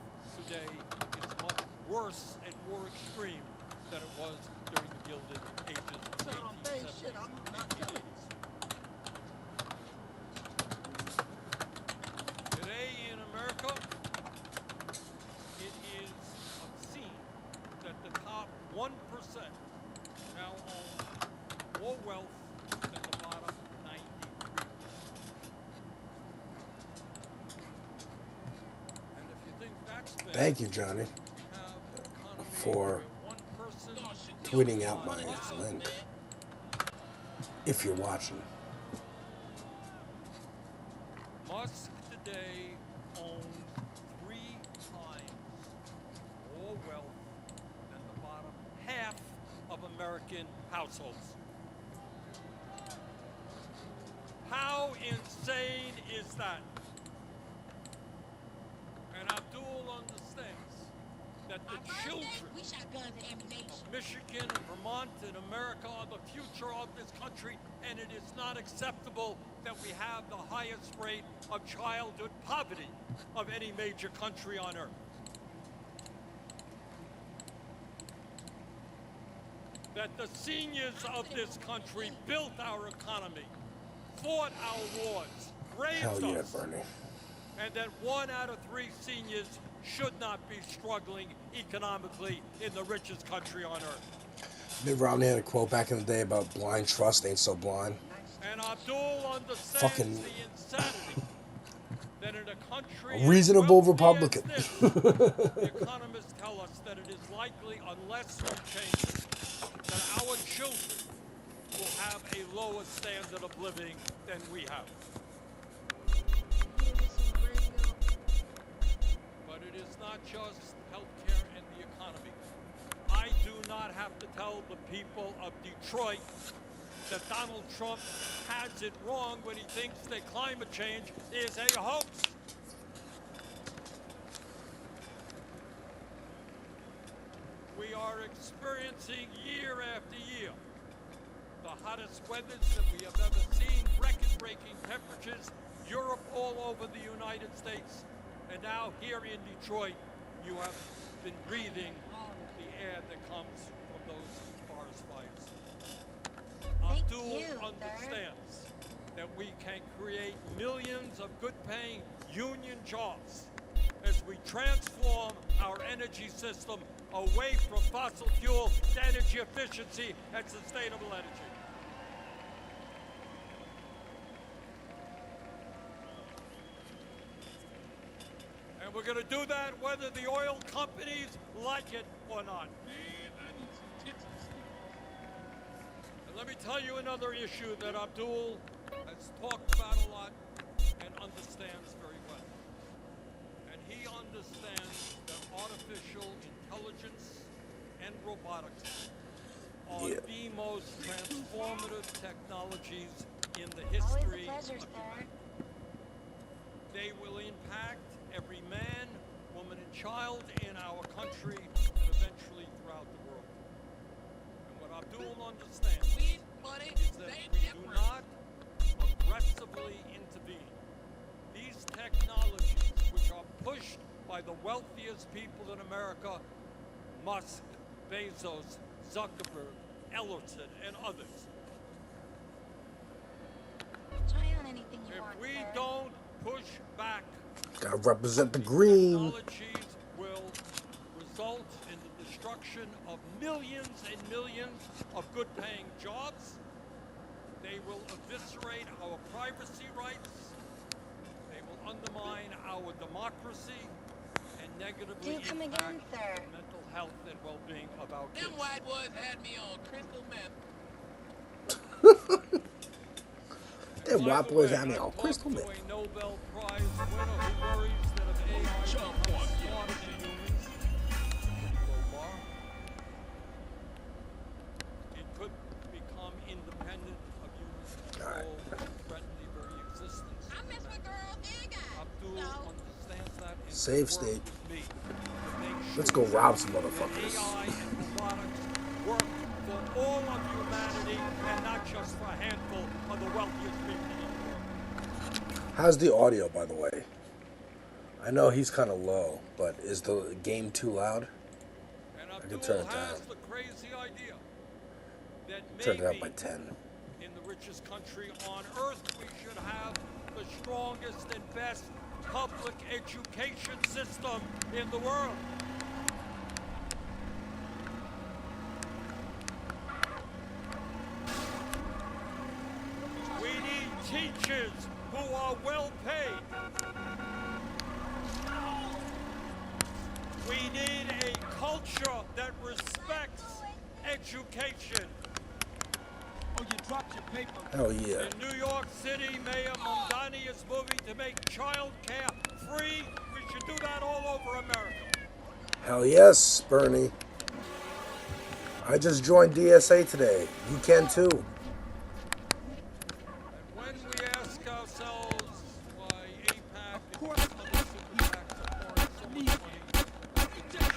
E: today is much worse and more extreme than it was during the Gilded Ages of the 1870s and 1880s. Today in America, it is obscene that the top 1% now own more wealth than the bottom 93%. And if you think that's bad,
A: Thank you, Johnny, for tweeting out my link. If you're watching.
E: Musk today owns 3 times more wealth than the bottom half of American households. How insane is that? And Abdul understands that the children of Michigan and Vermont and America are the future of this country, and it is not acceptable that we have the highest rate of childhood poverty of any major country on earth. That the seniors of this country built our economy, fought our wars, raised
A: Hell yeah,
E: us,
A: Bernie.
E: and that 1 out of 3 seniors should not be struggling economically in the richest country on earth.
A: Mitt Romney had a quote back in the day about blind trust ain't so blind.
E: And Abdul understands
A: Fucking
E: the insanity that in a country
A: a reasonable
E: as wealthy
A: Republican.
E: as this, the economists tell us that it is likely, unless we change, that our children will have a lower standard of living than we have. But it is not just healthcare and the economy. I do not have to tell the people of Detroit that Donald Trump has it wrong when he thinks that climate change is a hoax. We are experiencing year after year the hottest weathers that we have ever seen, record-breaking temperatures, Europe all over the United States, and now here in Detroit, you have been breathing the air that comes from those forest fires. Abdul understands that we can create millions of good-paying union jobs as we transform our energy system away from fossil fuel to energy efficiency and sustainable energy. And we're going to do that whether the oil companies like it or not. And let me tell you another issue that Abdul has talked about a lot and understands very well. And he understands that artificial intelligence and robotics are the most transformative technologies in the history of humanity. They will impact every man, woman, and child in our country and eventually throughout the world. And what Abdul understands is that we do not aggressively intervene. These technologies, which are pushed by the wealthiest people in America, Musk, Bezos, Zuckerberg, Ellerton, and others. If we don't push back,
A: gotta represent the green.
E: technologies will result in the destruction of millions and millions of good-paying jobs. They will eviscerate our privacy rights. They will undermine our democracy and negatively impact the mental health and well-being of our kids.
H: Them white boys had me on crystal meth.
A: Them white boys had me on crystal meth.
E: A Nobel Prize winner who worries that if AI becomes smarter than humans, it could become independent of human control and threaten the very existence of humanity. Abdul understands that and
A: Save
E: will work
A: state.
E: with me to make
A: Let's
E: sure
A: go rob some
E: that
A: motherfuckers.
E: AI and robotics work for all of humanity and not just for a handful of the wealthiest people in the world.
A: How's the audio, by the way? I know he's kind of low, but is the game too loud? I can turn it down.
E: The crazy idea that
A: Turn it up
E: maybe
A: by 10.
E: in the richest country on earth we should have the strongest and best public education system in the world. We need teachers who are well paid. We need a culture that respects education. Oh, you dropped your paper.
A: Hell yeah.
E: In New York City, Mayor Mamdani is moving to make child care free. We should do that all over America.
A: Hell yes, Bernie. I just joined DSA today. You can too.
E: When we ask ourselves why APAC and other super PACs are pouring so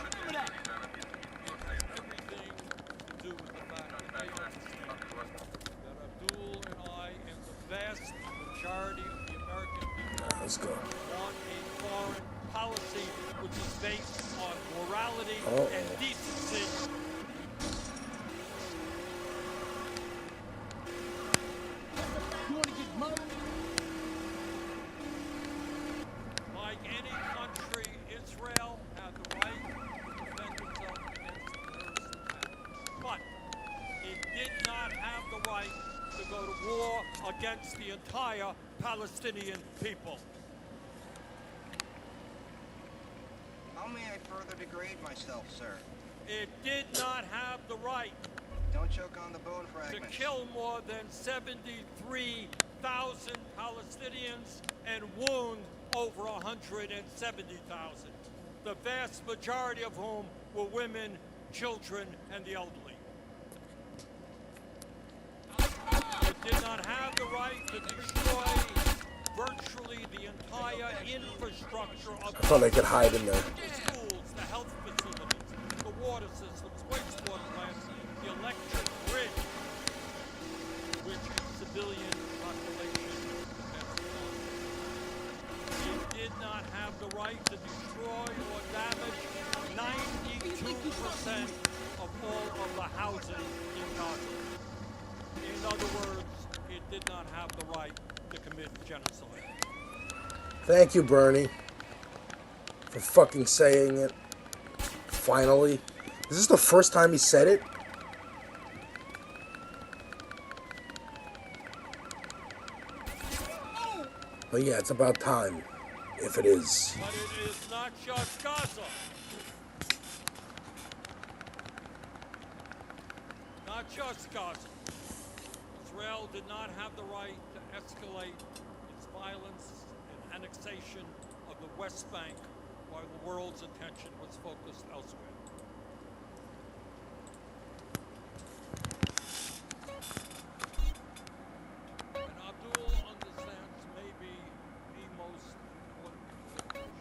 E: much money,
A: Let's go.
E: On a foreign policy which is based on morality and decency.
H: You want to get money?
E: Like any country, Israel had the right to defend itself against terrorist attacks. But it did not have the right to go to war against the entire Palestinian people.
M: How may I further degrade myself, sir?
E: It did not have the right
M: Don't choke on the bone
E: to
M: fragments.
E: kill more than 73,000 Palestinians and wound over 170,000, the vast majority of whom were women, children, and the elderly. It did not have the right to destroy virtually the entire infrastructure of
A: I thought they could hide in there.
E: the schools, the health facilities, the water systems, wastewater plants, the electric grid, which civilian population depends upon. It did not have the right to destroy or damage 92% of all of the housing in Gaza. In other words, it did not have the right to commit genocide.
A: Thank you, Bernie, for fucking saying it. Finally. Is this the first time he said it? But yeah, it's about time, if it is.
E: But it is not just Gaza. Not just Gaza. Israel did not have the right to escalate its violence and annexation of the West Bank while the world's attention was focused elsewhere. And Abdul understands maybe the most important consideration,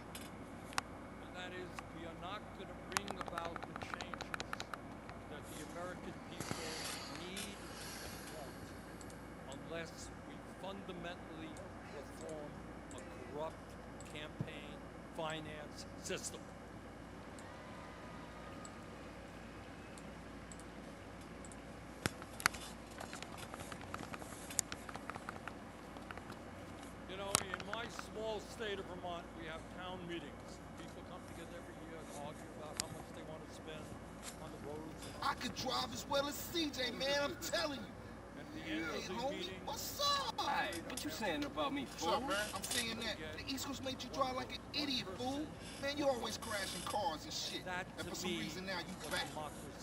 E: and that is we are not going to bring about the changes that the American people need and want unless we fundamentally reform a corrupt campaign finance system. You know, in my small state of Vermont, we have town meetings. People come together every year and argue about how much they want to spend on the roads.
B: I could drive as well as CJ, man, I'm telling you.
E: At the end of the meeting,
B: What's up?
H: Hey, what you saying about me,
B: What's
H: fool?
B: up, man? I'm saying that the East Coast made you drive like an idiot, fool. Man, you always crashing cars and shit. And for some reason now you back.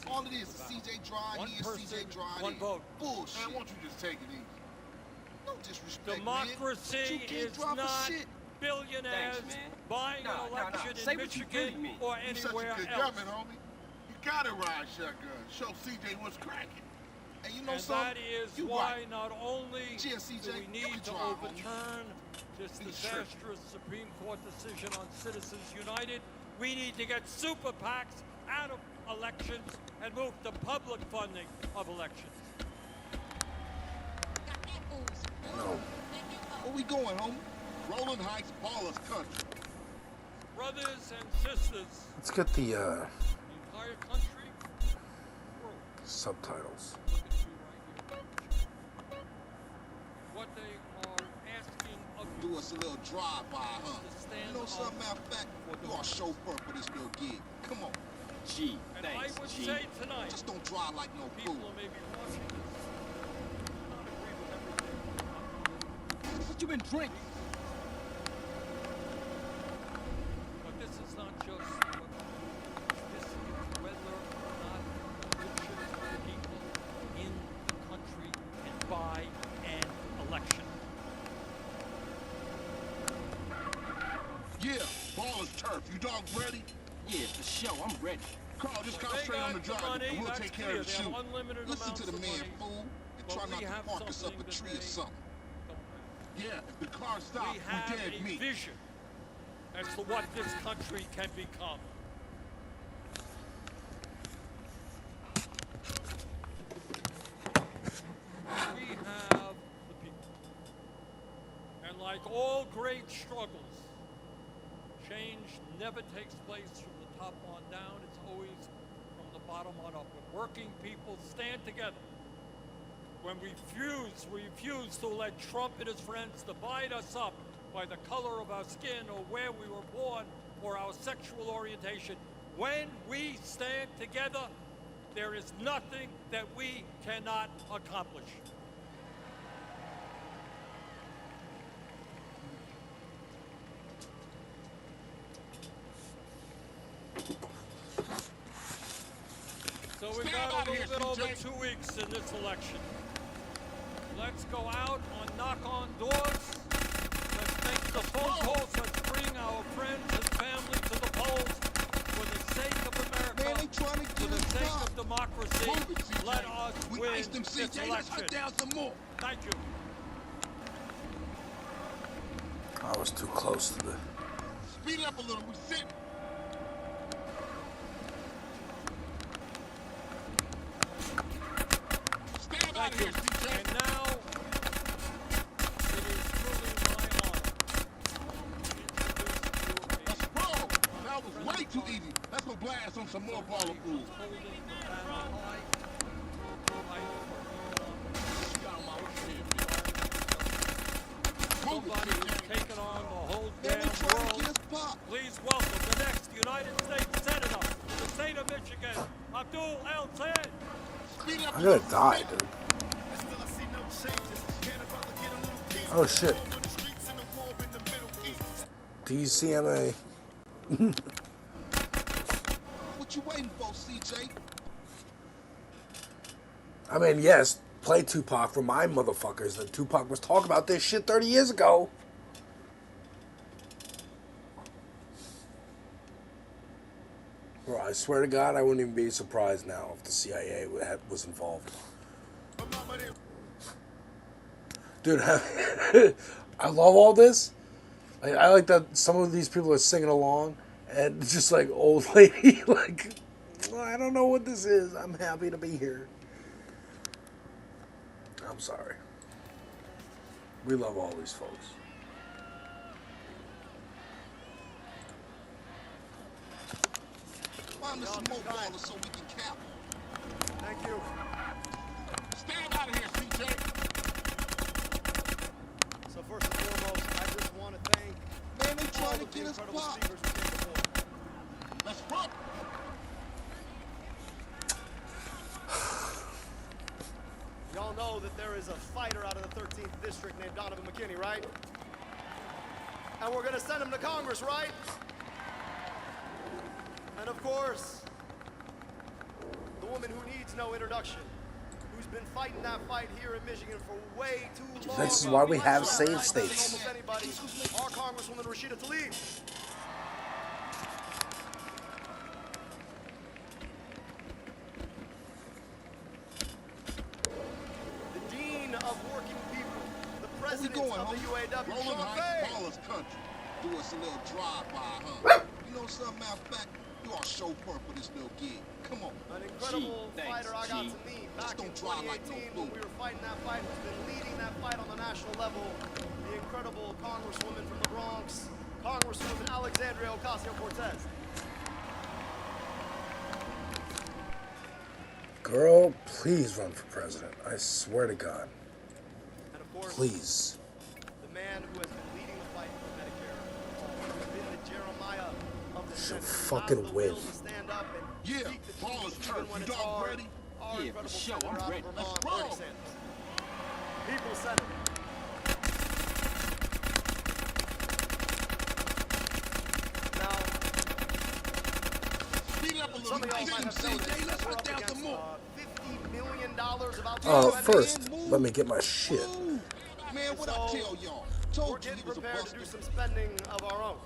B: All it is CJ drive here, CJ drive
E: one
B: there.
E: vote.
B: Bullshit.
G: Man, why don't you just take it easy?
B: No disrespect,
E: democracy
B: man. But you can't
E: is
B: drive for
E: not
B: shit.
E: billionaires
H: Thanks, man.
E: buying
H: Nah,
E: an election
H: Say
E: in
H: what you
E: Michigan
H: really mean.
E: or
G: You such
E: anywhere
G: a good
E: else.
G: government, homie. You gotta ride shotgun. Show CJ what's cracking.
B: And you know
E: And
B: something?
E: that is
B: You
E: why
B: right.
E: not only
B: Yeah,
E: do
B: CJ,
E: we
B: you
E: need
B: can
E: to
B: drive, homie.
E: overturn this
B: He's tripping.
E: disastrous Supreme Court decision on Citizens United, we need to get super PACs out of elections and move to public funding of elections.
B: Where we going, homie?
G: Rolling Heights Ballers Country.
E: Brothers and sisters,
A: Let's get the
E: the entire country, world,
A: subtitles.
E: look at you right here. What they are asking of you
B: Do us a little drive-by, huh?
E: is to stand
B: You know something, matter of fact, you our chauffeur for this little gig. Come on.
H: Gee,
E: And
H: thanks,
E: I would
H: G.
E: say tonight,
B: Just don't drive like no
E: people
B: fool.
E: who may be watching this do not agree with everything.
H: What you been drinking?
E: But this is not just what this is whether or not the richest people in the country can buy an election.
G: Yeah, Ballers Turf. You dogs ready?
H: Yeah, for sure. I'm ready.
G: Carl, just
E: They
G: concentrate on the
E: got the
G: driving,
E: money,
G: and we'll
E: that's
G: take care
E: clear.
G: of the
E: They have
G: shooting.
E: unlimited
B: Listen
E: amounts
B: to the
E: of
B: man,
E: money,
B: fool, and
E: but
B: try
E: we
B: not to
E: have
B: park us up a
E: something
B: tree
E: that
B: or
E: they
B: something.
E: don't have.
G: Yeah, if the car stops,
E: We have
G: we dead
E: a
G: meat.
E: vision as to what this country can become. We have the people. And like like all great struggles, change never takes place from the top on down. It's always from the bottom on up. When working people stand together, when we refuse to let Trump and his friends divide us up by the color of our skin or where we were born or our sexual orientation, when we stand together, there is nothing that we cannot accomplish. So we've got a little bit over 2 weeks in this election. Let's go out and knock on doors. Let's make the phone calls. Let's bring our friends and family to the polls for the sake of America, for the sake of democracy. Let us win this election. Thank you.
A: I was too close to the...
G: Speed up a little, we sit.
E: Thank you. And now, it is truly my honor to introduce you
G: That was way too easy. Let's go blast on some more baller food.
E: Nobody who's taken on the whole damn world. Please welcome the next United States Senator from the state of Michigan, Abdul El-Sayed.
A: I'm gonna die, dude. Oh shit. DCMA.
G: What you waiting for, CJ?
A: I mean, yes, play Tupac for my motherfuckers. That Tupac was talking about this shit 30 years ago. Bro, I swear to God, I wouldn't even be surprised now if the CIA was involved. Dude, I love all this. I like that some of these people are singing along, and just like old lady, like, well, I don't know what this is. I'm happy to be here. I'm sorry. We love all these folks.
G: Find us some more ballers so we can cap them.
O: Thank you.
G: Stand out of here, CJ.
O: So first and foremost, I just want to thank
G: Man, they
O: all
G: trying to
O: of the
G: get us
O: incredible
G: blocked.
O: speakers who came before.
G: Let's rock.
O: Y'all know that there is a fighter out of the 13th district named Donovan McKinney, right? And we're gonna send him to Congress, right? And of course, the woman who needs no introduction, who's been fighting that fight here in Michigan for way too long.
A: This is why we have
O: Right
A: save
O: than
A: states.
O: almost anybody, our Congresswoman Rashida Tlaib. The Dean of Working People, the President of the UAW,
G: Rolling
O: Sean
G: Heights
O: Fay.
G: Ballers Country. Do us a little drive-by, huh? You know something, matter of fact, you are chauffeur for this little gig. Come on.
O: An incredible fighter I got to meet back in 2018 when we were fighting that fight, who's been leading that fight on the national level, the incredible Congresswoman from the Bronx, Congresswoman Alexandria Ocasio-Cortez.
A: Girl, please run for president. I swear to God.
O: And of course,
A: Please.
O: the man who has been leading the fight for Medicare, who's been the Jeremiah of the
A: She'll
O: Senate, who has
A: fucking
O: the
A: win.
O: will to stand up and
G: Yeah,
O: speak the
G: Ballers
O: truth
G: Turf.
O: even when
G: You
O: it's
G: dog
O: hard.
G: ready?
O: Our
G: Yeah,
O: incredible
G: for sure.
O: senator
G: I'm
O: out of
G: ready.
O: Vermont,
G: Let's
O: Bernie
G: roll.
O: Sanders. People Senator. Now,
G: Speed up a little.
O: some of y'all
G: Hey,
O: might have
G: CJ,
O: noticed
G: let's
O: that we're
G: run
O: up
G: down
O: against
G: some more.
O: $50 million of outstanding
A: First, let me get my shit.
G: Man, what I
O: So,
G: tell y'all?
O: we're
G: Told you
O: getting
G: he was a
O: prepared to
G: buster.
O: do some spending of our own.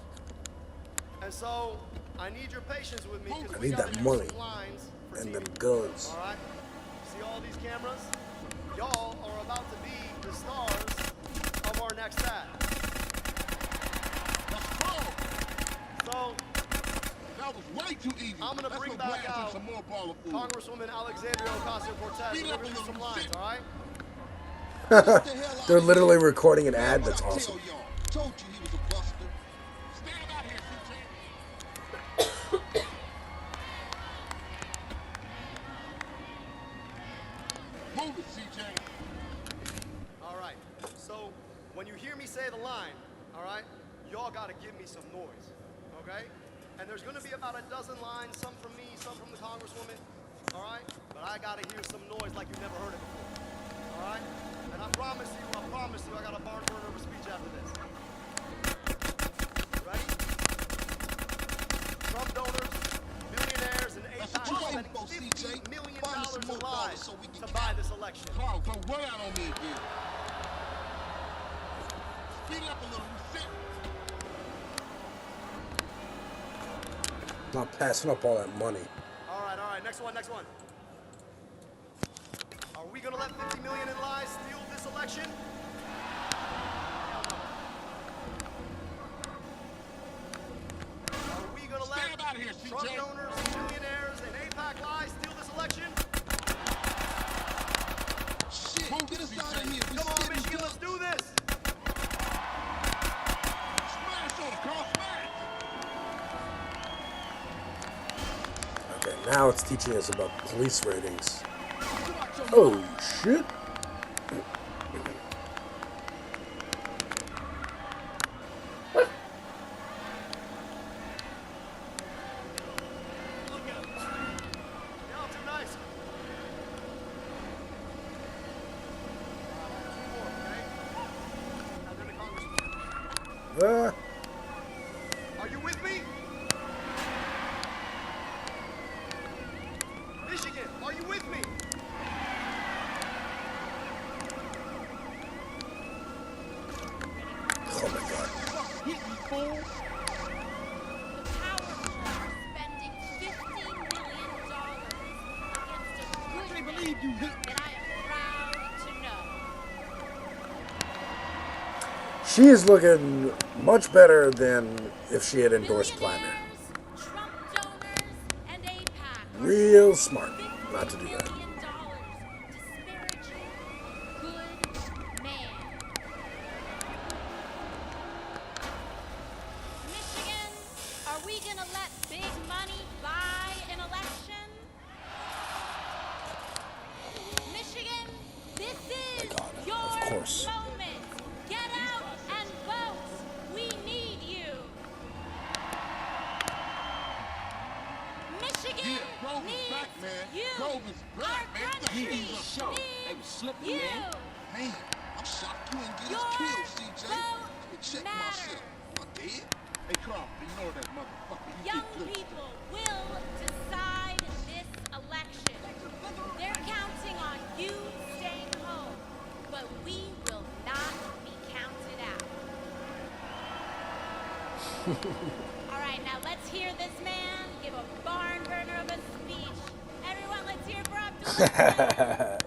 O: And so, I need your patience with me
A: I
O: because we
A: need
O: gotta
A: that
O: do
A: money
O: some lines for
A: and
O: TV.
A: them guns.
O: All right? See all these cameras? Y'all are about to be the stars of our next ad. So,
G: That was way too easy.
O: I'm gonna
G: Let's
O: bring
G: go
O: back
G: blast on
O: out
G: some more baller food.
O: Congresswoman Alexandria Ocasio-Cortez.
G: Speed
O: We're
G: up
O: gonna
G: a
O: do some
G: little
O: lines,
G: shit.
O: all right?
A: They're literally recording an ad that's awesome.
G: told you he was a buster. Stand out here, CJ. Move it, CJ.
O: All right, so when you hear me say the line, all right, y'all gotta give me some noise, okay? And there's gonna be about a dozen lines, some from me, some from the Congresswoman, all right? But I gotta hear some noise like you never heard it before, all right? And I promise you, I got a barn burner of a speech after this. Ready? Trump donors, millionaires, and APAC spending $50 million in lies to buy this election.
G: Carl, don't run out on me again. Speed it up a little, you sick.
A: Not passing up all that money.
O: All right, next one. Are we gonna let 50 million in lies steal this election? Are we gonna let Trump donors, millionaires, and APAC lies steal this election?
G: Shit, get us out of here.
O: Come on, Michigan, let's do this.
G: Smash on the car, smash.
A: Okay, now it's teaching us about police ratings. Oh, shit.
O: Are you with me? Michigan, are you with me?
A: Oh my god.
H: Hit me, fool. I can't believe you hit me.
A: She is looking much better than if she had endorsed Platinum. Real smart not to do that.
F: Michigan, are we gonna let big money buy an election? Michigan, this is your
A: course.
F: moment. Get out and vote. We need you. Michigan needs
G: back, man.
F: you.
G: Grove is back,
F: Our
G: man.
F: country
G: They was slipping,
F: you.
G: man. Man, I'm shocked you didn't get us killed, CJ. Let me check myself. Am I dead? Hey, Carl, ignore that motherfucker. You
F: Young
G: did good.
F: people will decide this election. They're counting on you staying home, but we will not be counted out. All right, now let's hear this man give a barn burner of a speech. Everyone, let's hear for Abdul.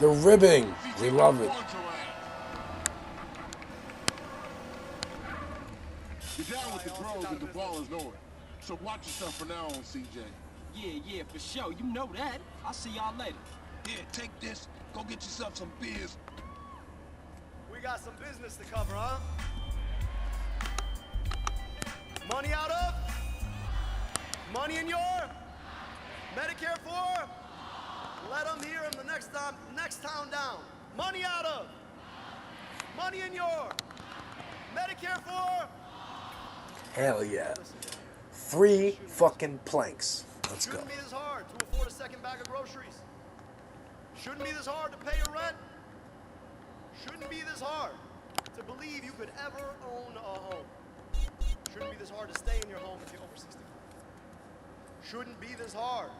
A: The ribbing. We love it.
G: You're down with the Grove and the ball is north. So watch yourself from now on, CJ.
H: Yeah, for sure. You know that. I'll see y'all later.
G: Here, take this. Go get yourself some beers.
O: We got some business to cover, huh? Money out of? Money in your? Medicare for? Let them hear him the next town down. Money out of? Money in your? Medicare for?
A: Hell yeah. 3 fucking planks. Let's go.
O: Shouldn't be this hard to afford a second bag of groceries. Shouldn't be this hard to pay your rent. Shouldn't be this hard to believe you could ever own a home. Shouldn't be this hard to stay in your home if you're over 65. Shouldn't be this hard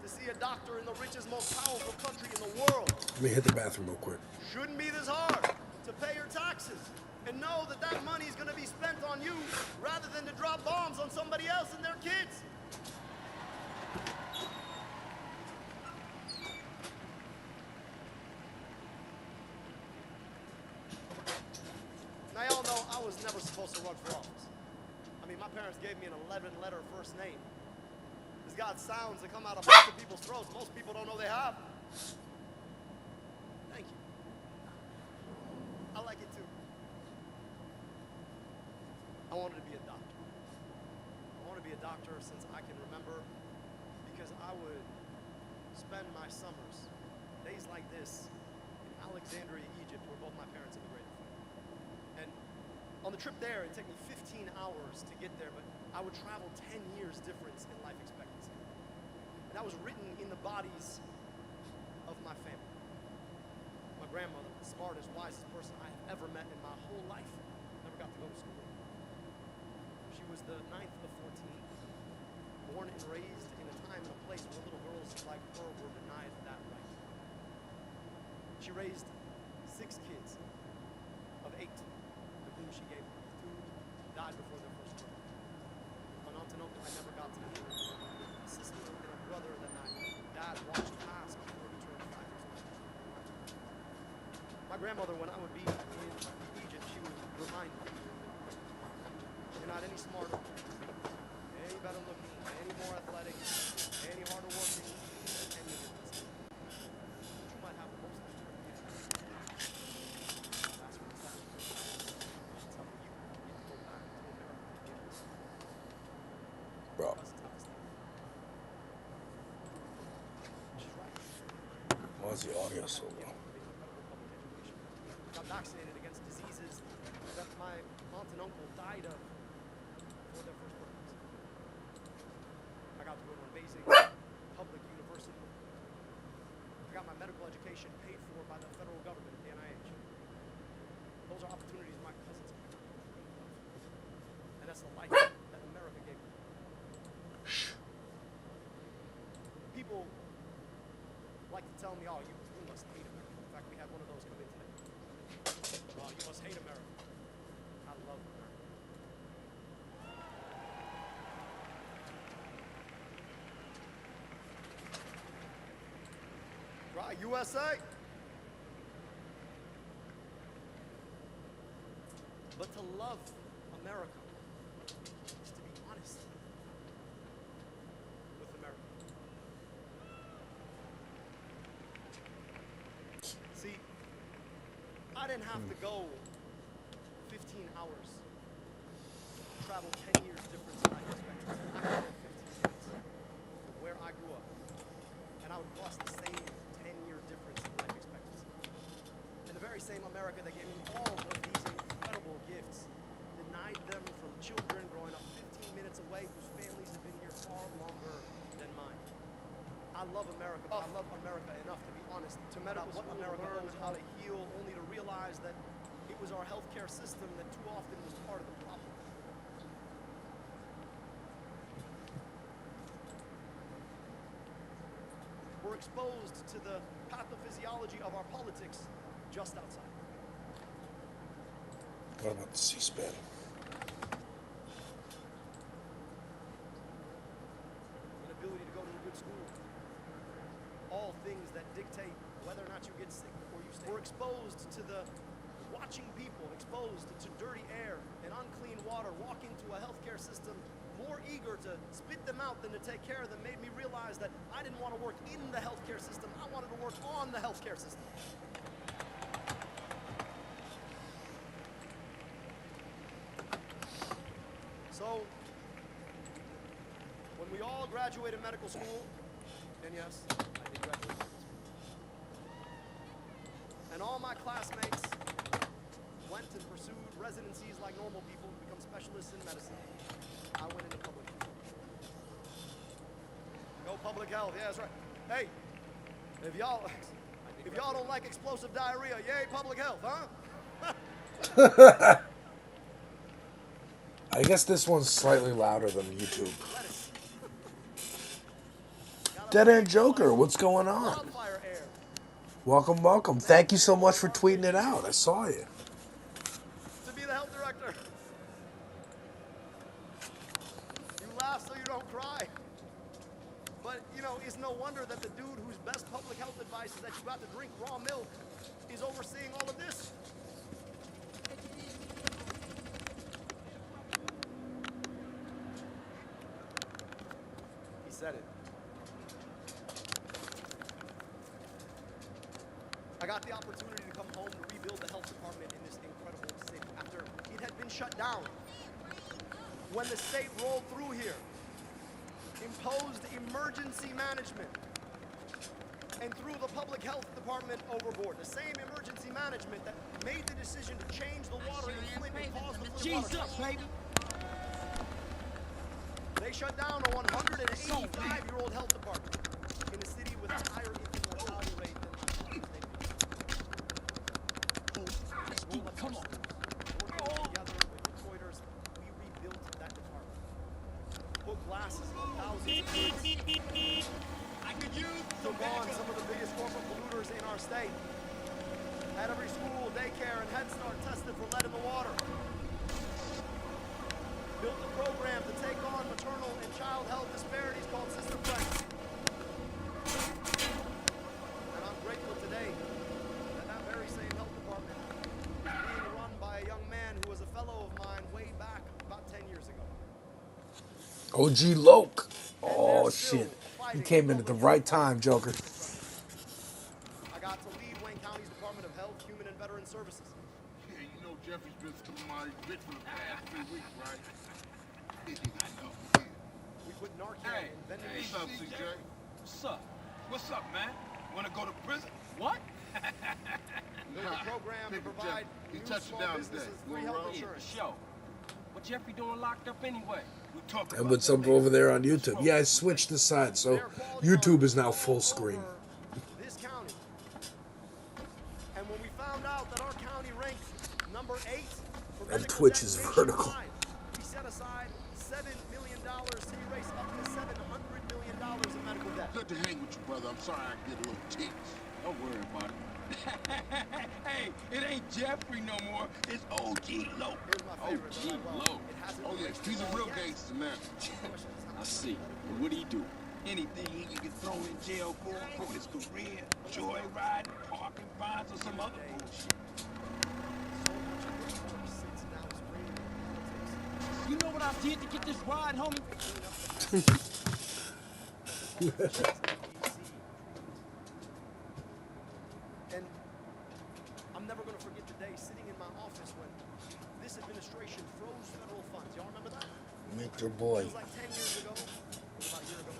O: to see a doctor in the richest, most powerful country in the world.
A: Let me hit the bathroom real quick.
O: Shouldn't be this hard to pay your taxes and know that that money is going to be spent on you rather than to drop bombs on somebody else and their kids. Now y'all know I was never supposed to run for office. I mean, my parents gave me an 11-letter first name. It's got sounds that come out of most of people's throats. Most people don't know they have. Thank you. I like it too. wanted to be a doctor. I wanted to be a doctor since I can remember, because I would spend my summers, days like this, in Alexandria, Egypt, where both my parents immigrated from. And on the trip there, it'd take me 15 hours to get there, but I would travel 10 years difference in life expectancy. And that was written in the bodies of my family. My grandmother, the smartest, wisest person I have ever met in my whole life, never got to go to school. She was the 9th of 14, born and raised in a time and a place where little girls like her were denied that right. She raised 6 kids of 8, to whom she gave birth to, died before their first birthday. An aunt and uncle I never got to meet, a sister and a brother that my dad watched pass before he turned 5 years old. My grandmother, when I would be in Egypt, she would remind me, you're not any smarter, any better looking, any more athletic, any harder working than any of us. You might have the most of your gifts. That's what it's like. That's how you get to go back to America.
A: Bro.
O: She's right.
A: Why is the audio so low?
O: Got vaccinated against diseases that my aunt and uncle died of for their first birthdays. I got to go to an amazing public university. I got my medical education paid for by the federal government at the NIH. Those are opportunities my cousins have. And that's the life that America gave me. People like to tell me, oh, you must hate America. In fact, we had one of those come in today. Oh, you must hate America. I love America. Right, USA. But to love America is to be honest with America. See, I didn't have to go 15 hours, travel 10 years difference in life expectancy. I could go 15 minutes from where I grew up, and I would cross the same 10-year difference in life expectancy. And the very same America that gave me all of these incredible gifts denied them from children growing up 15 minutes away whose families have been here far longer than mine. I love America, but I love America enough to be honest to medical what America learned how to heal, only to realize that it was our healthcare system that too often was part of the problem. We're exposed to the pathophysiology of our politics just outside.
A: What about the C-SPAN?
O: Inability to go to a good school. All things that dictate whether or not you get sick or you stay. We're exposed to the watching people, exposed to dirty air and unclean water, walk into a healthcare system more eager to spit them out than to take care of them, made me realize that I didn't want to work in the healthcare system, I wanted to work on the healthcare system. So, when we all graduated medical school, and yes, I did graduate medical school, and all my classmates went and pursued residencies like normal people to become specialists in medicine, I went into public health. Go public health, yeah, that's right. Hey, if y'all don't like explosive diarrhea, yay public health, huh?
A: I guess this one's slightly louder than YouTube. Dead End Joker, what's going on? Welcome, welcome. Thank you so much for tweeting it out. I saw you.
O: To be the health director. You laugh so you don't cry. But, you know, it's no wonder that the dude whose best public health advice is that you got to drink raw milk is overseeing all of this. He said it. I got the opportunity to come home to rebuild the health department in this incredible city after it had been shut down when the state rolled through here, imposed emergency management, and threw the public health department overboard. The same emergency management that made the decision to change the water in Flint and cause the Flint water crisis. Baby. They shut down a 185-year-old health department in a city with a higher infant mortality rate than my state. Come on. Working together with Detroiters, we rebuilt that department. Put glasses on thousands of kids. Took on some of the biggest corporate polluters in our state. Had every school, daycare, and Head Start tested for lead in the water. Built a program to take on maternal and child health disparities called Sister Friends. And I'm grateful today that that very same health department is being run by a young man who was a fellow of mine way back about 10 years ago.
A: OG Loke. Oh, shit. He came in at the right time, Joker.
O: I got to lead Wayne County's Department of Health, Human and Veteran Services.
G: Yeah, you know Jeffrey's been stealing my bitch for the past 3 weeks, right? I know.
O: We put Narcan in vending
G: What's up, CJ?
B: What's up? What's up, man? Wanna go to prison? What?
O: Built a program to provide
G: He
O: new
G: touched it
O: small
G: down
O: businesses
G: today.
O: free health insurance.
B: Show. What Jeffrey doing locked up anyway? We talked
A: And with some over there on YouTube. Yeah, I switched the side, so YouTube is now full screen.
O: This county. And when we found out that our county ranked number 8 for
A: And Twitch is vertical.
O: we set aside $7 million to erase up to $700 million in medical debt.
G: Good to hang with you, brother. I'm sorry I get a little tense.
B: Don't worry about it. Hey, it ain't Jeffrey no more. It's OG Loke.
G: OG Loke. Oh, yeah, he's a real gangster now.
B: I see. And what do he do? Anything he can get thrown in jail for his career, joyride, parking fines, or some other bullshit. You know what I did to get this ride, homie?
O: And I'm never going to forget the day sitting in my office when this administration froze federal funds. Y'all remember that?
A: Victor Boy.
O: It was like 10 years ago. It was about a year ago.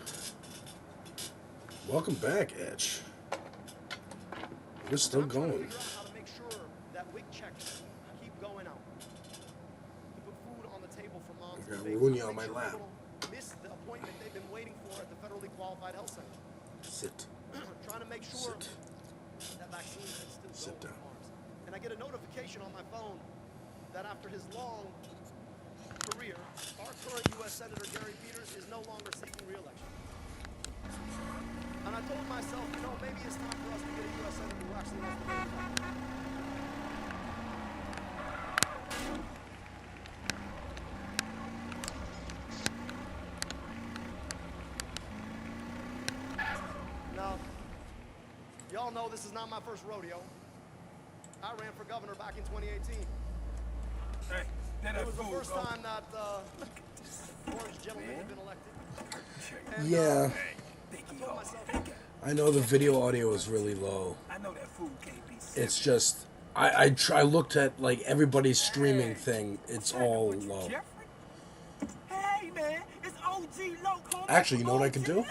A: Welcome back, Edge. We're still going.
O: Figure out how to make sure that WIC checks keep going out. To put food on the table for moms
A: I'm
O: and
A: gonna
O: babies.
A: ruin you on
O: Make
A: my
O: sure
A: lap.
O: people don't miss the appointment they've been waiting for at the federally qualified health center.
A: Sit.
O: Trying to make sure that vaccines can still go in arms. And I get a notification on my phone that after his long career, our current U.S. Senator Gary Peters is no longer seeking re-election. And I told myself, you know, maybe it's time for us to get a U.S. Senator who actually wants to vote. Now, y'all know this is not my first rodeo. I ran for governor back in 2018.
B: Hey,
O: It was the first time that orange gentleman had been elected. And,
A: Yeah.
O: I told myself,
A: I know the video audio is really low.
B: I know that food can't be
A: It's just I looked at like everybody's streaming thing. It's all low.
B: Hey, man, it's OG Loke, homie.
A: Actually, you know what I can do?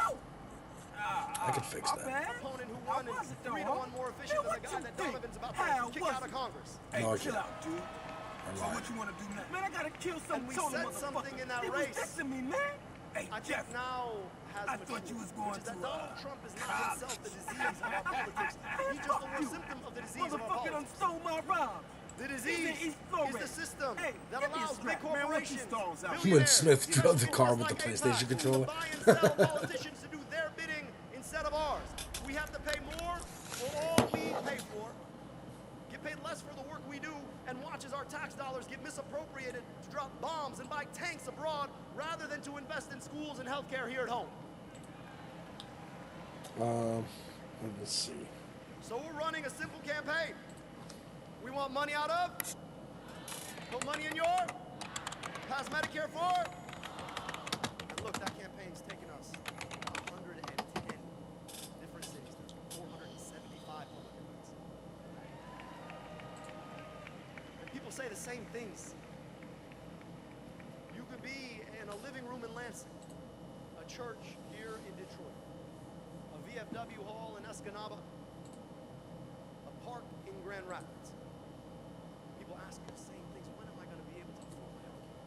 A: I can fix that.
O: opponent who won is 3-1 more efficient than the guy that Donovan's about to kick out of Congress.
B: Hey,
A: No, I
B: chill
A: can't.
B: out, dude.
A: I
B: So
A: lied.
B: what you want to do now? Man, I gotta kill some
O: And we
B: total
O: said
B: motherfucker.
O: something in that
B: He
O: race.
B: was dissing me, man. Hey,
O: I
B: Jeff.
O: think now has
B: I thought you was going
O: which is that
B: to,
O: Donald Trump is not himself the disease of our politics. He's just a more symptom of the disease of our
B: Motherfucker done
O: politics.
B: stole my rhyme.
O: The disease is the system that allows big corporations,
A: When Smith drove the car with the PlayStation controller.
O: buy and sell politicians to do their bidding instead of ours. We have to pay more for all we pay for, get paid less for the work we do, and watch as our tax dollars get misappropriated to drop bombs and buy tanks abroad rather than to invest in schools and healthcare here at home.
A: Let me see.
O: So we're running a simple campaign. We want money out of, put money in your, pass Medicare for. And look, that campaign's taken us 110 different cities, 475 public events. And people say the same things. You could be and a living room in Lansing, a church here in Detroit, a VFW hall in Escanaba, a park in Grand Rapids. People ask me the same things. When am I going to be able to afford my health care?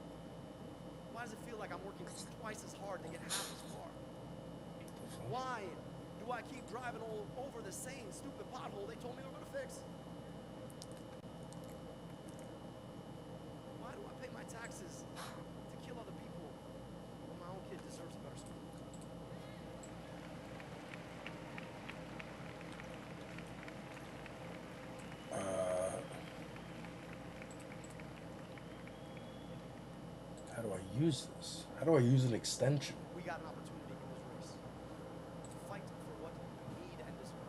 O: Why does it feel like I'm working twice as hard to get half as far? Why do I keep driving all over the same stupid pothole they told me they were going to fix? Why do I pay my taxes to kill other people when my own kid deserves a better school?
A: How do I use this? How do I use an extension?
O: We got an opportunity in this race to fight for what we need and deserve.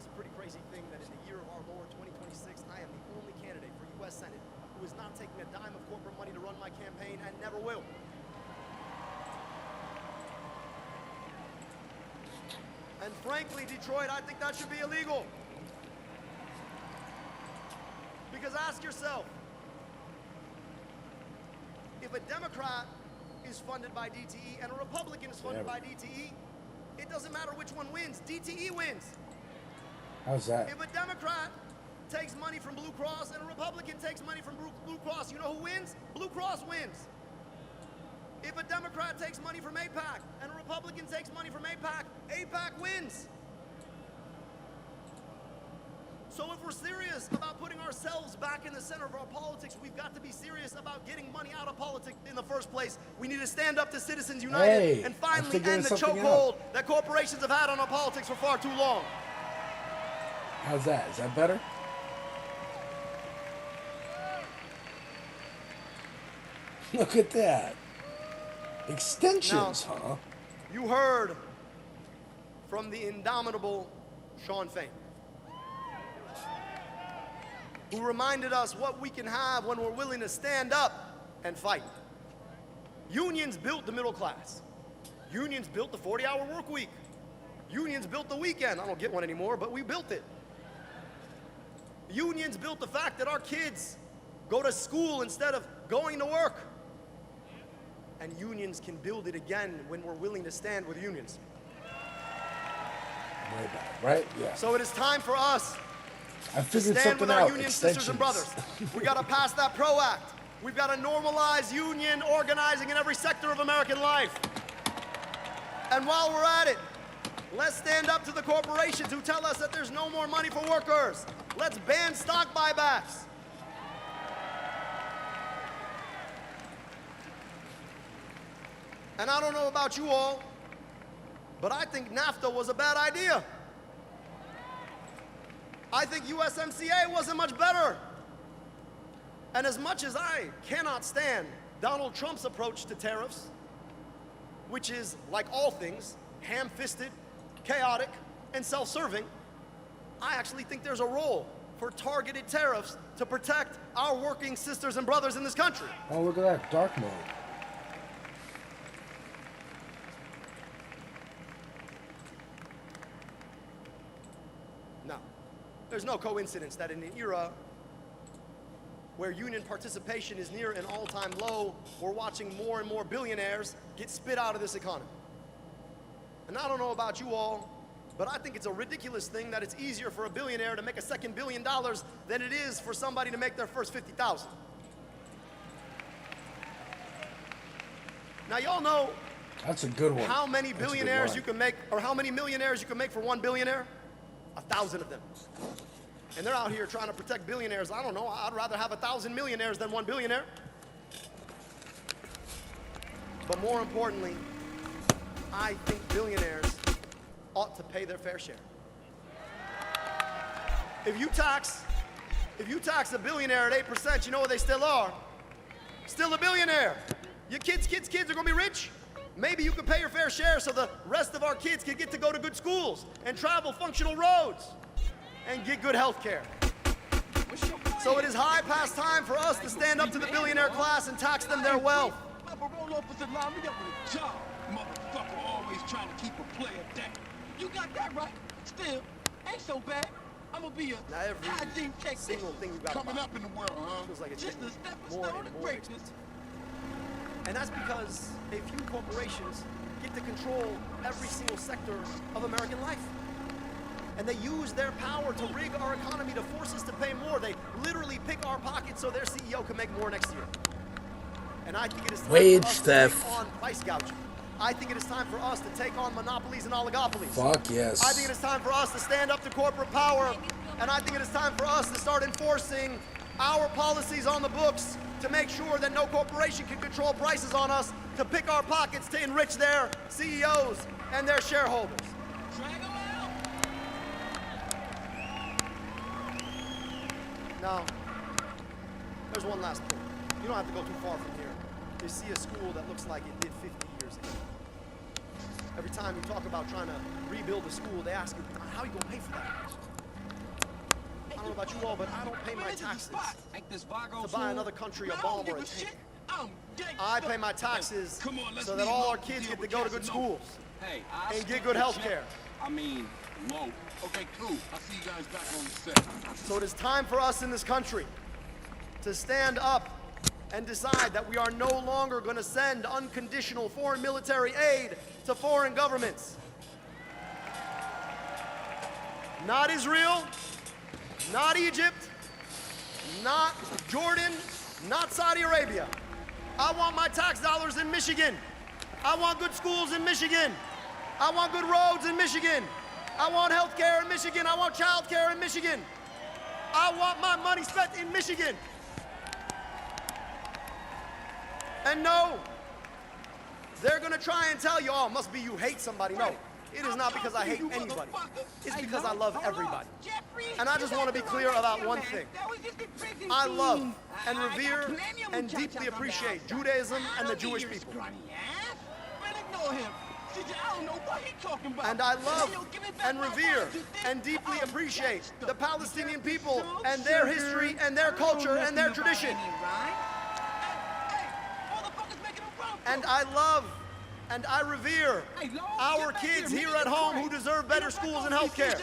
O: It's a pretty crazy thing that in the year of our Lord 2026, I am the only candidate for U.S. Senate who is not taking a dime of corporate money to run my campaign and never will. And frankly, Detroit, I think that should be illegal. Because ask yourself, if a Democrat is funded by DTE and a Republican is funded by DTE, it doesn't matter which one wins. DTE wins.
A: How's that?
O: If a Democrat takes money from Blue Cross and a Republican takes money from Blue Cross, you know who wins? Blue Cross wins. If a Democrat takes money from AIPAC and a Republican takes money from AIPAC, AIPAC wins. So if we're serious about putting ourselves back in the center of our politics, we've got to be serious about getting money out of politics in the first place. We need to stand up to Citizens United and finally end the chokehold that corporations have had on our politics for far too long.
A: How's that? Is that better? Look at that. Extensions,
O: now,
A: huh?
O: You heard from the indomitable Sean Fain, who reminded us what we can have when we're willing to stand up and fight. Unions built the middle class. Unions built the 40-hour work week. Unions built the weekend. I don't get one anymore, but we built it. Unions built the fact that our kids go to school instead of going to work. And unions can build it again when we're willing to stand with unions.
A: Way back, right? Yeah.
O: So it is time for us
A: I figured
O: to stand with
A: something
O: our
A: out.
O: union sisters and brothers. We got to pass that PRO Act. We've got to normalize union organizing in every sector of American life. And while we're at it, let's stand up to the corporations who tell us that there's no more money for workers. Let's ban stock buybacks. And I don't know about you all, but I think NAFTA was a bad idea. I think USMCA wasn't much better. And as much as I cannot stand Donald Trump's approach to tariffs, which is, like all things, ham-fisted, chaotic, and self-serving, I actually think there's a role for targeted tariffs to protect our working sisters and brothers in this country.
A: Oh, look at that, dark mode.
O: No, there's no coincidence that in an era where union participation is near an all-time low, we're watching more and more billionaires get spit out of this economy. And I don't know about you all, but I think it's a ridiculous thing that it's easier for a billionaire to make a second $1 billion than it is for somebody to make their first 50,000. Now y'all know
A: that's a good one.
O: How many billionaires you can make, or how many millionaires you can make for one billionaire? 1,000 of them. And they're out here trying to protect billionaires. I don't know, I'd rather have 1,000 millionaires than one billionaire. But more importantly, I think billionaires ought to pay their fair share. If you tax a billionaire at 8%, you know what they still are? Still a billionaire. Your kids are gonna be rich. Maybe you could pay your fair share so the rest of our kids can get to go to good schools and travel functional roads and get good health care. So it is high past time for us to stand up to the billionaire class and tax them their wealth.
H: Motherfucker always trying to keep a player down. You got that right. Still, ain't so bad. I'm gonna be a goddamn
O: single thing you got
H: coming up in the world, huh?
O: Feels like it's
H: just a stepping
O: more
H: stone
O: and
H: to
O: more
H: greatness.
O: And that's because a few corporations get to control every single sector of American life. And they use their power to rig our economy to force us to pay more. They literally pick our pockets so their CEO can make more next year. And I think it is time
A: Wage
O: for us
A: theft.
O: to take on price gouging. I think it is time for us to take on monopolies and oligopolies.
A: Fuck yes.
O: I think it is time for us to stand up to corporate power. And I think it is time for us to start enforcing our policies on the books to make sure that no corporation can control prices on us, to pick our pockets to enrich their CEOs and their shareholders. Now, there's one last point. You don't have to go too far from here. You see a school that looks like it did 50 years ago. Every time you talk about trying to rebuild a school, they ask you, how are you going to pay for that? I don't know about you all, but I don't pay my taxes to buy another country a bomb or a tank. I pay my taxes so that all our kids get to go to good schools and get good health care.
G: I mean, whoa. Okay, cool. I'll see you guys back on the set.
O: So it is time for us in this country to stand up and decide that we are no longer going to send unconditional foreign military aid to foreign governments. Not Israel, not Egypt, not Jordan, not Saudi Arabia. I want my tax dollars in Michigan. I want good schools in Michigan. I want good roads in Michigan. I want health care in Michigan. I want child care in Michigan. I want my money spent in Michigan. And no, they're gonna try and tell you, oh, it must be you hate somebody. No, it is not because I hate anybody. It's because I love everybody. And I just want to be clear about one thing. I love and revere and deeply appreciate Judaism and the Jewish people. And I love and revere and deeply appreciate the Palestinian people and their history and their culture and their tradition. And I love and I revere our kids here at home who deserve better schools and health care.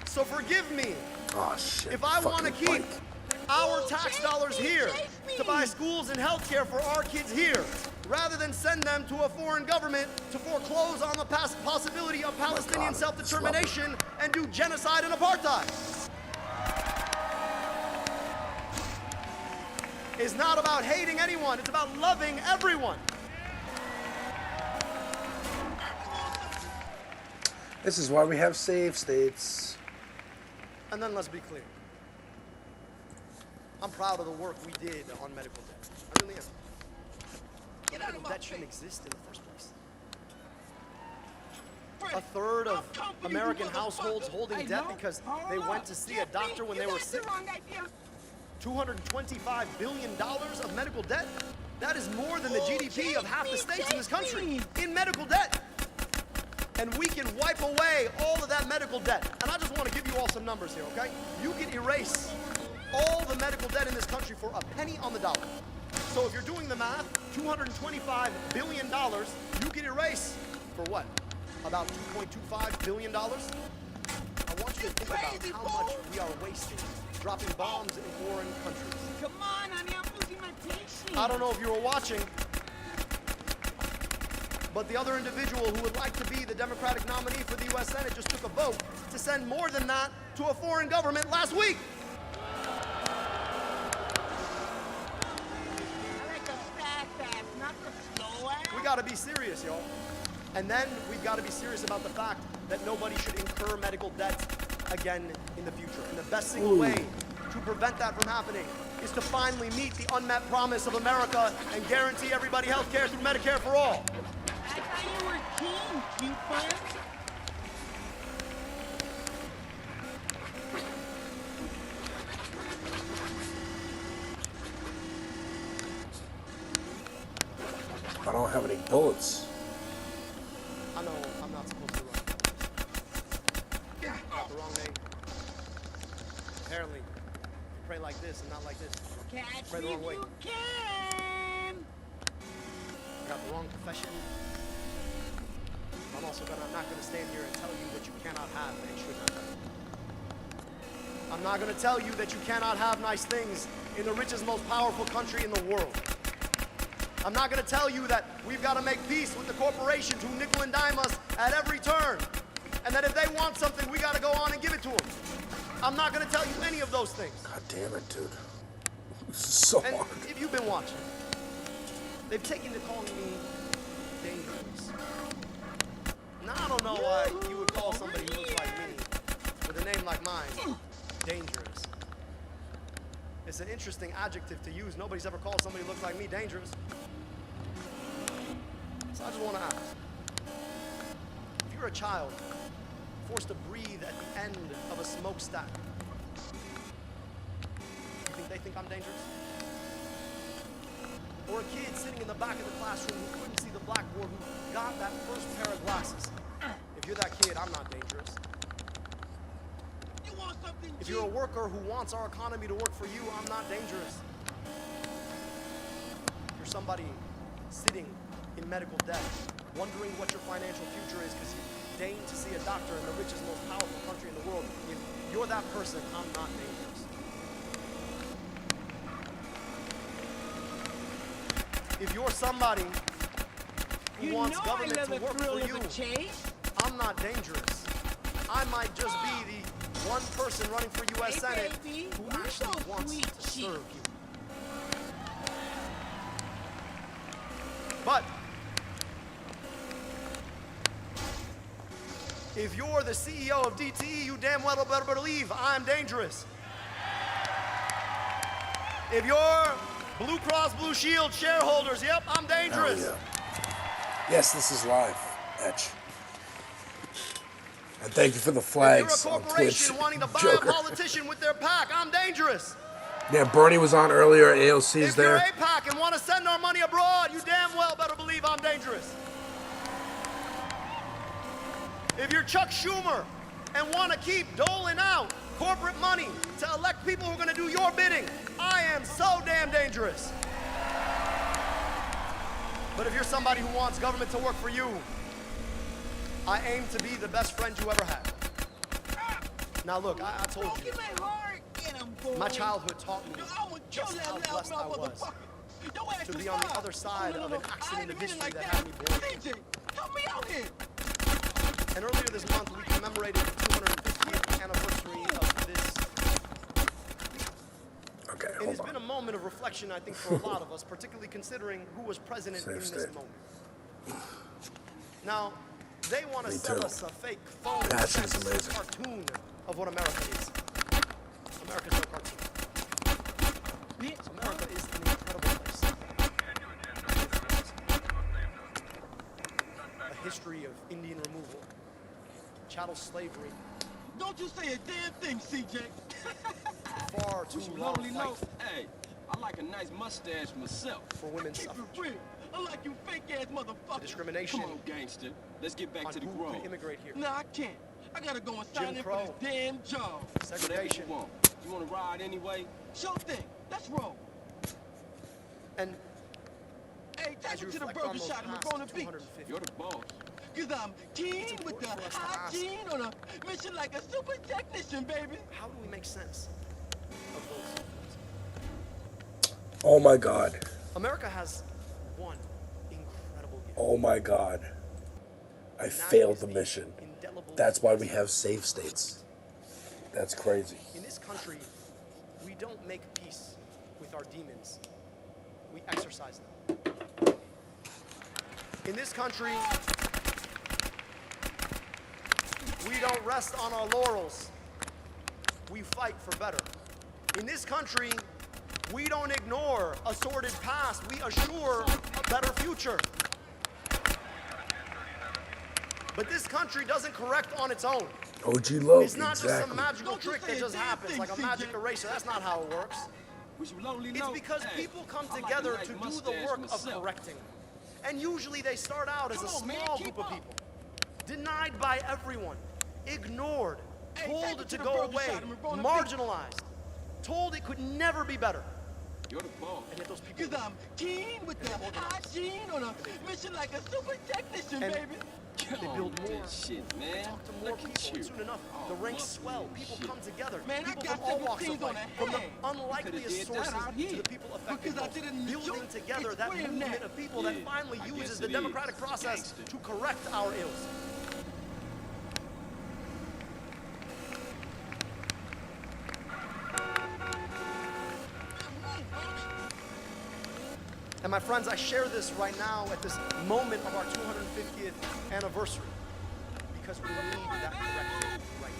O: So forgive me if I want to keep our tax dollars here to buy schools and health care for our kids here, rather than send them to a foreign government to foreclose on the possibility of Palestinian self-determination and do genocide and apartheid. It's not about hating anyone, it's about loving everyone.
A: This is why we have safe states.
O: And then let's be clear. I'm proud of the work we did on medical debt. I really am. Medical debt shouldn't exist in the first place. A third of American households holding debt because they went to see a doctor when they were sick. $225 billion of medical debt? That is more than the GDP of half the states in this country in medical debt. And we can wipe away all of that medical debt. And I just want to give you all some numbers here, okay? You can erase all the medical debt in this country for a penny on the dollar. So if you're doing the math, $225 billion, you can erase for what? About $2.25 billion? I want you to think about how much we are wasting dropping bombs in foreign countries.
H: Come on, honey, I'm losing my patience.
O: I don't know if you were watching, but the other individual who would like to be the Democratic nominee for the U.S. Senate just took a vote to send more than that to a foreign government last week. We gotta be serious, y'all. And then we've gotta be serious about the fact that nobody should incur medical debt again in the future. And the best single way to prevent that from happening is to finally meet the unmet promise of America and guarantee everybody health care through Medicare for all.
H: I thought you were king, cute.
A: I don't have any bullets.
O: I know I'm not supposed to run. Got the wrong name. Apparently, you pray like this and not like this. Pray the wrong way. Got the wrong profession. I'm also not gonna stand here and tell you what you cannot have and should not have. I'm not going to tell you that you cannot have nice things in the richest, most powerful country in the world. I'm not going to tell you that we've got to make peace with the corporations who nickel and dime us at every turn, and that if they want something, we got to go on and give it to them. I'm not going to tell you any of those things.
A: God damn it, dude. This is so
O: And
A: hard.
O: if you've been watching, they've taken to calling me dangerous. Now, I don't know why you would call somebody who looks like me, with a name like mine, dangerous. It's an interesting adjective to use. Nobody's ever called somebody who looks like me dangerous. So I just want to ask, if you're a child forced to breathe at the end of a smokestack, you think they think I'm dangerous? Or a kid sitting in the back of the classroom who couldn't see the blackboard, who got that first pair of glasses? If you're that kid, I'm not dangerous. If you're a worker who wants our economy to work for you, I'm not dangerous. If you're somebody sitting in medical debt, wondering what your financial future is because you deigned to see a doctor in the richest, most powerful country in the world, if you're that person, I'm not dangerous. If you're somebody who wants government to work for you, I'm not dangerous. I might just be the one person running for U.S. Senate who actually wants to serve you. But if you're the CEO of DTE, you damn well better believe I'm dangerous. If you're Blue Cross Blue Shield shareholders, yep, I'm dangerous.
A: Hell yeah. Yes, this is live, Etch. And thank you for the flags
O: If you're a
A: on Twitch.
O: corporation wanting to buy
A: Joker.
O: a politician with their PAC, I'm dangerous.
A: Yeah, Bernie was on earlier. AOC's
O: If you're
A: there.
O: APAC and want to send our money abroad, you damn well better believe I'm dangerous. If you're Chuck Schumer and want to keep doling out corporate money to elect people who are going to do your bidding, I am so damn dangerous. But if you're somebody who wants government to work for you, I aim to be the best friend you ever had. Now look, I told you, my childhood taught me just how blessed I was to be on the other side of an accident of history that had me born. And earlier this month, we commemorated the 250th anniversary of this.
A: Okay,
O: And it's been a moment of reflection, I think, for a lot of us, particularly considering who was president in this moment. Now, they want to sell us a fake phone cartoon of what America is. America's no cartoon. America is an incredible place. A history of Indian removal, chattel slavery.
H: Don't you say a damn thing, CJ.
O: Far too long fight
H: Hey, I like a nice mustache myself.
O: for women's suffrage.
H: I like you fake ass motherfucker.
O: The discrimination
H: Come on, gangster. Let's get back
O: on
H: to the
O: who
H: grove.
O: could immigrate here.
H: Nah, I can't. I gotta go and sign
O: Jim
H: in
O: Crow.
H: for this damn job.
O: Segregation.
H: Whatever you wanna ride anyway? Sure thing. Let's roll.
O: And
H: hey,
O: as
H: take
O: you
H: me to the
O: reflect on
H: burger
O: those
H: shop in
O: past
H: Laguna Beach.
O: 250,
H: You're the boss. Cause I'm keen with the hygiene on a mission like a super technician, baby.
O: how do we make sense of those?
A: Oh my God.
O: America has one incredible gift.
A: Oh my God. I failed the mission. That's why we have safe states. That's crazy.
O: In this country, we don't make peace with our demons. We exercise them. In this country, we don't rest on our laurels. We fight for better. In this country, we don't ignore a sordid past. We assure a better future. But this country doesn't correct on its own.
A: OG Low,
O: It's not just some magical trick that just happens, like a magic eraser. That's not how it works. It's because people come together to do the work of correcting. And usually they start out as a small group of people, denied by everyone, ignored, told to go away, marginalized, told it could never be better.
B: You're the boss.
O: And yet those people...
B: Because I'm keen with the hygiene on a mission like a super technician,
O: And
B: baby.
O: they build more.
B: Shit,
O: They
B: man.
O: talk to more people, and soon enough, the ranks swell. People come together.
B: Man, I
O: people
B: got
O: from all walks of
B: 17s on
O: life,
B: the
O: from the
B: head.
O: unlikeliest
B: Could've did
O: sources
B: that out
O: to
B: here.
O: the people affected
B: Because I
O: most.
B: did it in the
O: Building
B: joint,
O: together
B: it's
O: that
B: way
O: movement
B: that.
O: of people that finally
B: I
O: uses
B: guess
O: the
B: it
O: democratic
B: is.
O: process
B: Gangster.
O: to correct our ills. And my friends, I share this right now at this moment of our 250th anniversary because we need that correction right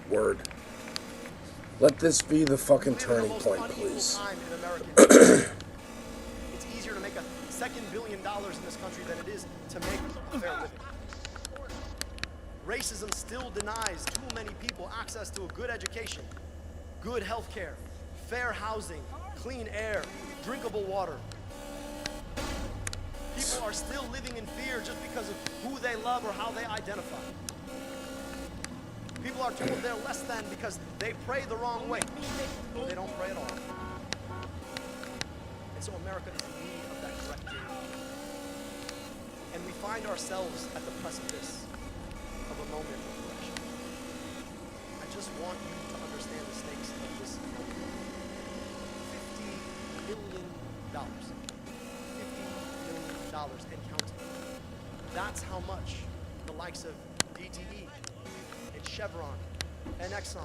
O: now.
A: Word. Let this be the fucking
O: We live in
A: turning
O: the most
A: point,
O: unequal
A: please.
O: time in American history. It's easier to make a $2 billion in this country than it is to make a fair living. Racism still denies too many people access to a good education, good health care, fair housing, clean air, drinkable water. People are still living in fear just because of who they love or how they identify. People are told they're less than because they pray the wrong way. Or they don't pray at all. And so America is in need of that corrective. And we find ourselves at the precipice of a moment of correction. I just want you to understand the stakes of this moment. $50 million. $50 million and counting. That's how much the likes of DTE and Chevron and Exxon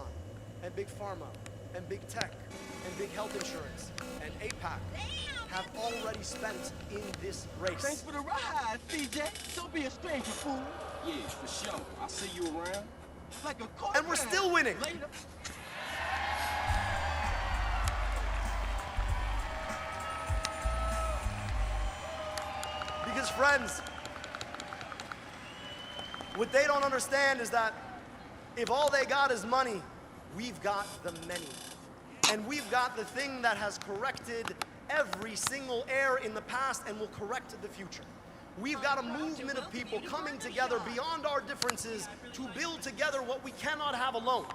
O: and Big Pharma and Big Tech and Big Health Insurance and APAC have already spent in this race.
B: Thanks for the ride, CJ. Don't be a stranger, fool. Yeah, for sure. I'll see you around. Like a quarterback.
O: And we're still winning.
B: Later.
O: Because friends, what they don't understand is that if all they got is money, we've got the many. And we've got the thing that has corrected every single error in the past and will correct the future. We've got a movement of people coming together beyond our differences to build together what we cannot have alone.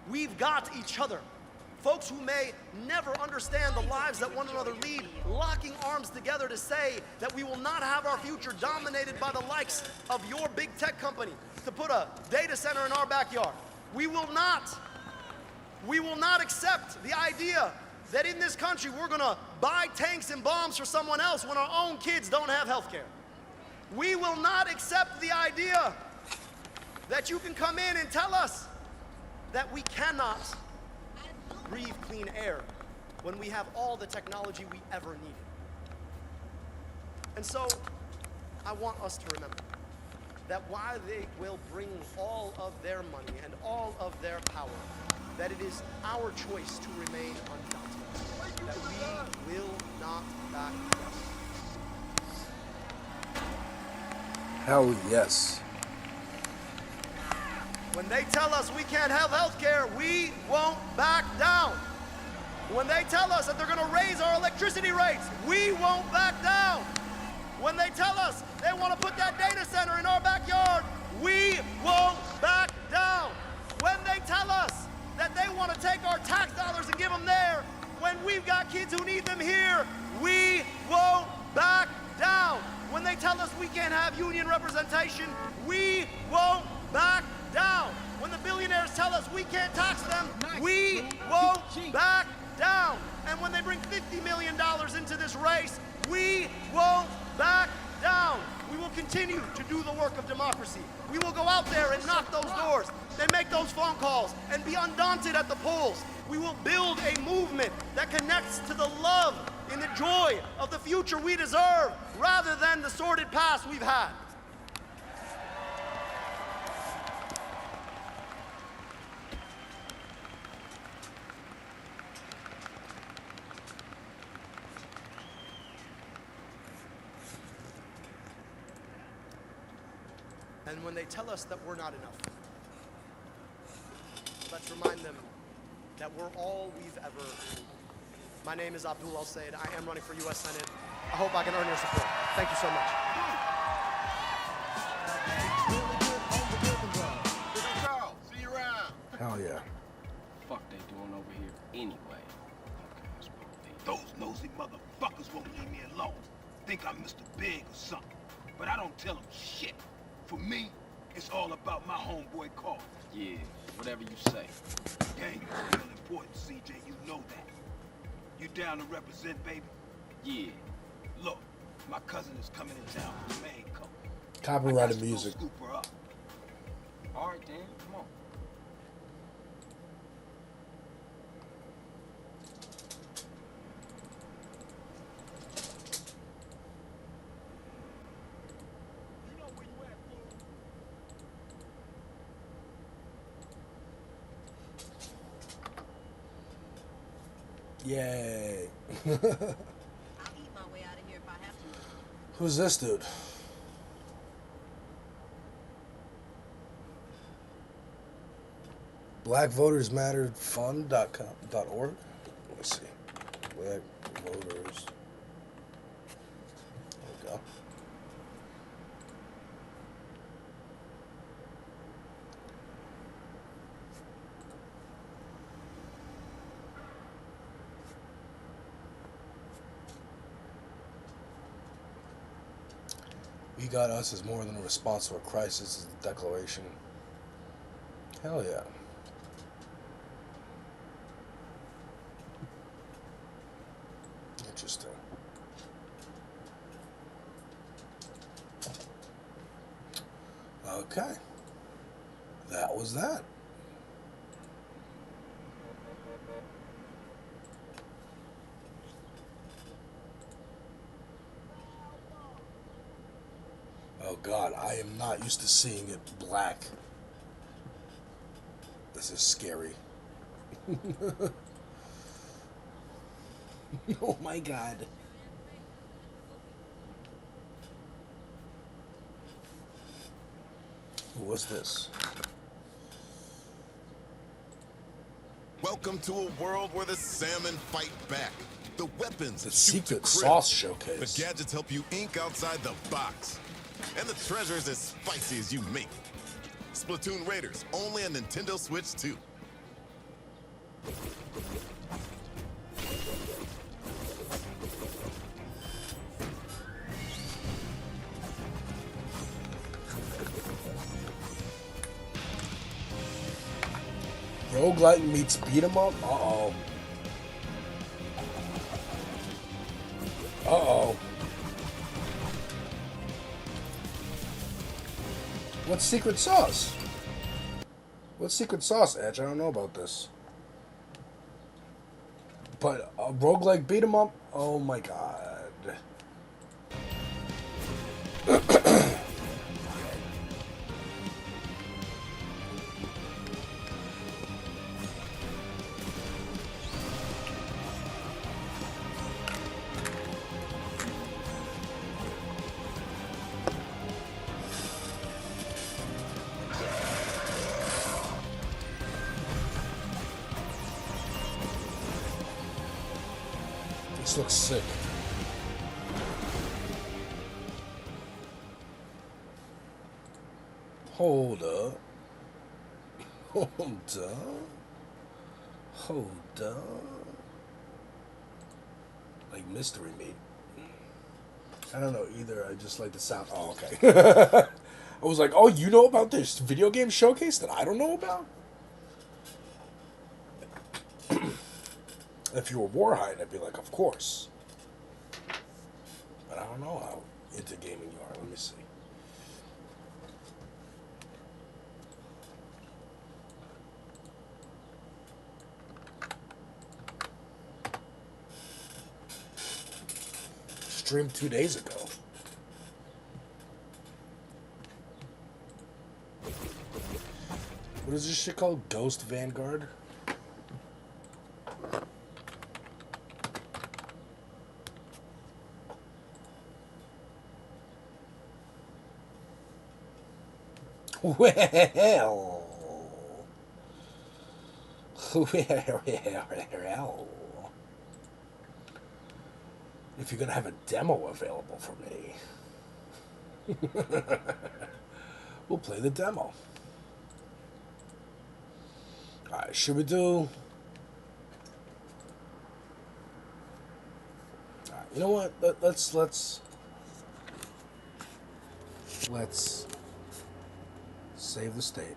O: We've got each other. Folks who may never understand the lives that one another lead, locking arms together to say that we will not have our future dominated by the likes of your big tech company to put a data center in our backyard. We will not accept the idea that in this country we're gonna buy tanks and bombs for someone else when our own kids don't have health care. We will not accept the idea that you can come in and tell us that we cannot breathe clean air when we have all the technology we ever needed. And so, I want us to remember that while they will bring all of their money and all of their power, that it is our choice to remain undaunted, that we will not back down.
A: Hell yes.
O: When they tell us we can't have health care, we won't back down. When they tell us that they're gonna raise our electricity rates, we won't back down. When they tell us they wanna put that data center in our backyard, we won't back down. When they tell us that they wanna take our tax dollars and give them there, when we've got kids who need them here, we won't back down. When they tell us we can't have union representation, we won't back down. When the billionaires tell us we can't tax them, we won't back down. And when they bring $50 million into this race, we won't back down. We will continue to do the work of democracy. We will go out there and knock those doors and make those phone calls and be undaunted at the polls. We will build a movement that connects to the love and the joy of the future we deserve rather than the sordid past we've had. And when they tell us that we're not enough, let's remind them that we're all we've ever needed. My name is Abdul. I am running for U.S. Senate. I hope I can earn your support. Thank you so much.
G: See you around.
A: Hell yeah.
I: fuck they doing over here anyway? Okay, that's what they do.
B: Those nosy motherfuckers won't leave me alone. Think I'm Mr. Big or something. But I don't tell them shit. For me, it's all about my homeboy Carl.
I: Yeah, whatever you say.
B: Gang is real important, CJ. You know that. You down to represent, baby?
I: Yeah.
B: Look, my cousin is coming in town with man coat.
A: Copyrighted music.
B: Scoop her up.
I: All right, then. Come on.
A: Yay.
Q: I'll eat my way out of here if I have to.
A: Who's this dude? BlackVotersMatterFund.org. Let's see. Black Voters. There we go. We got us as more than a response to a crisis, is the declaration. Hell yeah. Interesting. Okay. That was that. Oh God, I am not used to seeing it black. This is scary. Oh my God. What's this?
R: Welcome to a world where the salmon fight back. The weapons
A: The
R: shoot to
A: secret
R: krill.
A: sauce showcase.
R: The gadgets help you ink outside the box. And the treasure's as spicy as you make it. Splatoon Raiders, only on Nintendo Switch 2.
A: Roguelike meets beat 'em up? Uh-oh. Uh-oh. What's secret sauce? What's secret sauce, Edge? I don't know about this. But a roguelike beat 'em up? Oh my God. This looks sick. Hold up. Hold up. Hold up. Like mystery meat. I don't know either. I just like the sound. Oh, okay. I was like, oh, you know about this video game showcase that I don't know about? If you were Warhide, I'd be like, of course. But I don't know how into gaming you are. Let me see. Streamed 2 days ago. What is this shit called? Ghost Vanguard? Well, if you're gonna have a demo available for me, we'll play the demo. Alright, should we do... Alright, you know what? Let's save the state.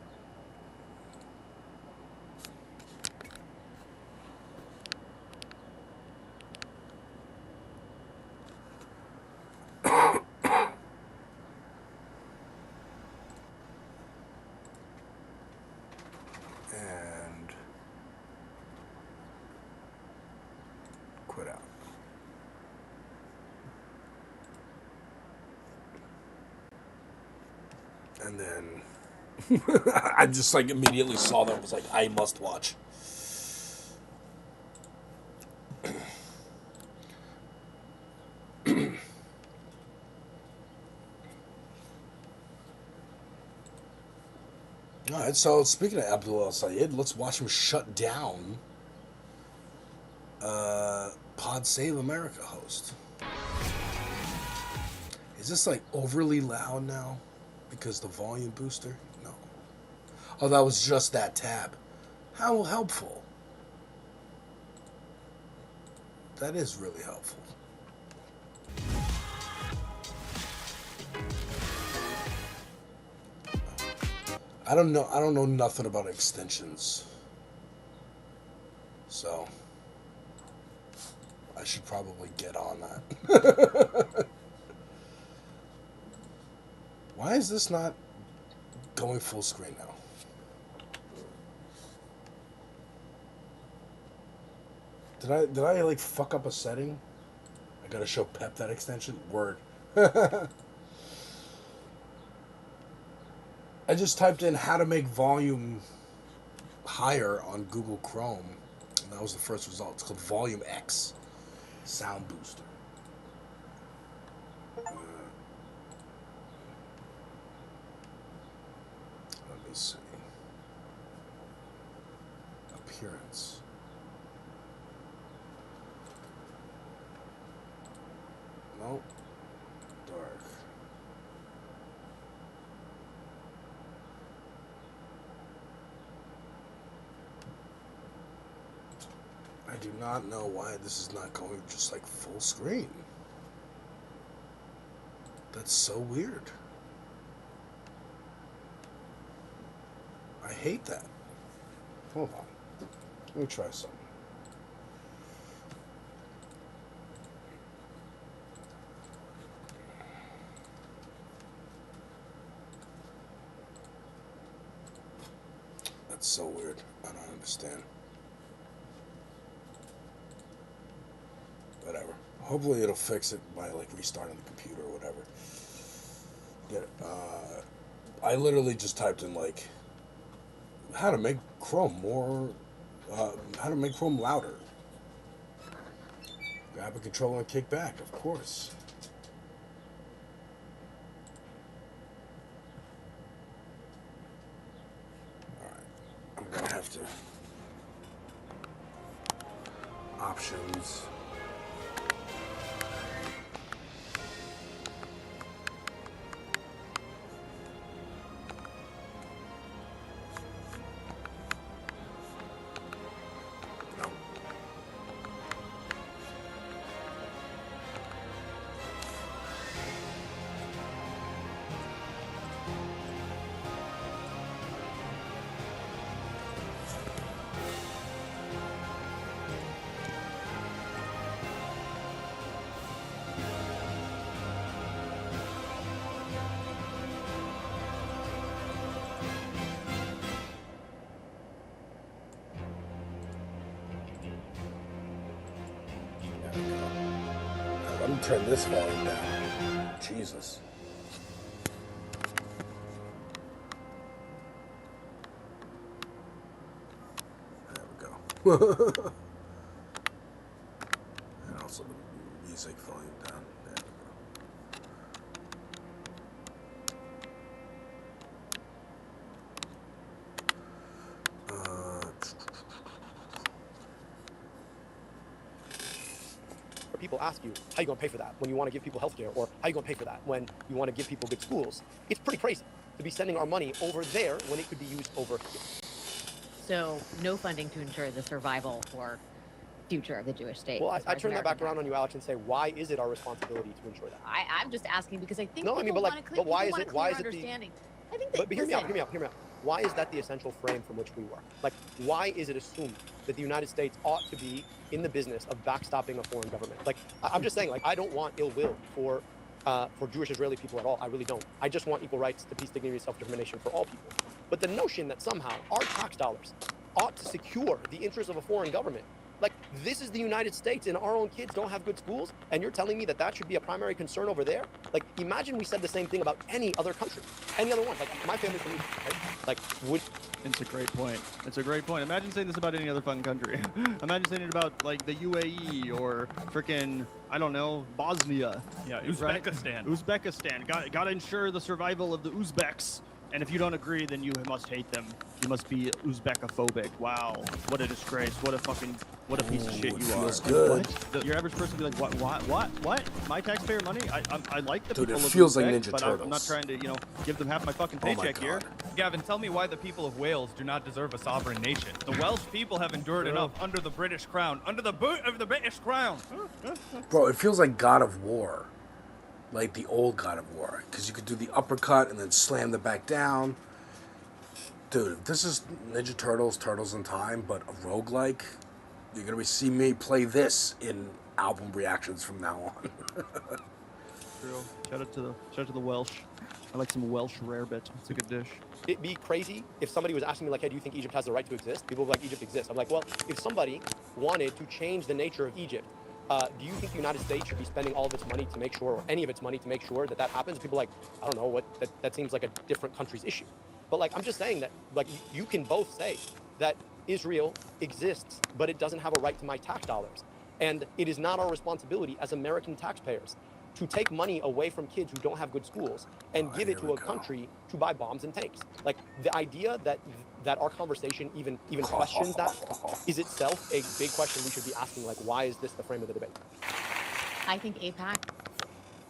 A: And quit out. And then I just like immediately saw that. Was like, I must watch. All right, so speaking of Abdul Al-Sayed, let's watch him shut down Pod Save America host. Is this like overly loud now because the volume booster? No. Oh, that was just that tab. How helpful. That is really helpful. I don't know nothing about extensions. So I should probably get on that. Why is this not going full screen now? Did I like fuck up a setting? I gotta show Pep that extension? Word. I just typed in how to make volume higher on Google Chrome, and that was the first result. It's called Volume X Sound Booster. Let me see. Appearance. Nope. Dark. I do not know why this is not going just like full screen. That's so weird. I hate that. Hold on. Let me try something. That's so weird. I don't understand. Whatever. Hopefully it'll fix it by like restarting the computer or whatever. Get it. I literally just typed in like how to make Chrome more, how to make Chrome louder. Grab a controller and kick back, of course. Alright, I'm gonna have to. Options. Let me turn this volume down. Jesus. There we go. And also the music volume down. There we
N: People ask you, how you going to pay for that when you want to give people health care? Or how you going to pay for that when you want to give people good schools? It's pretty crazy to be sending our money over there when it could be used over here.
P: So no funding to ensure the survival or future of the Jewish state.
N: Well,
P: as far
N: I
P: as
N: turn that back
P: American
N: around on you, Alex, and say, why is it our responsibility to ensure that?
P: I'm just asking because I think
N: No,
P: people
N: I mean, but
P: want
N: like,
P: to
N: but why
P: people
N: is
P: want
N: it?
P: a
N: Why
P: clear
N: is it the?
P: understanding. I think that.
N: But hear me out. Hear me out. Hear me out. Why is that the essential frame from which we work? Like, why is it assumed that the United States ought to be in the business of backstopping a foreign government? Like, I'm just saying, like, I don't want ill will for Jewish Israeli people at all. I really don't. I just want equal rights to peace, dignity, and self-determination for all people. But the notion that somehow our tax dollars ought to secure the interests of a foreign government, like, this is the United States and our own kids don't have good schools, and you're telling me that that should be a primary concern over there? Like, imagine we said the same thing about any other country, any other one. Like, my family's from Egypt, right? Like, would...
L: It's a great point. It's a great point. Imagine saying this about any other fucking country. Imagine saying it about, like, the UAE or frickin', I don't know, Bosnia.
Y: Yeah, Uzbekistan.
L: Right? Uzbekistan. Gotta ensure the survival of the Uzbeks. And if you don't agree, then you must hate them. You must be Uzbekophobic. Wow, what a disgrace! What a piece of shit you are.
A: Feels good.
L: Your average person would be like, what? My taxpayer money? I like the
A: Dude,
L: people
A: it
L: of
A: feels like
L: Uzbek,
A: Ninja
L: but
A: Turtles.
L: I'm not trying to, give them half my fucking
A: Oh my
L: paycheck here.
Y: Gavin, tell me why the people of Wales do not deserve a sovereign nation. The Welsh people have endured enough under the British crown, under the boot of the British crown.
A: Bro, it feels like God of War. Like the old God of War. Because you could do the uppercut and then slam the back down. Dude, this is Ninja Turtles, Turtles in Time, but a roguelike. You're going to see me play this in album reactions from now on.
L: True. Shout out to the Welsh. I like some Welsh rarebit. It's a good dish.
N: It'd be crazy if somebody was asking me, like, hey, do you think Egypt has the right to exist? People would be like, Egypt exists. I'm like, well, if somebody wanted to change the nature of Egypt, do you think the United States should be spending all of its money to make sure, or any of its money to make sure that that happens? People are like, I don't know, that seems like a different country's issue. But, like, I'm just saying that, like, you can both say that Israel exists, but it doesn't have a right to my tax dollars. And it is not our responsibility as American taxpayers to take money away from kids who don't have good schools and give it to a country to buy bombs and tanks. Like, the idea that our conversation even questions that is itself a big question we should be asking. Like, why is this the frame of the debate?
P: I think AIPAC.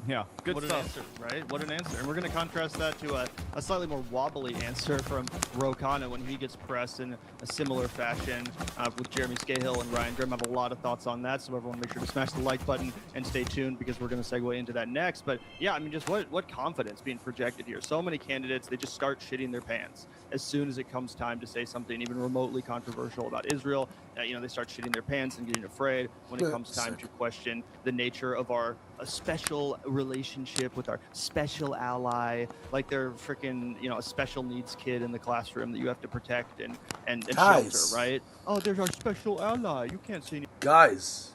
L: Yeah, good
Y: What an
L: stuff.
Y: answer.
L: Right? What an answer. And we're going to contrast that to a slightly more wobbly answer from Rokana when he gets pressed in a similar fashion with Jeremy Scahill and Ryan Grimm. I have a lot of thoughts on that, so everyone make sure to smash the like button and stay tuned because we're going to segue into that next. But yeah, I mean, just what confidence being projected here. So many candidates, they just start shitting their pants as soon as it comes time to say something even remotely controversial about Israel. They start shitting their pants and getting afraid when it comes time to question the nature of our special relationship with our special ally, like they're freaking, a special needs kid in the classroom that you have to protect and shelter, right? Oh, there's our special ally. You can't see any.
A: Guys,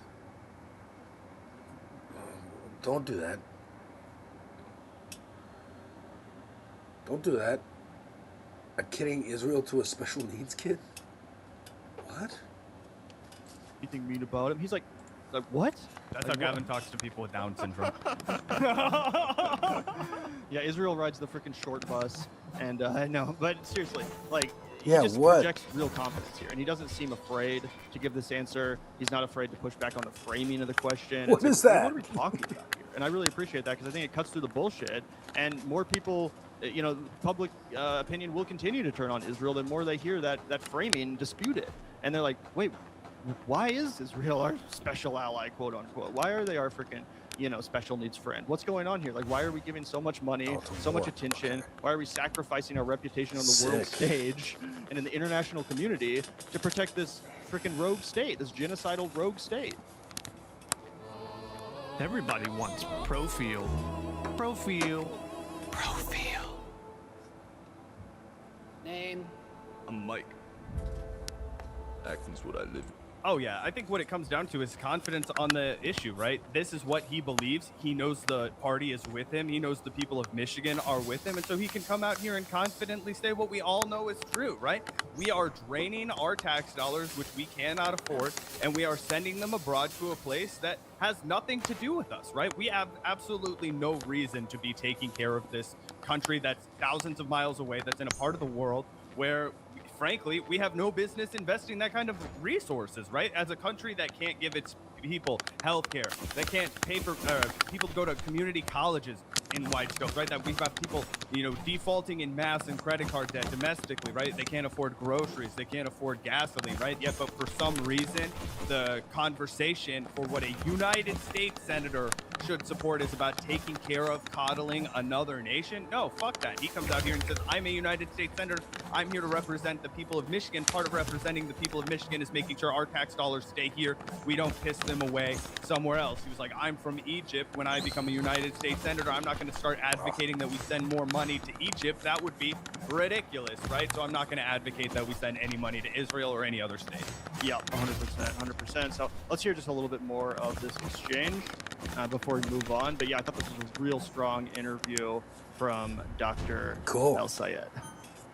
A: don't do that. Don't do that. Kidding Israel to a special needs kid? What?
L: Anything mean about him? He's like what?
Y: That's how Gavin talks to people with Down syndrome.
L: Yeah, Israel rides the freaking short bus, and no, but seriously, like, he
A: Yeah,
L: just
A: what?
L: projects real confidence here, and he doesn't seem afraid to give this answer. He's not afraid to push back on the framing of the question.
A: What
L: It's
A: is
L: like,
A: that?
L: What are we talking about here? And I really appreciate that because I think it cuts through the bullshit, and more people, public opinion will continue to turn on Israel the more they hear that framing disputed, and they're like, wait, why is Israel our special ally, quote unquote? Why are they our freaking, special needs friend? What's going on here? Like, why are we giving so much money, so much attention? Why are we sacrificing our reputation on the world stage and in the international community to protect this freaking rogue state, this genocidal rogue state?
Y: Everybody wants profile.
T: Name?
Y: I'm Mike.
U: Acting's what I live.
Y: Oh yeah, I think what it comes down to is confidence on the issue, right? This is what he believes. He knows the party is with him. He knows the people of Michigan are with him. And so he can come out here and confidently say what we all know is true, right? We are draining our tax dollars, which we cannot afford, and we are sending them abroad to a place that has nothing to do with us, right? We have absolutely no reason to be taking care of this country that's thousands of miles away, that's in a part of the world where, frankly, we have no business investing that kind of resources, right? As a country that can't give its people health care, that can't pay for people to go to community colleges in wide scope, right? That we've got people, defaulting in mass and credit card debt domestically, right? They can't afford groceries, they can't afford gasoline, right? Yet, but for some reason, the conversation for what a United States senator should support is about taking care of, coddling another nation. No, fuck that. He comes out here and says, I'm a United States senator. I'm here to represent the people of Michigan. Part of representing the people of Michigan is making sure our tax dollars stay here. We don't piss them away somewhere else. He was like, I'm from Egypt. When I become a United States senator, I'm not going to start advocating that we send more money to Egypt. That would be ridiculous, right? So I'm not going to advocate that we send any money to Israel or any other state.
L: Yeah, 100%. So let's hear just a little bit more of this exchange before we move on. But yeah, I thought this was a real strong interview from Dr. El Sayed.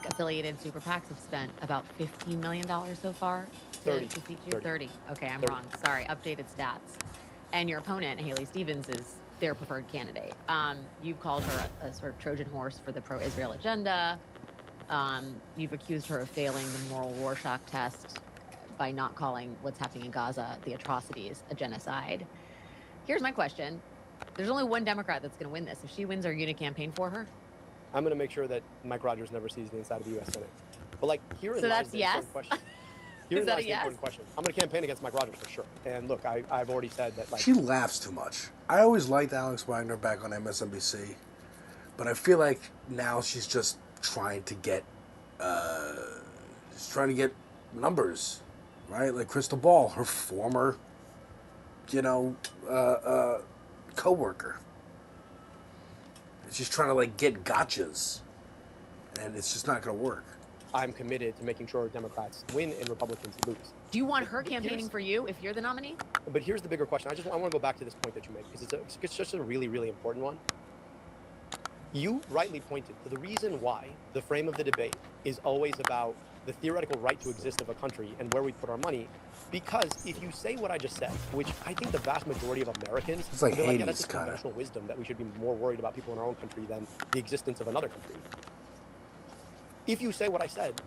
P: Affiliated super PACs have spent about $15 million so far.
N: 30.
P: 30. Okay, I'm wrong. Sorry, updated stats. And your opponent, Haley Stevens, is their preferred candidate. You've called her a sort of Trojan horse for the pro-Israel agenda. You've accused her of failing the moral Rorschach test by not calling what's happening in Gaza, the atrocities, a genocide. Here's my question. There's only one Democrat that's going to win this. If she wins, are you going to campaign for her?
N: I'm going to make sure that Mike Rogers never sees the inside of the U.S. Senate. But like, here
P: So that's yes?
N: Here's
P: Is that
N: the
P: a yes?
N: important question. I'm going to campaign against Mike Rogers for sure. And look, I've already said that. Like,
A: She laughs too much. I always liked Alex Wagner back on MSNBC, but I feel like now she's just trying to get, numbers, right? Like Crystal Ball, her former, co-worker. She's trying to like get gotchas, and it's just not going to work.
N: I'm committed to making sure Democrats win and Republicans lose.
P: Do you want her campaigning for you if you're the nominee?
N: But here's the bigger question. I want to go back to this point that you make because it's just a really, really important one. You rightly pointed to the reason why the frame of the debate is always about the theoretical right to exist of a country and where we put our money. Because if you say what I just said, which I think the vast majority of Americans,
A: it's like
N: yeah,
A: Hades,
N: that's just conventional wisdom that we should be more worried about people in our own country than the existence of another country. If you say what I said,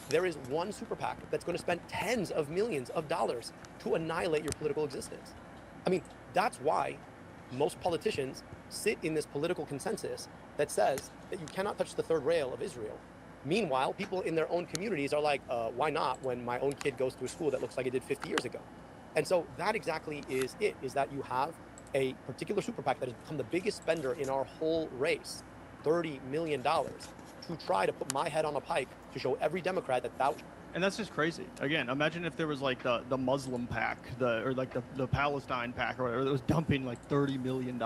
N: there is one super PAC that's going to spend tens of millions of dollars to annihilate your political existence. I mean, that's why most politicians sit in this political consensus that says that you cannot touch the third rail of Israel. Meanwhile, people in their own communities are like, why not when my own kid goes to a school that looks like it did 50 years ago? And so that exactly is it, is that you have a particular super PAC that has become the biggest spender in our whole race, $30 million, to try to put my head on a pike to show every Democrat that
L: And that's just crazy. Again, imagine if there was like the Muslim PAC, or like the Palestine PAC or whatever that was dumping like $30 million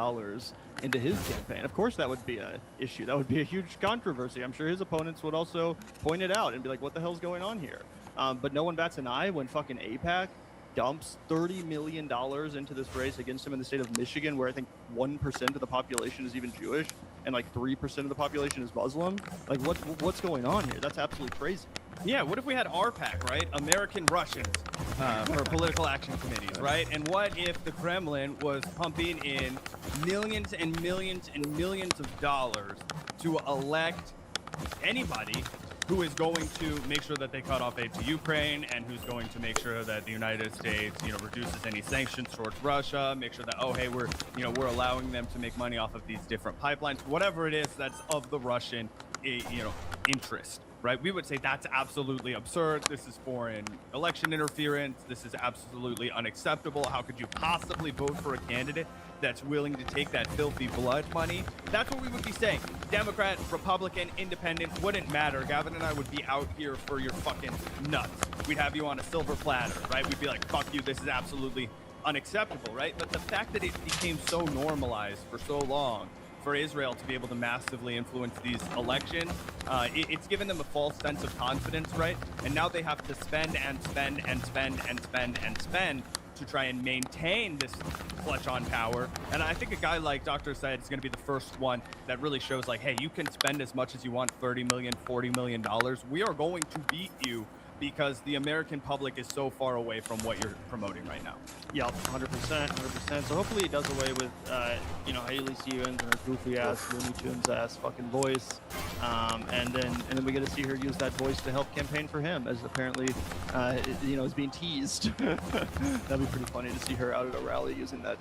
L: into his campaign. Of course that would be an issue. That would be a huge controversy. I'm sure his opponents would also point it out and be like, what the hell's going on here? But no one bats an eye when fucking AIPAC dumps $30 million into this race against him in the state of Michigan, where I think 1% of the population is even Jewish and like 3% of the population is Muslim. Like what's going on here? That's absolutely crazy.
Y: Yeah, what if we had RPAC, right? American Russians for political action committees, right? And what if the Kremlin was pumping in millions and millions and millions of dollars to elect anybody who is going to make sure that they cut off aid to Ukraine and who's going to make sure that the United States, reduces any sanctions towards Russia, make sure that, oh, hey, we're allowing them to make money off of these different pipelines, whatever it is that's of the Russian, interest. Right? We would say that's absolutely absurd. This is foreign election interference. This is absolutely unacceptable. How could you possibly vote for a candidate that's willing to take that filthy blood money? That's what we would be saying. Democrat, Republican, Independent, wouldn't matter. Gavin and I would be out here for your fucking nuts. We'd have you on a silver platter, right? We'd be like, fuck you, this is absolutely unacceptable, right? But the fact that it became so normalized for so long for Israel to be able to massively influence these elections, it's given them a false sense of confidence, right? And now they have to spend and spend and spend and spend and spend to try and maintain this clutch on power. And I think a guy like Dr. Sayed is going to be the first one that really shows like, hey, you can spend as much as you want, $30 million, $40 million. We are going to beat you because the American public is so far away from what you're promoting right now.
L: Yeah, 100%. So hopefully he does away with, Haley Stevens and her goofy ass, Looney Tunes ass fucking voice, and then we get to see her use that voice to help campaign for him, as apparently, is being teased. That'd be pretty funny to see her out at a rally using that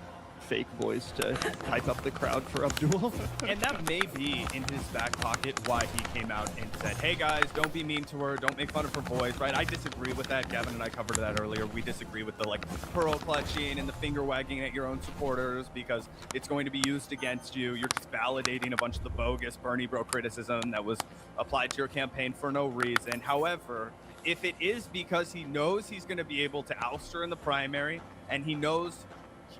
L: fake voice to hype up the crowd for Abdul.
Y: And that may be in his back pocket why he came out and said, hey guys, don't be mean to her, don't make fun of her voice, right? I disagree with that. Gavin and I covered that earlier. We disagree with the like pearl clutching and the finger wagging at your own supporters because it's going to be used against you. You're just validating a bunch of the bogus Bernie bro criticism that was applied to your campaign for no reason. However, if it is because he knows he's going to be able to oust her in the primary and he knows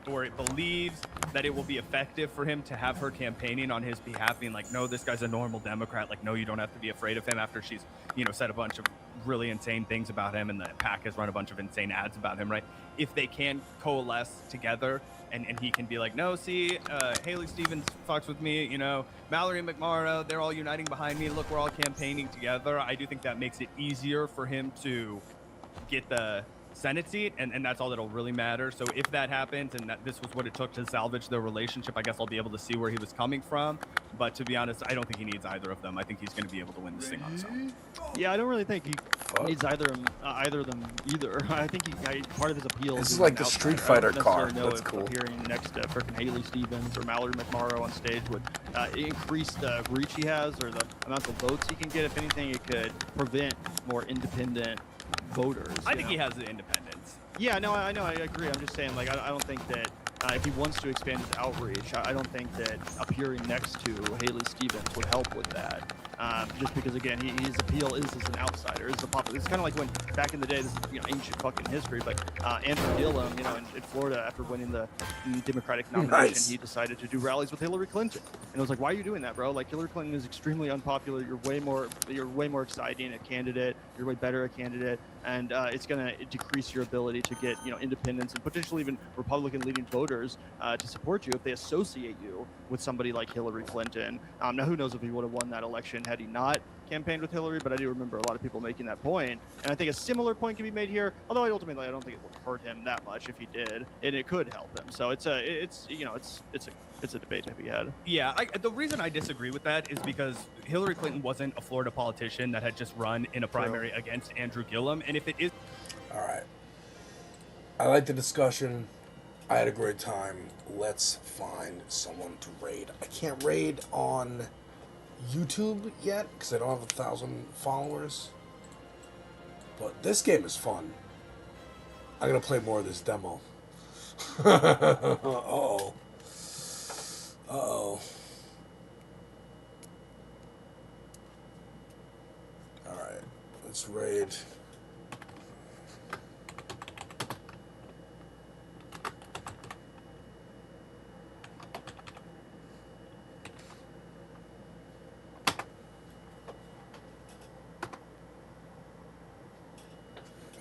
Y: or it believes that it will be effective for him to have her campaigning on his behalf, being like, no, this guy's a normal Democrat. Like, no, you don't have to be afraid of him after she's, said a bunch of really insane things about him and the PAC has run a bunch of insane ads about him, right? If they can coalesce together and he can be like, no, see, Haley Stevens fucks with me, Mallory McMorrow, they're all uniting behind me. Look, we're all campaigning together. I do think that makes it easier for him to get the Senate seat, and that's all that'll really matter. So if that happens and that this was what it took to salvage their relationship, I guess I'll be able to see where he was coming from. But to be honest, I don't think he needs either of them. I think he's going to be able to win this thing on his own.
L: Yeah, I don't really think he needs either of them either. I think part of his appeal
A: This
L: is
A: is like the
L: outsider.
A: Street Fighter
L: I don't
A: car.
L: necessarily know
A: That's
L: if
A: cool.
L: appearing next to frickin' Haley Stevens or Mallory McMorrow on stage would increase the reach he has or the amount of votes he can get. If anything, it could prevent more independent voters.
Y: I think he has the independence.
L: Yeah, no, I know, I agree. I'm just saying, like, I don't think that if he wants to expand his outreach, I don't think that appearing next to Haley Stevens would help with that. Just because, again, his appeal is as an outsider, as a popular. It's kind of like when back in the day, this is ancient fucking history, but Andrew Gillum, in Florida, after winning the Democratic nomination, he decided to do rallies with Hillary Clinton, and I was like, why are you doing that, bro? Like, Hillary Clinton is extremely unpopular. You're way more exciting a candidate. You're way better a candidate, and it's going to decrease your ability to get independents and potentially even Republican-leading voters to support you if they associate you with somebody like Hillary Clinton. Now, who knows if he would have won that election had he not campaigned with Hillary, but I do remember a lot of people making that point, and I think a similar point can be made here, although I don't think it would hurt him that much if he did, and it could help him. So it's a debate to be had.
Y: Yeah, the reason I disagree with that is because Hillary Clinton wasn't a Florida politician that had just run in a primary against Andrew Gillum, and if it is...
A: All right. I like the discussion. I had a great time. Let's find someone to raid. I can't raid on YouTube yet because I don't have 1,000 followers. But this game is fun. I'm going to play more of this demo. Uh-oh. Uh-oh. Alright. Let's raid.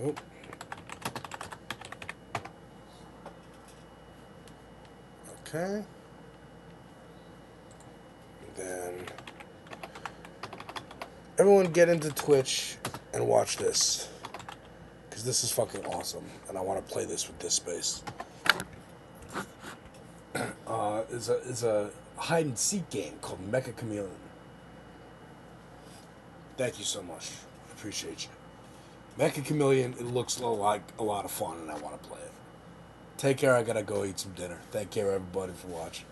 A: Oh. Okay. Then everyone get into Twitch and watch this, because this is fucking awesome, and I want to play this with this space. It's a hide and seek game called Mecha Chameleon. Thank you so much. Appreciate you. Mecha Chameleon, it looks like a lot of fun, and I want to play it. Take care. I gotta go eat some dinner. Thank you, everybody, for watching.